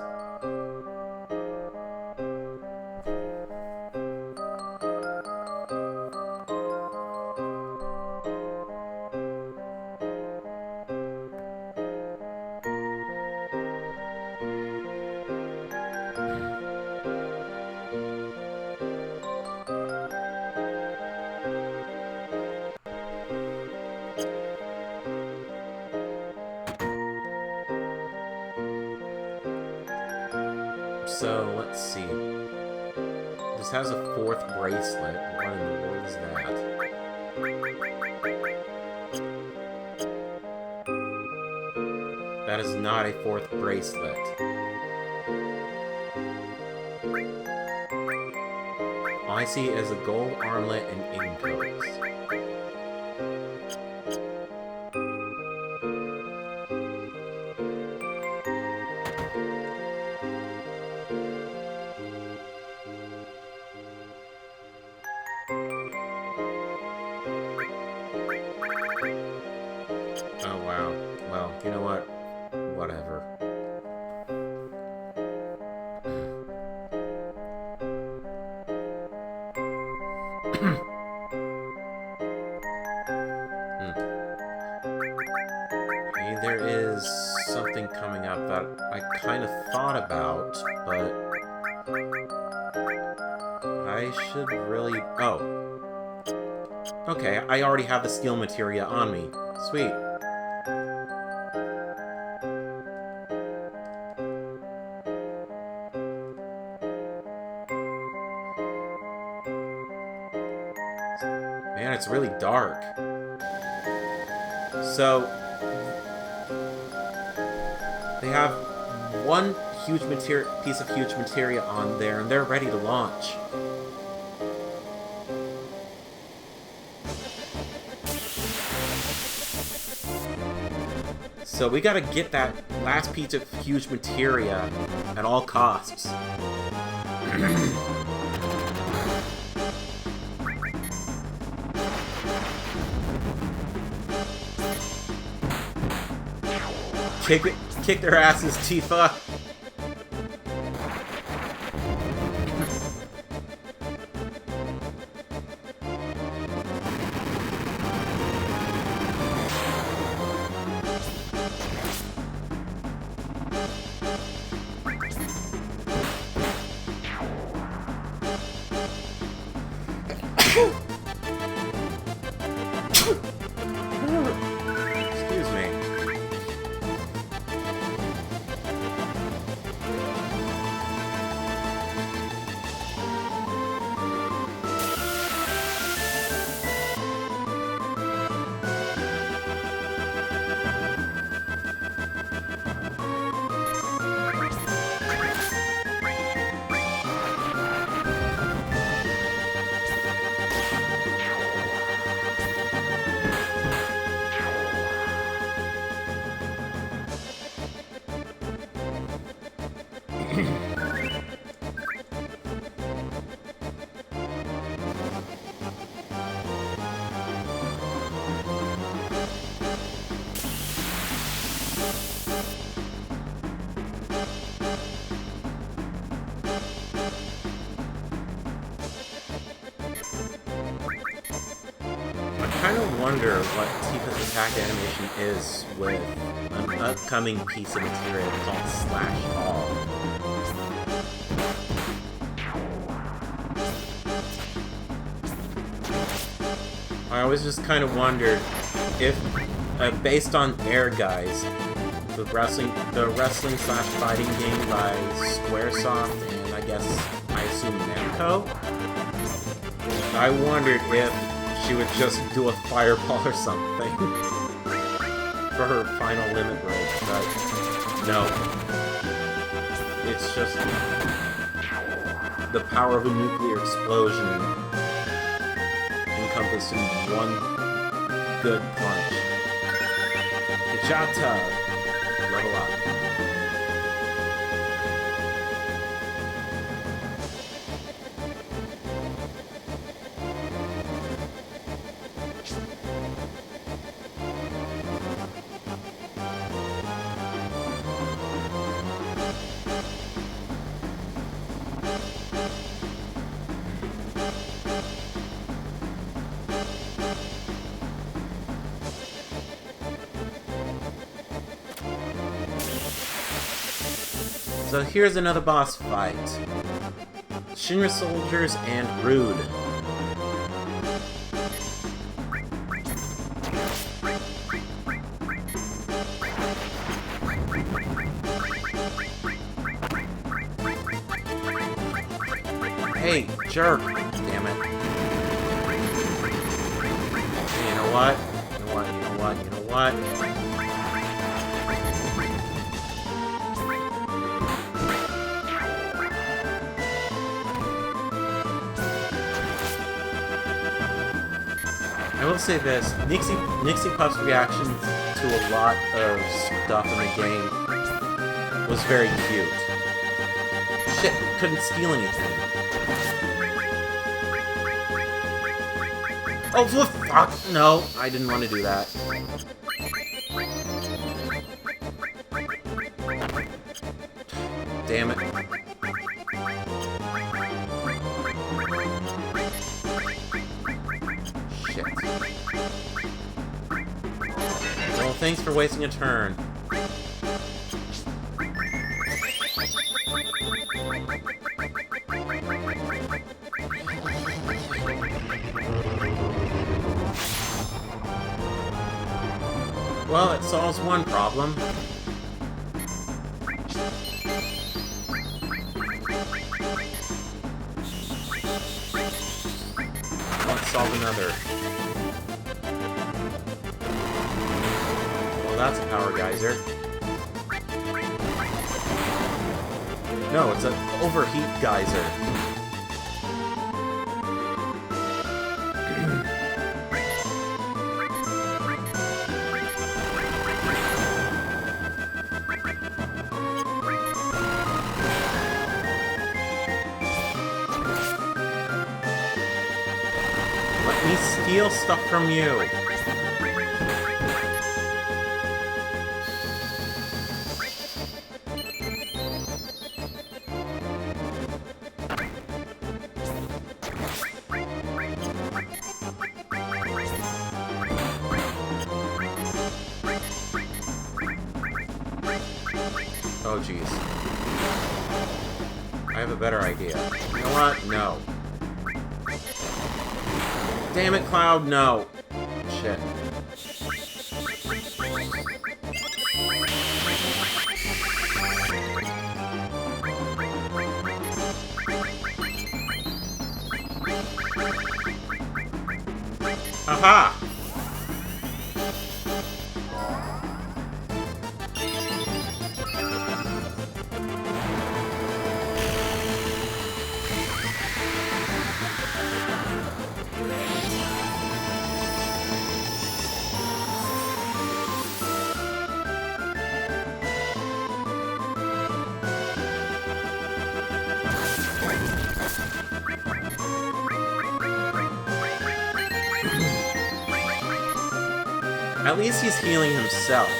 A: So, let's see. This has a 4th bracelet. What in the world is that? That is not a 4th bracelet. All I see is a gold armlet and ingots. Oh, wow. Well, you know what? Whatever. Hey, there is something coming up that I kind of thought about, but I should really... Oh. Okay, I already have the skill materia on me. Sweet. Man, it's really dark. So, they have one piece of huge materia on there, and they're ready to launch. So we gotta get that last piece of huge materia at all costs. Kick their asses, Tifa! Excuse me. kind of wonder what Tifa's attack animation is with an upcoming piece of material called Slash Ball. I always just kind of wondered if, based on Air Guys, the wrestling slash fighting game by Squaresoft and I assume Namco, I wondered if she would just do a fireball or something for her final limit break, but no. It's just the power of a nuclear explosion encompassed in one good punch. Kachata! Level up. So here's another boss fight. Shinra soldiers and Rude. Hey, jerk! Damn it. You know what? You know what? You know what? You know what? I will say this, Nixie Puff's reaction to a lot of stuff in the game was very cute. Shit, couldn't steal anything. Oh, fuck! No, I didn't want to do that. Damn it. Shit. Well, thanks for wasting a turn. Well, it solves one problem. Let's solve another. Well, that's a power geyser. No, it's an overheat geyser. Steal stuff from you. Oh, jeez. I have a better idea. You know what? No. Damn it, Cloud, no. Shit. Aha! At least he's healing himself.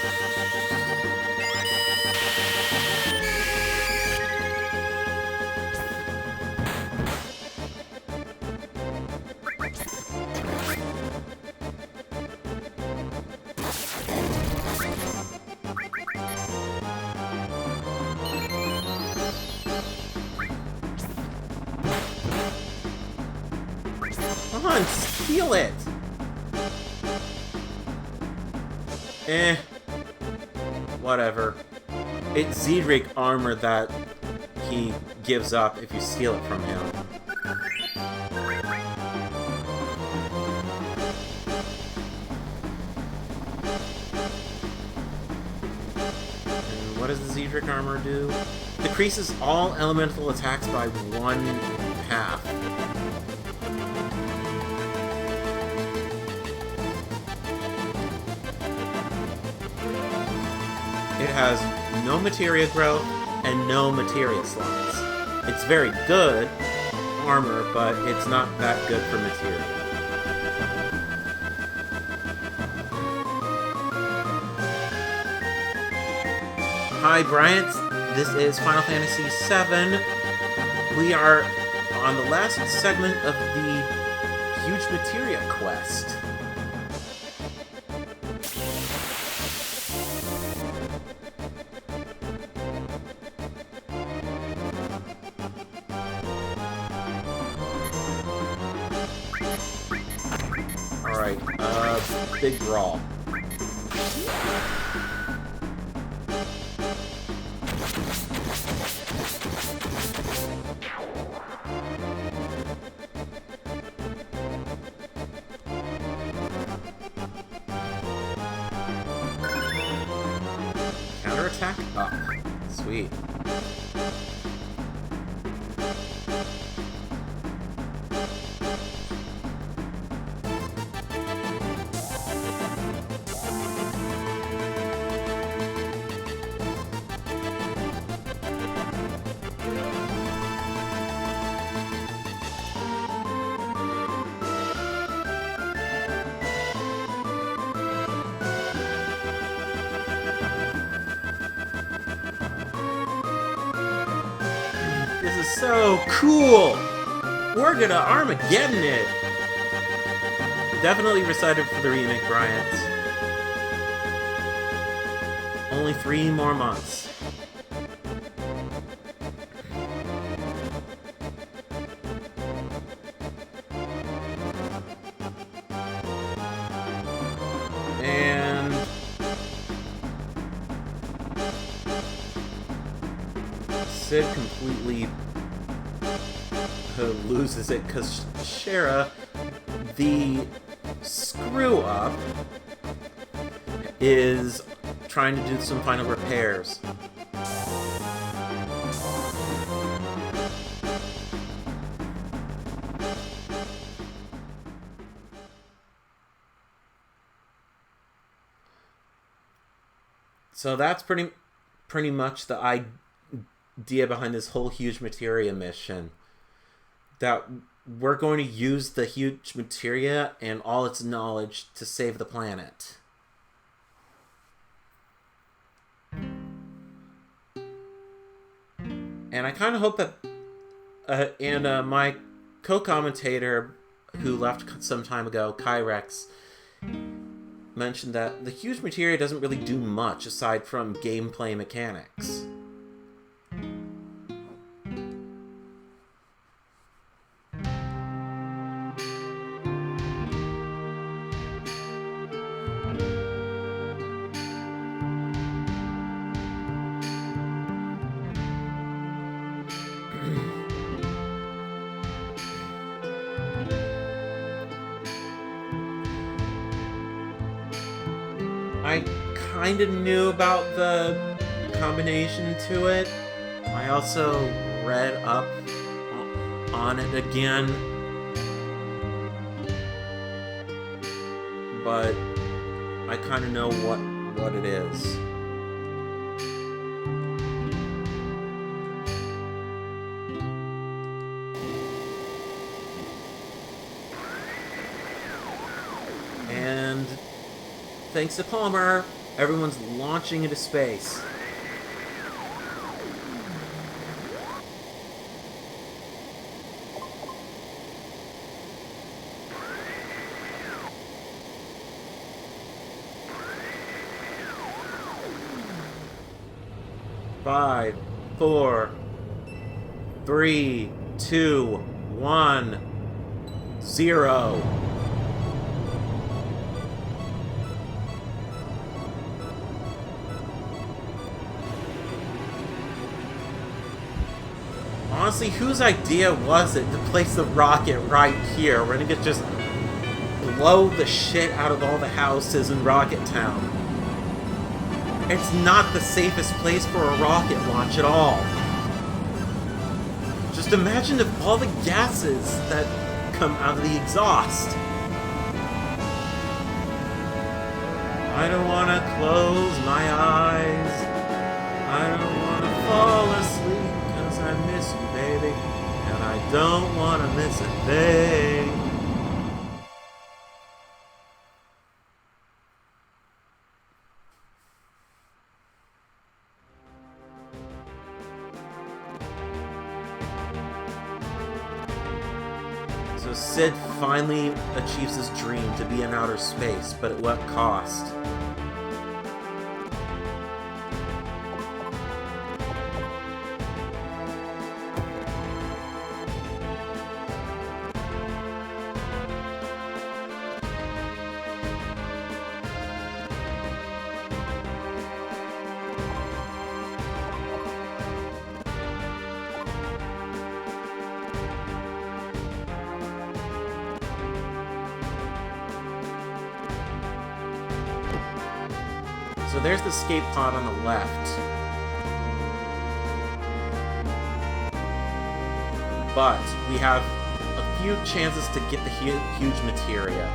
A: steal it! Whatever. It's Zedric armor that he gives up if you steal it from him. And what does the Zedric armor do? Decreases all elemental attacks by 1/2. It has no materia growth and no materia slots. It's very good armor, but it's not that good for materia. Hi Bryant, this is Final Fantasy VII. We are on the last segment of the Huge Materia quest. Alright, big brawl. Counterattack up. Sweet. This is so cool! We're gonna Armageddon it! Definitely excited for the remake, Bryant. Only 3 more months. And Cid completely loses it because Shara, the screw-up, is trying to do some final repairs. So that's pretty much the idea behind this whole Huge Materia mission. That we're going to use the Huge Materia and all its knowledge to save the planet. And I kind of hope that my co-commentator who left some time ago, Kyrex, mentioned that the Huge Materia doesn't really do much aside from gameplay mechanics. I kind of knew about the combination to it. I also read up on it again. But I kind of know what it is. And thanks to Palmer, everyone's launching into space. Five, 4, 3, 2, 1, 0. honestly, whose idea was it to place the rocket right here? We're gonna just blow the shit out of all the houses in Rocket Town. It's not the safest place for a rocket launch at all. Just imagine if all the gases that come out of the exhaust. I don't want to close my eyes. I don't want to fall asleep because I miss you, baby. And I don't want to miss a thing. So Cid finally achieves his dream to be in outer space, but at what cost? So there's the escape pod on the left. But we have a few chances to get the huge materia.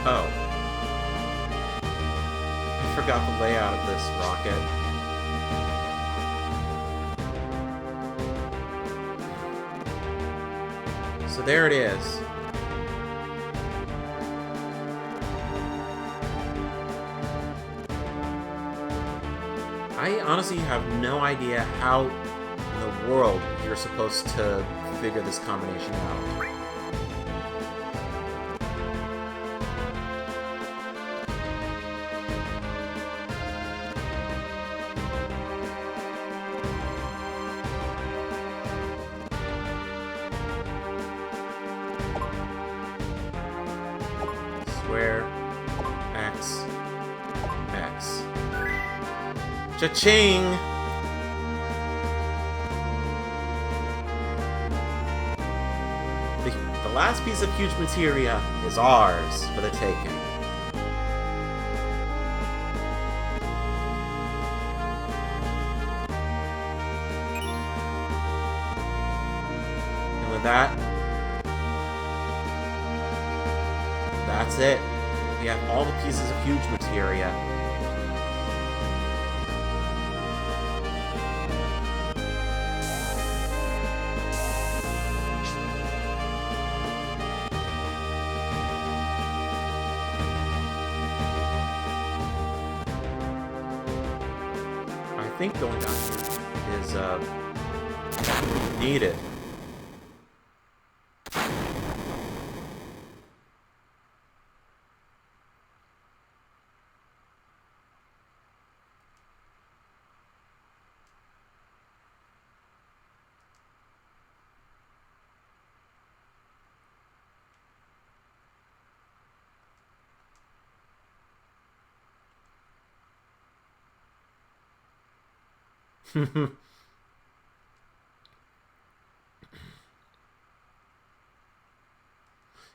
A: Oh. I forgot the layout of this rocket. So there it is. I honestly have no idea how in the world you're supposed to figure this combination out. Square, X, X. Cha-ching! The last piece of huge materia is ours for the taking. And with that, that's it. We have all the pieces of huge materia. I think going down here is needed.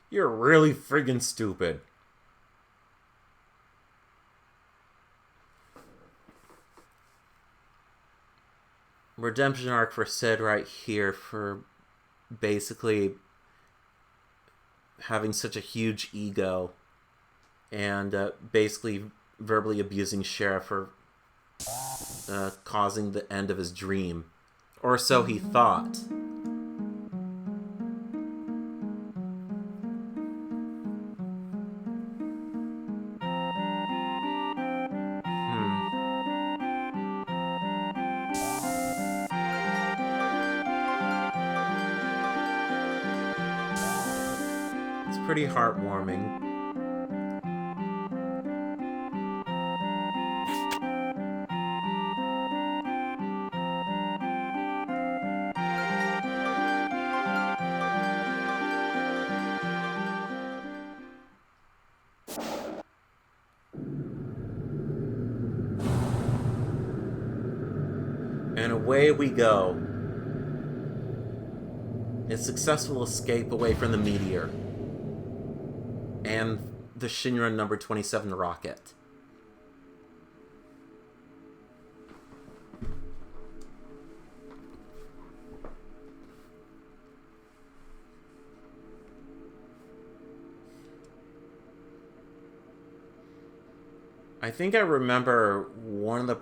A: You're really friggin' stupid. Redemption arc for Cid right here for basically having such a huge ego and basically verbally abusing Sheriff for causing the end of his dream. Or so he thought. It's pretty heartwarming. And away we go. A successful escape away from the meteor. And the Shinra number 27 rocket. I think I remember one of the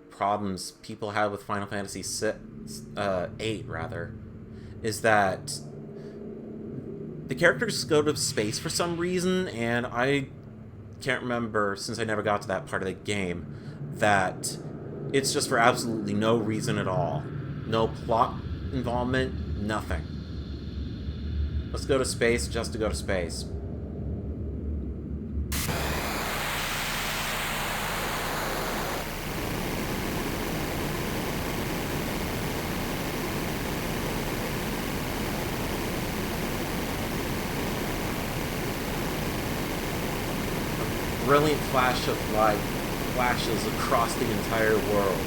A: problems people had with Final Fantasy VIII, rather, is that the characters go to space for some reason, and I can't remember, since I never got to that part of the game, that it's just for absolutely no reason at all. No plot involvement, nothing. Let's go to space just to go to space. Brilliant flash of light flashes across the entire world.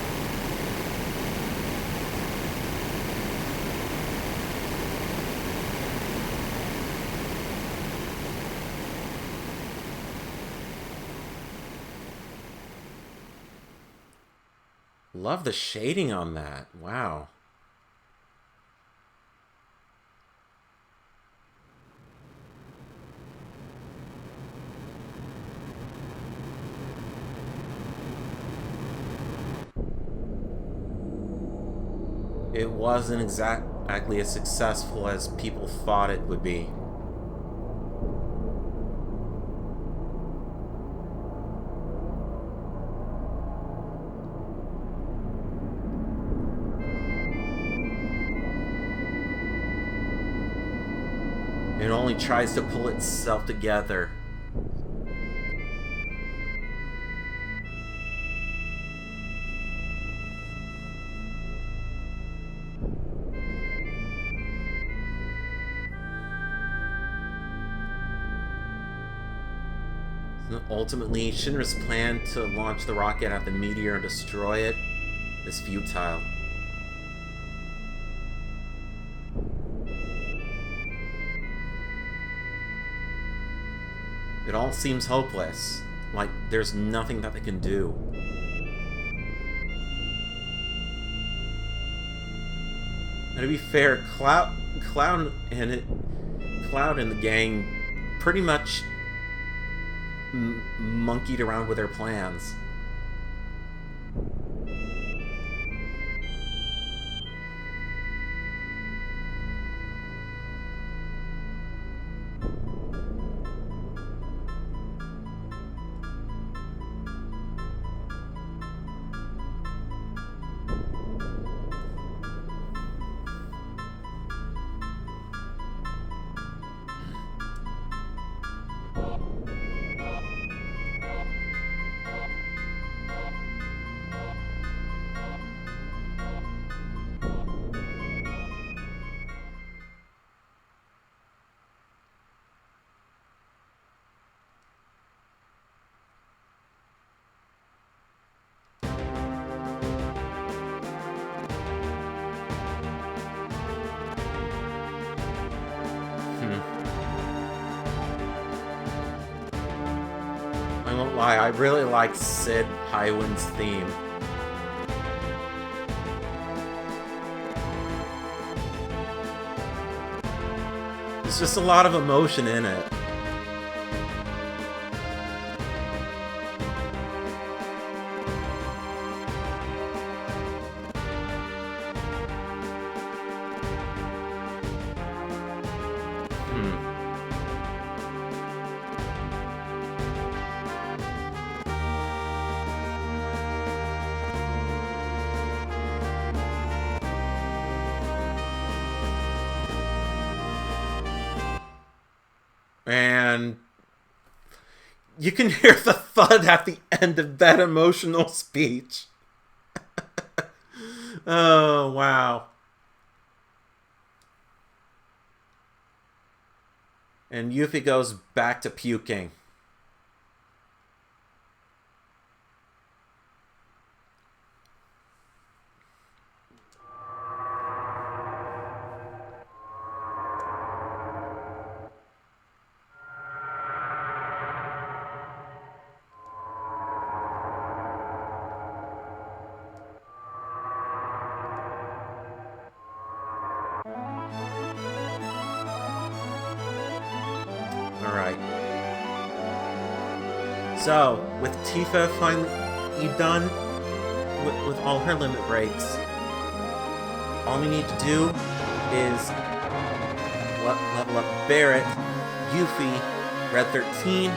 A: Love the shading on that. Wow. It wasn't exactly as successful as people thought it would be. It only tries to pull itself together. Ultimately, Shinra's plan to launch the rocket at the meteor and destroy it is futile. It all seems hopeless, like there's nothing that they can do. And to be fair, Cloud and the gang pretty much monkeyed around with their plans. I won't lie, I really like Cid Highwind's theme. There's just a lot of emotion in it. And you can hear the thud at the end of that emotional speech. Oh, wow. And Yuffie goes back to puking. Alright. So, with Tifa finally done with all her limit breaks, all we need to do is level up Barret, Yuffie, Red 13,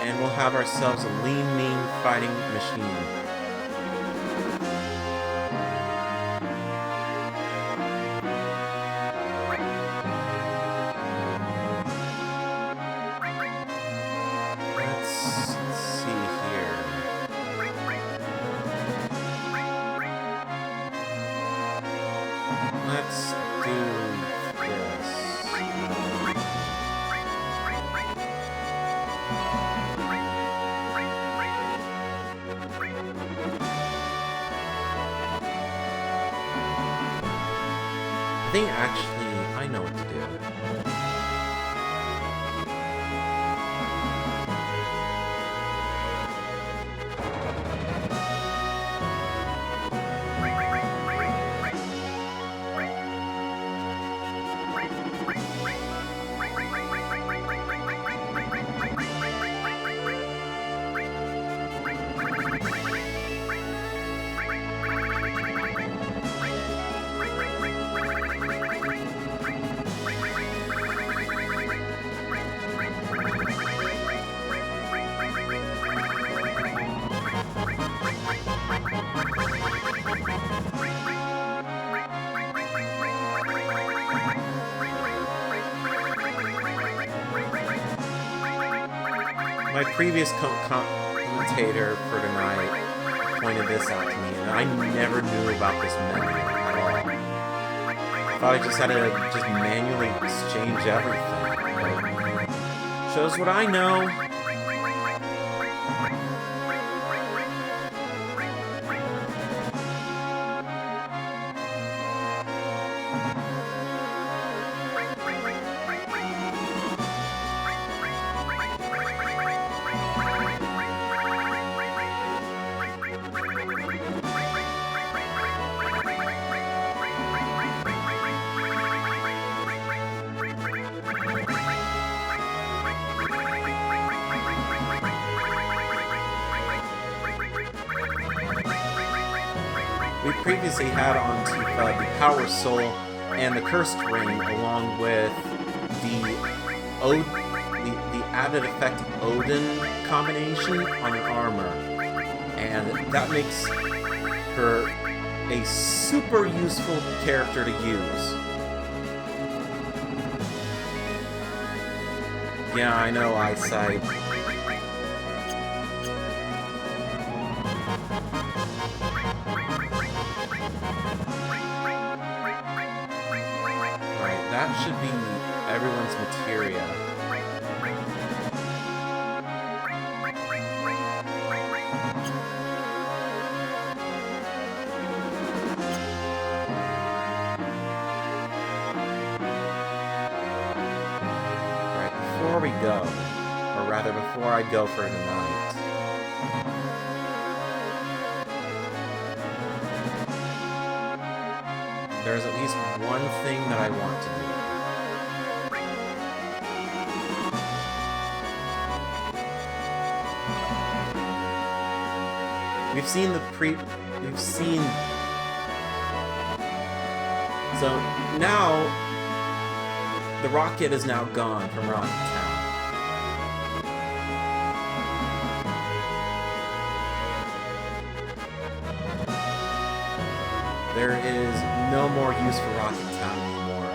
A: and we'll have ourselves a lean, mean fighting machine. I think actually I know what to do. My previous commentator for tonight pointed this out to me, and I never knew about this menu at all. I thought I just had to manually exchange everything. But shows what I know. We previously had on Tifa the Power Soul and the Cursed Ring, along with the added effect Odin combination on her armor, and that makes her a super useful character to use. Yeah, I know, eyesight. That should be everyone's materia. Right, before we go, or rather before I go for tonight, there's at least one thing that I want to do. We've seen so now the rocket is now gone from Rocket Town. There is no more use for Rocket Town anymore.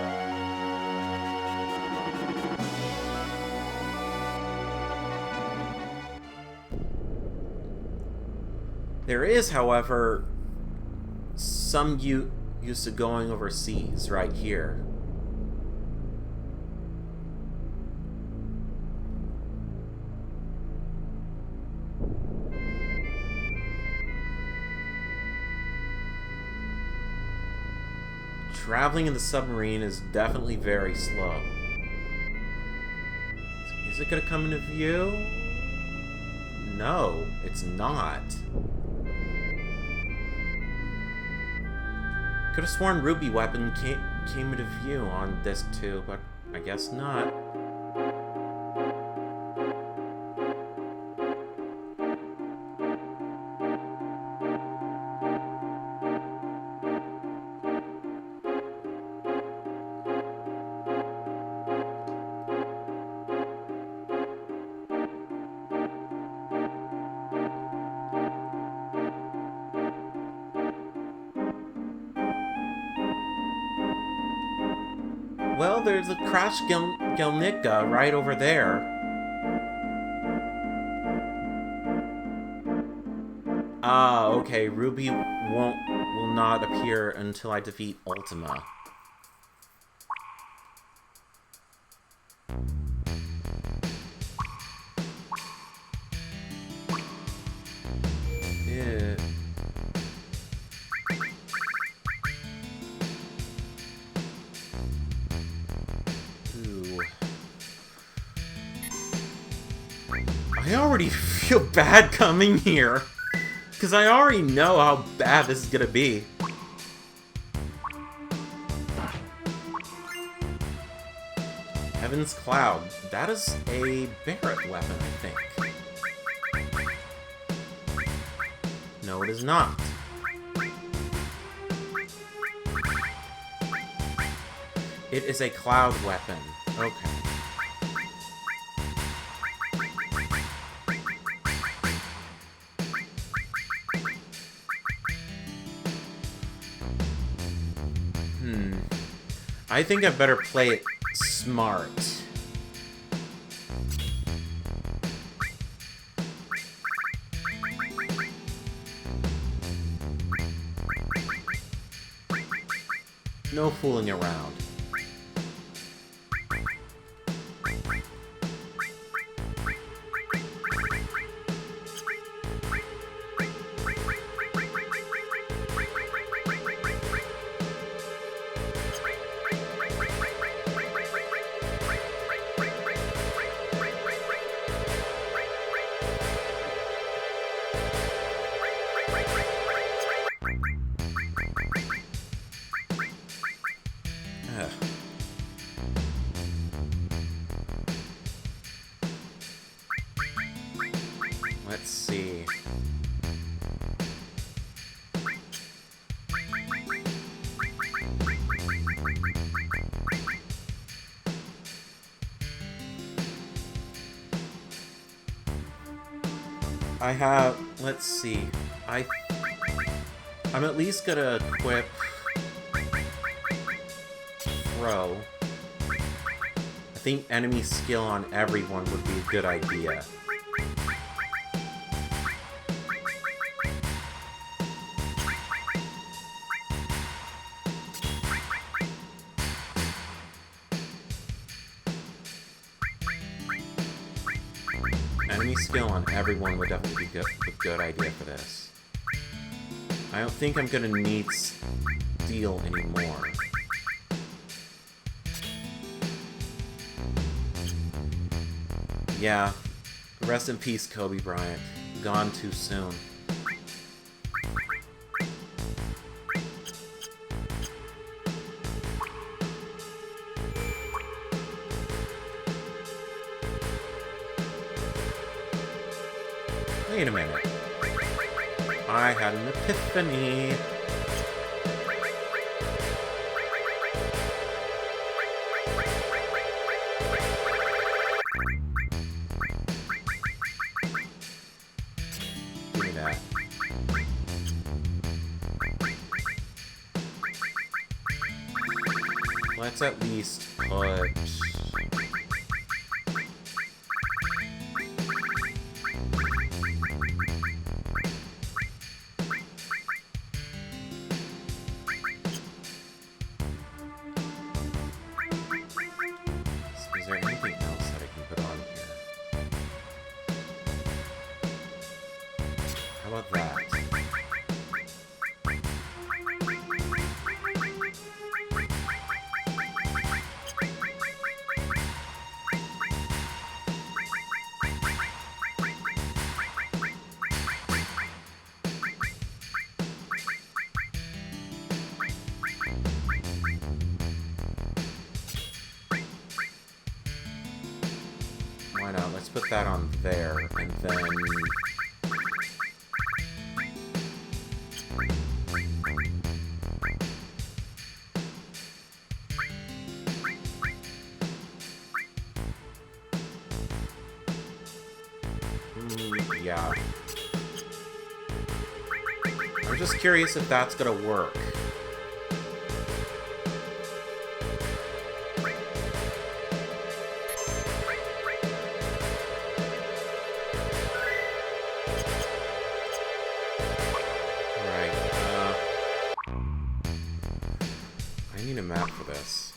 A: There is, however, some use to going overseas right here. Traveling in the submarine is definitely very slow. Is it gonna come into view? No, it's not. Could have sworn Ruby Weapon came into view on disc 2, but I guess not. Well, there's a Crash Gelnicka right over there. Ah, okay. Ruby will not appear until I defeat Ultima. Yeah. I already feel bad coming here, because I already know how bad this is gonna be. Heaven's Cloud. That is a Barret weapon, I think. No, it is not. It is a cloud weapon. Okay. I think I better play it smart. No fooling around. Let's see. I have, let's see. I'm at least gonna equip Throw. I think enemy skill on everyone would be a good idea. Enemy skill on everyone would definitely be a good idea for this. I don't think I'm gonna need Steel anymore. Yeah, rest in peace, Kobe Bryant. Gone too soon. Wait a minute. I had an epiphany. Give me that. Let's at least put... Is there anything else that I can put on here? How about that? put that on there, and then... yeah. I'm just curious if that's gonna work. I need a map for this.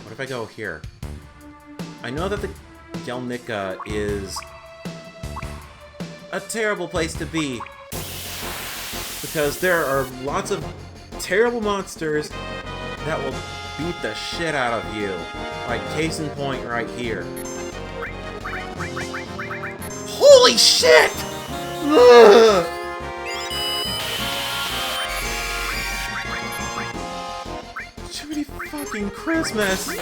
A: What if I go here? I know that the Gelnica is a terrible place to be, because there are lots of terrible monsters that will beat the shit out of you. Like, case in point right here. Holy shit! Ugh! Jiminy fucking Christmas!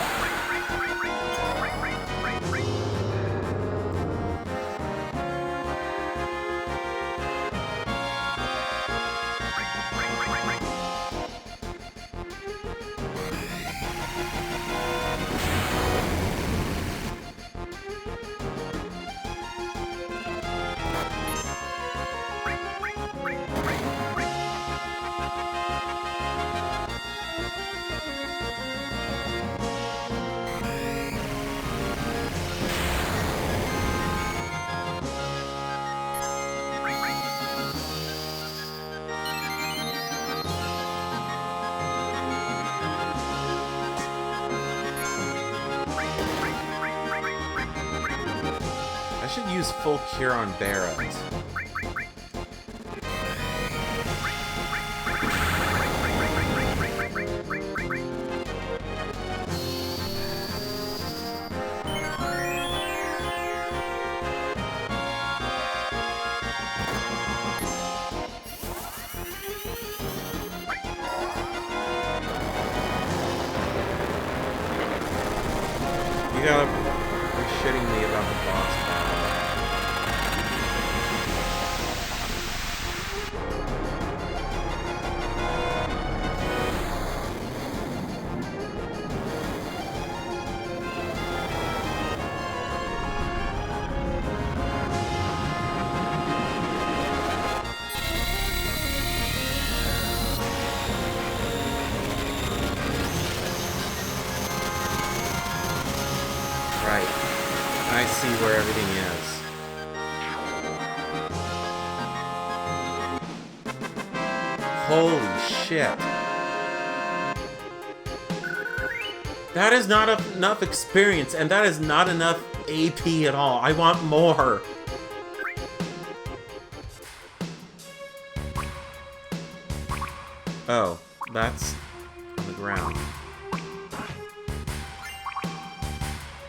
A: I should use full cure on Barret. You gotta be shitting me about the boss battle. Right. I see where everything is. Holy shit. That is not enough experience, and that is not enough AP at all. I want more. Oh, that's on the ground.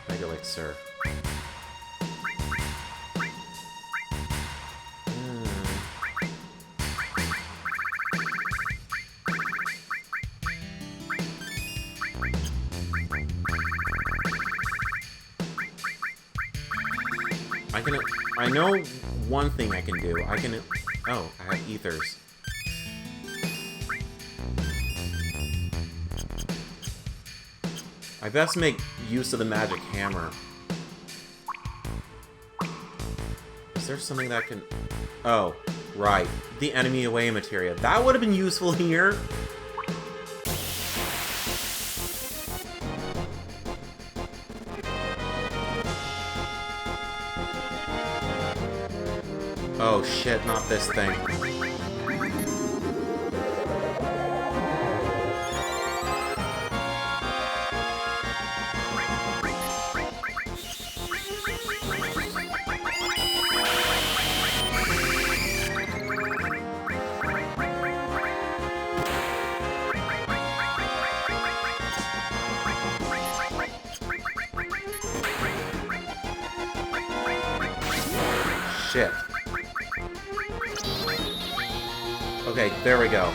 A: Mega Elixir. I know one thing I can do. I can... Oh, I have ethers. I best make use of the magic hammer. Is there something that can... Oh, right. The enemy away materia. That would have been useful here. Oh shit, not this thing. shit. Okay, there we go.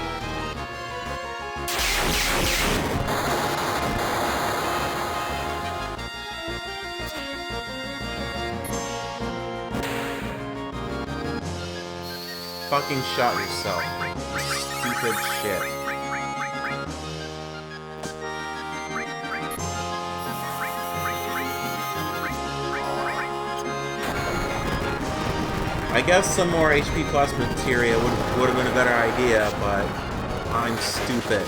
A: Fucking shot yourself. Stupid shit. I guess some more HP plus materia would have been a better idea, but I'm stupid.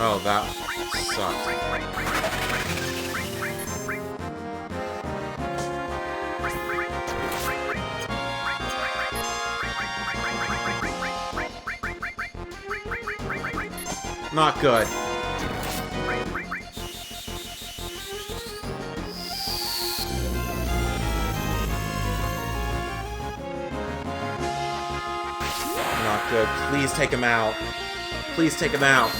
A: Oh, that sucked. Not good. Not good. Please take him out. Please take him out.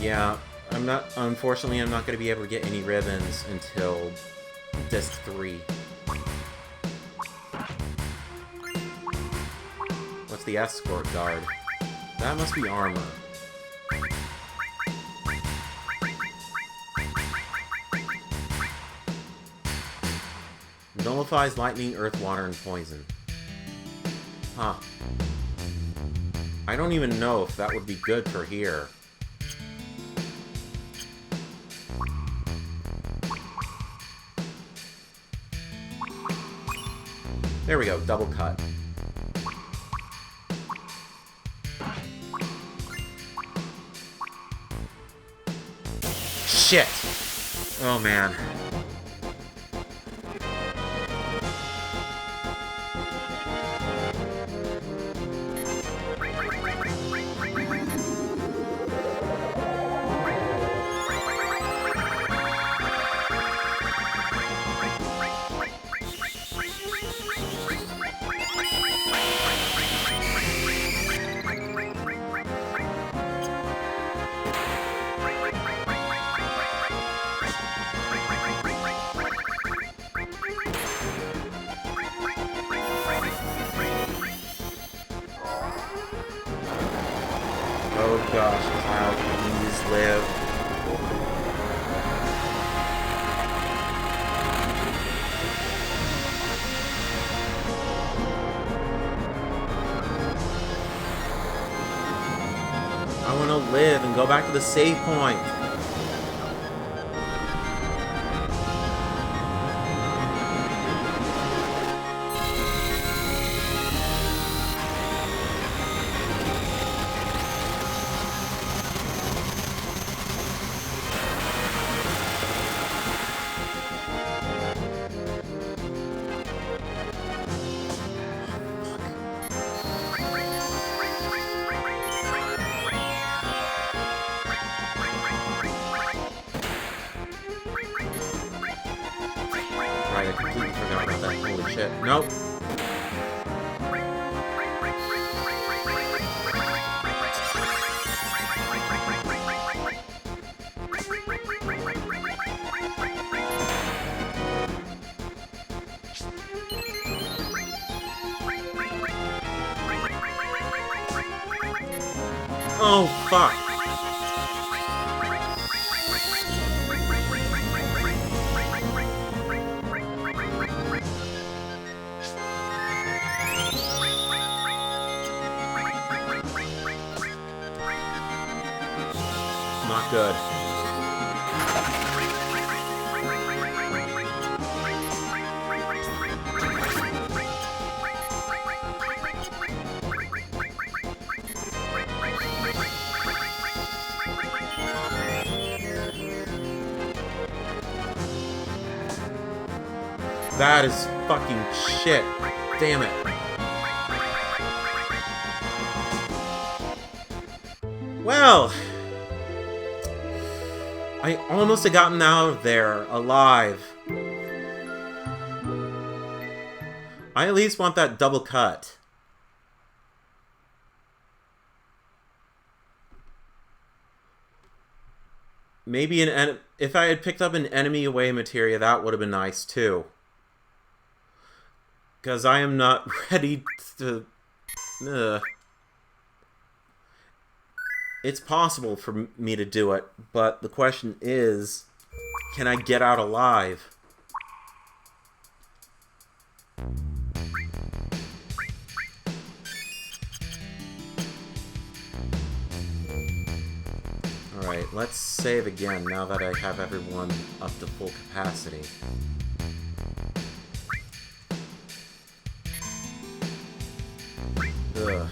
A: Yeah, unfortunately, I'm not going to be able to get any ribbons until Disc 3. What's the escort guard? That must be armor. Nullifies lightning, earth, water, and poison. Huh. I don't even know if that would be good for here. There we go, double cut. Shit! Oh man. Oh gosh, Cloud, please live. I want to live and go back to the save point. Right, I completely forgot about that. Holy shit. Nope. Oh, fuck. Not good. That is fucking shit. Damn it. Well, I almost had gotten out of there alive. I at least want that double cut. Maybe if I had picked up an enemy away materia, that would have been nice too. Because I am not ready to... It's possible for me to do it, but the question is, can I get out alive? Alright, let's save again now that I have everyone up to full capacity. Ugh.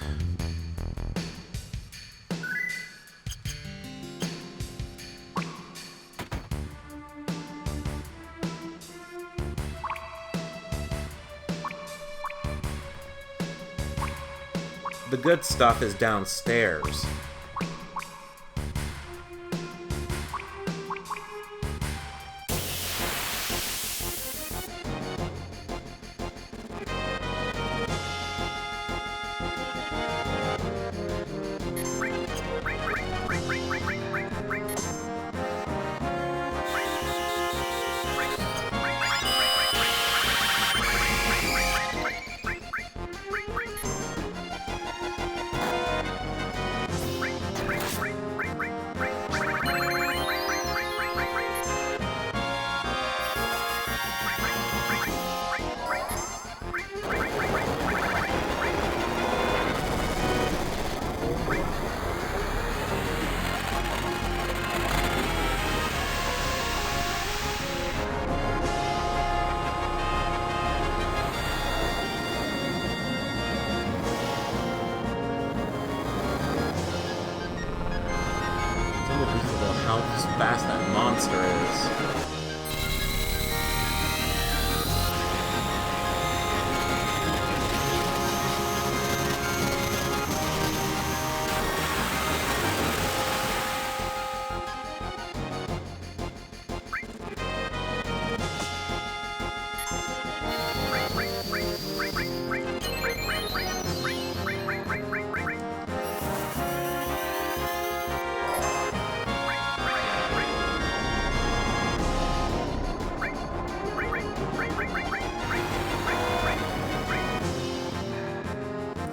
A: The good stuff is downstairs. Fast that monster is.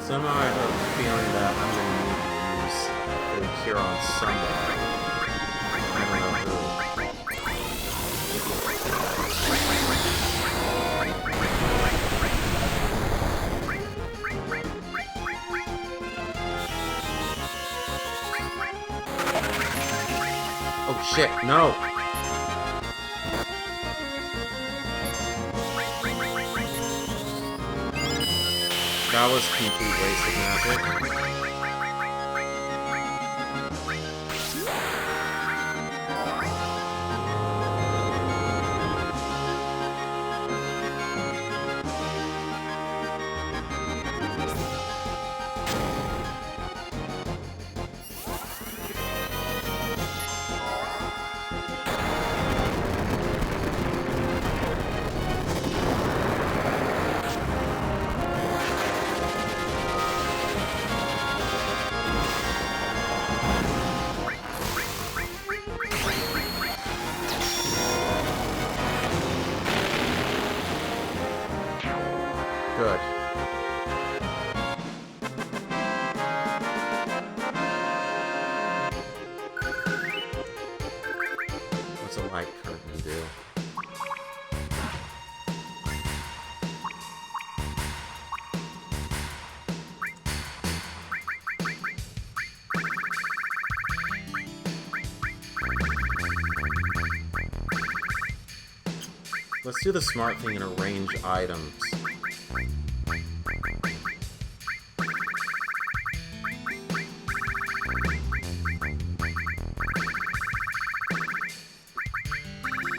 A: Somehow I have a feeling that I'm going to need to use the cure on somebody. I don't know who. Oh shit, no! That was complete waste of magic. Good. Let's do the smart thing and arrange items.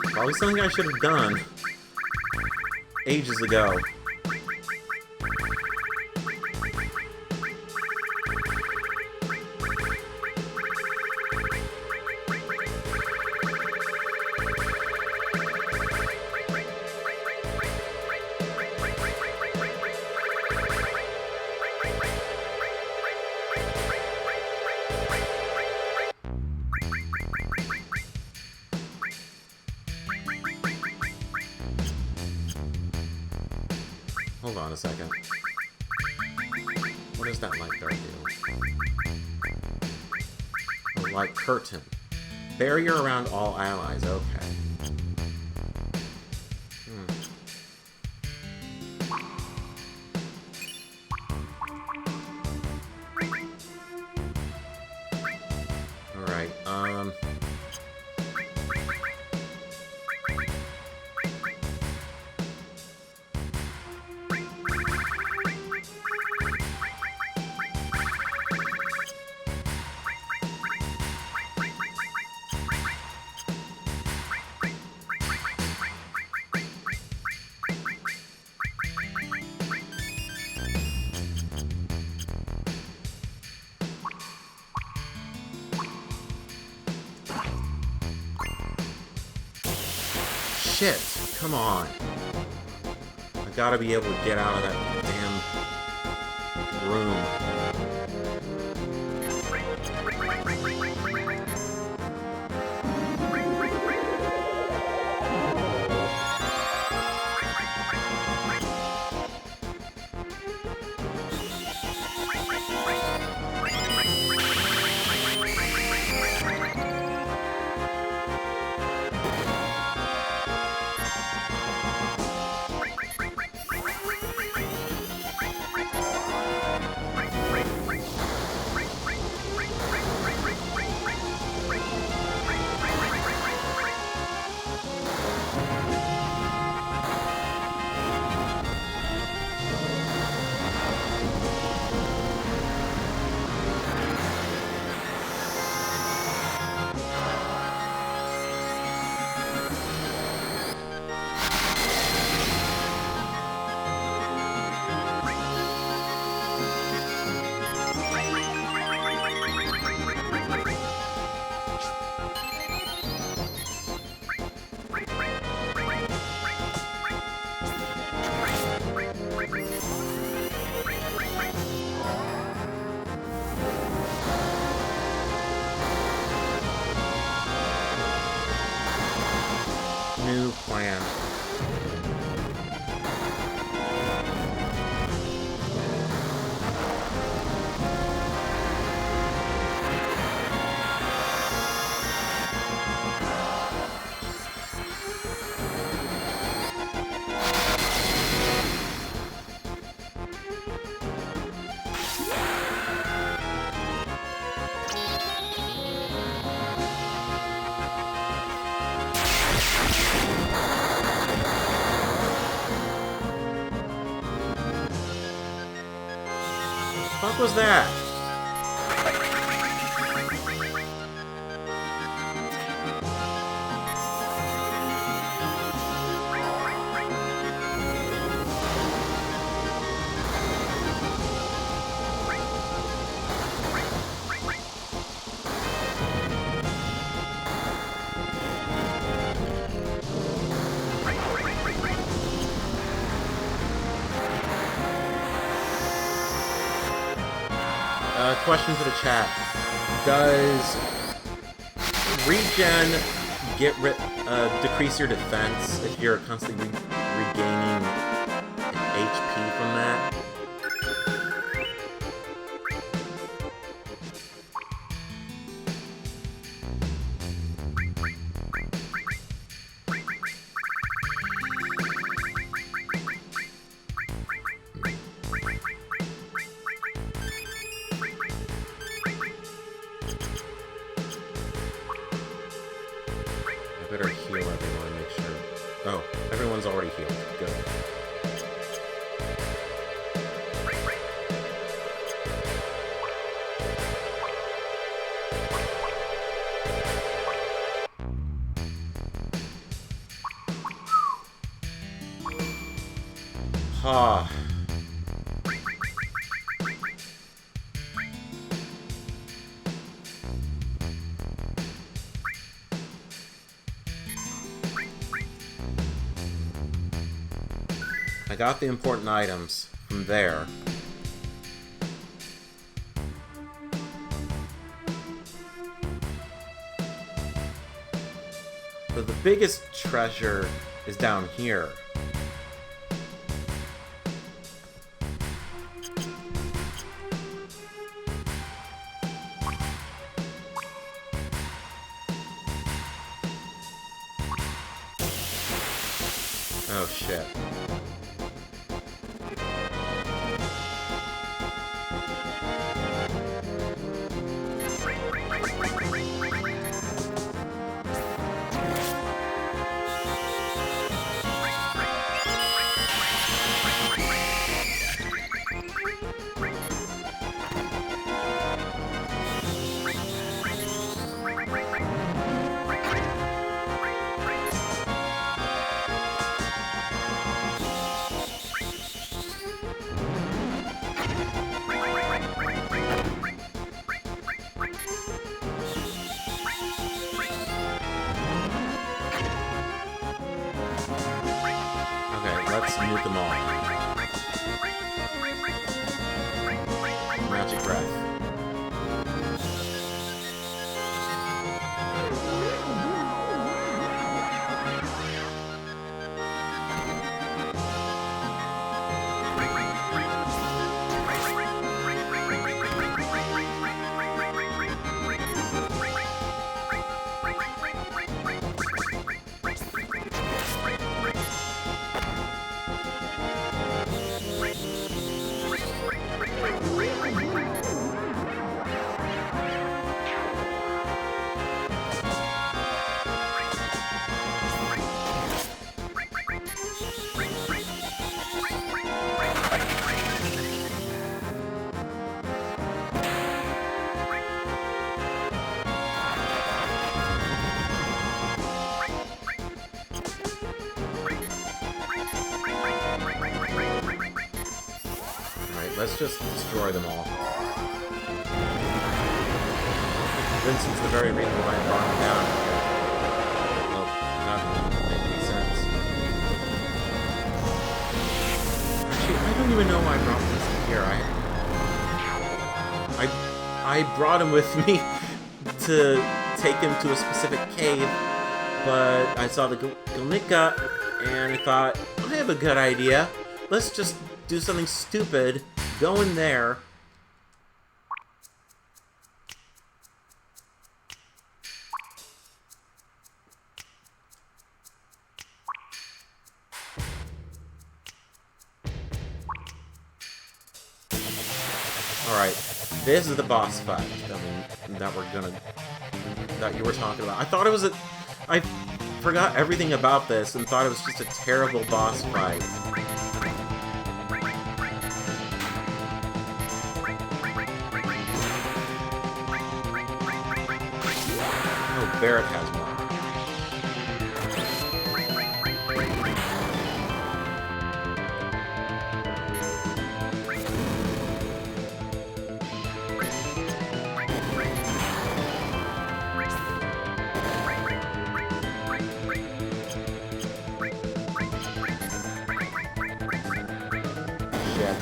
A: Probably something I should have done ages ago. Hold on a second. What does that light guard do? A light curtain. Barrier around all allies, okay. Alright, shit! Come on! I gotta be able to get out of that damn room. New plan. What was that? Question for the chat. Does regen decrease your defense if you're constantly regaining HP from that? Ah. I got the important items from there. But the biggest treasure is down here. Oh shit. Let's nuke them all. Magic breath. Let's just destroy them all. Vincent's the very reason why I brought him down here. Well, that doesn't make any sense. Actually, I don't even know why I brought Vincent here. I brought him with me to take him to a specific cave, but I saw the Galnica, and I thought, I have a good idea. Let's just do something stupid. Go in there. Alright, this is the boss fight that you were talking about. I thought it was I forgot everything about this and thought it was just a terrible boss fight. Barrett has one. Shit.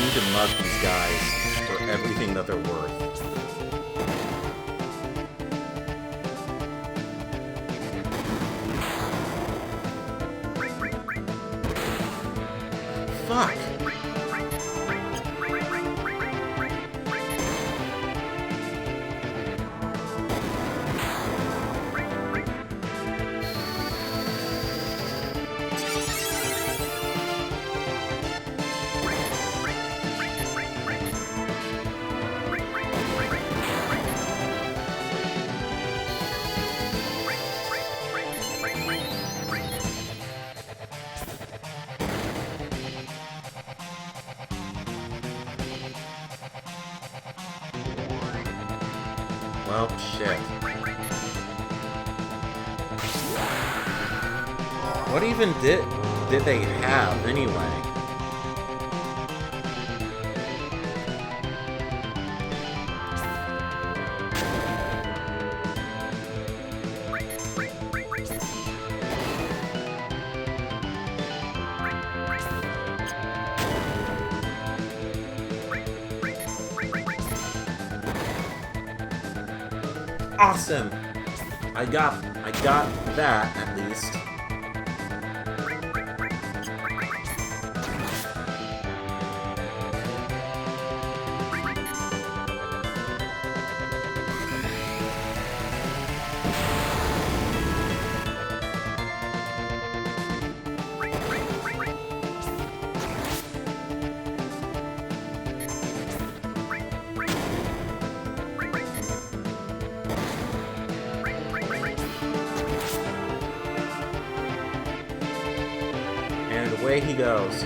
A: To mug these guys for everything that they're worth. Fuck! Well, shit. What even did they have, anyway? Awesome! I got that, at least. And away he goes.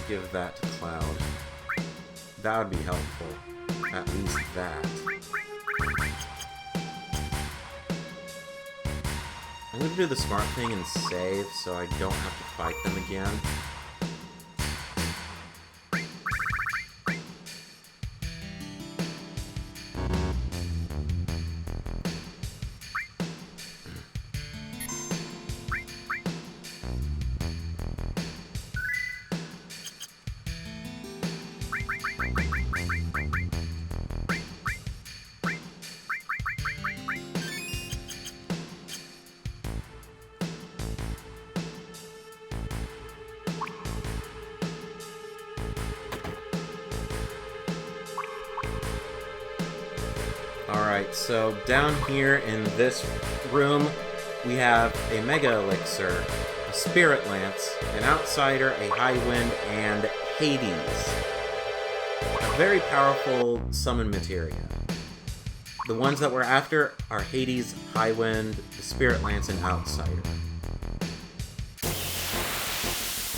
A: Give that to Cloud. That would be helpful. At least that. I'm gonna do the smart thing and save so I don't have to fight them again. Alright, so down here in this room, we have a Mega Elixir, a Spirit Lance, an Outsider, a High Wind, and Hades. A very powerful summon materia. The ones that we're after are Hades, High Wind, the Spirit Lance, and Outsider.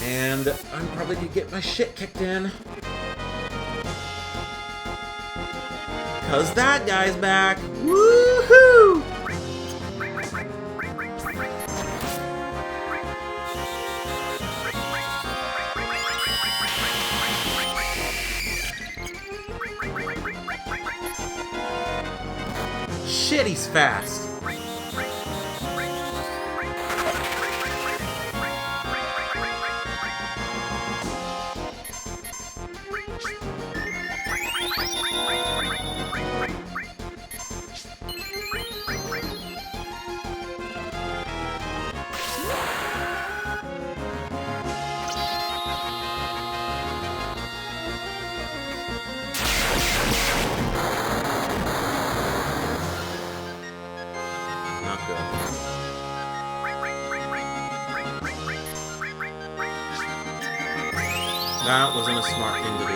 A: And I'm probably gonna get my shit kicked in. Cause that guy's back! Woohoo! Shit, he's fast! That wasn't a smart thing to do.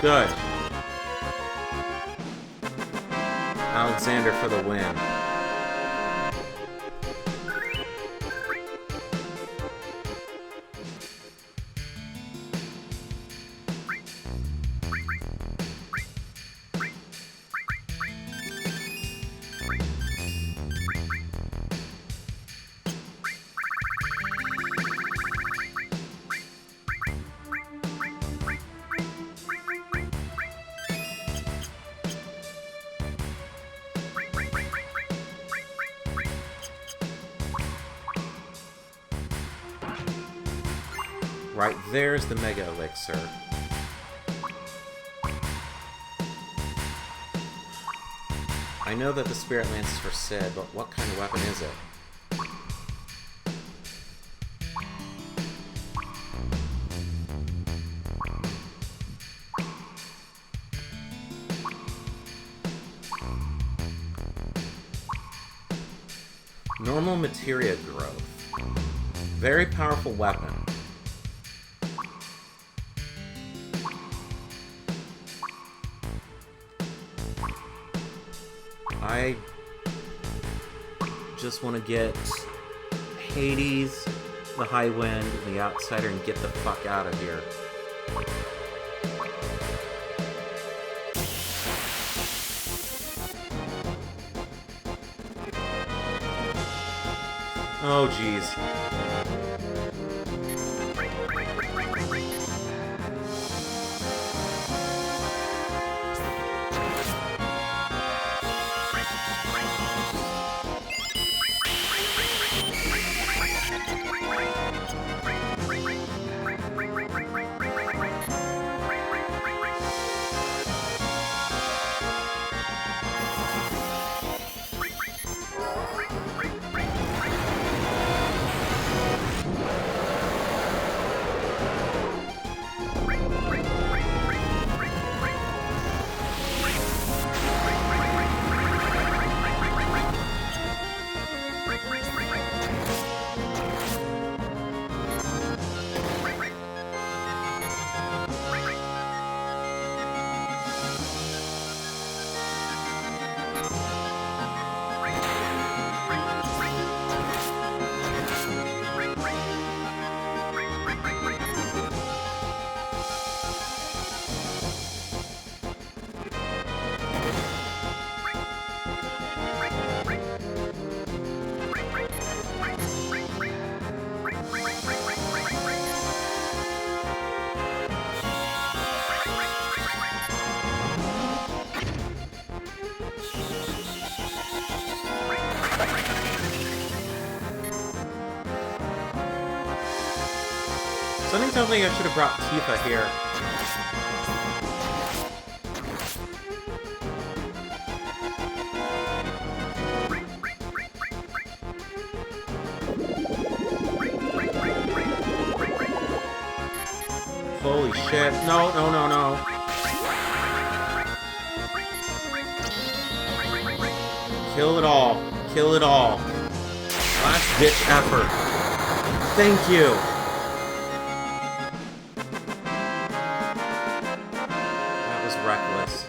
A: Good. Alexander for the win. Right there's the Mega Elixir. I know that the Spirit Lance is for Cid, but what kind of weapon is it? Normal materia growth. Very powerful weapon. I just want to get Hades, the High Wind, and the Outsider and get the fuck out of here. Oh, jeez. Something tells me I should have brought Tifa here. Holy shit. No, no, no, no. Kill it all. Kill it all. Last ditch effort. Thank you. That was reckless.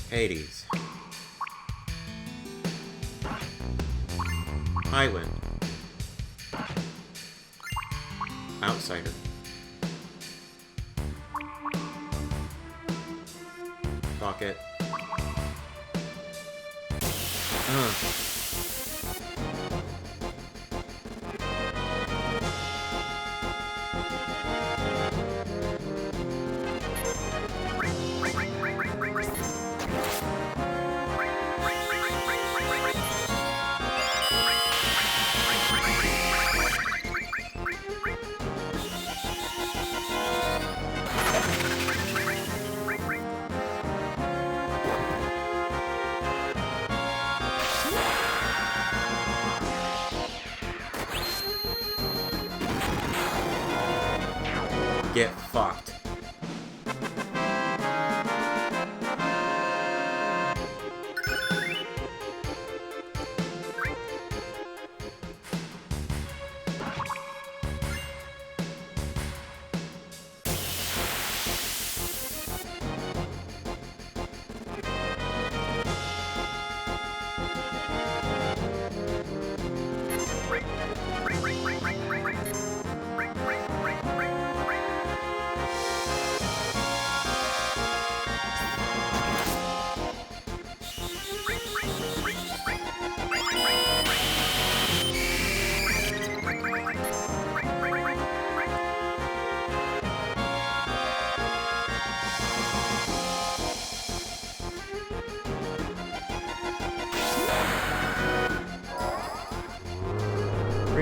A: Hades. High Wind. Outsider. Pocket.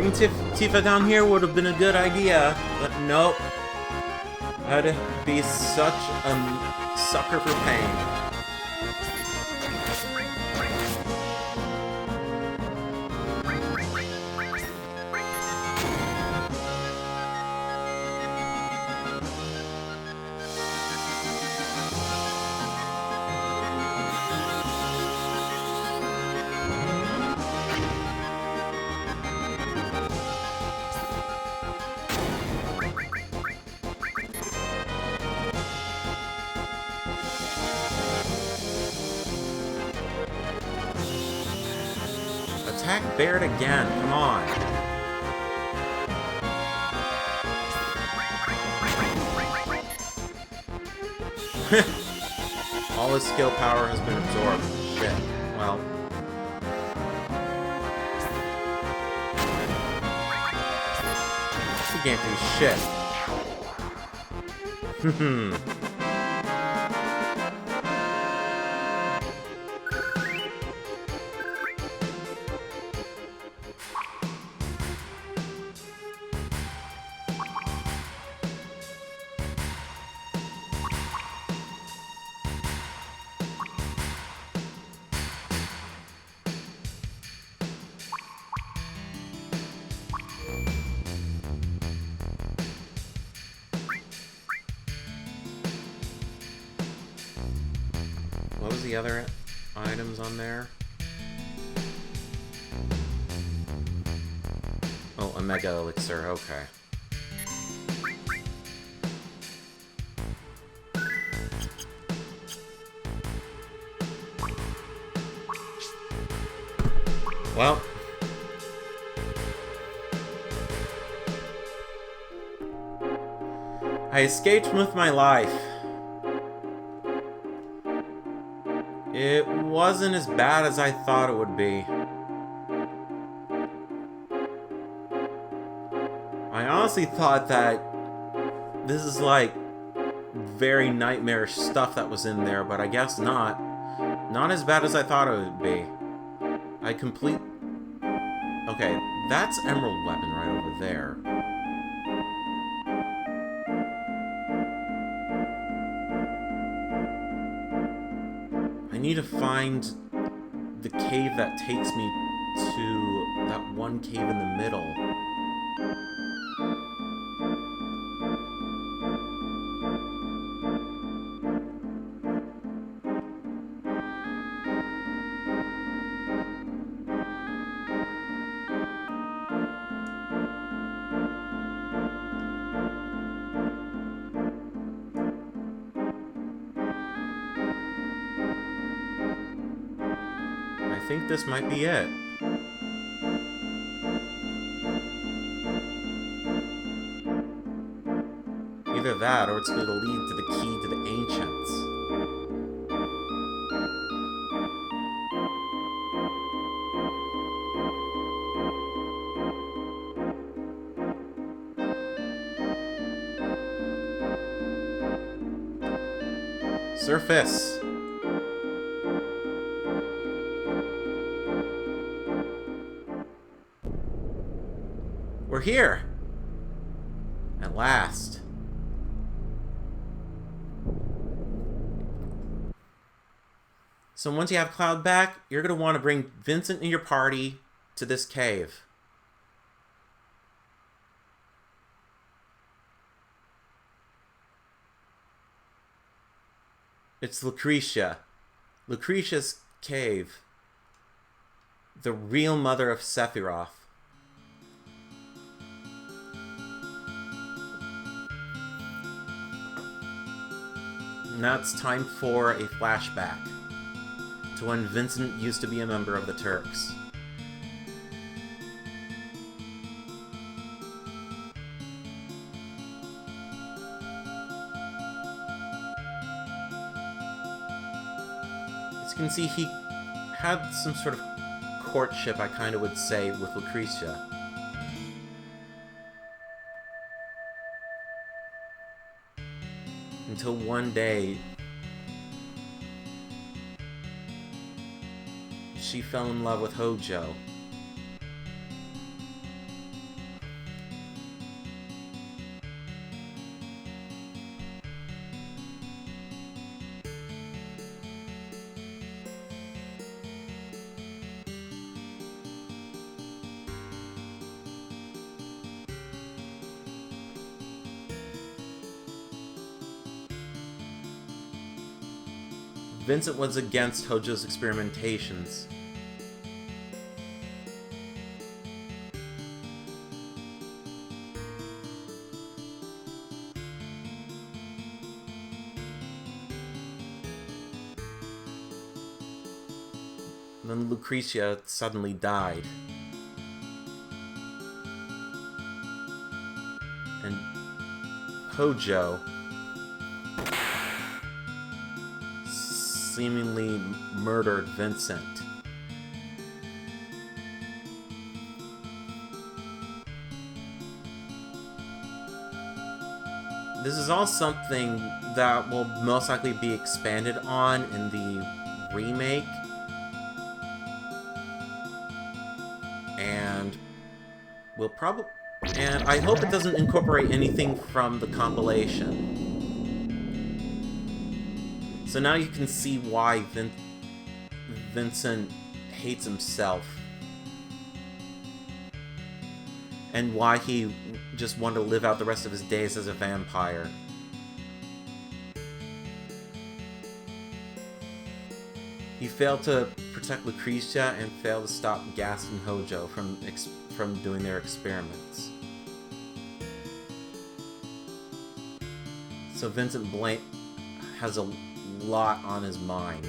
A: Bringing Tifa down here would have been a good idea, but nope. I'd be such a sucker for pain. Attack Baird again, come on. All his skill power has been absorbed. Shit. Well. He can't do shit. What was the other items on there? Oh, a Mega Elixir, okay. Well. I escaped with my life. It wasn't as bad as I thought it would be. I honestly thought that this is like very nightmarish stuff that was in there, but I guess not. Not as bad as I thought it would be. Okay, that's Emerald Weapon right over there. I need to find the cave that takes me to that one cave in the middle. I think this might be it. Either that, or it's going to lead to the key to the Ancients. Surface! We're here! At last. So once you have Cloud back, you're going to want to bring Vincent and your party to this cave. It's Lucretia. Lucretia's cave. The real mother of Sephiroth. Now it's time for a flashback to when Vincent used to be a member of the Turks. As you can see, he had some sort of courtship, I kind of would say, with Lucretia. Until one day, she fell in love with Hojo. Vincent was against Hojo's experimentations. And then Lucretia suddenly died. And Hojo seemingly murdered Vincent. This is all something that will most likely be expanded on in the remake. And we'll probably... And I hope it doesn't incorporate anything from the compilation. So now you can see why Vincent hates himself. And why he just wanted to live out the rest of his days as a vampire. He failed to protect Lucretia and failed to stop Gast and Hojo from doing their experiments. So Vincent has a lot on his mind.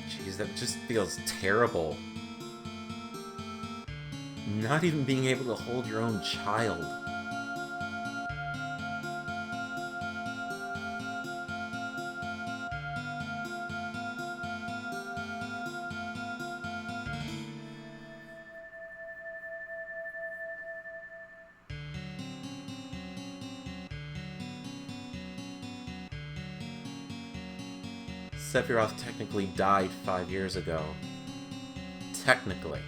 A: Jeez, that just feels terrible. Not even being able to hold your own child. Sephiroth technically died 5 years ago. Technically.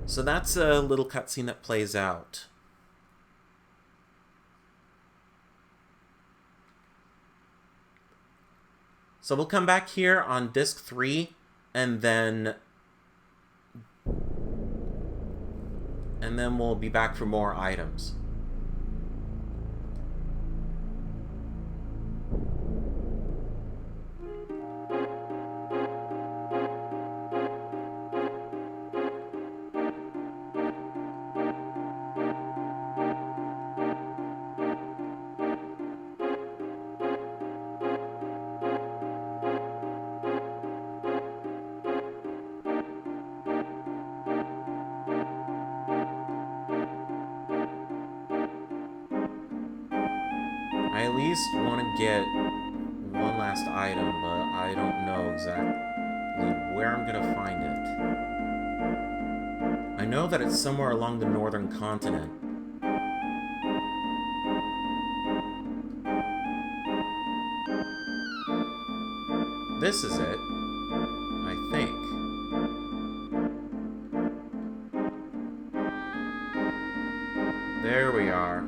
A: So that's a little cutscene that plays out. So we'll come back here on disc 3, and then we'll be back for more items. I at least want to get one last item, but I don't know exactly where I'm gonna find it. I know that it's somewhere along the northern continent. This is it, I think. There we are.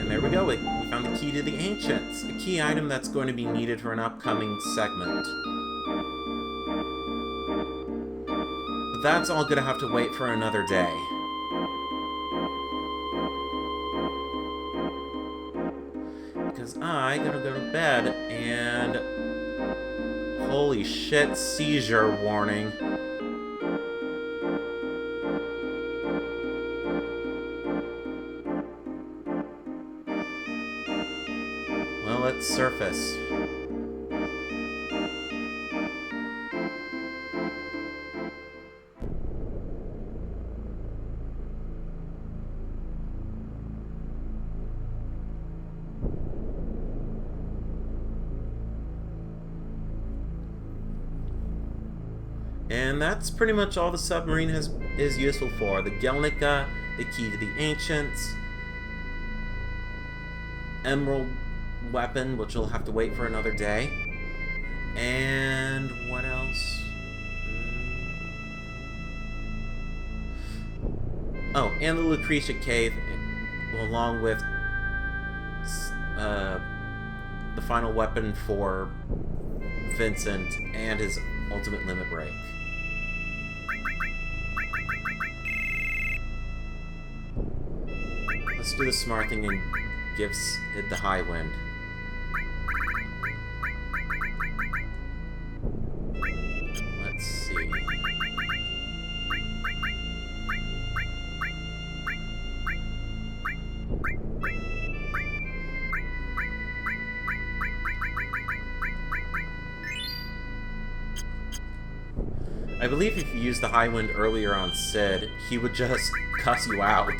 A: There we go, we found the key to the Ancients, a key item that's going to be needed for an upcoming segment. But that's all gonna have to wait for another day. Because I gotta go to bed, and... holy shit, seizure warning. Let's surface. And that's pretty much all the submarine is useful for. The Gelnica, the Key to the Ancients, Emerald Weapon, which will have to wait for another day. And what else? Oh, and the Lucretia Cave, along with the final weapon for Vincent and his ultimate limit break. Let's do the smart thing and give Cid the high wind. Let's see. I believe if you used the high wind earlier on Cid, he would just cuss you out.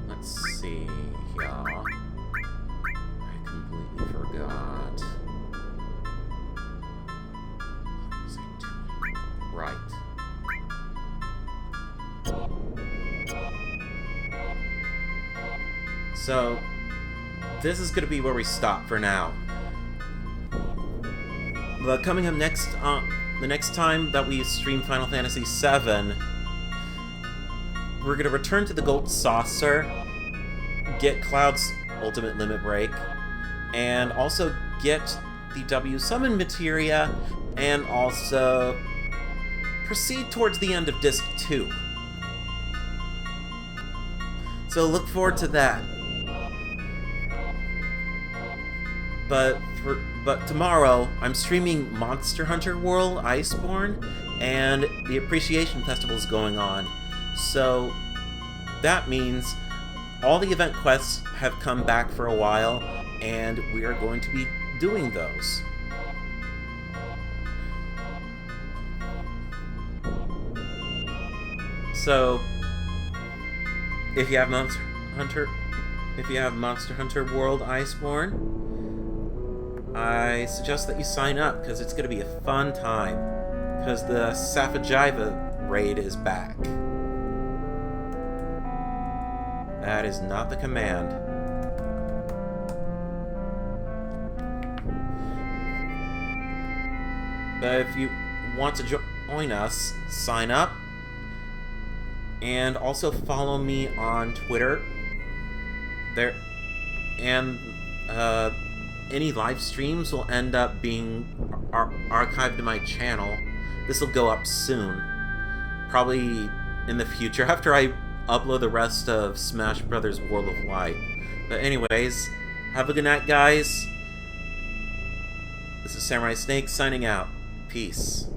A: Let's see, yeah. I completely forgot. What was I doing? Right. So, this is going to be where we stop for now. But coming up next, the next time that we stream Final Fantasy VII, we're going to return to the Gold Saucer, get Cloud's ultimate limit break, and also get the W Summon Materia, and also proceed towards the end of Disc 2. So look forward to that. But tomorrow, I'm streaming Monster Hunter World Iceborne, and the Appreciation Festival is going on. So that means all the event quests have come back for a while, and we are going to be doing those. So if you have Monster Hunter World Iceborne, I suggest that you sign up, because it's going to be a fun time, because the Safajiva raid is back. That is not the command. But if you want to join us, sign up, and also follow me on Twitter. There, and any live streams will end up being archived to my channel. This will go up soon. Probably in the future, after I upload the rest of Smash Brothers World of Light. But anyways, have a good night, guys. This is Samurai Snake signing out. Peace.